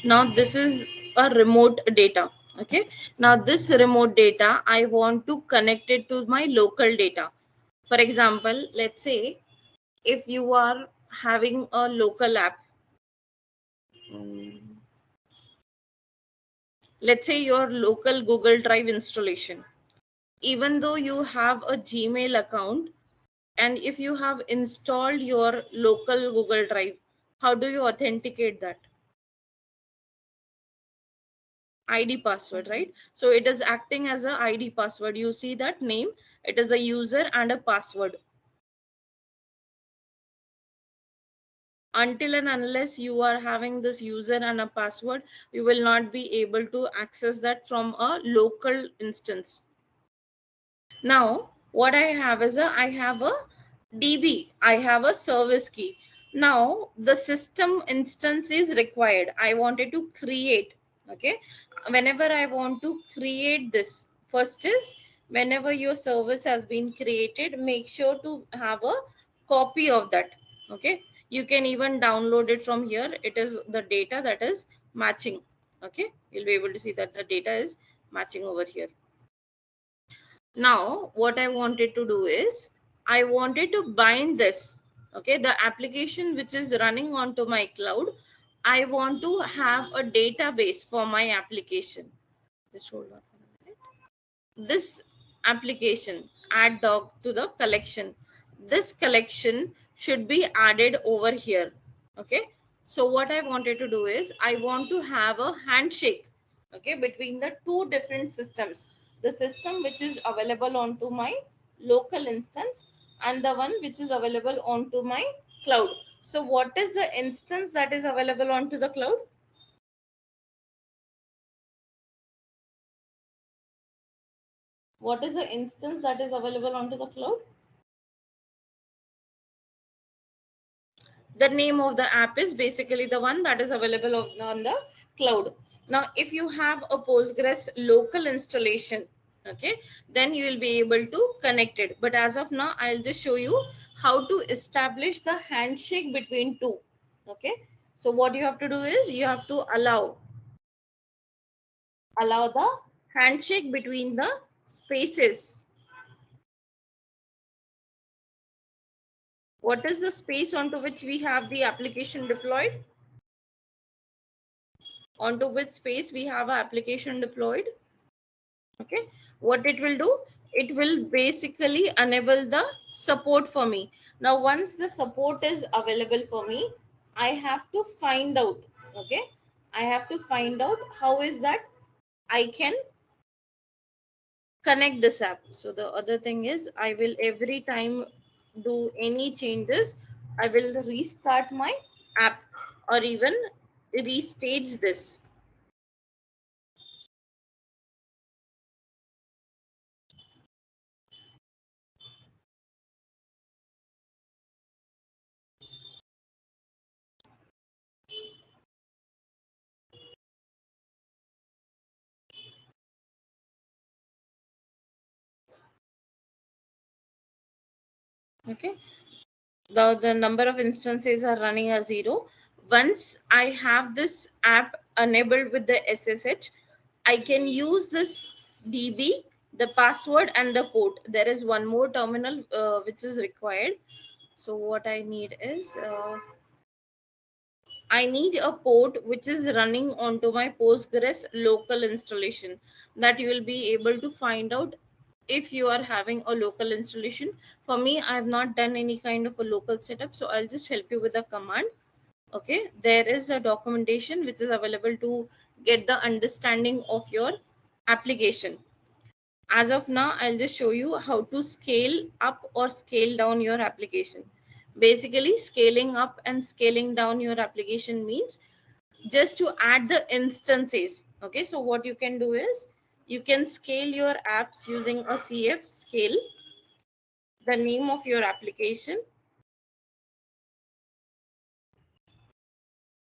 Now this is a remote data. Okay, now this remote data I want to connect it to my local data. For example, let's say if you are having a local app, let's say your local Google Drive installation, even though you have a Gmail account, and if you have installed your local Google Drive, how do you authenticate that? ID password, right? So it is acting as a ID password. You see that name, it is a user and a password. Until and unless you are having this user and a password, you will not be able to access that from a local instance. Now what I have is I have a DB, I have a service key. Now the system instance is required. I wanted to create. Okay, whenever I want to create this, first is whenever your service has been created, make sure to have a copy of that. Okay, you can even download it from here. It is the data that is matching. Okay, you'll be able to see that the data is matching over here. Now what I wanted to do is I wanted to bind this. Okay, the application which is running onto my cloud, I want to have a database for my application. Just hold on for a minute. This application, add dog to the collection. This collection should be added over here. Okay, so what I wanted to do is I want to have a handshake, okay, between the two different systems, the system which is available onto my local instance and the one which is available onto my cloud. So what is the instance that is available onto the cloud? What is the instance that is available onto the cloud? The name of the app is basically the one that is available on the cloud. Now if you have a Postgres local installation, okay, then you will be able to connect it. But as of now, I'll just show you how to establish the handshake between two. Okay, so what you have to do is you have to allow the handshake between the spaces. What is the space onto which we have the application deployed? Onto which space we have our application deployed? Okay, what it will do, it will basically enable the support for me. Now once the support is available for me, I have to find out, okay, I have to find out how is that I can connect this app. So the other thing is I will every time do any changes, I will restart my app or even restage this. Okay, the number of instances are running are 0. Once I have this app enabled with the SSH, I can use this DB, the password and the port. There is one more terminal which is required. So what I need is I need a port which is running onto my Postgres local installation, that you will be able to find out if you are having a local installation. For me, I have not done any kind of a local setup, so I'll just help you with the command. Okay, there is a documentation which is available to get the understanding of your application. As of now, I'll just show you how to scale up or scale down your application. Basically, scaling up and scaling down your application means just to add the instances. Okay, so what you can do is you can scale your apps using a CF scale, the name of your application,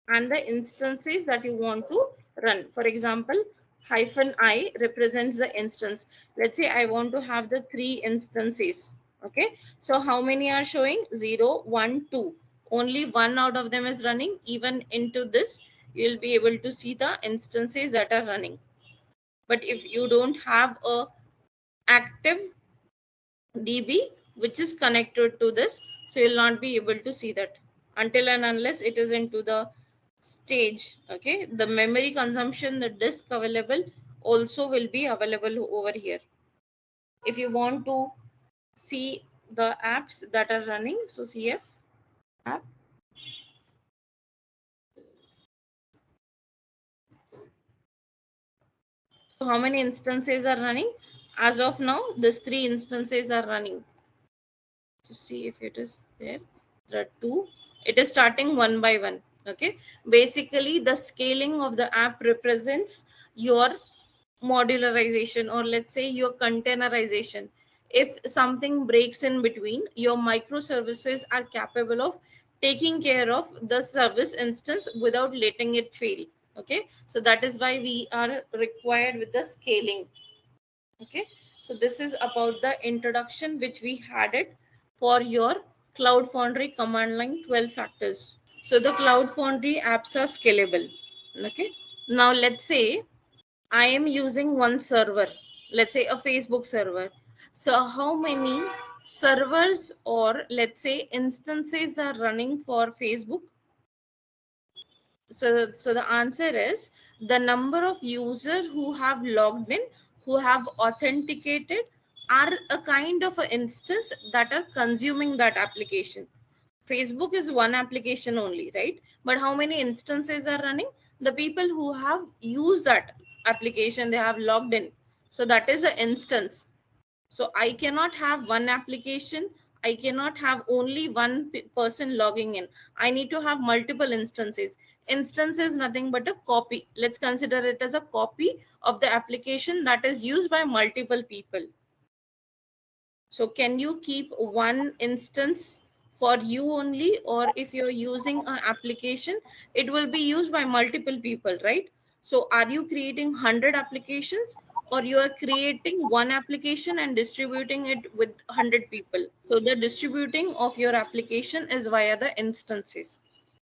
and the instances that you want to run. For example, -I represents the instance. Let's say I want to have the 3 instances. Okay, so how many are showing? 0, 1, 2. Only one out of them is running. Even into this, you'll be able to see the instances that are running. But if you don't have a active DB which is connected to this, so you'll not be able to see that until and unless it is into the stage. Okay, the memory consumption, the disk available also will be available over here. If you want to see the apps that are running, so CF app, so how many instances are running? As of now, these 3 instances are running. To see if it is there, there are 2. It is starting one by one. Okay, basically the scaling of the app represents your modularization, or let's say your containerization. If something breaks in between, your microservices are capable of taking care of the service instance without letting it fail. Okay, so that is why we are required with the scaling. Okay, so this is about the introduction which we had it for your Cloud Foundry command line 12 factors. So the Cloud Foundry apps are scalable. Okay, now let's say I am using one server, let's say a Facebook server. So how many servers, or let's say instances, are running for Facebook? So the answer is the number of users who have logged in, who have authenticated, are a kind of an instance that are consuming that application. Facebook is one application only, right? But how many instances are running? The people who have used that application, they have logged in. So that is an instance. So I cannot have one application. I cannot have only one person logging in. I need to have multiple instances. Instance is nothing but a copy. Let's consider it as a copy of the application that is used by multiple people. So can you keep one instance for you only, or if you're using an application, it will be used by multiple people, right? So are you creating 100 applications, or you are creating one application and distributing it with 100 people? So the distributing of your application is via the instances.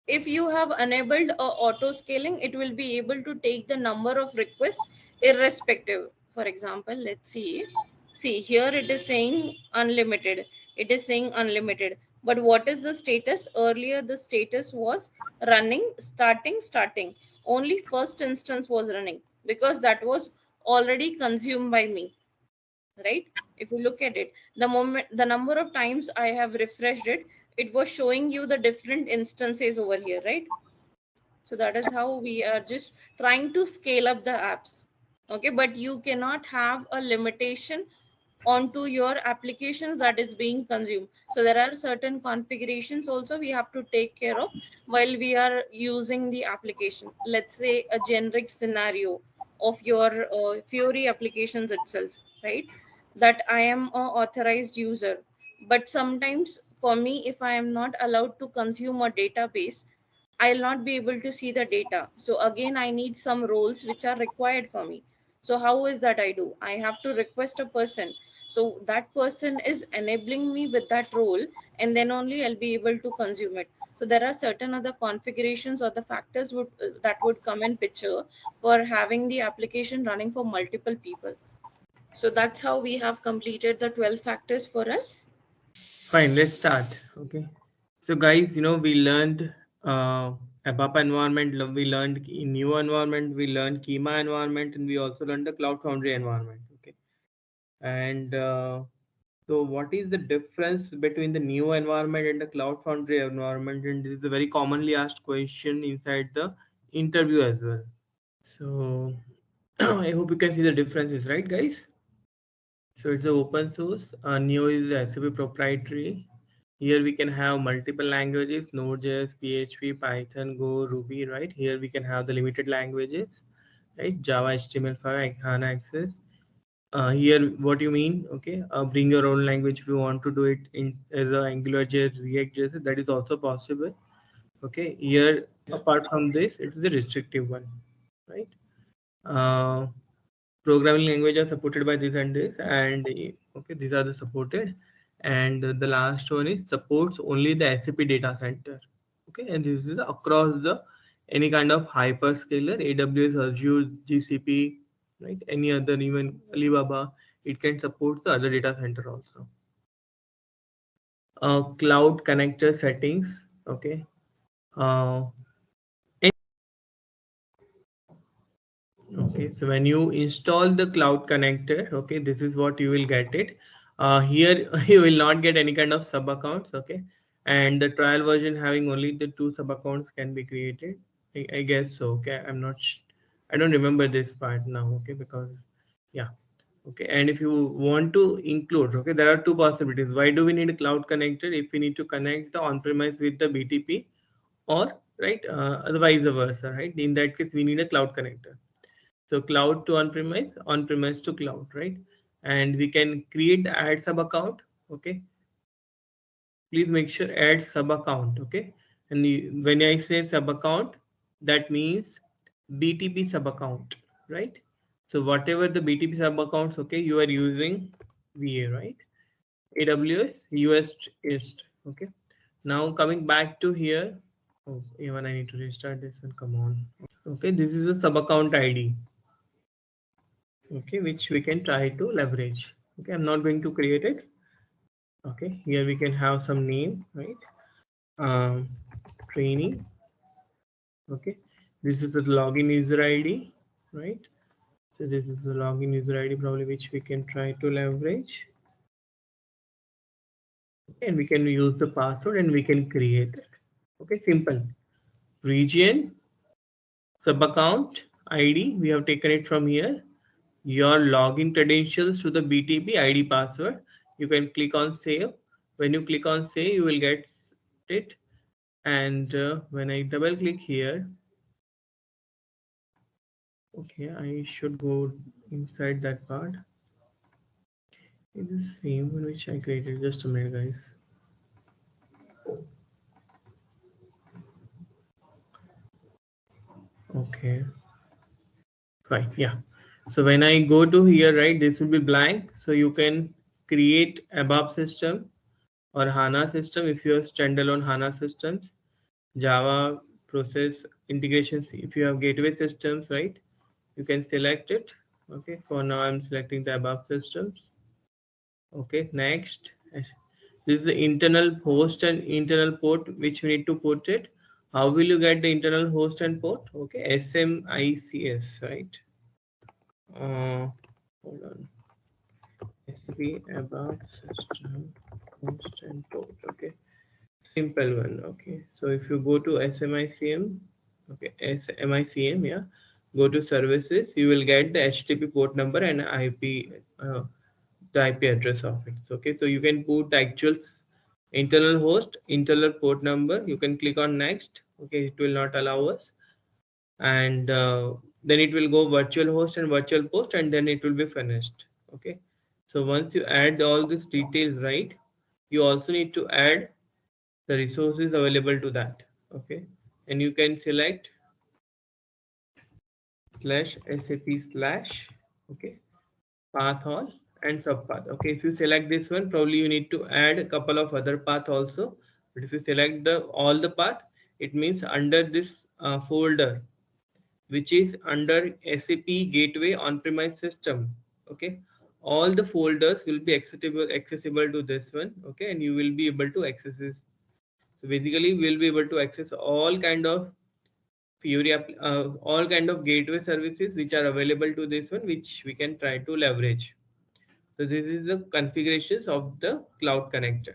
If you have enabled auto scaling, it will be able to take the number of requests irrespective. For example, let's see here it is saying unlimited. It is saying unlimited. But what is the status? Earlier the status was running, starting. Only first instance was running because that was already consumed by me, right? If you look at it, the number of times I have refreshed it, it was showing you the different instances over here, right? So that is how we are just trying to scale up the apps. Okay, but you cannot have a limitation onto your applications that is being consumed. So there are certain configurations also we have to take care of while we are using the application. Let's say a generic scenario of your Fury applications itself, right? That I am a authorized user, but sometimes for me, if I am not allowed to consume a database, I'll not be able to see the data. So again, I need some roles which are required for me. So how is that I do? I have to request a person. So that person is enabling me with that role, and then only I'll be able to consume it. So there are certain other configurations or the factors that would come in picture for having the application running for multiple people. So that's how we have completed the 12 factors for us. Fine, let's start. Okay. So guys, we learned ABAP environment, we learned in new environment, we learned Kima environment, and we also learned the Cloud Foundry environment. Okay. And so what is the difference between the new environment and the Cloud Foundry environment? And this is a very commonly asked question inside the interview as well. So I hope you can see the differences, right, guys? So it's an open source. Neo is the SAP proprietary. Here we can have multiple languages: Node.js, PHP, Python, Go, Ruby. Right here we can have the limited languages, right? Java, HTML5, HANA Access. Here, what you mean? Okay, bring your own language if you want to do it in as a AngularJS, React.js. That is also possible. Okay, here apart from this, it is the restrictive one, right? Uh, Programming language are supported by this and this, and okay, these are the supported. And the last one is supports only the SAP data center. Okay, and this is across the any kind of hyperscaler, AWS, Azure, GCP, right? Any other, even Alibaba, it can support the other data center also. Cloud connector settings. Okay. Uh, Okay, so when you install the cloud connector, okay, this is what you will get it. Here you will not get any kind of sub accounts, okay, and the trial version having only the 2 sub accounts can be created. I guess so. Okay, I don't remember this part now. Okay, because yeah. Okay, and if you want to include, okay, there are two possibilities. Why do we need a cloud connector? If we need to connect the on-premise with the BTP, or right, the vice versa, right? In that case, we need a cloud connector. So cloud to on-premise, on-premise to cloud, right? And we can create the add sub account. Okay, please make sure add sub account. Okay, and when I say sub account, that means BTP sub account, right? So whatever the BTP sub accounts, okay, you are using VA, right? AWS US East. Okay, now coming back to here. Oh, even I need to restart this one. Come on. Okay, this is a sub account ID. Okay, which we can try to leverage. Okay, I'm not going to create it. Okay, here we can have some name, right? Training. Okay, this is the login user ID, right? So this is the login user ID probably which we can try to leverage. Okay, and we can use the password and we can create it. Okay, simple. Region, sub account ID, we have taken it from here. Your login credentials to the BTP ID password. You can click on save. When you click on save, you will get it. And when I double click here, okay, I should go inside that part. It is the same one which I created. Just a minute, guys. Okay, fine. Yeah. So when I go to here, right, this will be blank. So you can create ABAP system or HANA system if you have standalone HANA systems, Java process integrations. If you have gateway systems, right, you can select it. Okay, for now I'm selecting the ABAP systems. Okay, next. This is the internal host and internal port which we need to put it. How will you get the internal host and port? Okay, SMICS, right? Hold on. SAP ABAP system host and port. Okay, simple one. Okay, so if you go to SMICM, okay, SMICM, yeah, go to services, you will get the HTTP port number and IP. The IP address of it. Okay, so you can put the actual internal host, internal port number. You can click on next. Okay, it will not allow us, and then it will go virtual host and virtual post, and then it will be finished. Okay, so once you add all these details, right, you also need to add the resources available to that. Okay, and you can select slash SAP slash. Okay, path all and subpath. Okay, if you select this one, probably you need to add a couple of other path also. But if you select the all the path, it means under this folder, which is under SAP Gateway on-premise system. Okay, all the folders will be accessible to this one. Okay, and you will be able to access this. So basically, we'll be able to access all kind of Fury, all kind of gateway services which are available to this one, which we can try to leverage. So this is the configurations of the cloud connector.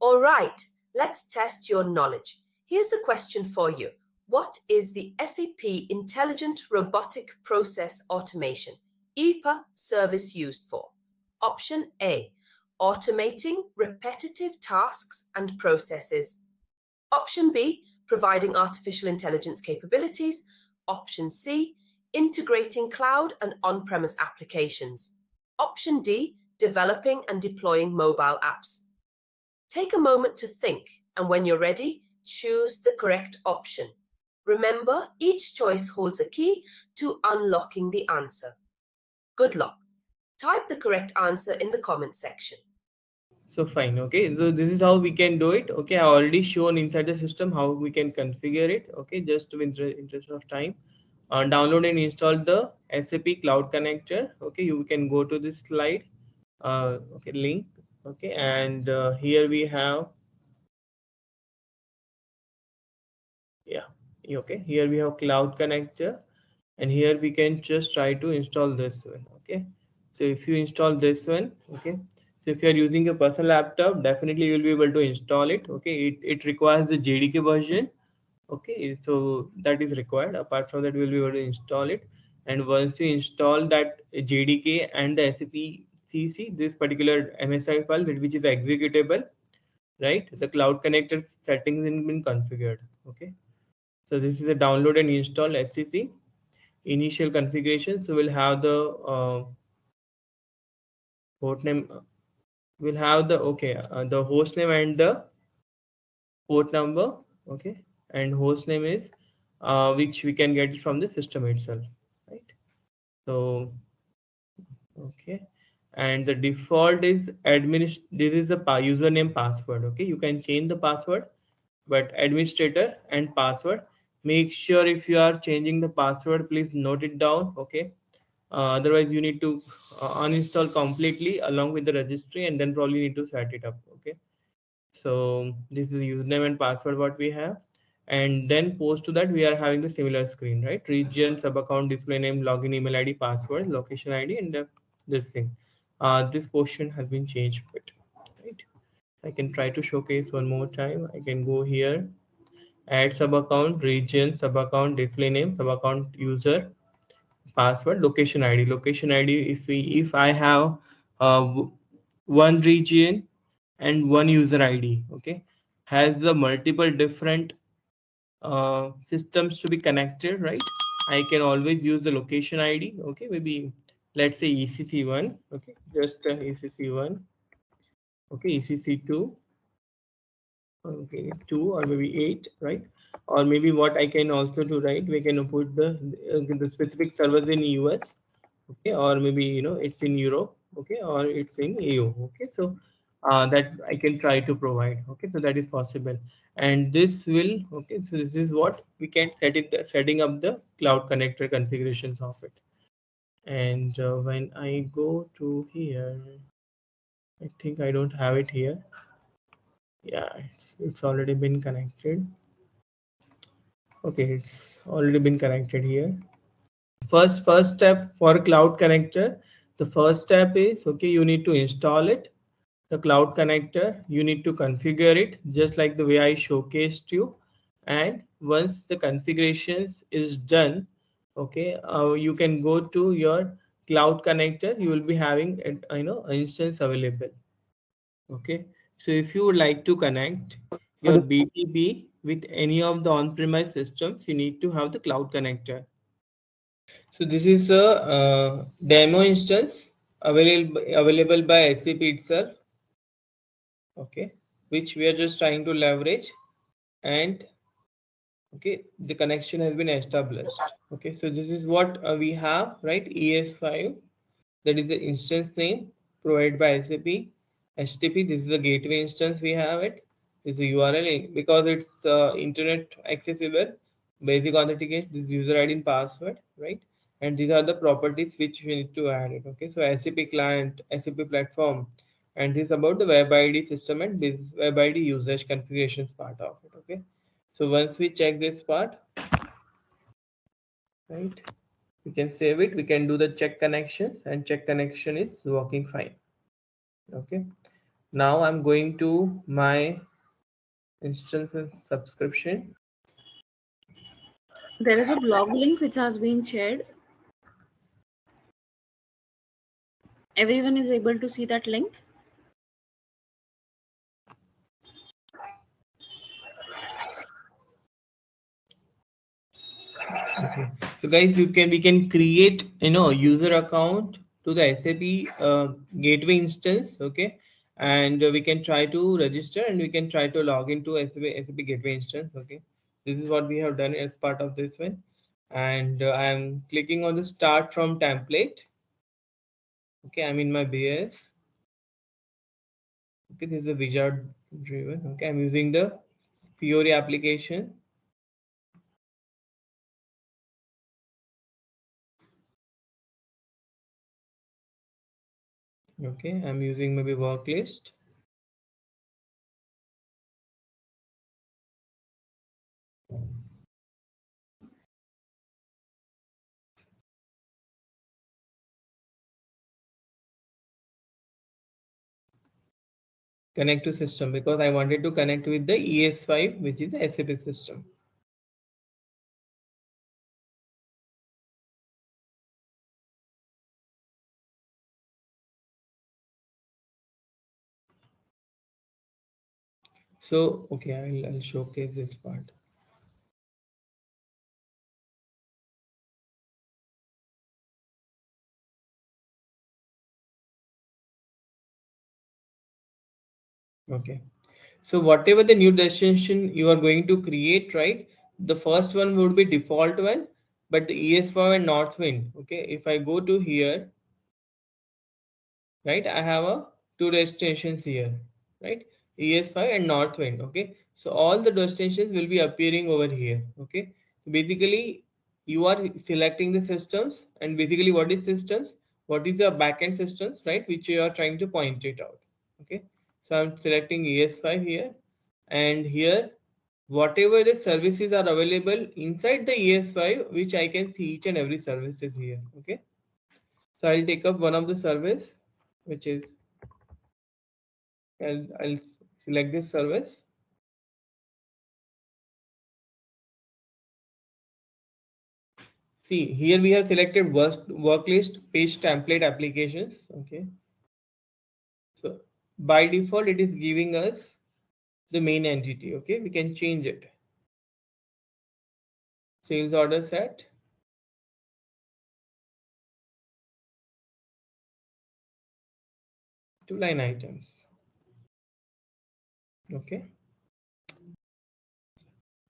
All right, let's test your knowledge. Here's a question for you. What is the SAP Intelligent Robotic Process Automation (IPA) service used for? Option A, automating repetitive tasks and processes. Option B, providing artificial intelligence capabilities. Option C, integrating cloud and on-premise applications. Option D, developing and deploying mobile apps. Take a moment to think, and when you're ready, choose the correct option. Remember, each choice holds a key to unlocking the answer. Good luck. Type the correct answer in the comment section. So fine, okay. So this is how we can do it. Okay, I already shown inside the system how we can configure it. Okay, just with interest of time, download and install the SAP Cloud Connector. Okay, you can go to this slide. Okay, link. Okay, and here we have, yeah, okay. Here we have Cloud Connector, and here we can just try to install this one. Okay, so if you install this one, okay, so if you are using a personal laptop, definitely you will be able to install it. Okay, it requires the JDK version. Okay, so that is required. Apart from that, we will be able to install it. And once you install that JDK and the SAP this particular MSI file, which is executable, right? The cloud connector settings have been configured. Okay. So this is a download and install SCC initial configuration. So we'll have the port name. We'll have the the host name and the port number. Okay, and host name is which we can get from the system itself, right? So okay, and the default is this is the username password. Okay, you can change the password, but administrator and password, make sure if you are changing the password, please note it down. Okay, otherwise you need to uninstall completely along with the registry, and then probably need to set it up. Okay, so this is the username and password what we have, and then post to that we are having the similar screen, right? Region, sub account, display name, login email ID, password, location ID, and this thing. This portion has been changed, but right, I can try to showcase one more time. I can go here, add sub account, region, sub account, display name, sub account, user, password, location ID. Location ID, if I have one region and one user ID, okay, has the multiple different systems to be connected, right? I can always use the location ID. Okay, maybe let's say ECC1. Okay, just ECC1. Okay, ECC2. Okay, 2 or maybe 8, right? Or maybe what I can also do, right? We can put the specific servers in US, okay, or maybe it's in Europe, okay, or it's in EU, okay. So that I can try to provide, okay. So that is possible, and this will, okay. So this is what we can setting up the cloud connector configurations of it. And when I go to here, I think I don't have it here. Yeah, it's already been connected. Okay, it's already been connected here. First step for cloud connector, the first step is, okay, you need to install it, the cloud connector. You need to configure it just like the way I showcased you. And once the configurations is done, okay, you can go to your cloud connector. You will be having an instance available. Okay, so if you would like to connect your BTP with any of the on-premise systems, you need to have the cloud connector. So this is a demo instance available by SAP itself, okay, which we are just trying to leverage, and okay, the connection has been established. Okay, so this is what we have, right? ES5, that is the instance name provided by SAP. HTTP, this is the gateway instance we have it. This is the URL because it's internet accessible. Basic authentication, this user ID and password, right? And these are the properties which we need to add it. Okay, so SAP client, SAP platform, and this is about the web ID system and this web ID usage configurations part of it. Okay, so once we check this part, right, we can save it. We can do the check connections, and check connection is working fine. Okay, now I'm going to my instance and subscription. There is a blog link which has been shared. Everyone is able to see that link. Okay, so guys, we can create user account to the SAP gateway instance. Okay, and we can try to register and we can try to log into SAP gateway instance. Okay, this is what we have done as part of this one, and I'm clicking on the start from template. Okay, I'm in my BS. Okay, this is a wizard driven. Okay, I'm using the Fiori application. Okay, I'm using maybe work list. Connect to system because I wanted to connect with the ES5, which is the SAP system. So, okay, I'll showcase this part. Okay. So whatever the new destination you are going to create, right? The first one would be default one, but the ES5 and Northwind. Okay. If I go to here, right, I have a two destinations here, right? ES5 and Northwind. Okay. So all the destinations will be appearing over here. Okay. So basically, you are selecting the systems, and basically, what is systems? What is the backend systems, right? Which you are trying to point it out. Okay. So I'm selecting ES5 here, and here whatever the services are available inside the ES5, which I can see each and every service is here. Okay. So I'll take up one of the service, which is I'll select this service. See, here we have selected work list page template applications. Okay. So by default, it is giving us the main entity. Okay. We can change it. Sales order set. To line items. Okay.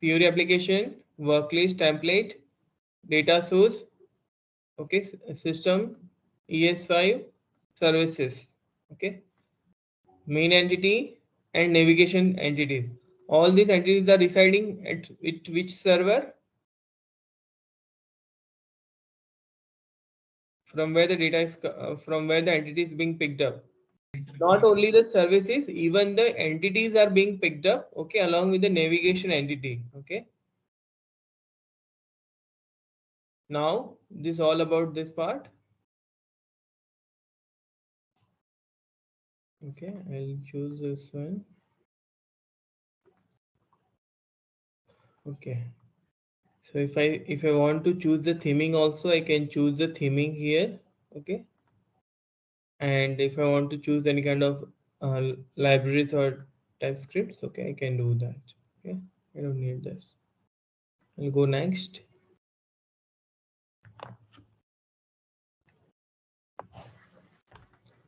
Pure application, work list template, data source. Okay. System, ES5, services. Okay. Main entity and navigation entities. All these entities are residing at which server, from where the data is from where the entity is being picked up. Not only the services, even the entities are being picked up. Okay, along with the navigation entity. Okay. Now this is all about this part. Okay, I'll choose this one. Okay. So if I want to choose the theming also, I can choose the theming here. Okay. And if I want to choose any kind of libraries or type scripts, okay, I can do that. Okay, I don't need this. I'll go next.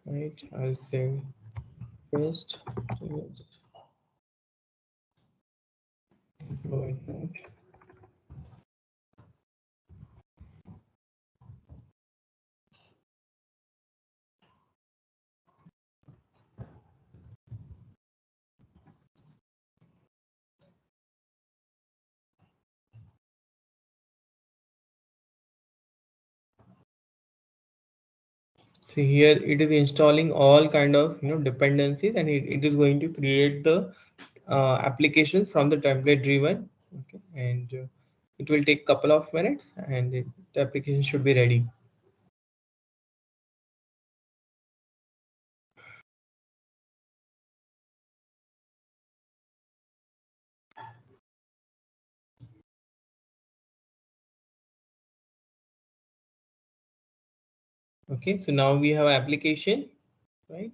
Right, I'll say first. Go ahead. So here it is installing all kind of dependencies, and it is going to create the applications from the template driven. Okay, and it will take couple of minutes, and the application should be ready. Okay, so now we have application, right?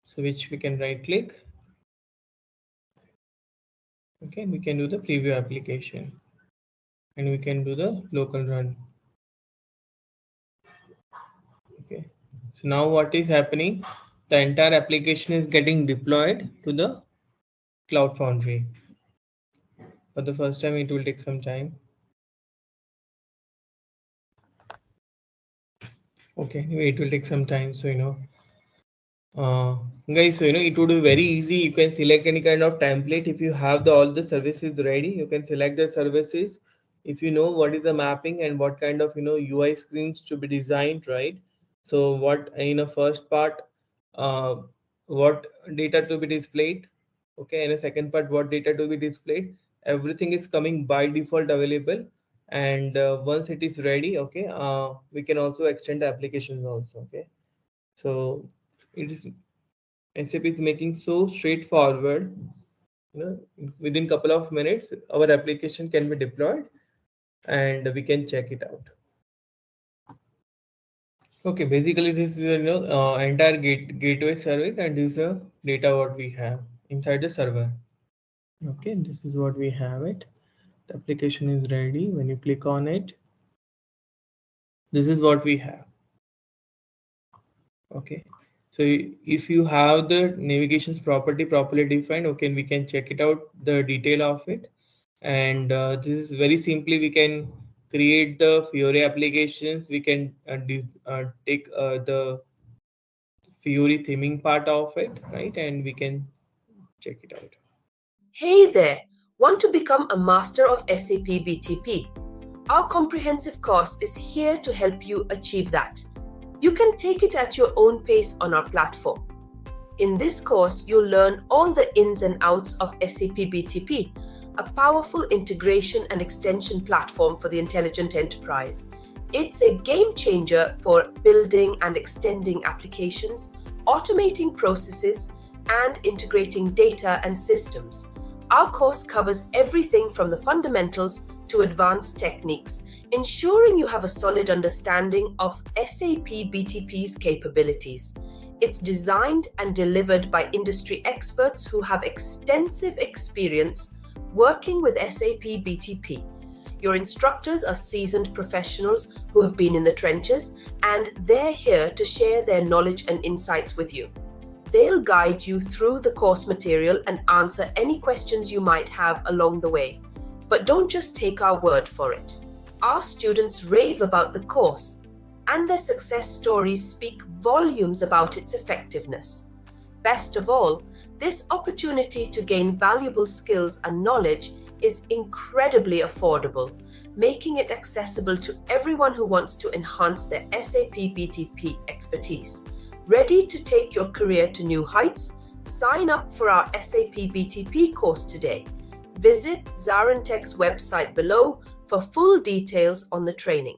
So which we can right click. Okay, we can do the preview application, and we can do the local run. Okay, so now what is happening? The entire application is getting deployed to the Cloud Foundry. For the first time, it will take some time. Okay, anyway, it will take some time. So guys, so it would be very easy. You can select any kind of template. If you have all the services ready, you can select the services. If you know what is the mapping and what kind of UI screens to be designed, right? So what first part, uh, what data to be displayed, okay, and the second part, what data to be displayed. Everything is coming by default available, and once it is ready, okay, we can also extend the applications also. Okay, so it is SAP is making so straightforward. Within couple of minutes, our application can be deployed, and we can check it out. Okay, basically this is entire gateway service, and this is the data what we have inside the server. Okay, this is what we have it. The application is ready. When you click on it, this is what we have. Okay, so if you have the navigations property properly defined, okay, we can check it out, the detail of it. And this is very simply, we can create the Fiori applications. We can take the Fiori theming part of it, right? And we can check it out. Hey there! Want to become a master of SAP BTP? Our comprehensive course is here to help you achieve that. You can take it at your own pace on our platform. In this course, you'll learn all the ins and outs of SAP BTP, a powerful integration and extension platform for the intelligent enterprise. It's a game changer for building and extending applications, automating processes, and integrating data and systems. Our course covers everything from the fundamentals to advanced techniques, ensuring you have a solid understanding of SAP BTP's capabilities. It's designed and delivered by industry experts who have extensive experience working with SAP BTP. Your instructors are seasoned professionals who have been in the trenches, and they're here to share their knowledge and insights with you. They'll guide you through the course material and answer any questions you might have along the way. But don't just take our word for it. Our students rave about the course, and their success stories speak volumes about its effectiveness. Best of all, this opportunity to gain valuable skills and knowledge is incredibly affordable, making it accessible to everyone who wants to enhance their SAP BTP expertise. Ready to take your career to new heights? Sign up for our SAP BTP course today. Visit ZaranTech's website below for full details on the training.